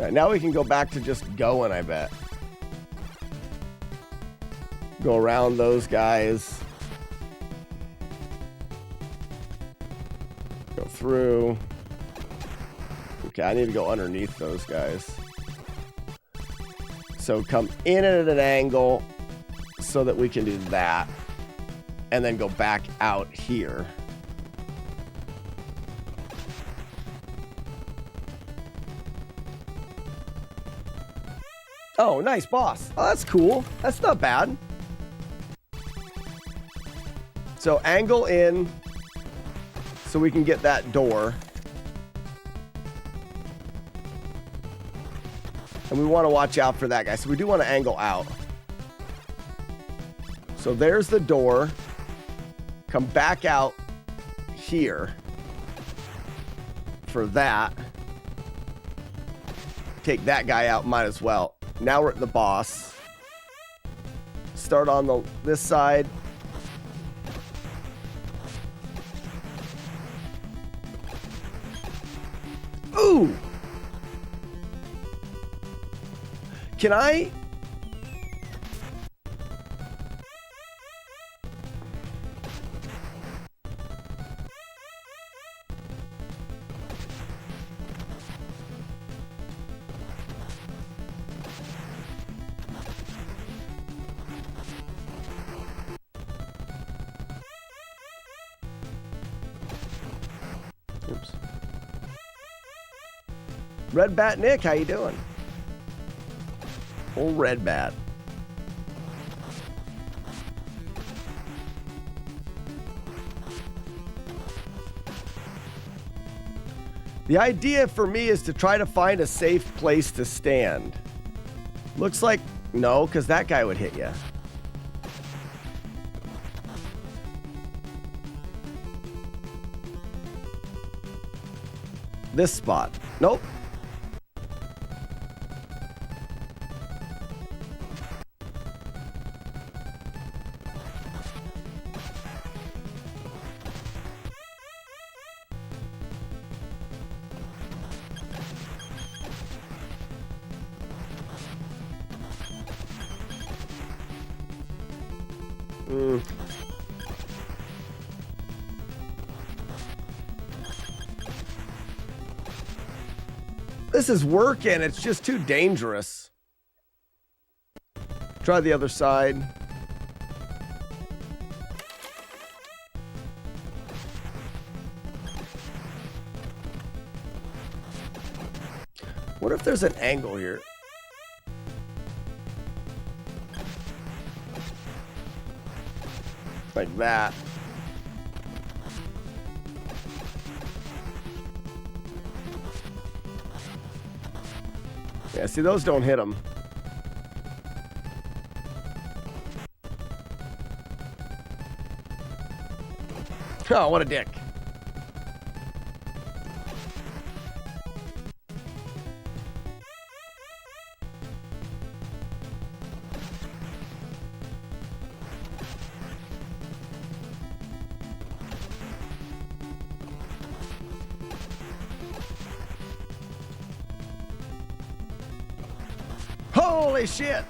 Right, now we can go back to just going, I bet. Go around those guys. Go through. Okay, I need to go underneath those guys. So come in at an angle so that we can do that. And then go back out here. Oh, nice, boss. Oh, that's cool. That's not bad. So angle in so we can get that door. And we want to watch out for that guy. So we do want to angle out. So there's the door. Come back out here for that. Take that guy out, might as well. Now we're at the boss. Start on this side. Ooh! Can I? Oops. Red Bat Nick, how you doing? Old Red Bat. The idea for me is to try to find a safe place to stand. Looks like no, because that guy would hit you. This spot. Nope. This is working. It's just too dangerous. Try the other side. What if there's an angle here? Like that. Yeah, see, those don't hit them. Oh, what a dick. Holy shit!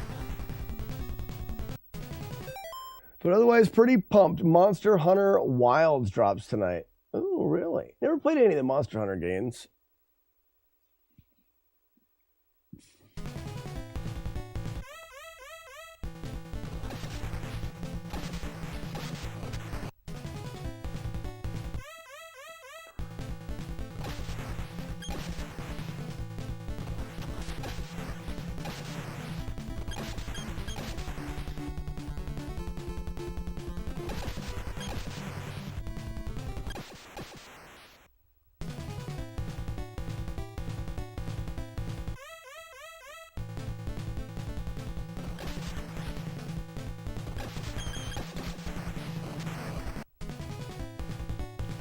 But otherwise, pretty pumped. Monster Hunter Wilds drops tonight. Oh, really? Never played any of the Monster Hunter games.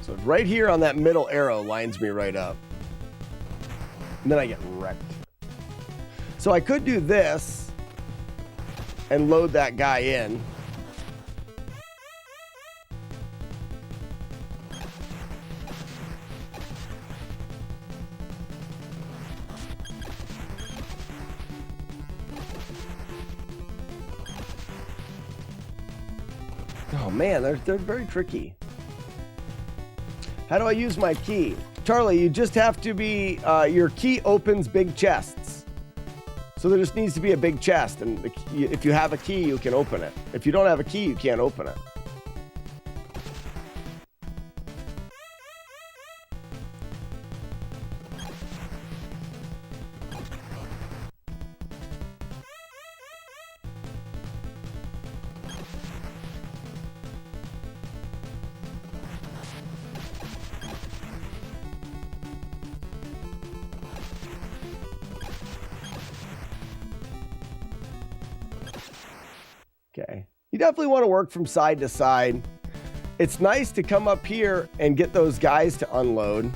So right here on that middle arrow lines me right up. And then I get wrecked. So I could do this and load that guy in. Oh man, they're very tricky. How do I use my key? Charlie, you just have to be, your key opens big chests. So there just needs to be a big chest, and if you have a key, you can open it. If you don't have a key, you can't open it. Okay. You definitely want to work from side to side. It's nice to come up here and get those guys to unload.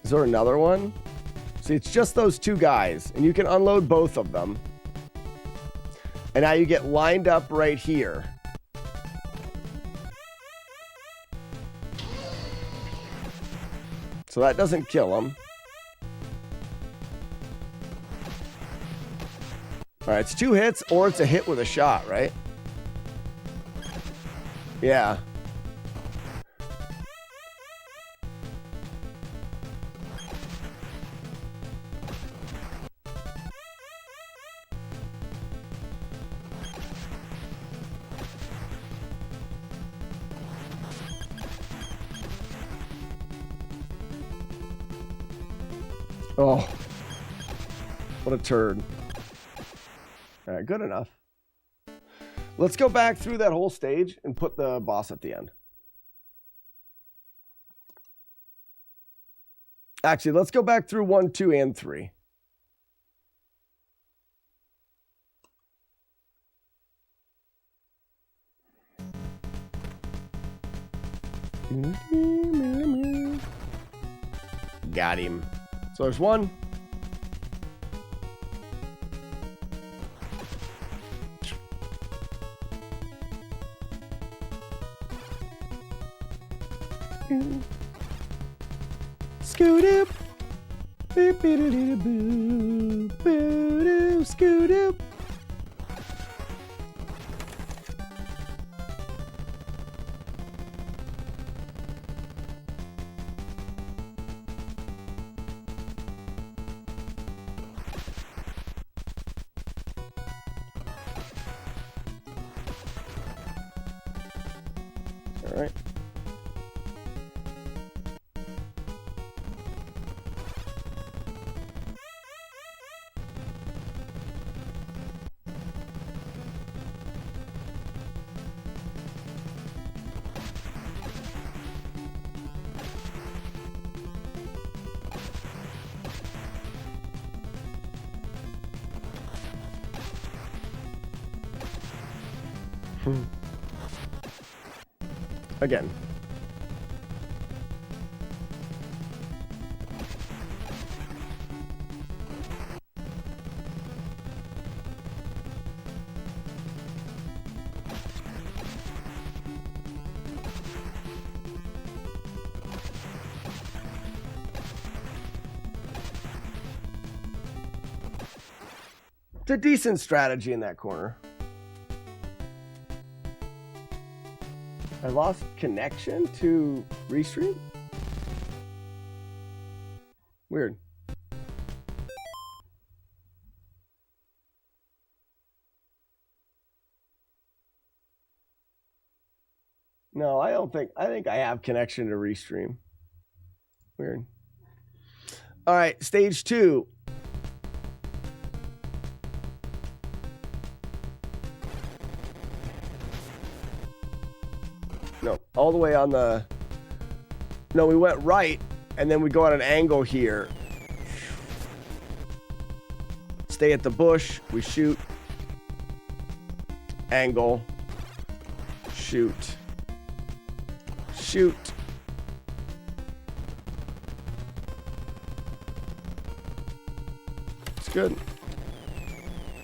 Is there another one? See, it's just those two guys, and you can unload both of them. And now you get lined up right here. So that doesn't kill them. All right, it's 2 hits or it's a hit with a shot, right? Yeah. Oh, what a turd. All right, good enough. Let's go back through that whole stage and put the boss at the end. Actually, let's go back through 1, 2, and 3. Got him. So there's 1. Scoot-oop. Beep-beep-a-dee-boo. Boo-doo. Scoot-oop. All right. Again. It's a decent strategy in that corner. I lost connection to Restream? Weird. No, I don't think, I think I have connection to Restream. Weird. All right, stage 2. No, all the way on the... No, we went right, and then we go on an angle here. Stay at the bush, we shoot. Angle. Shoot. Shoot. It's good.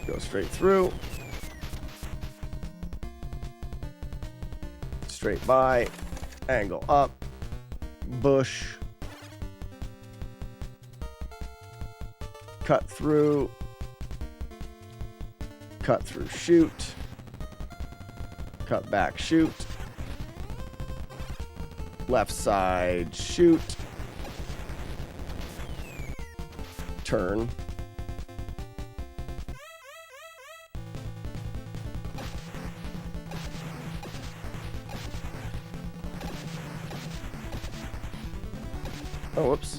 Go straight through. Straight by, angle up, bush, cut through, shoot, Cut back, shoot. Left side, shoot. Turn. Oh, whoops.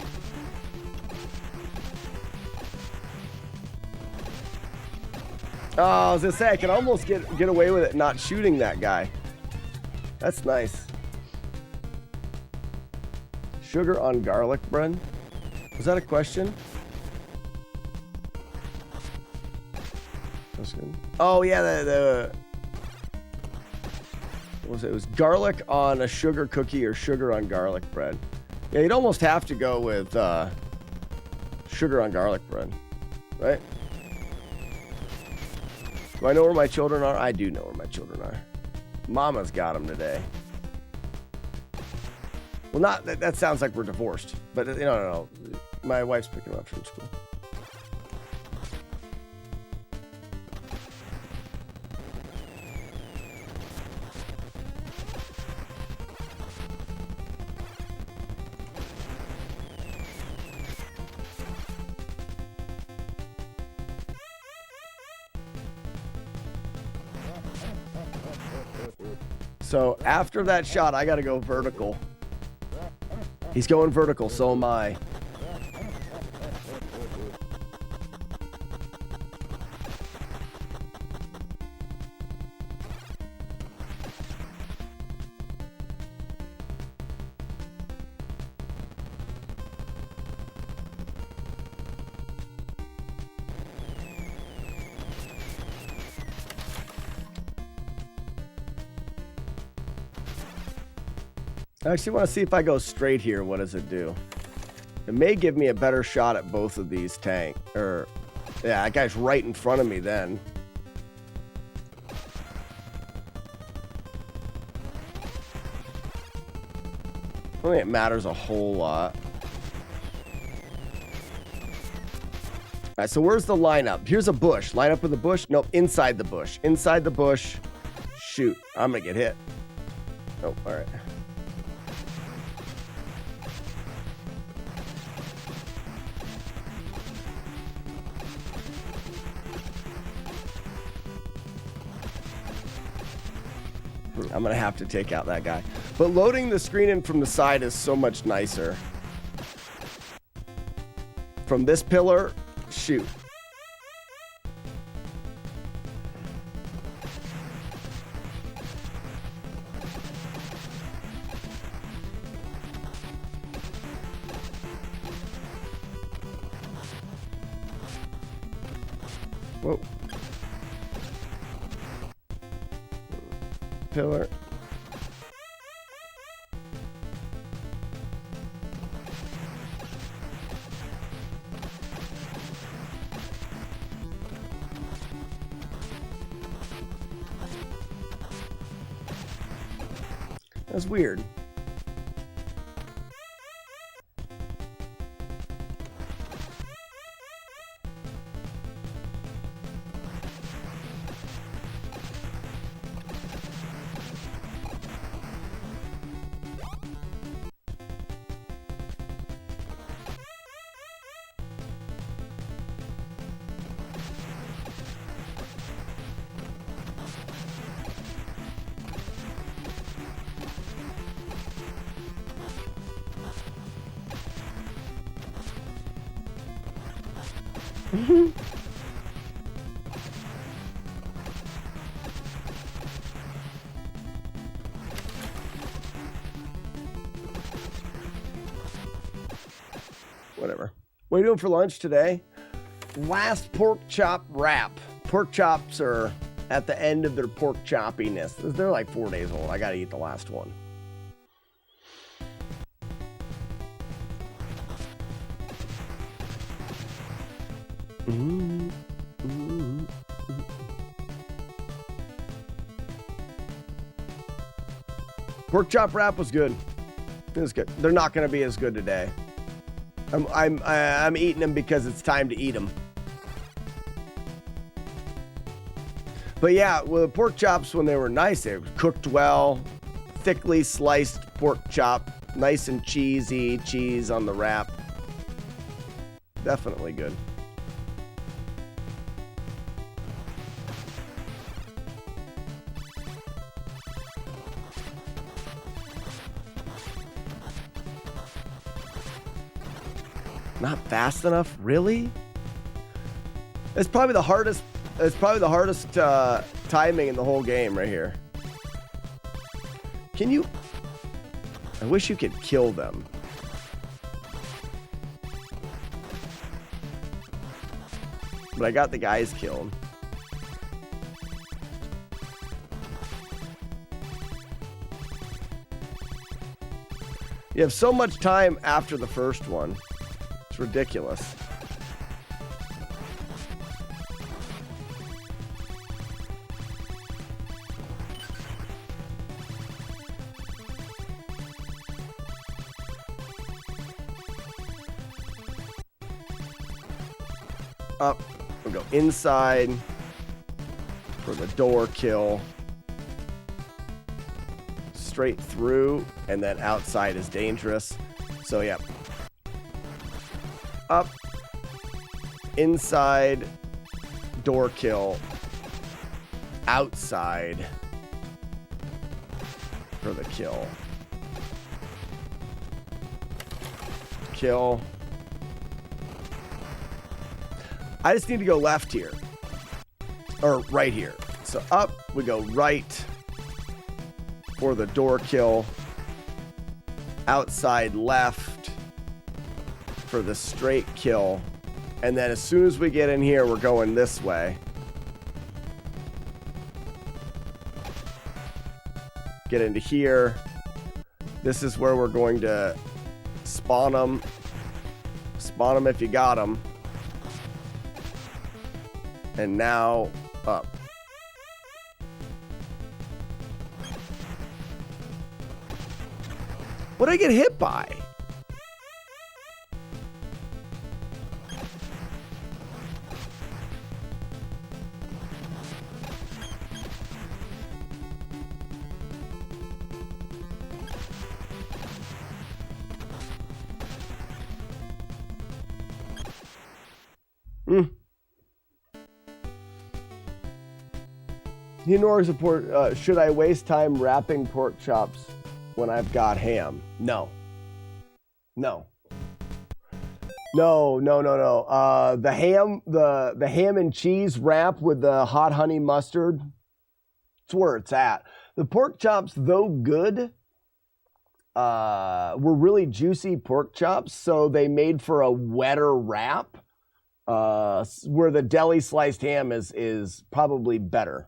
Oh, I was gonna say I can almost get away with it not shooting that guy. That's nice. Sugar on garlic bread? Was that a question? That's good. Oh yeah, what was it? It was garlic on a sugar cookie or sugar on garlic bread. Yeah, you'd almost have to go with sugar on garlic bread, right? Do I know where my children are? I do know where my children are. Mama's got them today. Well, not that sounds like we're divorced, but no. My wife's picking them up from school. So after that shot, I got to go vertical. He's going vertical, so am I. I actually want to see if I go straight here, what does it do? It may give me a better shot at both of these tank. Yeah, that guy's right in front of me then. I don't think it matters a whole lot. Alright, so where's the lineup? Here's a bush. Line up with a bush? Nope, inside the bush. Inside the bush. Shoot. I'm gonna get hit. Oh, alright. I'm gonna have to take out that guy. But loading the screen in from the side is so much nicer. From this pillar, shoot. Whoa. Pillar. That's weird. Whatever. What are you doing for lunch today? Last pork chop wrap. Pork chops are at the end of their pork choppiness. They're like 4 days old. I gotta eat the last one. Pork chop wrap was good. It was good. They're not going to be as good today. I'm eating them because it's time to eat them. But yeah, well, the pork chops, when they were nice, they were cooked well, thickly sliced pork chop, nice and cheesy, cheese on the wrap. Definitely good. Not fast enough, really? It's probably the hardest. It's probably the hardest timing in the whole game right here. Can you? I wish you could kill them. But I got the guys killed. You have so much time after the first one. It's ridiculous. Up. We'll go inside for the door kill. Straight through, and then outside is dangerous. So, yeah. Up. Inside. Door kill. Outside for the kill. Kill. I just need to go left here. Or right here. So up, we go right for the door kill. Outside left for the straight kill. And then as soon as we get in here, we're going this way. Get into here. This is where we're going to spawn them. Spawn them if you got them. And now up. What did I get hit by? Hinor support. Should I waste time wrapping pork chops when I've got ham? No. No. No. No. No. No. The ham and cheese wrap with the hot honey mustard. It's where it's at. The pork chops, though good, were really juicy pork chops, so they made for a wetter wrap. Where the deli sliced ham is probably better.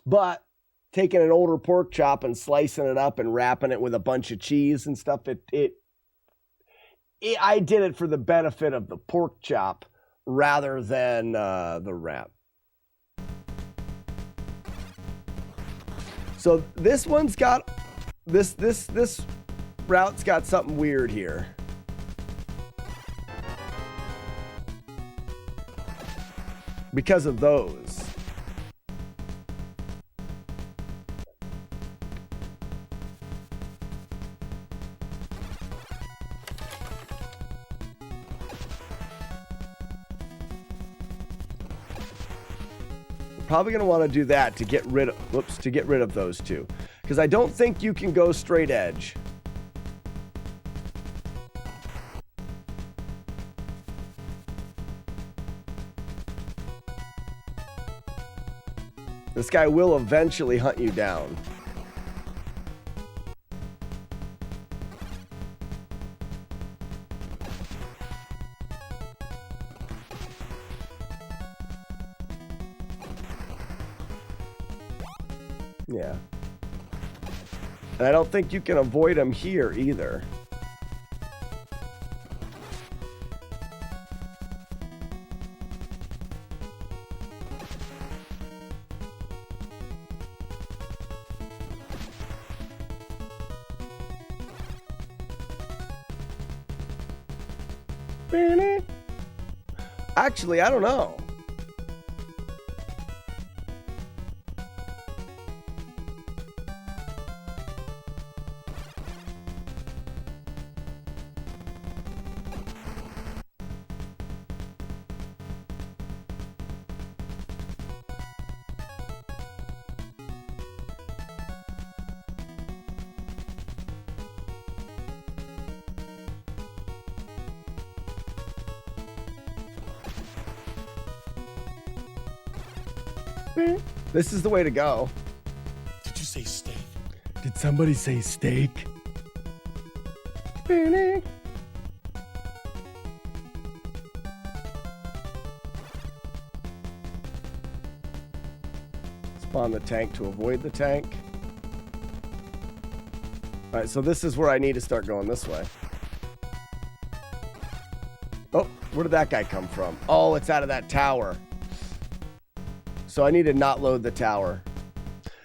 But taking an older pork chop and slicing it up and wrapping it with a bunch of cheese and stuff, I did it for the benefit of the pork chop rather than the wrap. So this one's got this route's got something weird here. Because of those. Probably going to want to do that to get rid of those two, because I don't think you can go straight edge. This guy will eventually hunt you down. Yeah. And I don't think you can avoid him here either. Actually, I don't know. This is the way to go. Did you say steak? Did somebody say steak? Spawn the tank to avoid the tank. All right, so this is where I need to start going this way. Oh, where did that guy come from? Oh, it's out of that tower. So I need to not load the tower.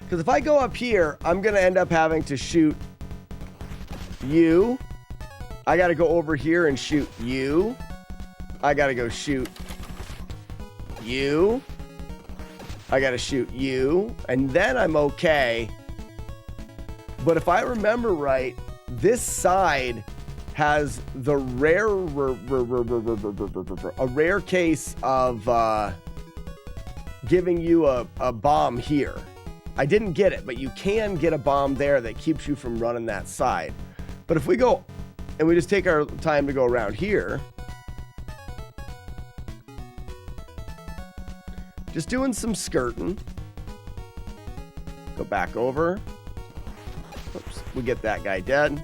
Because if I go up here, I'm going to end up having to shoot you. I got to go over here and shoot you. I got to go shoot you. I got to shoot you. And then I'm okay. But if I remember right, this side has the rare case of giving you a bomb here. I didn't get it, but you can get a bomb there that keeps you from running that side. But if we go and we just take our time to go around here, just doing some skirting, go back over. Oops, we get that guy dead.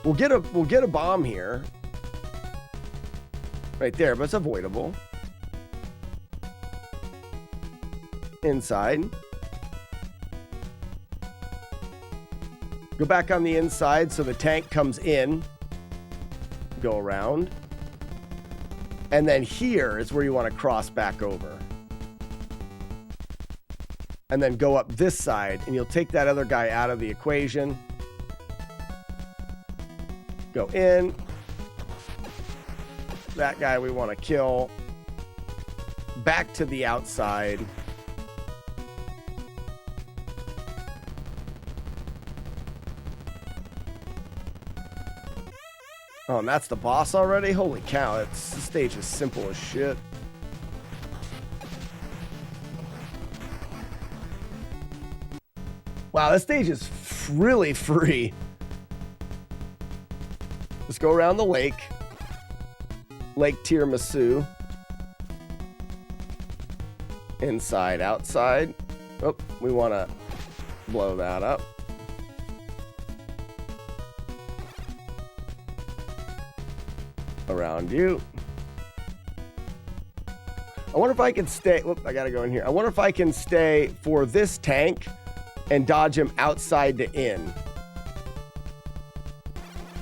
We'll get a bomb here, right there, but it's avoidable. Inside. Go back on the inside so the tank comes in. Go around. And then here is where you want to cross back over. And then go up this side, and you'll take that other guy out of the equation. Go in. That guy we want to kill. Back to the outside. Oh, and that's the boss already? Holy cow, this stage is simple as shit. Wow, this stage is really free. Let's go around the lake. Lake Tiramisu. Inside, outside. Oh, we want to blow that up. Around you. I wonder if I can stay. Whoop, I gotta go in here. I wonder if I can stay for this tank and dodge him outside to in.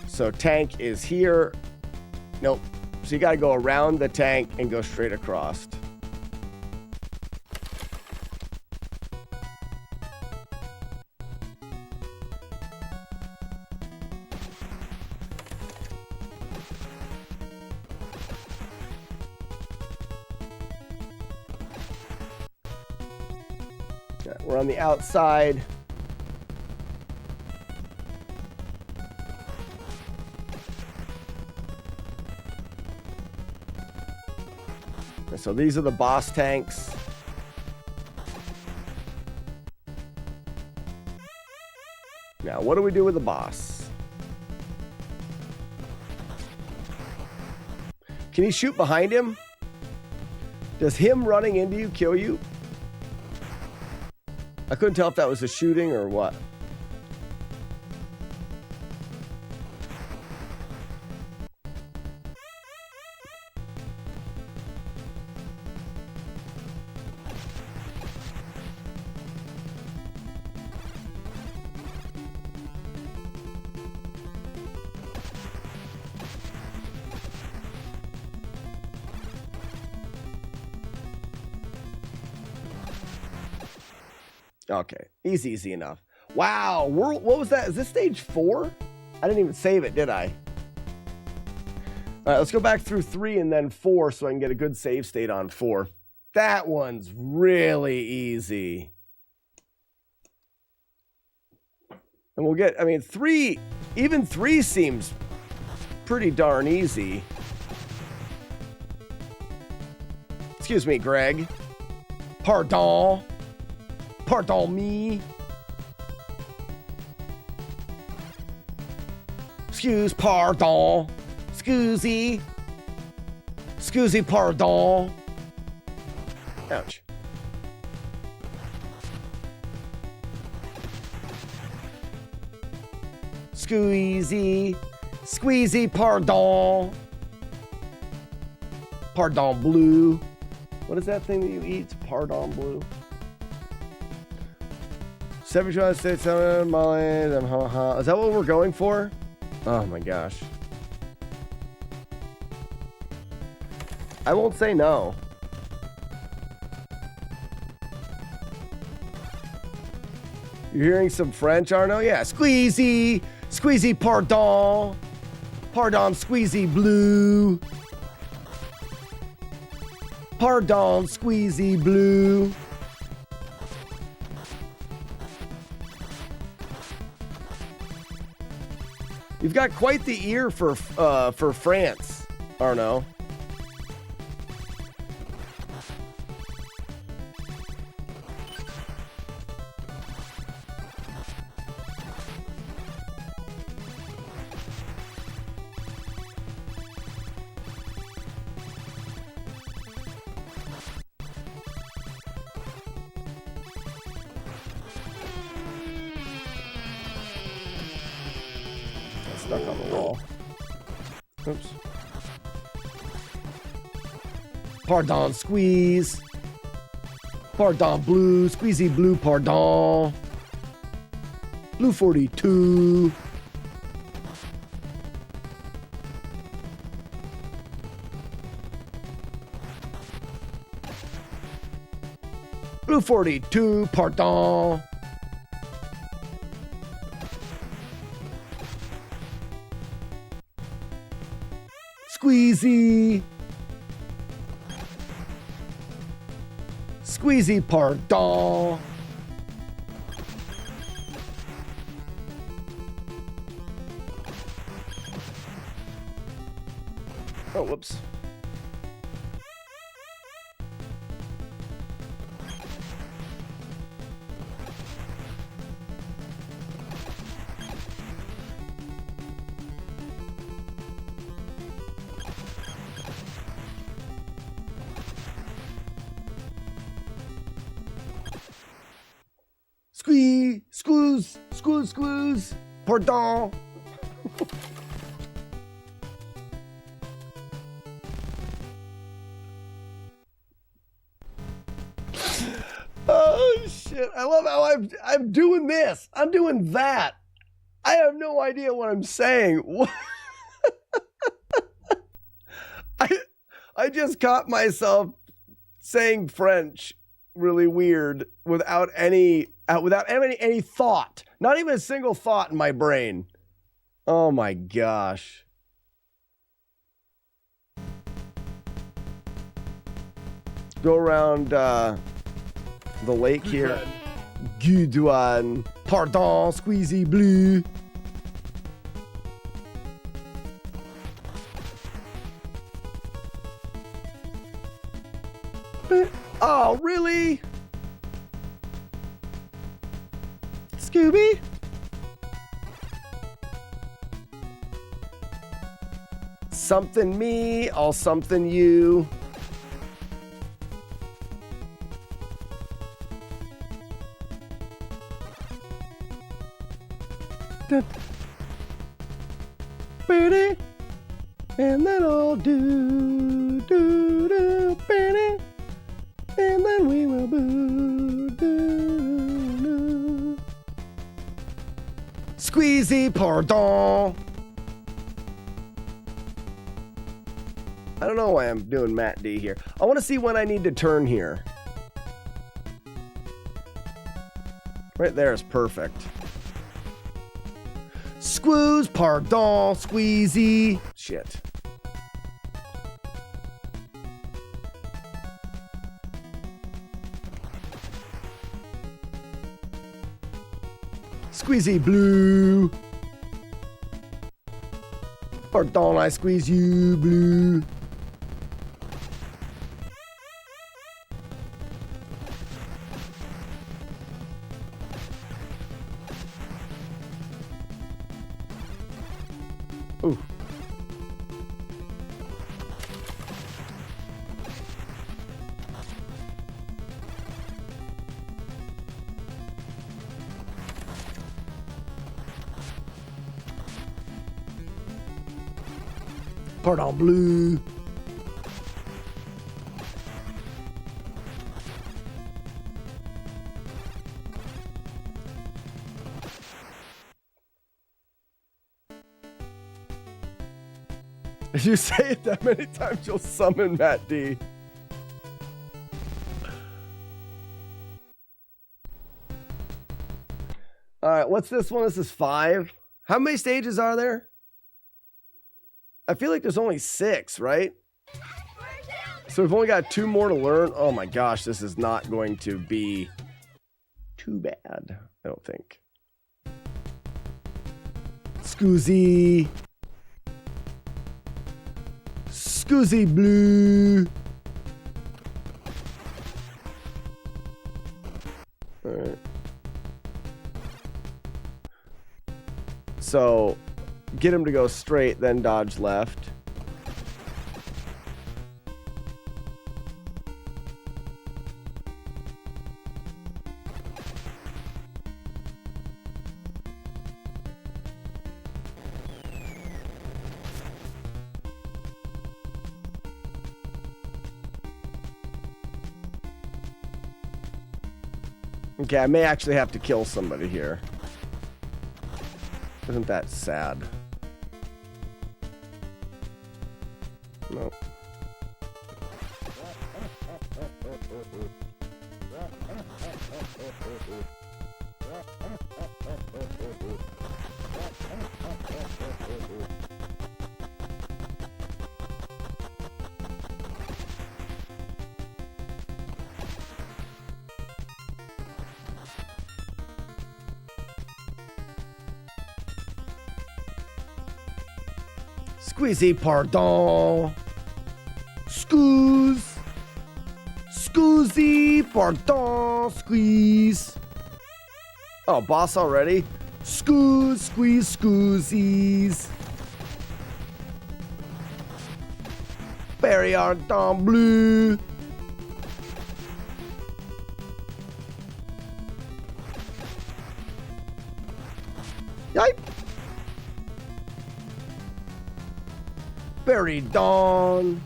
So tank is here. Nope. So you gotta go around the tank and go straight across. We're on the outside. And so these are the boss tanks. Now, what do we do with the boss? Can he shoot behind him? Does him running into you kill you? I couldn't tell if that was a shooting or what. Okay, easy enough. Wow, what was that? Is this stage 4? I didn't even save it, did I? All right, let's go back through 3 and then 4 so I can get a good save state on 4. That one's really easy. And we'll get, I mean, 3, even 3 seems pretty darn easy. Excuse me, Greg. Pardon. Pardon me. Pardon. Excusey. Excusey, pardon. Ouch. Squeezy. Squeezy, pardon. Pardon bleu. What is that thing that you eat? Pardon bleu. 7 States, 7 Molly. Is that what we're going for? Oh my gosh. I won't say no. You're hearing some French, Arno? Yeah. Squeezy. Squeezy, pardon. Pardon, squeezy blue. Pardon, squeezy blue. You've got quite the ear for France, Arno. Stuck on the wall. Oops. Pardon, squeeze. Pardon, blue. Squeezy blue, pardon. Blue 42. Blue 42, pardon. Squeezy. Squeezy, pardon. Oh, whoops. Squeeze, pardon. Oh shit! I love how I'm doing this. I'm doing that. I have no idea what I'm saying. I just caught myself saying French really weird without any thought. Not even a single thought in my brain. Oh my gosh. Go around the lake here. Gudouane. Pardon, squeezy blue. Oh, really? Scooby? Something me, all something you. Birdie, and then I'll do, birdie, and then we will boo, do. Squeezy, pardon. I don't know why I'm doing Matt D here. I want to see when I need to turn here. Right there is perfect. Squeeze, pardon, squeezy. Shit. Squeezy blue. Pardon, I squeeze you, blue. Ooh. Pardon, blue. If you say it that many times, you'll summon Matt D. All right, what's this one? This is 5. How many stages are there? I feel like there's only 6, right? So we've only got 2 more to learn. Oh my gosh, this is not going to be too bad, I don't think. Scoozy. Scoozy blue. All right. So get him to go straight, then dodge left. Okay, I may actually have to kill somebody here. Isn't that sad? No. Squeezy, pardon. Squeeze. Scoozy, pardon, squeeze. Oh, boss already? Squeeze, squeeze, scoozies. Berry ardent bleu. Yipe. Berry dawn.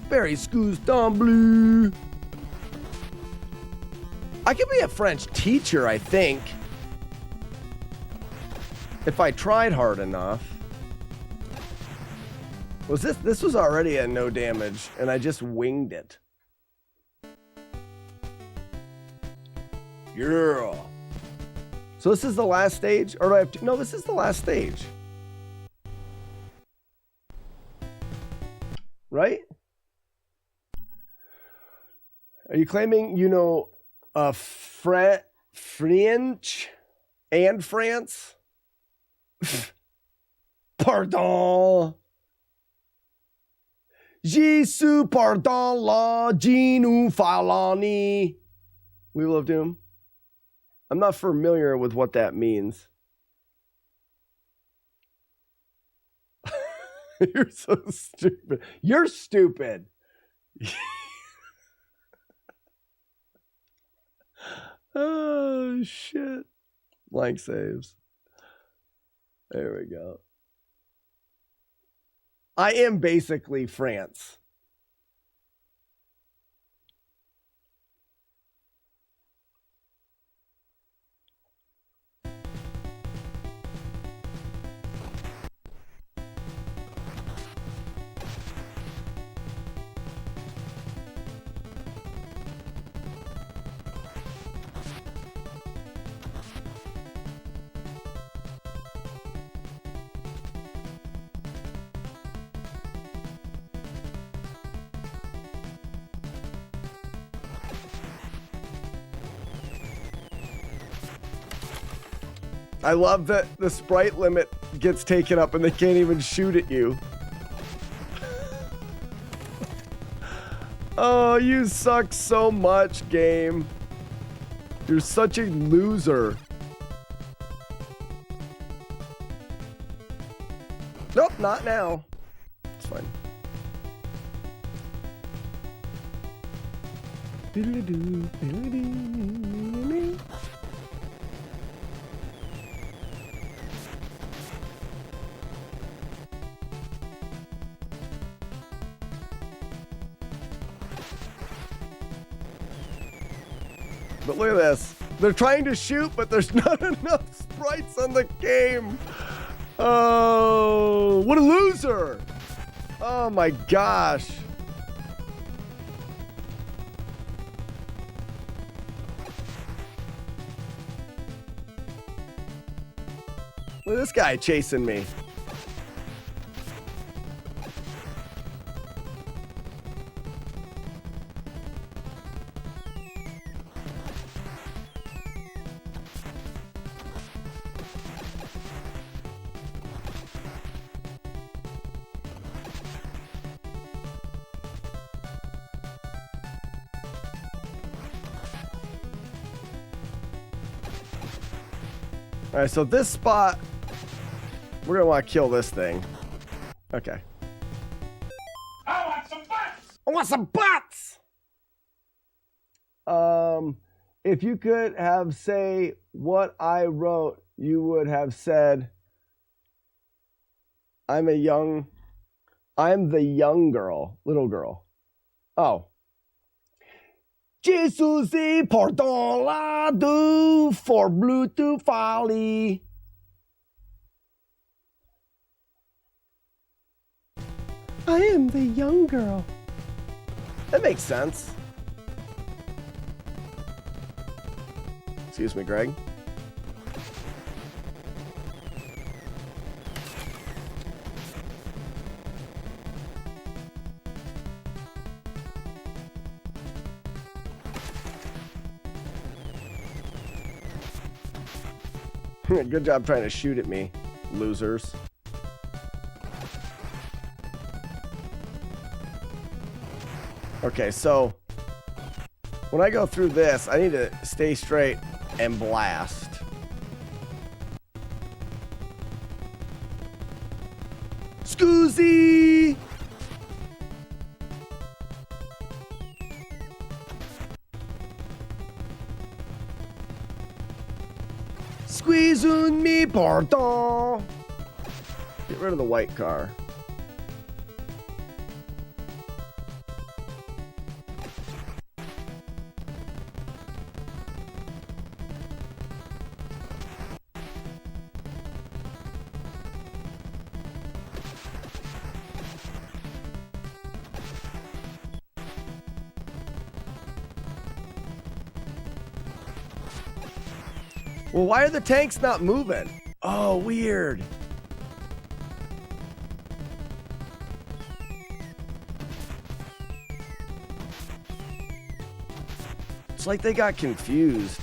Berry scoos dawn bleu. I could be a French teacher, I think. If I tried hard enough. Was this was already a no damage, and I just winged it. Yeah. So this is the last stage? Or do I have to? No, this is the last stage. Right? Are you claiming you know French and France? Pardon. Jésus pardon la Ginu Falani. Wheel of Doom. I'm not familiar with what that means. You're so stupid. You're stupid. Oh, shit. Blank saves. There we go. I am basically France. I love that the sprite limit gets taken up and they can't even shoot at you. Oh, you suck so much, game. You're such a loser. Nope, not now. It's fine. But look at this. They're trying to shoot, but there's not enough sprites on the game. Oh, what a loser. Oh my gosh. Look at this guy chasing me. All right, so this spot, we're gonna want to kill this thing. Okay. I want some butts! I want some butts! If you could have say what I wrote, you would have said, I'm the young girl, little girl. Oh. Jesus est pardon la do for blue to folly. I am the young girl. That makes sense. Excuse me, Greg. Good job trying to shoot at me, losers. Okay, so when I go through this, I need to stay straight and blast. Scoozy! Squeeze on me, pardon. Get rid of the white car. Well, why are the tanks not moving? Oh, weird. It's like they got confused.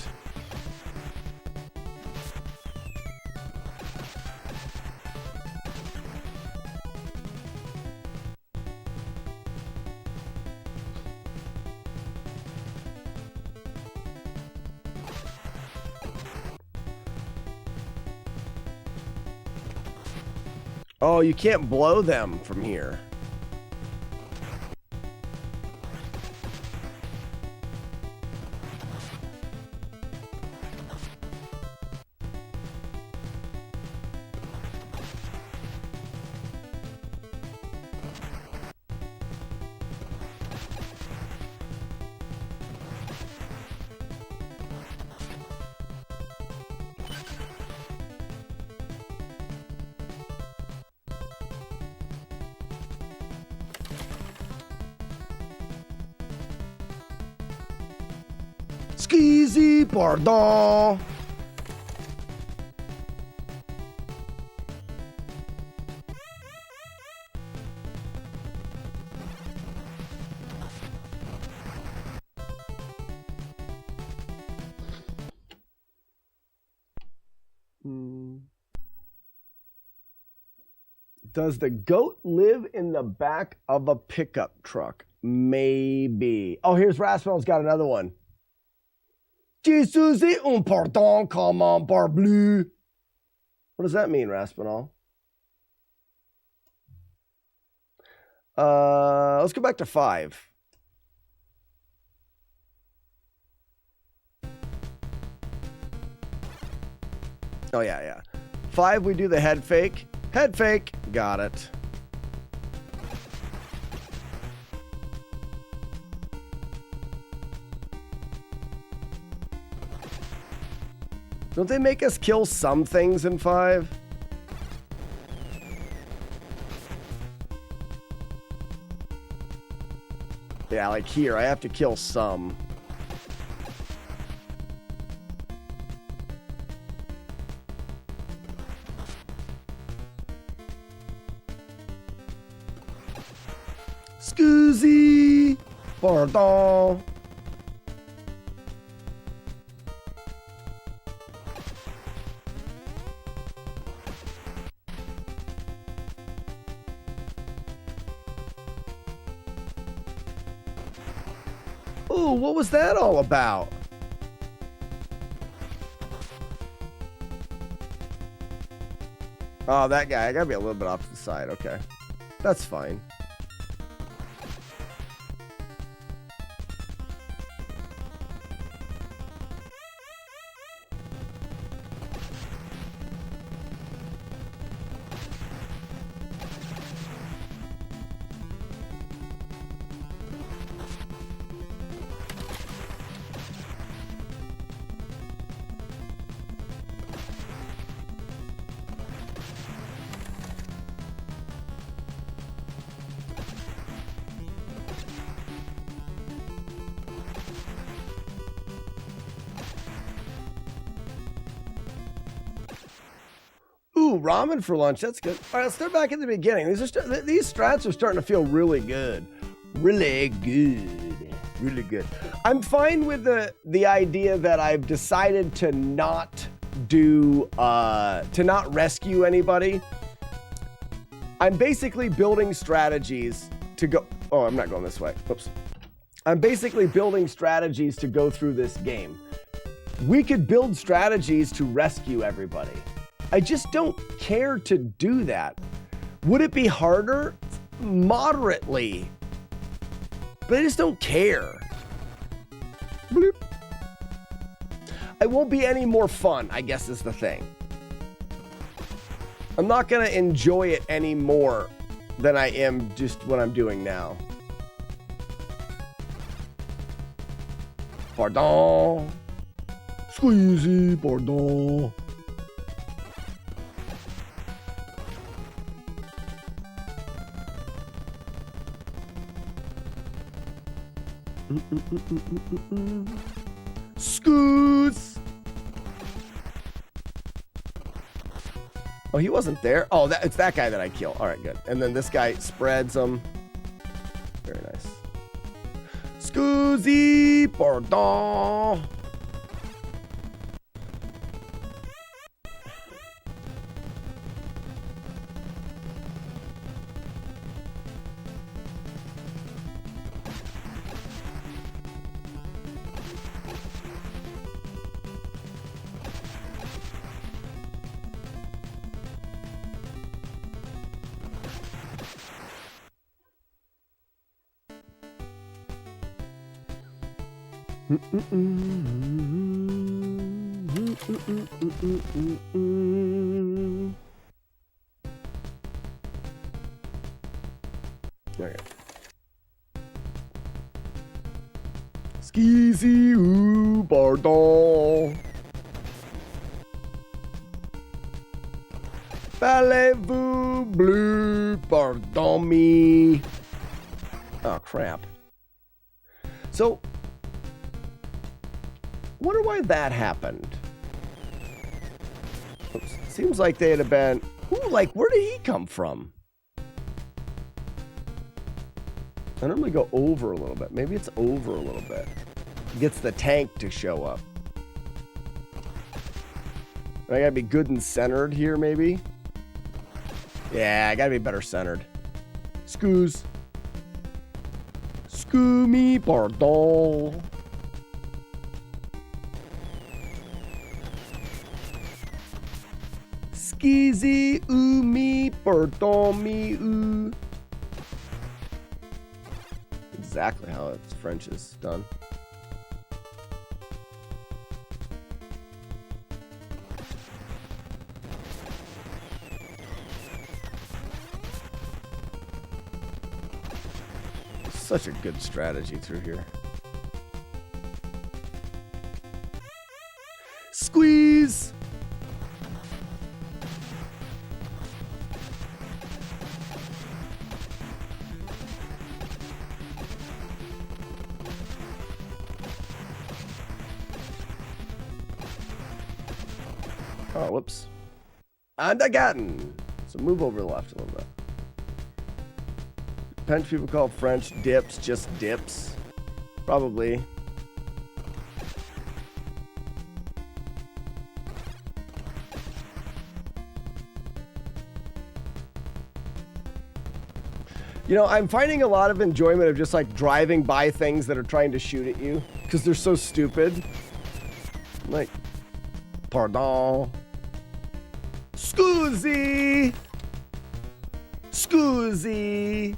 Oh, you can't blow them from here. Skeezy, pardon. Does the goat live in the back of a pickup truck? Maybe. Oh, here's Raspel's got another one. Jesus est important comme un parbleu. What does that mean, Raspinall? Let's go back to 5. Oh, yeah. 5, we do the head fake. Head fake. Got it. Don't they make us kill some things in 5? Yeah, like here, I have to kill some. Scusi! Pardon! Ooh, what was that all about? Oh, that guy. I gotta be a little bit off to the side. Okay. That's fine. Ooh, ramen for lunch. That's good. All right, let's start back at the beginning. These strats are starting to feel really good. Really good. Really good. I'm fine with the idea that I've decided to not rescue anybody. I'm basically building strategies to go. Oh, I'm not going this way. Oops. I'm basically building strategies to go through this game. We could build strategies to rescue everybody. I just don't care to do that. Would it be harder? Moderately. But I just don't care. Bloop. It won't be any more fun, I guess is the thing. I'm not going to enjoy it any more than I am just what I'm doing now. Pardon. Squeezy, pardon. Scoots. Oh, he wasn't there. Oh, it's that guy that I kill. All right, good. And then this guy spreads them. Very nice. Scoozy, pardon. Okay. Skeezy, ooh, pardon. Parlez-vous, bleu, pardon me. Oh, crap. So, wonder why that happened. Oops. Seems like they'd have been... Ooh, like, where did he come from? I normally go over a little bit. Maybe it's over a little bit. Gets the tank to show up. I gotta be good and centered here, maybe. Yeah, I gotta be better centered. Excuse. Excuse me, pardon. Skeezy, ooh me, pardon me, ooh. Exactly how it's French is done. Such a good strategy through here. Squeeze! Oh, whoops. And again! So move over to the left a little bit. French people call French dips just dips. Probably. You know, I'm finding a lot of enjoyment of just like driving by things that are trying to shoot at you because they're so stupid. Like, pardon. Scusi! Scusi!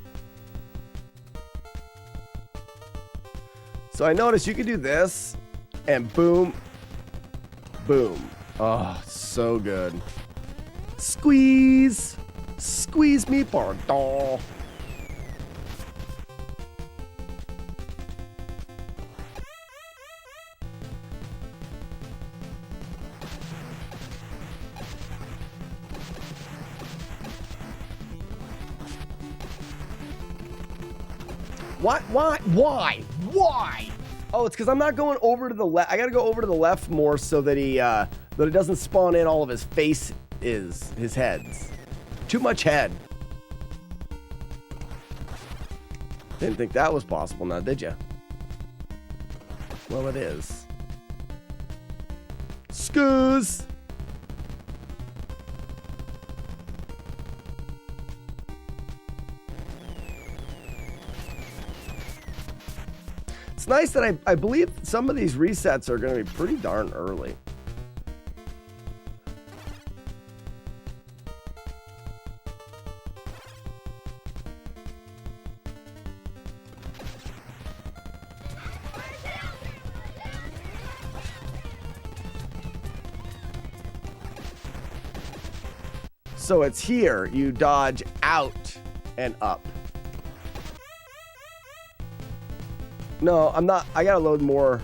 So I noticed you can do this, and boom, boom. Oh, so good. Squeeze! Squeeze me, pardon. Why? Oh, it's because I'm not going over to the left. I got to go over to the left more so that that it doesn't spawn in all of his his heads. Too much head. Didn't think that was possible now, did you? Well, it is. Scoos! It's nice that I believe some of these resets are going to be pretty darn early. So it's here. You dodge out and up. No, I'm not. I gotta load more.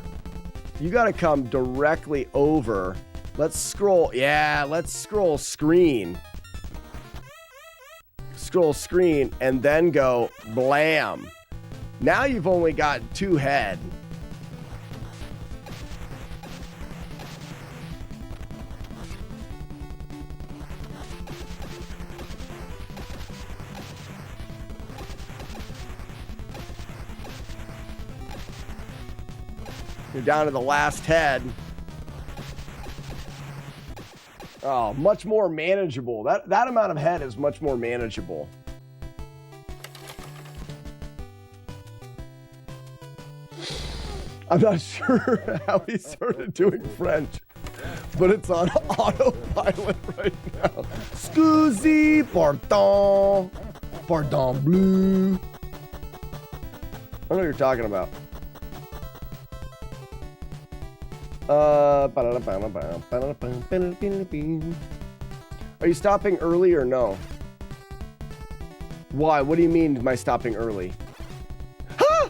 You gotta come directly over. Let's scroll. Yeah, let's scroll screen. Scroll screen and then go blam. Now you've only got 2 head. You're down to the last head. Oh, much more manageable. That amount of head is much more manageable. I'm not sure how he started doing French, but it's on autopilot right now. Scusi, pardon, pardon bleu. I don't know what you're talking about. Are you stopping early or no? Why? What do you mean by stopping early? Ha!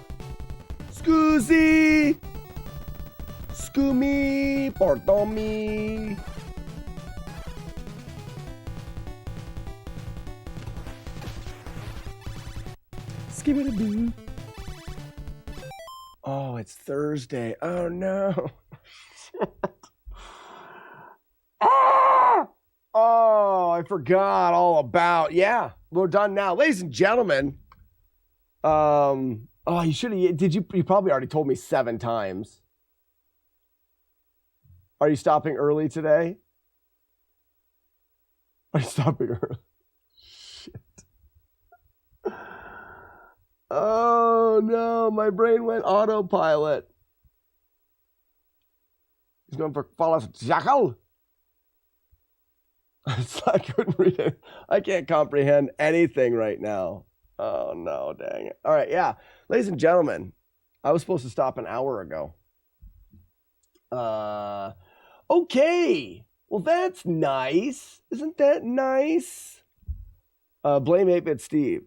Scusi! Scumi! Pardon me! Skibidi-boo. Oh, it's Thursday. Oh no. Oh, I forgot all about. Yeah, we're done now, ladies and gentlemen. Oh, you should have. Did you? You probably already told me 7 times. Are you stopping early today? I'm stopping her. Shit. Oh no, my brain went autopilot. He's going for flawless jackal. I couldn't read it. I can't comprehend anything right now. Oh no, dang it. All right, yeah. Ladies and gentlemen, I was supposed to stop an hour ago. Okay. Well, that's nice. Isn't that nice? Blame 8-Bit Steve.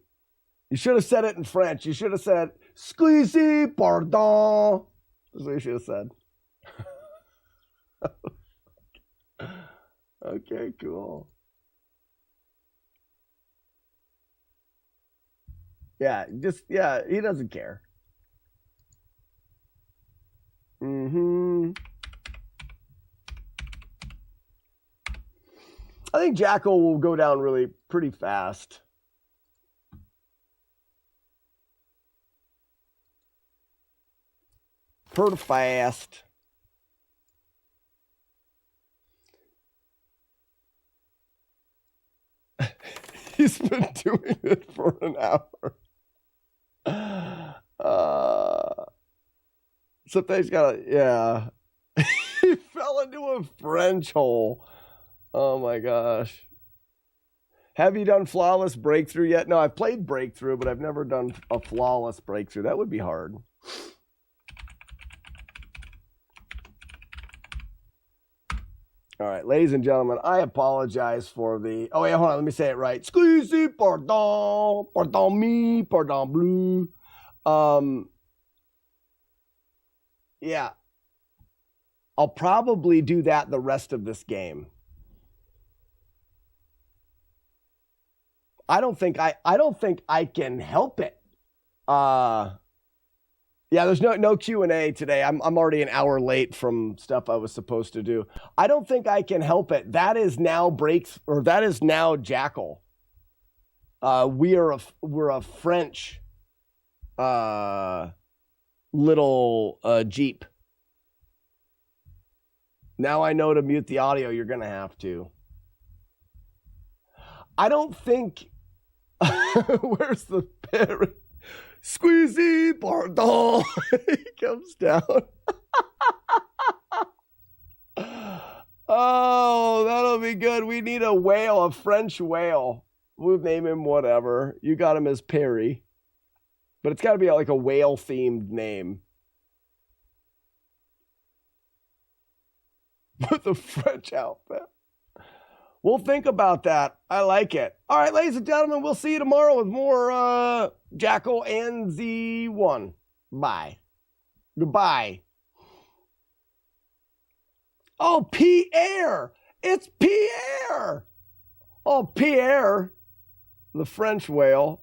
You should have said it in French. You should have said, squeezy, pardon. That's what you should have said. Okay, cool. Yeah, he doesn't care. I think Jackal will go down really pretty fast. Pretty fast. He's been doing it for an hour. Sometimes yeah. He fell into a French hole. Oh my gosh. Have you done Flawless Breakthrough yet? No, I've played Breakthrough, but I've never done a Flawless Breakthrough. That would be hard. All right, ladies and gentlemen, I apologize for the... Oh, yeah, hold on. Let me say it right. Squeezy, pardon, pardon me, pardon bleu. Yeah. I'll probably do that the rest of this game. I don't think I can help it. Yeah, there's no Q&A today. I'm already an hour late from stuff I was supposed to do. I don't think I can help it. That is now that is now Jackal. We're a French little Jeep. Now I know to mute the audio, you're gonna have to. I don't think where's the parrot? Squeezy, pardon. He comes down. Oh, that'll be good. We need a whale, a French whale. We'll name him whatever. You got him as Perry. But it's got to be like a whale-themed name. With a French outfit. We'll think about that. I like it. All right, ladies and gentlemen, we'll see you tomorrow with more Jackal and Z1. Bye. Goodbye. Oh, Pierre. It's Pierre. Oh, Pierre, the French whale.